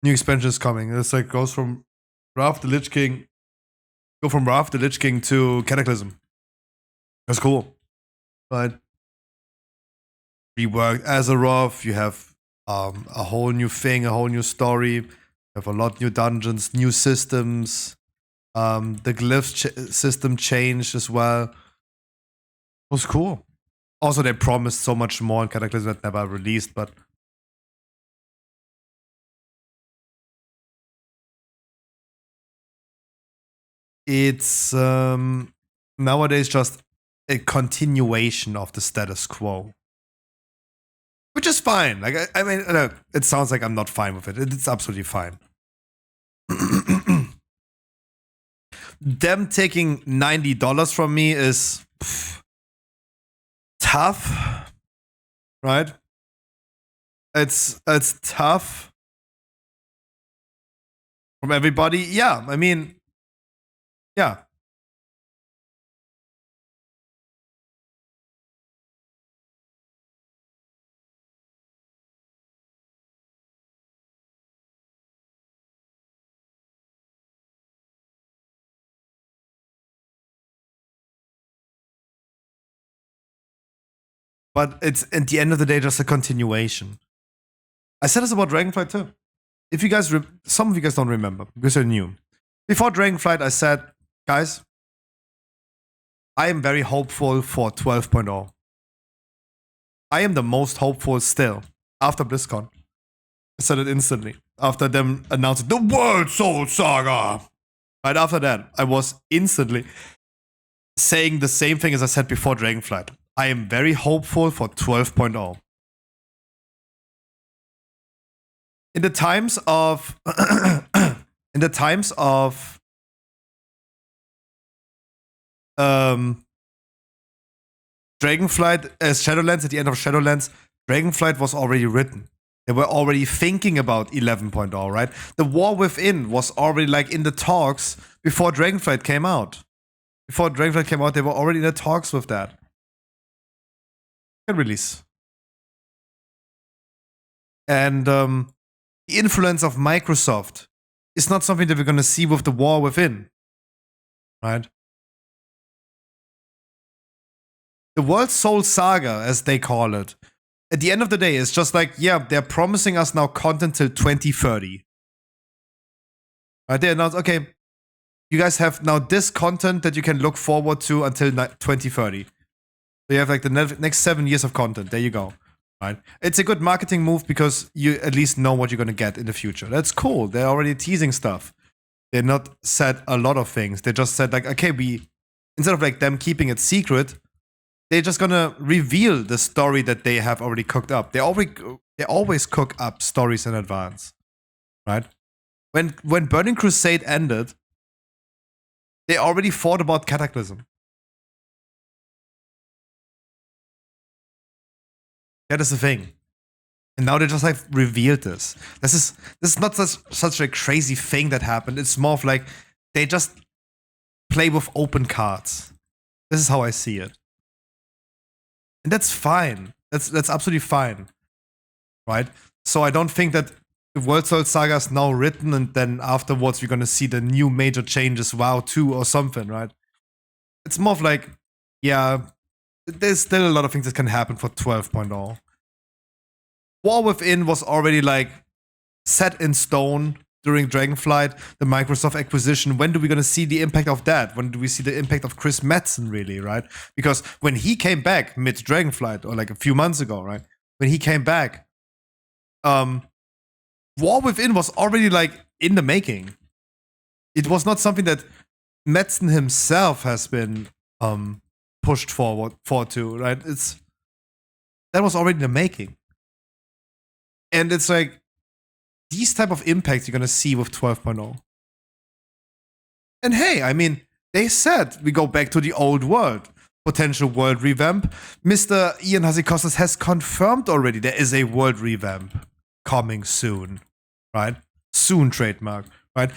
New expansion is coming. It's like goes from Wrath the Lich King, to Cataclysm. That's cool, right? Reworked Azeroth. You have a whole new thing, a whole new story. You have a lot new dungeons, new systems. The glyph system changed as well. It was cool. Also, they promised so much more in Cataclysm that never released, but it's nowadays just a continuation of the status quo. Which is fine. Like, I mean, it sounds like I'm not fine with it. It's absolutely fine. Them taking $90 from me is tough, right? It's tough from everybody. Yeah, I mean, yeah. but it's at the end of the day just a continuation. I said this about Dragonflight too. If you guys, some of you guys don't remember because you're new. Before Dragonflight, I said, guys, I am very hopeful for 12.0. I am the most hopeful still after BlizzCon. I said it instantly after them announcing the World Soul Saga. Right after that, I was instantly saying the same thing as I said before Dragonflight. I am very hopeful for 12.0. In the times of Dragonflight as Shadowlands, at the end of Shadowlands, Dragonflight was already written. They were already thinking about 11.0, right? The War Within was already like in the talks before Dragonflight came out. Before Dragonflight came out, they were already in the talks with that. Can release. And the influence of Microsoft is not something that we're going to see with the War Within, right? The World Soul Saga, as they call it, at the end of the day, it's just like, yeah, they're promising us now content till 2030. Right? They announced, okay, you guys have now this content that you can look forward to until 2030. So you have like the next 7 years of content. There you go. Right? It's a good marketing move because you at least know what you're going to get in the future. That's cool. They're already teasing stuff. They're not said a lot of things. They just said like, okay, instead of like them keeping it secret, they're just gonna reveal the story that they have already cooked up. They always cook up stories in advance, right? When Burning Crusade ended, they already thought about Cataclysm. That is the thing, and now they just like revealed this. This is not such a crazy thing that happened. It's more of like they just play with open cards. This is how I see it. And that's fine. That's absolutely fine. Right? So I don't think that the World Soul Saga is now written and then afterwards we're gonna see the new major changes, WoW 2 or something, right? It's more of like, yeah, there's still a lot of things that can happen for 12.0. War Within was already like set in stone during Dragonflight, the Microsoft acquisition. When do we gonna see the impact of that? When do we see the impact of Chris Metzen, really, right? Because when he came back mid-Dragonflight, or like a few months ago, right? When he came back, War Within was already like in the making. It was not something that Metzen himself has been pushed forward to, right? That was already in the making. And it's like, these type of impacts you're gonna see with 12.0. And hey, I mean, they said we go back to the old world. Potential world revamp. Mr. Ian Hazzikostas has confirmed already there is a world revamp coming soon. Right? Soon trademark. Right?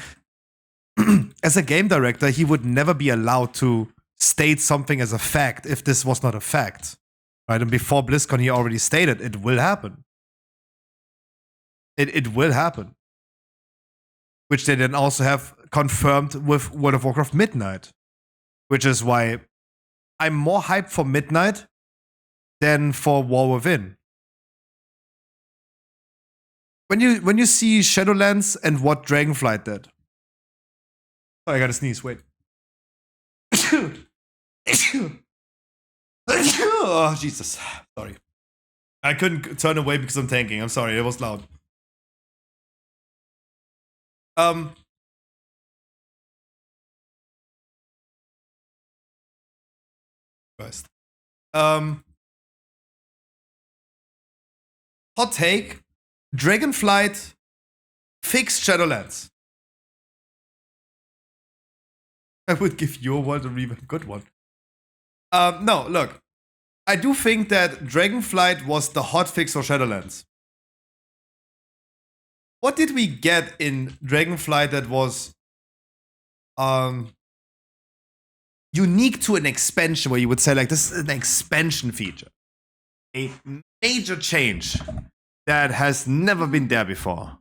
As a game director, he would never be allowed to state something as a fact if this was not a fact. Right? And before BlizzCon, he already stated it will happen. It will happen. Which they then also have confirmed with World of Warcraft Midnight. Which is why I'm more hyped for Midnight than for War Within. When you see Shadowlands and what Dragonflight did. Oh, I gotta sneeze, wait. Oh, Jesus. Sorry. I couldn't turn away because I'm tanking. I'm sorry, it was loud. First. Hot take. Dragonflight fixed Shadowlands. I would give your world a really good one. No, look. I do think that Dragonflight was the hot fix for Shadowlands. What did we get in Dragonflight that was unique to an expansion where you would say like this is an expansion feature? A major change that has never been there before.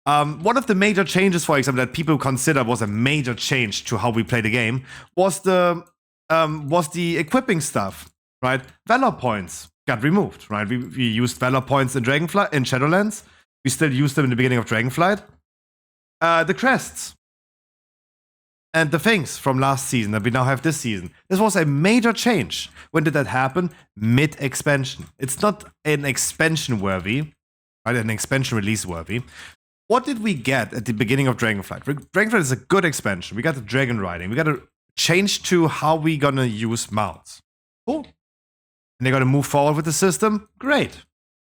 One of the major changes, for example, that people consider was a major change to how we play the game was the equipping stuff, right? Valor points got removed, right? We used Valor points in Dragonflight, in Shadowlands. We still used them in the beginning of Dragonflight. The crests and the things from last season that we now have this season. This was a major change. When did that happen? Mid-expansion. It's not an expansion worthy, right? An expansion release worthy. What did we get at the beginning of Dragonflight? Dragonflight is a good expansion. We got the dragon riding. We got to change to how we gonna use mounts. Cool. And they're gonna move forward with the system. Great,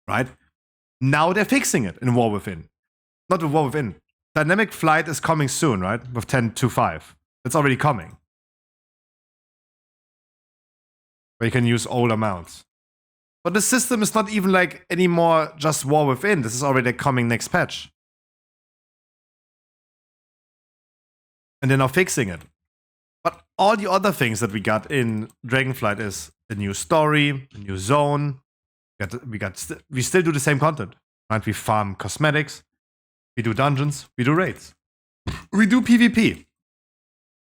right? Now they're fixing it in War Within. Not in War Within. Dynamic Flight is coming soon, right? With 10.2.5. It's already coming. Where you can use older mounts. But the system is not even like anymore just War Within. This is already coming next patch. And they're now fixing it. But all the other things that we got in Dragonflight is a new story, a new zone. We still do the same content, right? We farm cosmetics, we do dungeons, we do raids, we do PvP.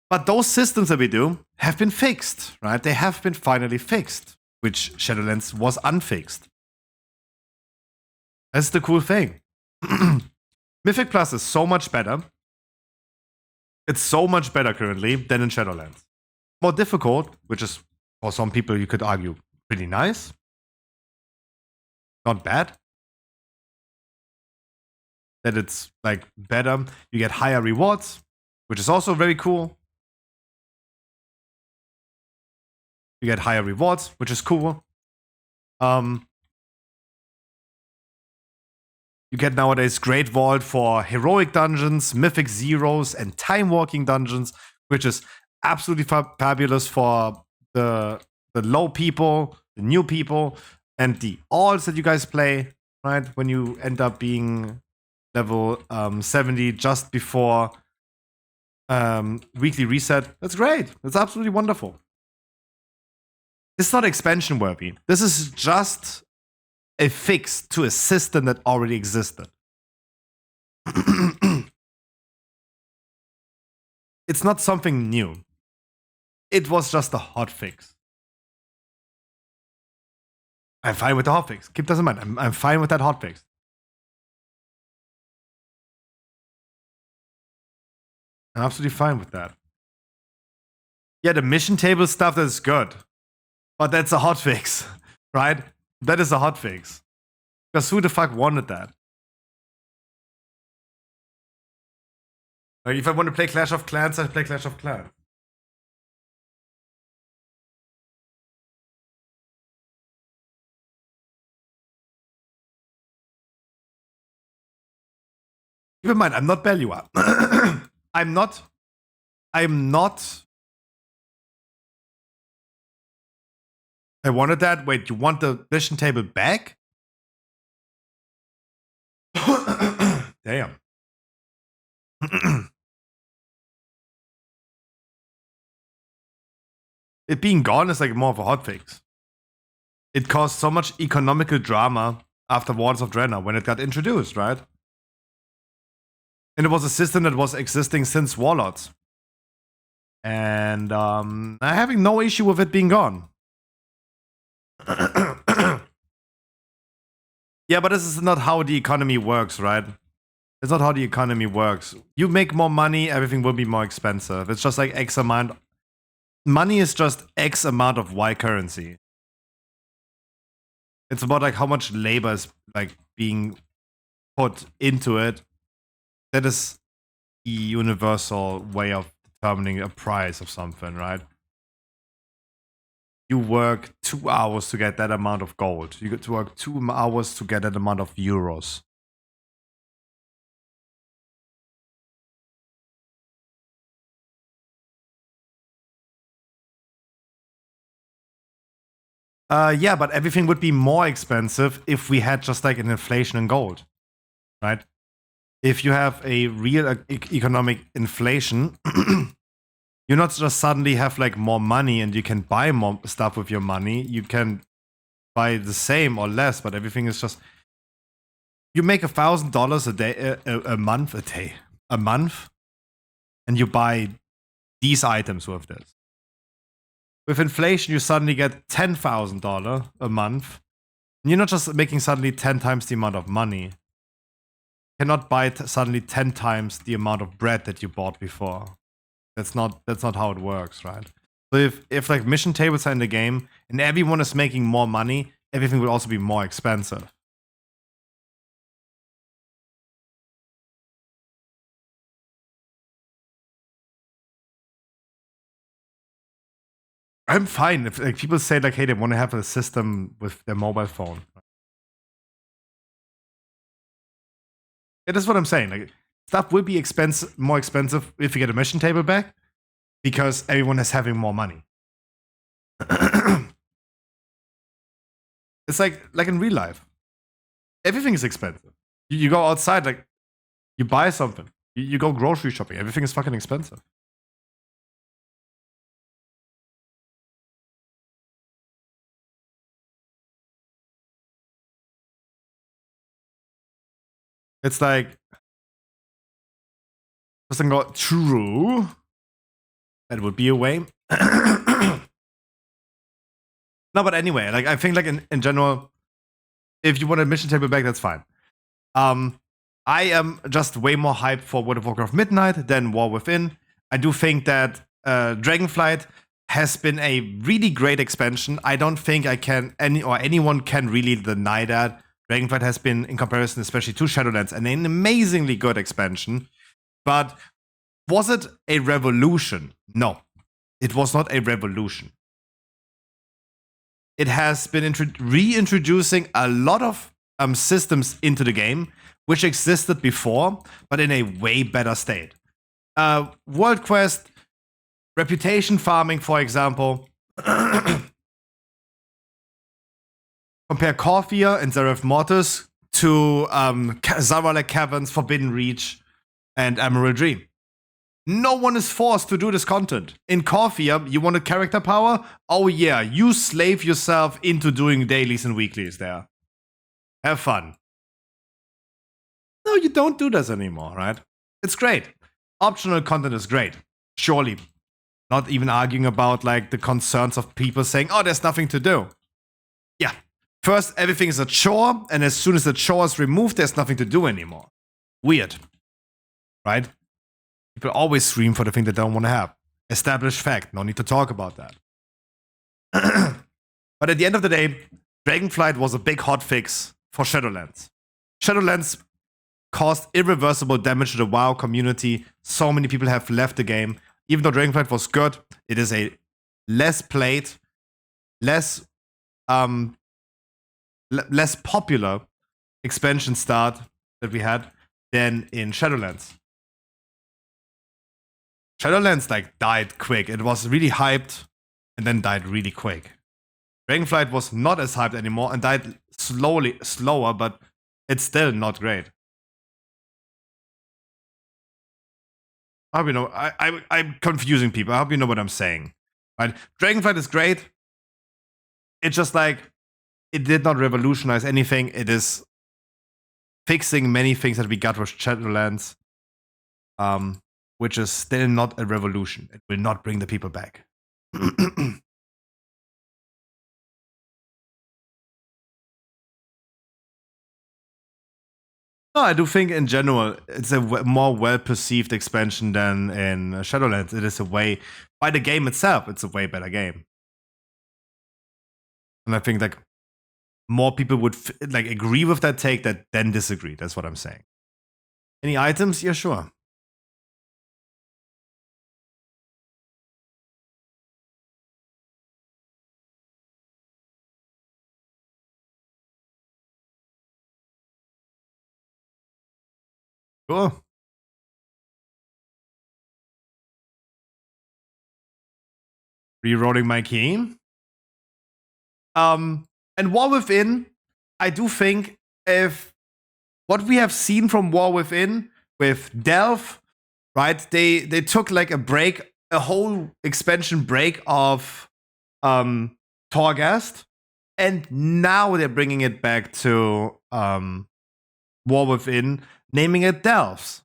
But those systems that we do have been fixed, right? They have been finally fixed, which Shadowlands was unfixed. That's the cool thing. Mythic Plus is so much better. It's so much better currently than in Shadowlands. More difficult, which is, for some people, you could argue, pretty nice. Not bad. That it's like better. You get higher rewards, which is also very cool. You get higher rewards, which is cool. You get nowadays Great Vault for heroic dungeons, mythic zeros, and time walking dungeons, which is absolutely fabulous for the low people, the new people, and the alts that you guys play, right? When you end up being level 70 just before weekly reset. That's great. That's absolutely wonderful. It's not expansion worthy. This is just a fix to a system that already existed. It's not something new. It was just a hot fix. I'm fine with the hot fix. Keep that in mind. I'm fine with that hot fix. I'm absolutely fine with that. Yeah, the mission table stuff, that's good. But that's a hotfix, right? That is a hotfix. Because who the fuck wanted that? Like, if I want to play Clash of Clans, I play Clash of Clans. Keep in mind, I'm not Belua. I'm not. I wanted that. Wait, you want the mission table back? Damn. It being gone is like more of a hotfix. It caused so much economical drama after Warlords of Draenor when it got introduced, right? And it was a system that was existing since Warlords. And I'm having no issue with it being gone. Yeah, but this is not how the economy works, right? It's not how the economy works. You make more money, everything will be more expensive. It's just like X amount. Money is just X amount of Y currency. It's about like how much labor is like being put into it. That is the universal way of determining a price of something, right? You work 2 hours to get that amount of gold. You get to work 2 hours to get that amount of euros. Yeah, but everything would be more expensive if we had just like an inflation in gold, right? If you have a real economic inflation, you not just suddenly have like more money and you can buy more stuff with your money. You can buy the same or less, but everything is just. You make $1,000 a day, a month, and you buy these items with this. With inflation, you suddenly get $10,000 a month. And you're not just making suddenly 10 times the amount of money. You cannot buy suddenly 10 times the amount of bread that you bought before. That's not how it works, right? So if like mission tables are in the game and everyone is making more money, everything will also be more expensive. I'm fine if like people say like, hey, they want to have a system with their mobile phone. Yeah, that's what I'm saying. Like stuff will be more expensive if you get a mission table back because everyone is having more money. It's like in real life. Everything is expensive. You go outside, like you buy something. You go grocery shopping. Everything is fucking expensive. It's like doesn't go true. That would be a way. No, but anyway, like I think like in general, if you want a mission table back, that's fine. I am just way more hyped for World of Warcraft Midnight than War Within. I do think that Dragonflight has been a really great expansion. I don't think anyone can really deny that. Dragonflight has been, in comparison, especially to Shadowlands, an amazingly good expansion. But was it a revolution? No, it was not a revolution. It has been reintroducing a lot of systems into the game, which existed before, but in a way better state. World Quest, reputation farming, for example. Compare Corphia and Zereth Mortis to Zaralek Caverns, Forbidden Reach, and Emerald Dream. No one is forced to do this content. In Corphia, you want a character power? Oh yeah, you slave yourself into doing dailies and weeklies there. Have fun. No, you don't do this anymore, right? It's great. Optional content is great. Surely. Not even arguing about like the concerns of people saying, oh, there's nothing to do. Yeah. First, everything is a chore, and as soon as the chore is removed, there's nothing to do anymore. Weird. Right? People always scream for the thing they don't want to have. Established fact. No need to talk about that. But at the end of the day, Dragonflight was a big hotfix for Shadowlands. Shadowlands caused irreversible damage to the WoW community. So many people have left the game. Even though Dragonflight was good, it is a less played, less popular expansion start that we had than in Shadowlands. Shadowlands like died quick. It was really hyped and then died really quick. Dragonflight was not as hyped anymore and died slower, but it's still not great. I hope you know. I'm confusing people. I hope you know what I'm saying. Right? Dragonflight is great. It's just like it did not revolutionize anything. It is fixing many things that we got with Shadowlands, which is still not a revolution. It will not bring the people back. No, I do think in general it's a more well-perceived expansion than in Shadowlands. It is a way, by the game itself, it's a way better game. And I think like more people would like agree with that take that then disagree. That's what I'm saying. Any items? Yeah, sure. Cool. Rerolling my key. And War Within, I do think if what we have seen from War Within with Delve, right? They took like a break, a whole expansion break of Torghast, and now they're bringing it back to War Within, naming it Delves,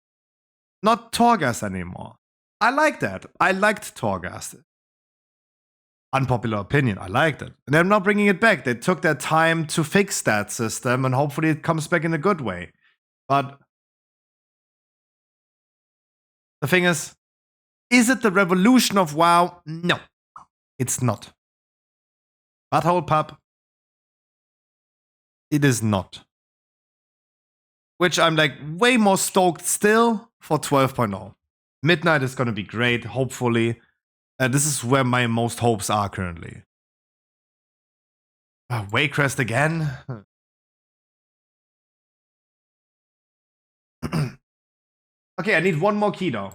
not Torghast anymore. I like that. I liked Torghast. Unpopular opinion. I liked it. And they're not bringing it back. They took their time to fix that system, and hopefully it comes back in a good way. But the thing is it the revolution of WoW? No, it's not. Butthole Pub, it is not. Which I'm like way more stoked still for 12.0. Midnight is going to be great, hopefully. This is where my most hopes are currently. Waycrest again? Okay, I need one more key though.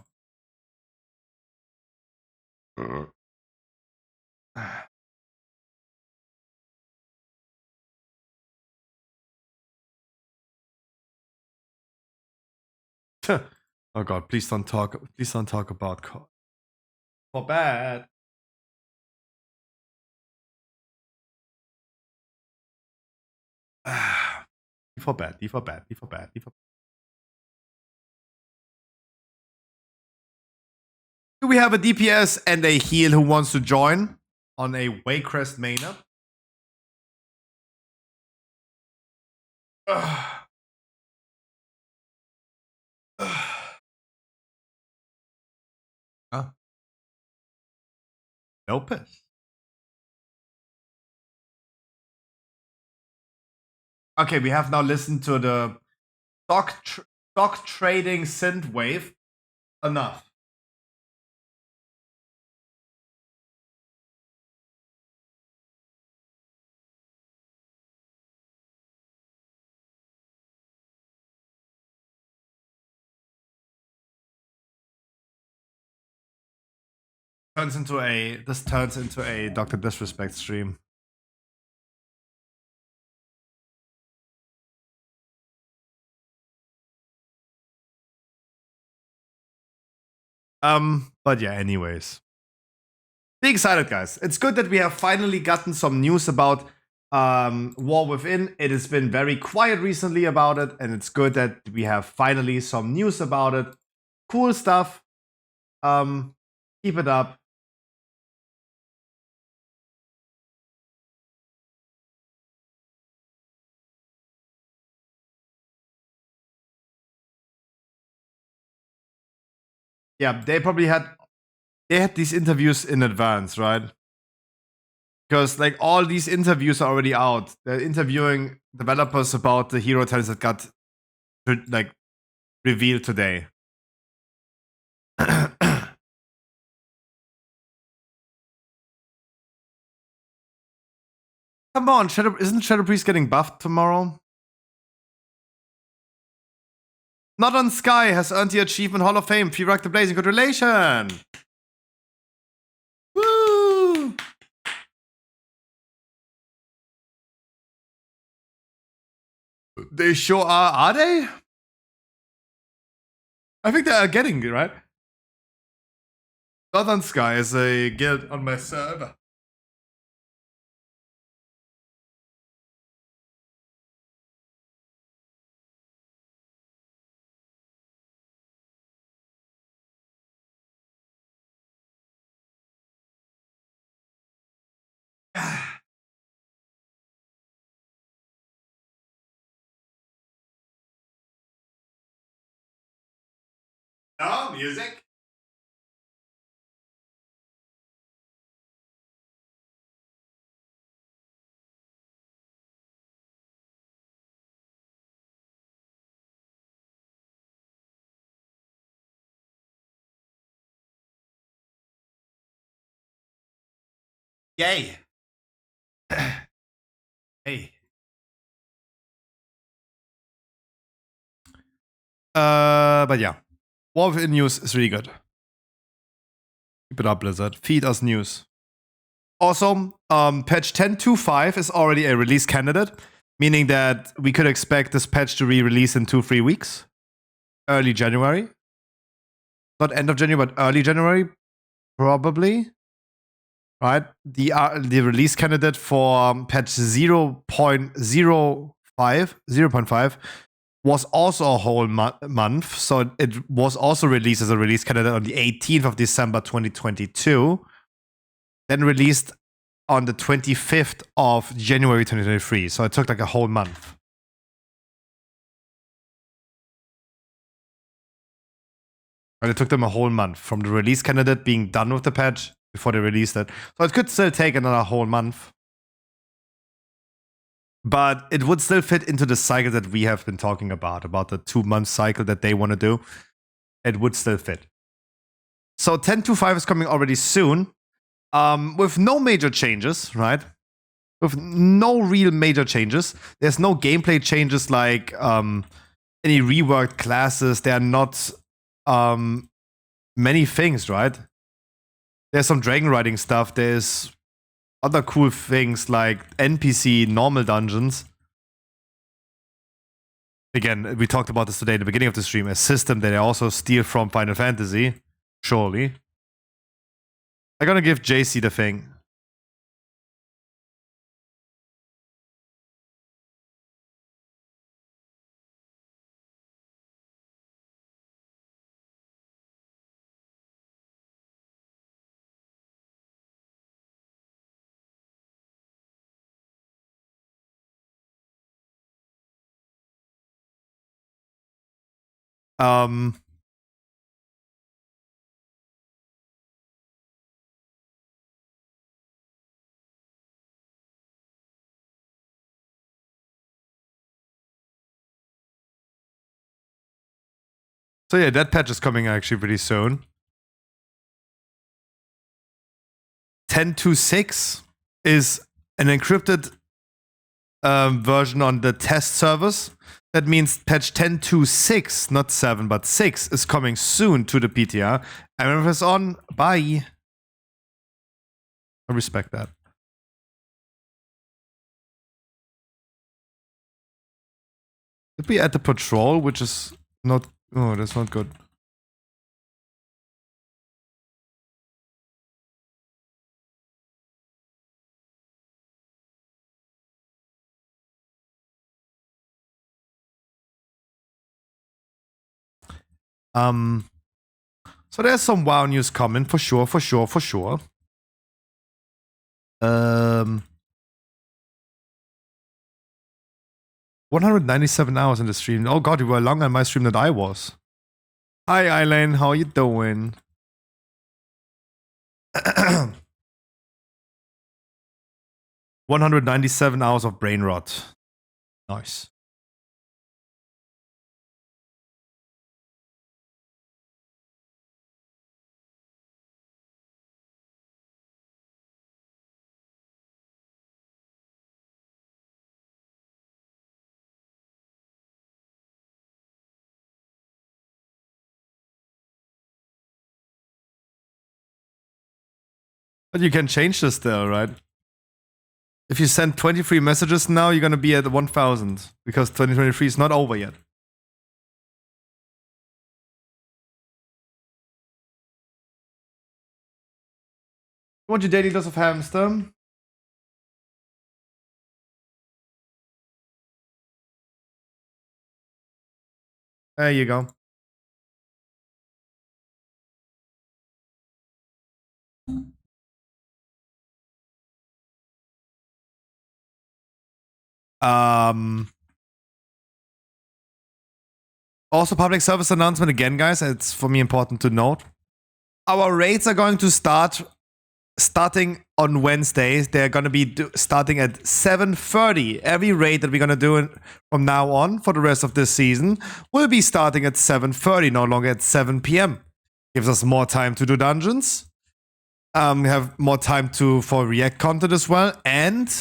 Oh god, please don't talk about for bad. For bad. Do we have a DPS and a heal who wants to join on a Waycrest mainer? Lopez. Okay, we have now listened to the stock trading synthwave. Enough. This turns into a Dr. Disrespect stream. But yeah, anyways. Be excited, guys. It's good that we have finally gotten some news about War Within. It has been very quiet recently about it, and it's good that we have finally some news about it. Cool stuff. Keep it up. Yeah, they had these interviews in advance, right? Because like all these interviews are already out. They're interviewing developers about the hero titles that got like revealed today. Come on, isn't Shadow Priest getting buffed tomorrow? Not on Sky has earned the Achievement Hall of Fame. Firak the Blazing, congratulations! Woo! They sure are they? I think they are getting it, right? Northern Sky is a guild on my server. Oh, music. Yay. Hey. But yeah. War Within news is really good. Keep it up, Blizzard. Feed us news. Also, patch 10.2.5 is already a release candidate, meaning that we could expect this patch to be released in 2-3 weeks. Early January. Not end of January, but early January, probably. Right? The release candidate for patch 0.05 was also a whole month. So it was also released as a release candidate on the 18th of December 2022. Then released on the 25th of January 2023. So it took like a whole month. And it took them a whole month from the release candidate being done with the patch before they released it. So it could still take another whole month. But it would still fit into the cycle that we have been talking about the 2-month cycle that they want to do. It would still fit. So 10.2.5 is coming already soon. With no major changes, right? With no real major changes. There's no gameplay changes like any reworked classes. There are not many things, right? There's some dragon riding stuff. There's other cool things like NPC normal dungeons. Again, we talked about this today at the beginning of the stream. A system that I also steal from Final Fantasy. Surely. I'm gonna give JC the thing. So yeah, that patch is coming actually pretty soon. 10.2.6 is an encrypted version on the test servers. That means patch 10.2.6, not 7, but 6 is coming soon to the PTR. MMF is on. Bye. I respect that. Did we add the patrol, which is not... Oh, that's not good. So there's some WoW news coming for sure. 197 hours in the stream. Oh god, you were longer in my stream than I was. Hi Eileen, how you doing? 197 hours of brain rot. Nice. But you can change this still, right? If you send 23 messages now, you're gonna be at 1000 because 2023 is not over yet. You want your daily dose of hamster? There you go. Also, public service announcement again, guys. It's for me important to note. Our raids are going to starting on Wednesdays. They're going to be starting at 7:30. Every raid that we're going to do from now on for the rest of this season will be starting at 7:30, no longer at 7 p.m. Gives us more time to do dungeons. We have more time for React content as well, and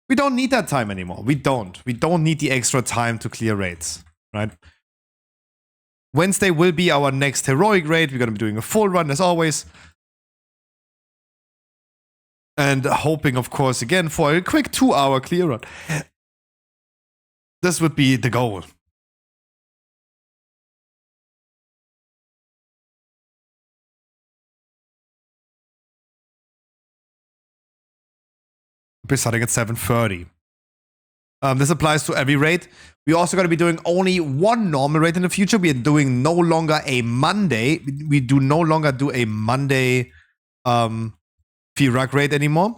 we don't need that time anymore. We don't need the extra time to clear raids, right? Wednesday will be our next heroic raid. We're going to be doing a full run as always. And hoping, of course, again, for a quick 2-hour clear run. This would be the goal. We're starting at 7:30. This applies to every raid. We're also going to be doing only one normal raid in the future. We are doing no longer a Monday. We do no longer do a Monday Firak raid anymore.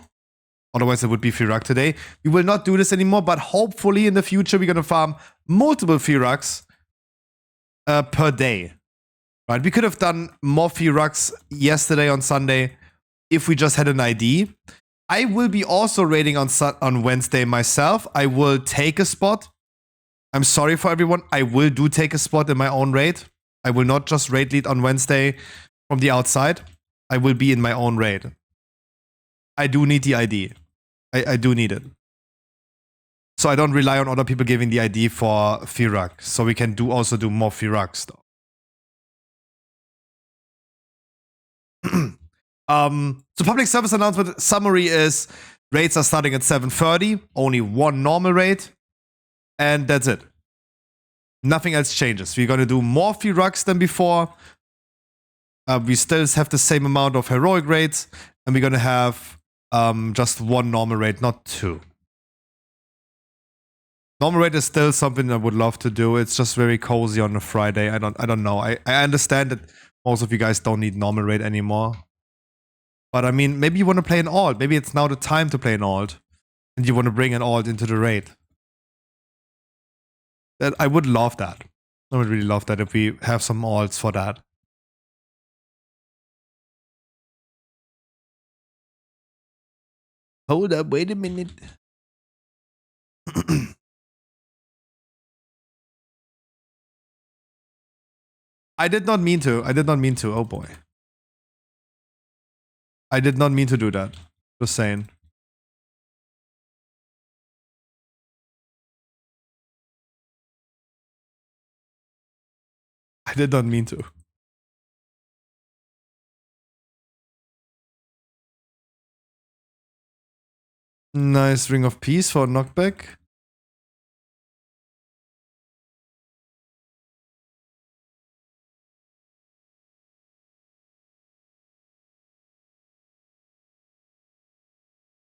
Otherwise, it would be Firak today. We will not do this anymore, but hopefully in the future, we're going to farm multiple Firaks per day. Right? We could have done more Firaks yesterday on Sunday if we just had an ID. I will be also raiding on Wednesday myself. I will take a spot. I'm sorry for everyone. I will take a spot in my own raid. I will not just raid lead on Wednesday from the outside. I will be in my own raid. I do need the ID. I do need it. So I don't rely on other people giving the ID for Firak. So we can also do more Firaks though. So public service announcement summary is raids are starting at 7:30, only one normal raid, and that's it. Nothing else changes. We're gonna do more Firaks than before. We still have the same amount of heroic raids, and we're gonna have just one normal raid, not two. Normal raid is still something I would love to do. It's just very cozy on a Friday. I don't know. I understand that most of you guys don't need normal raid anymore. But I mean, maybe you want to play an alt. Maybe it's now the time to play an alt. And you want to bring an alt into the raid. That I would love that. I would really love that if we have some alts for that. Hold up, wait a minute. I did not mean to. I did not mean to. Oh boy. I did not mean to do that. Just saying. I did not mean to. Nice Ring of Peace for knockback.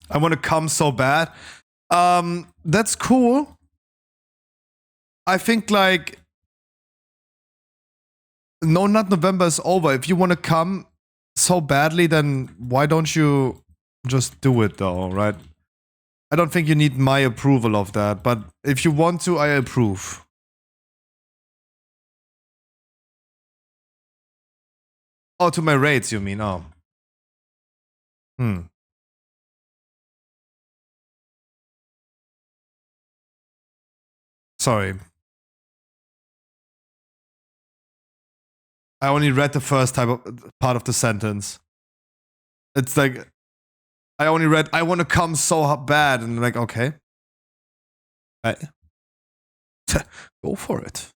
I want to come so bad. That's cool. I think like no, not November is over. If you want to come so badly, then why don't you just do it though, right? I don't think you need my approval of that, but if you want to, I approve. Oh, to my raids, you mean? Oh. Sorry. I only read the first part of the sentence. It's like, I only read, I want to come so bad, and I'm like, okay. Go for it.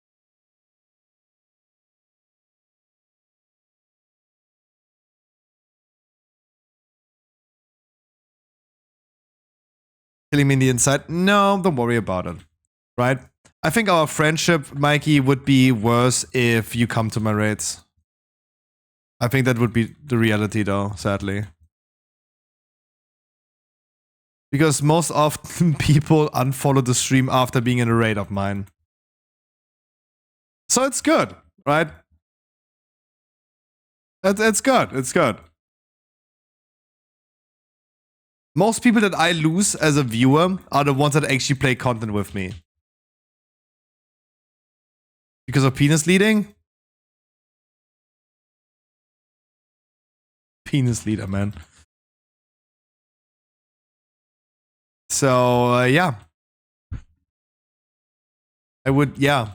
Killing me in the inside? No, don't worry about it. Right? I think our friendship, Mikey, would be worse if you come to my raids. I think that would be the reality though, sadly. Because most often people unfollow the stream after being in a raid of mine. So it's good, right? It's good, it's good. Most people that I lose as a viewer are the ones that actually play content with me. Because of penis leading? Penis leader, man. So, yeah. I would, yeah.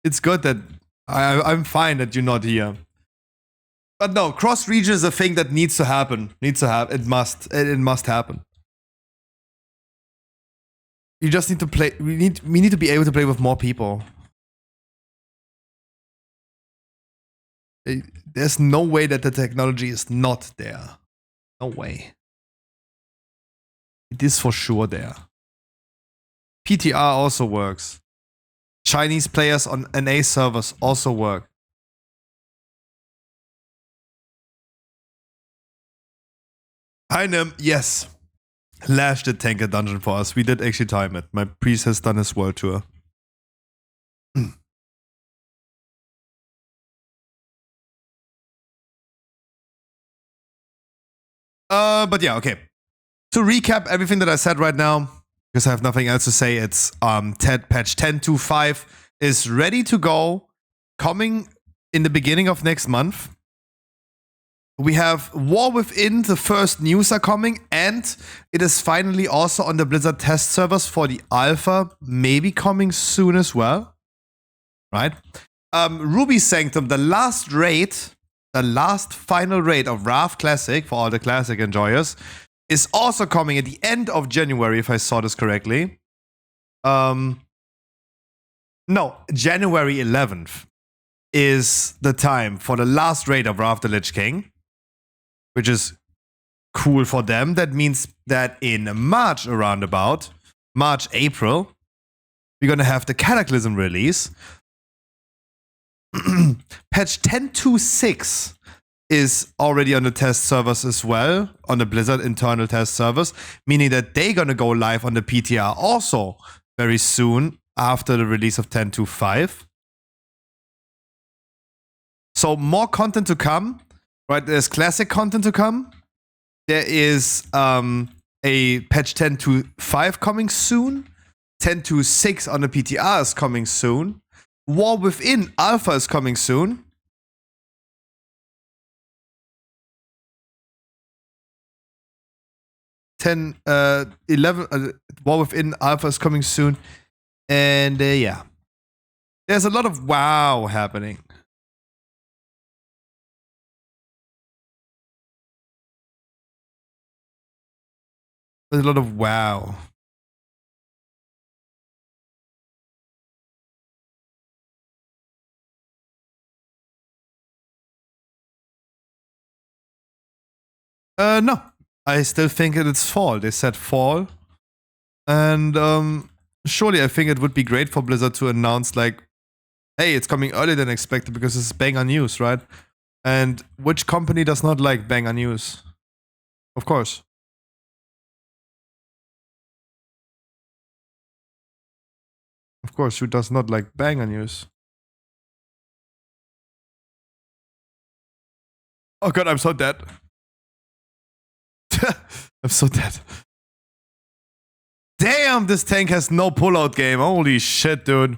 It's good that I'm fine that you're not here. But no, cross region is a thing that needs to happen. It must happen. You just need to play. We need to be able to play with more people. There's no way that the technology is not there. No way. It is for sure there. PTR also works. Chinese players on NA servers also work. Heinem, yes. Lash did tank a dungeon for us. We did actually time it. My priest has done his world tour. But yeah, okay. To recap everything that I said right now, because I have nothing else to say, it's patch 10.2.5 is ready to go, coming in the beginning of next month. We have War Within, the first news are coming, and it is finally also on the Blizzard test servers for the alpha, maybe coming soon as well. Right? Ruby Sanctum, the last raid, the last final raid of Wrath Classic, for all the Classic enjoyers, is also coming at the end of January, if I saw this correctly. No, January 11th is the time for the last raid of Wrath the Lich King, which is cool for them. That means that in March, around about, March, April, we're going to have the Cataclysm release. Patch 10.2.6 is already on the test servers as well, on the Blizzard internal test servers, meaning that they're going to go live on the PTR also very soon after the release of 10.2.5. So more content to come, right? There's classic content to come. There is a patch 10.2.5 coming soon. 10.2.6 on the PTR is coming soon. War Within Alpha is coming soon. War Within Alpha is coming soon. And yeah. There's a lot of WoW happening. There's a lot of WoW. No. I still think it's fall. They said fall. And surely I think it would be great for Blizzard to announce, like, hey, it's coming earlier than expected because it's banger news, right? And which company does not like banger news? Of course. Of course, who does not like banger news? Oh god, I'm so dead. I'm so dead. Damn, this tank has no pullout game. Holy shit, dude.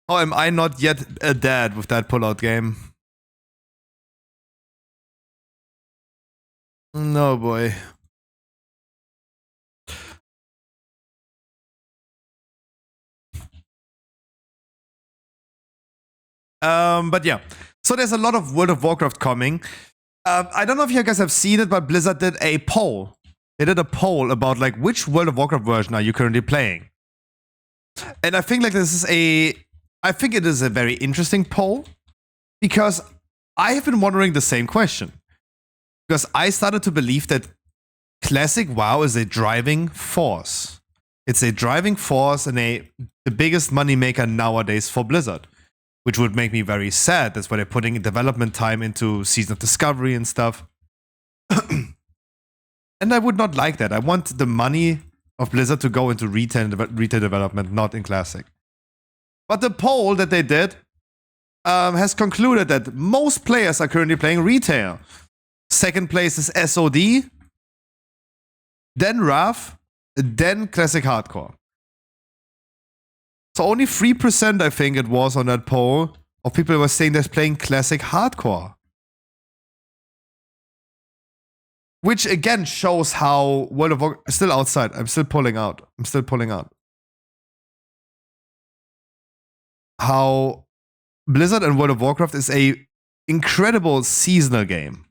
How am I not yet a dad with that pullout game? No, boy. But yeah. So there's a lot of World of Warcraft coming. I don't know if you guys have seen it, but Blizzard did a poll. They did a poll about, like, which World of Warcraft version are you currently playing? And I think, like, I think it is a very interesting poll, because I have been wondering the same question. Because I started to believe that Classic WoW is a driving force. It's a driving force and the biggest moneymaker nowadays for Blizzard, which would make me very sad. That's why they're putting development time into Season of Discovery and stuff. And I would not like that. I want the money of Blizzard to go into retail development, not in Classic. But the poll that they did has concluded that most players are currently playing retail. Second place is SOD, then Wrath, then Classic Hardcore. So only 3%, I think it was, on that poll of people who were saying they're playing Classic Hardcore. Which again shows how World of Warcraft is still outside. I'm still pulling out. How Blizzard and World of Warcraft is a incredible seasonal game.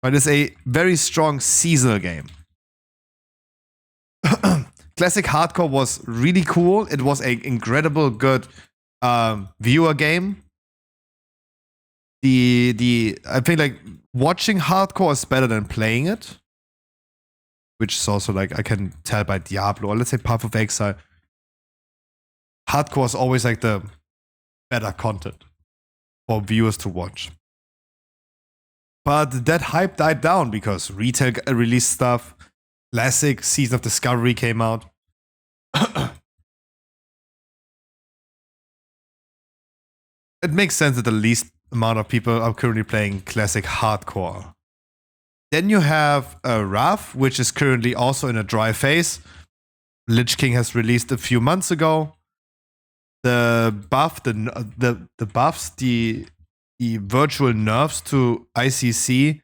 But it's a very strong seasonal game. Classic Hardcore was really cool. It was an incredible good viewer game. I think, like, watching Hardcore is better than playing it, which is also, like, I can tell by Diablo, or let's say Path of Exile. Hardcore is always, like, the better content for viewers to watch. But that hype died down because retail released stuff. Classic Season of Discovery came out. It makes sense that the least amount of people are currently playing Classic Hardcore. Then you have Wrath, which is currently also in a dry phase. Lich King has released a few months ago. The buff, the buffs, the virtual nerfs to ICC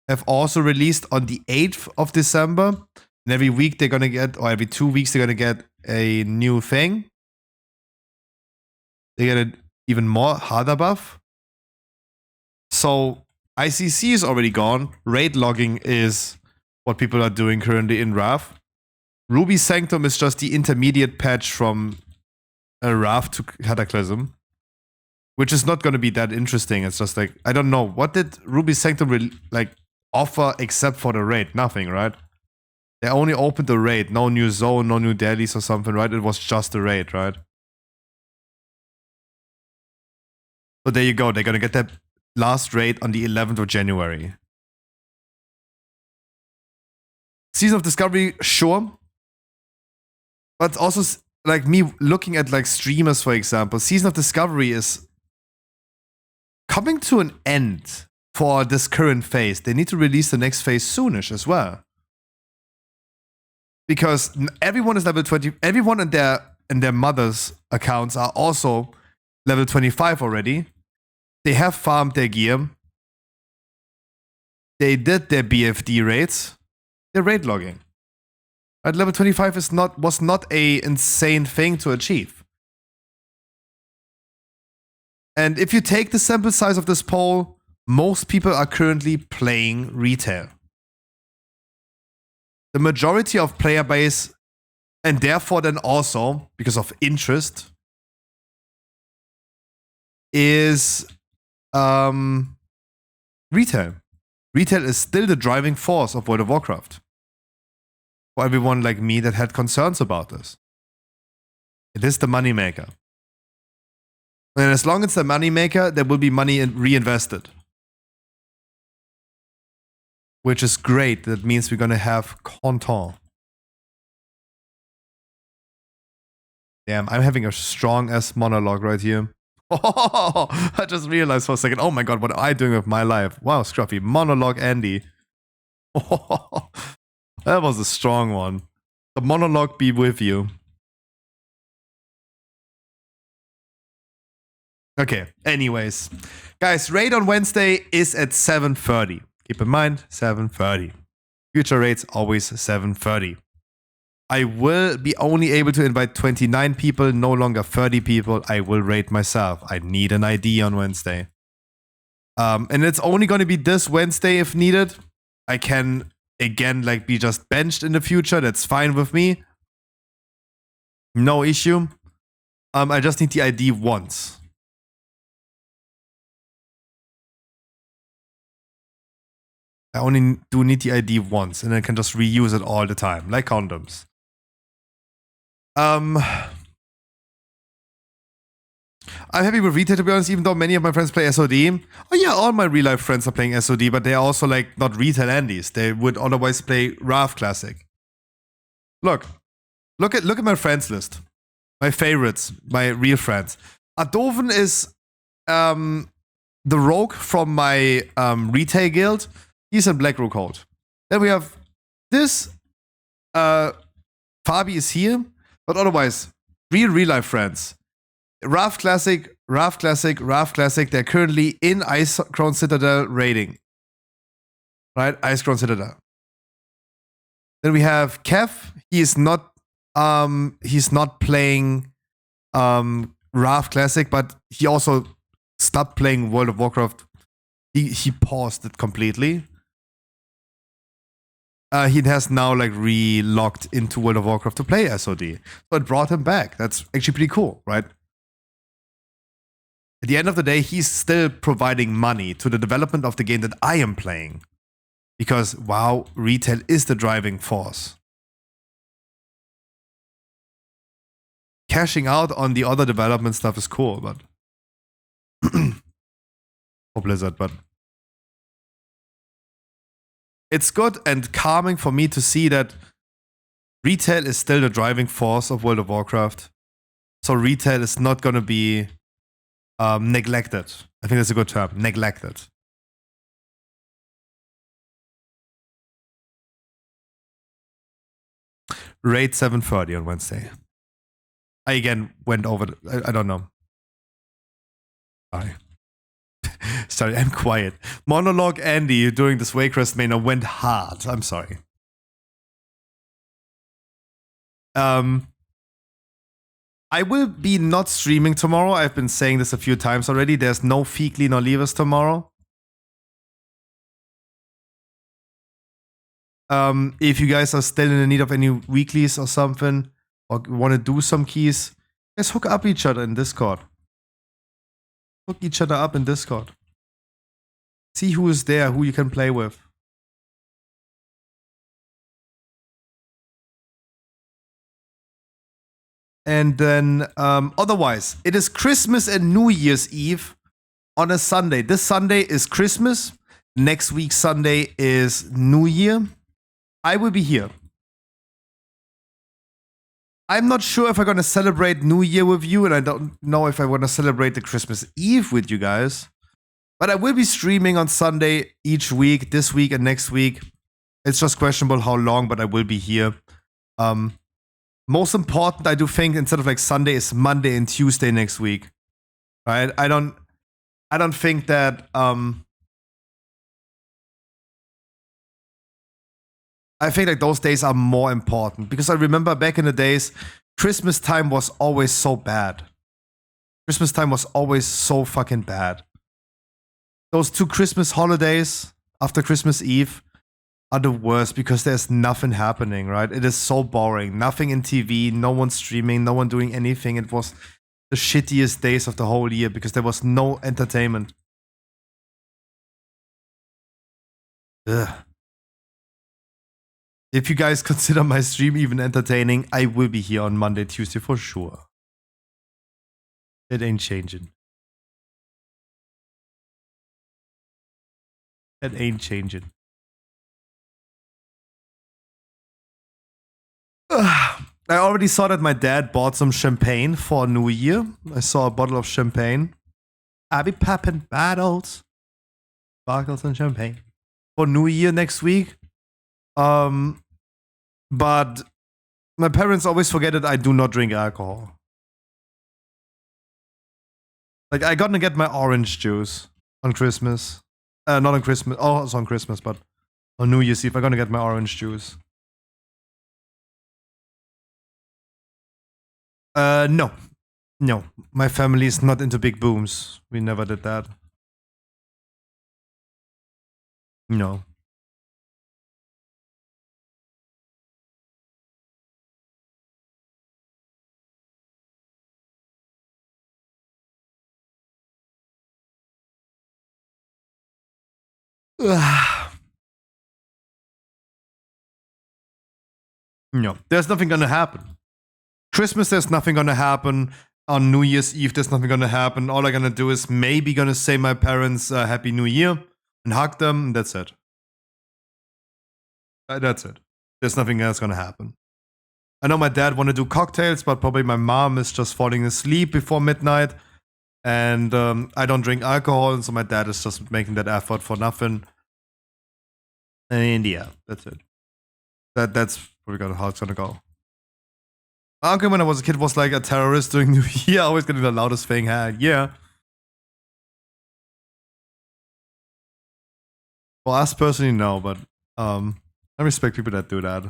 have also released on the 8th of December. And every week they're gonna get, or every 2 weeks they're gonna get a new thing. They get an even more harder buff. So ICC is already gone. Raid logging is what people are doing currently in Wrath. Ruby Sanctum is just the intermediate patch from Wrath to Cataclysm, which is not going to be that interesting. It's just like, I don't know, what did Ruby Sanctum offer except for the raid? Nothing, right? They only opened the raid, no new zone, no new dailies or something, right? It was just the raid, right? So there you go. They're going to get that last raid on the 11th of January. Season of Discovery, sure. But also, like me looking at like streamers, for example, Season of Discovery is coming to an end for this current phase. They need to release the next phase soonish as well. Because everyone is level 20. Everyone in their mother's accounts are also level 25 already. They have farmed their gear. They did their BFD raids. They're raid logging. At level 25 was not a insane thing to achieve. And if you take the sample size of this poll, most people are currently playing retail. The majority of player base, and therefore then also, because of interest, is retail. Retail is still the driving force of World of Warcraft. For everyone like me that had concerns about this. It is the moneymaker. And as long as it's the moneymaker, there will be money reinvested. Which is great. That means we're going to have content. Damn, I'm having a strong-ass monologue right here. Oh, I just realized for a second, oh my god, what am I doing with my life? Wow, Scruffy. Monologue Andy. Oh, that was a strong one. The monologue be with you. Okay, anyways. Guys, raid on Wednesday is at 7:30. Keep in mind, 7:30. Future raids always 7:30. I will be only able to invite 29 people, no longer 30 people. I will raid myself. I need an ID on Wednesday. And it's only going to be this Wednesday if needed. I can, again, like be just benched in the future. That's fine with me. No issue. I just need the ID once. I only do need the ID once, and I can just reuse it all the time, like condoms. I'm happy with retail, to be honest, even though many of my friends play SOD. Oh yeah, all my real life friends are playing SOD, but they're also like not retail Andes. They would otherwise play Wrath Classic. Look at my friends list. My favorites, my real friends. Adoven is the rogue from my retail guild. He's in Black Rogue Code. Then we have this. Fabi is here. But otherwise, real life friends. Wrath Classic, Wrath Classic, Wrath Classic. They're currently in Ice Crown Citadel raiding. Right? Ice Crown Citadel. Then we have Kev. He's not playing Wrath Classic, but he also stopped playing World of Warcraft. He paused it completely. He has now like re-logged into World of Warcraft to play SOD. So it brought him back. That's actually pretty cool, right? At the end of the day, he's still providing money to the development of the game that I am playing. Because, wow, retail is the driving force. Cashing out on the other development stuff is cool, but... for Blizzard, but... It's good and calming for me to see that retail is still the driving force of World of Warcraft. So retail is not going to be neglected. I think that's a good term. Neglected. Raid 7:30 on Wednesday. I again went over. I don't know. Sorry. Sorry, I'm quiet. Monologue Andy during this Waycrest main went hard. I'm sorry. I will be not streaming tomorrow. I've been saying this a few times already. There's no Feekly nor Leavers tomorrow. If you guys are still in the need of any weeklies or something, or want to do some keys, guys hook up each other in Discord. Hook each other up in Discord. See who is there, who you can play with. And then, otherwise, it is Christmas and New Year's Eve on a Sunday. This Sunday is Christmas. Next week Sunday is New Year. I will be here. I'm not sure if I'm going to celebrate New Year with you, and I don't know if I want to celebrate the Christmas Eve with you guys. But I will be streaming on Sunday each week, this week and next week. It's just questionable how long, but I will be here. Most important, I do think, instead of like Sunday, is Monday and Tuesday next week. Right? I don't think that I think like those days are more important, because I remember back in the days, Christmas time was always so bad. Christmas time was always so fucking bad. Those 2 Christmas holidays after Christmas Eve are the worst, because there's nothing happening, right? It is so boring. Nothing in TV, no one streaming, no one doing anything. It was the shittiest days of the whole year because there was no entertainment. Ugh. If you guys consider my stream even entertaining, I will be here on Monday, Tuesday for sure. It ain't changing. It ain't changing. I already saw that my dad bought some champagne for New Year. I saw a bottle of champagne. I'll be popping bottles, sparkles and champagne for New Year next week. But my parents always forget that I do not drink alcohol. Like, I gotta get my orange juice on Christmas. Not on Christmas. Oh, it's on Christmas, but on New Year's Eve, I'm gonna get my orange juice. No. No. My family is not into big booms. We never did that. No. No. There's nothing gonna happen. Christmas, there's nothing gonna happen. On New Year's Eve, there's nothing gonna happen. All I'm gonna do is maybe gonna say my parents Happy New Year and hug them, and that's it. That's it. There's nothing else gonna happen. I know my dad wanna do cocktails, but probably my mom is just falling asleep before midnight. And I don't drink alcohol, and so my dad is just making that effort for nothing. And yeah, that's it. That's probably how it's gonna go. My uncle, when I was a kid, was like a terrorist during New Year, always getting the loudest thing. Yeah. Well, us personally, no, but I respect people that do that.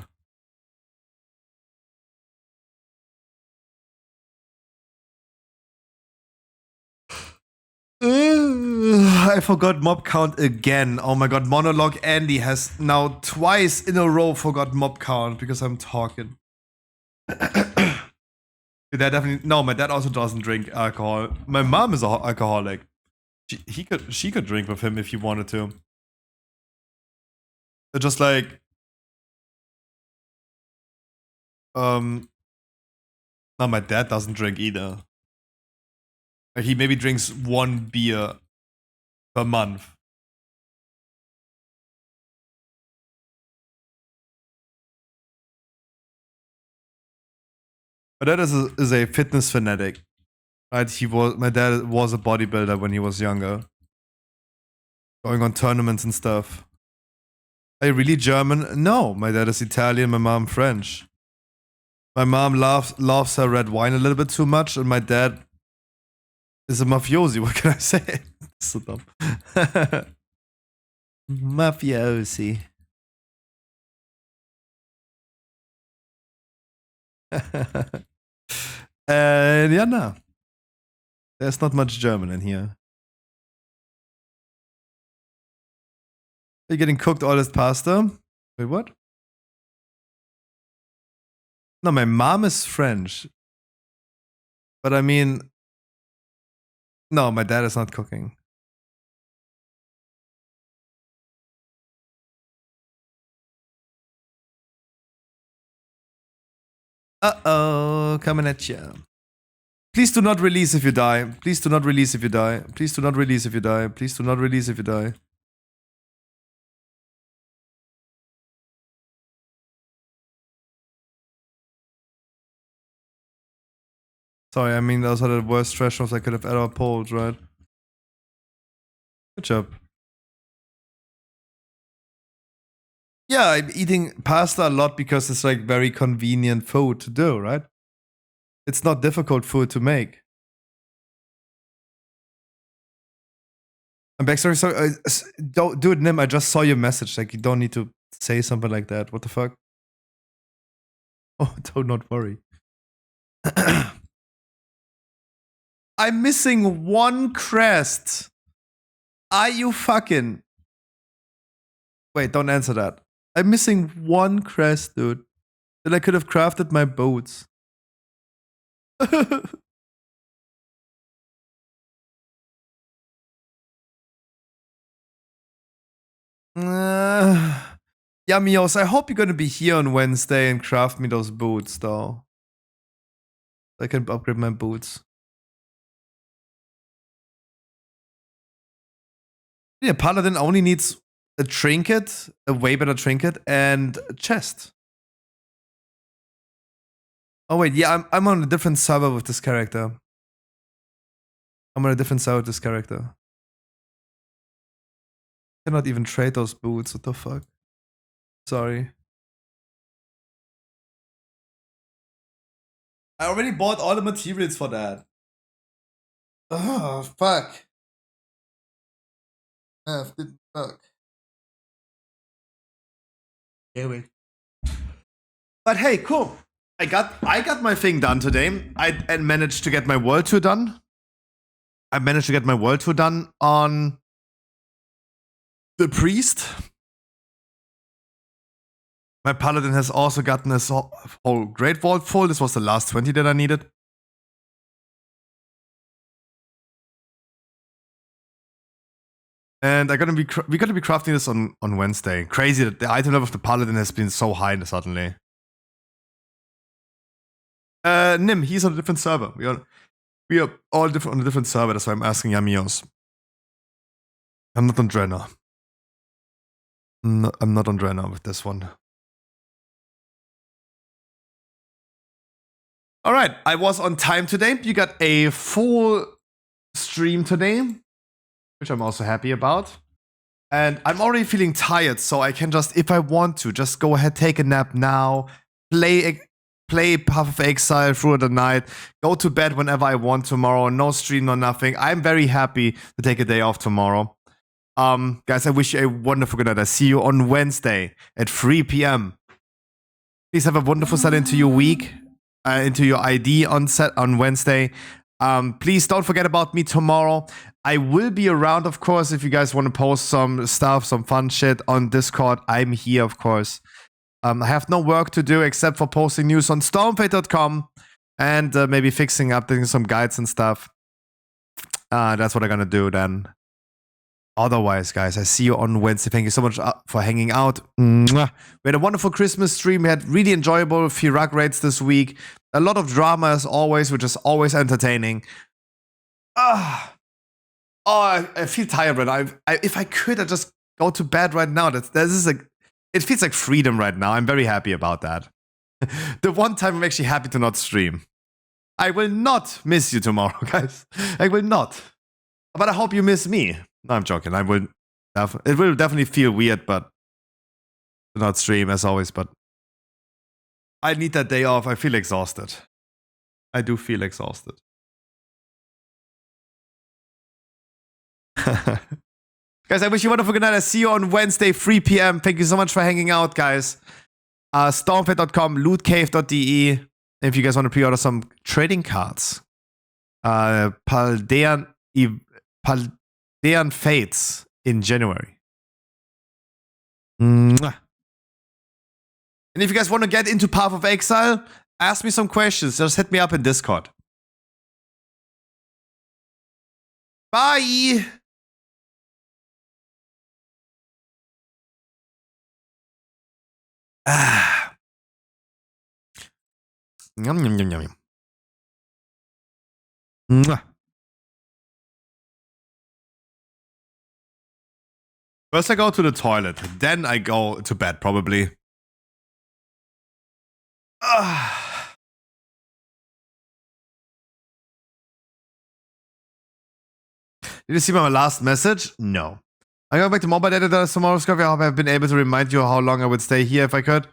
I forgot mob count again. Oh my god, Monologue Andy has now twice in a row forgot mob count because I'm talking. That definitely no. My dad also doesn't drink alcohol. My mom is an alcoholic. She could drink with him if he wanted to. They're just like no, my dad doesn't drink either. Like, he maybe drinks 1 beer per month. My dad is a fitness fanatic. Right? My dad was a bodybuilder when he was younger. Going on tournaments and stuff. Are you really German? No, my dad is Italian, my mom French. My mom loves her red wine a little bit too much, and my dad is a mafiosi. What can I say? So dumb. Mafiosi. And yeah, no. There's not much German in here. Are you getting cooked all this pasta? Wait, what? No, my mom is French. But I mean, no, my dad is not cooking. Uh-oh, coming at you. Please do not release if you die. Please do not release if you die. Please do not release if you die. Please do not release if you die. Sorry, I mean, those are the worst thresholds I could have ever pulled, right? Good job. Yeah, I'm eating pasta a lot because it's like very convenient food to do, right? It's not difficult food to make. I'm back. Sorry. Don't do it, Nim. I just saw your message. Like, you don't need to say something like that. What the fuck? Oh, do not worry. I'm missing one crest. Are you fucking... Wait, don't answer that. I'm missing one crest, dude. Then I could have crafted my boats. Yeah, Mios, I hope you're gonna be here on Wednesday and craft me those boots, though. I can upgrade my boots. Yeah, Paladin only needs a trinket, a way better trinket, and a chest. Oh wait, yeah, I'm on a different server with this character. I'm on a different server with this character. Cannot even trade those boots, what the fuck? Sorry. I already bought all the materials for that. Oh, fuck. Didn't work. Yeah, wait. But hey, cool. I got my thing done today. I managed to get my world tour done. I managed to get my world tour done on the priest. My paladin has also gotten this whole great vault full. This was the last 20 that I needed. And we're gonna be crafting this on Wednesday. Crazy that the item level of the paladin has been so high suddenly. Nim, he's on a different server. We are all different on a different server. That's why I'm asking Yamios. I'm not on Drenner. I'm not on Drenner with this one. All right, I was on time today. You got a full stream today, which I'm also happy about. And I'm already feeling tired, so I can just, if I want to, just go ahead, take a nap now, play Path of Exile through the night, go to bed whenever I want tomorrow, no stream, no nothing. I'm very happy to take a day off tomorrow. Guys, I wish you a wonderful good night. I see you on Wednesday at 3 p.m. Please have a wonderful start into your week, into your ID on Wednesday. Please don't forget about me tomorrow. I will be around, of course, if you guys want to post some stuff, some fun shit on Discord. I'm here, of course. I have no work to do except for posting news on stormfate.com and maybe fixing up some guides and stuff. That's what I'm gonna do then. Otherwise, guys, I see you on Wednesday. Thank you so much for hanging out. Mwah. We had a wonderful Christmas stream. We had really enjoyable Firak raids this week. A lot of drama as always, which is always entertaining. I feel tired right now. If I could, I'd just go to bed right now. It feels like freedom right now. I'm very happy about that. The one time I'm actually happy to not stream. I will not miss you tomorrow, guys. I will not. But I hope you miss me. No, I'm joking. It will definitely feel weird, but to not stream as always. But I need that day off. I feel exhausted. I do feel exhausted. Guys, I wish you a wonderful good night. I see you on Wednesday, 3 p.m. Thank you so much for hanging out, guys. Stormfed.com, lootcave.de. If you guys want to pre-order some trading cards. Paldean Fates in January. Mwah. And if you guys want to get into Path of Exile, ask me some questions. Just hit me up in Discord. Bye! Ah. Yum, yum, yum, yum. Mwah. First I go to the toilet, then I go to bed, probably. Ah. Did you see my last message? No. I go back to mobile data tomorrow, Scruffy. I hope I've been able to remind you how long I would stay here if I could.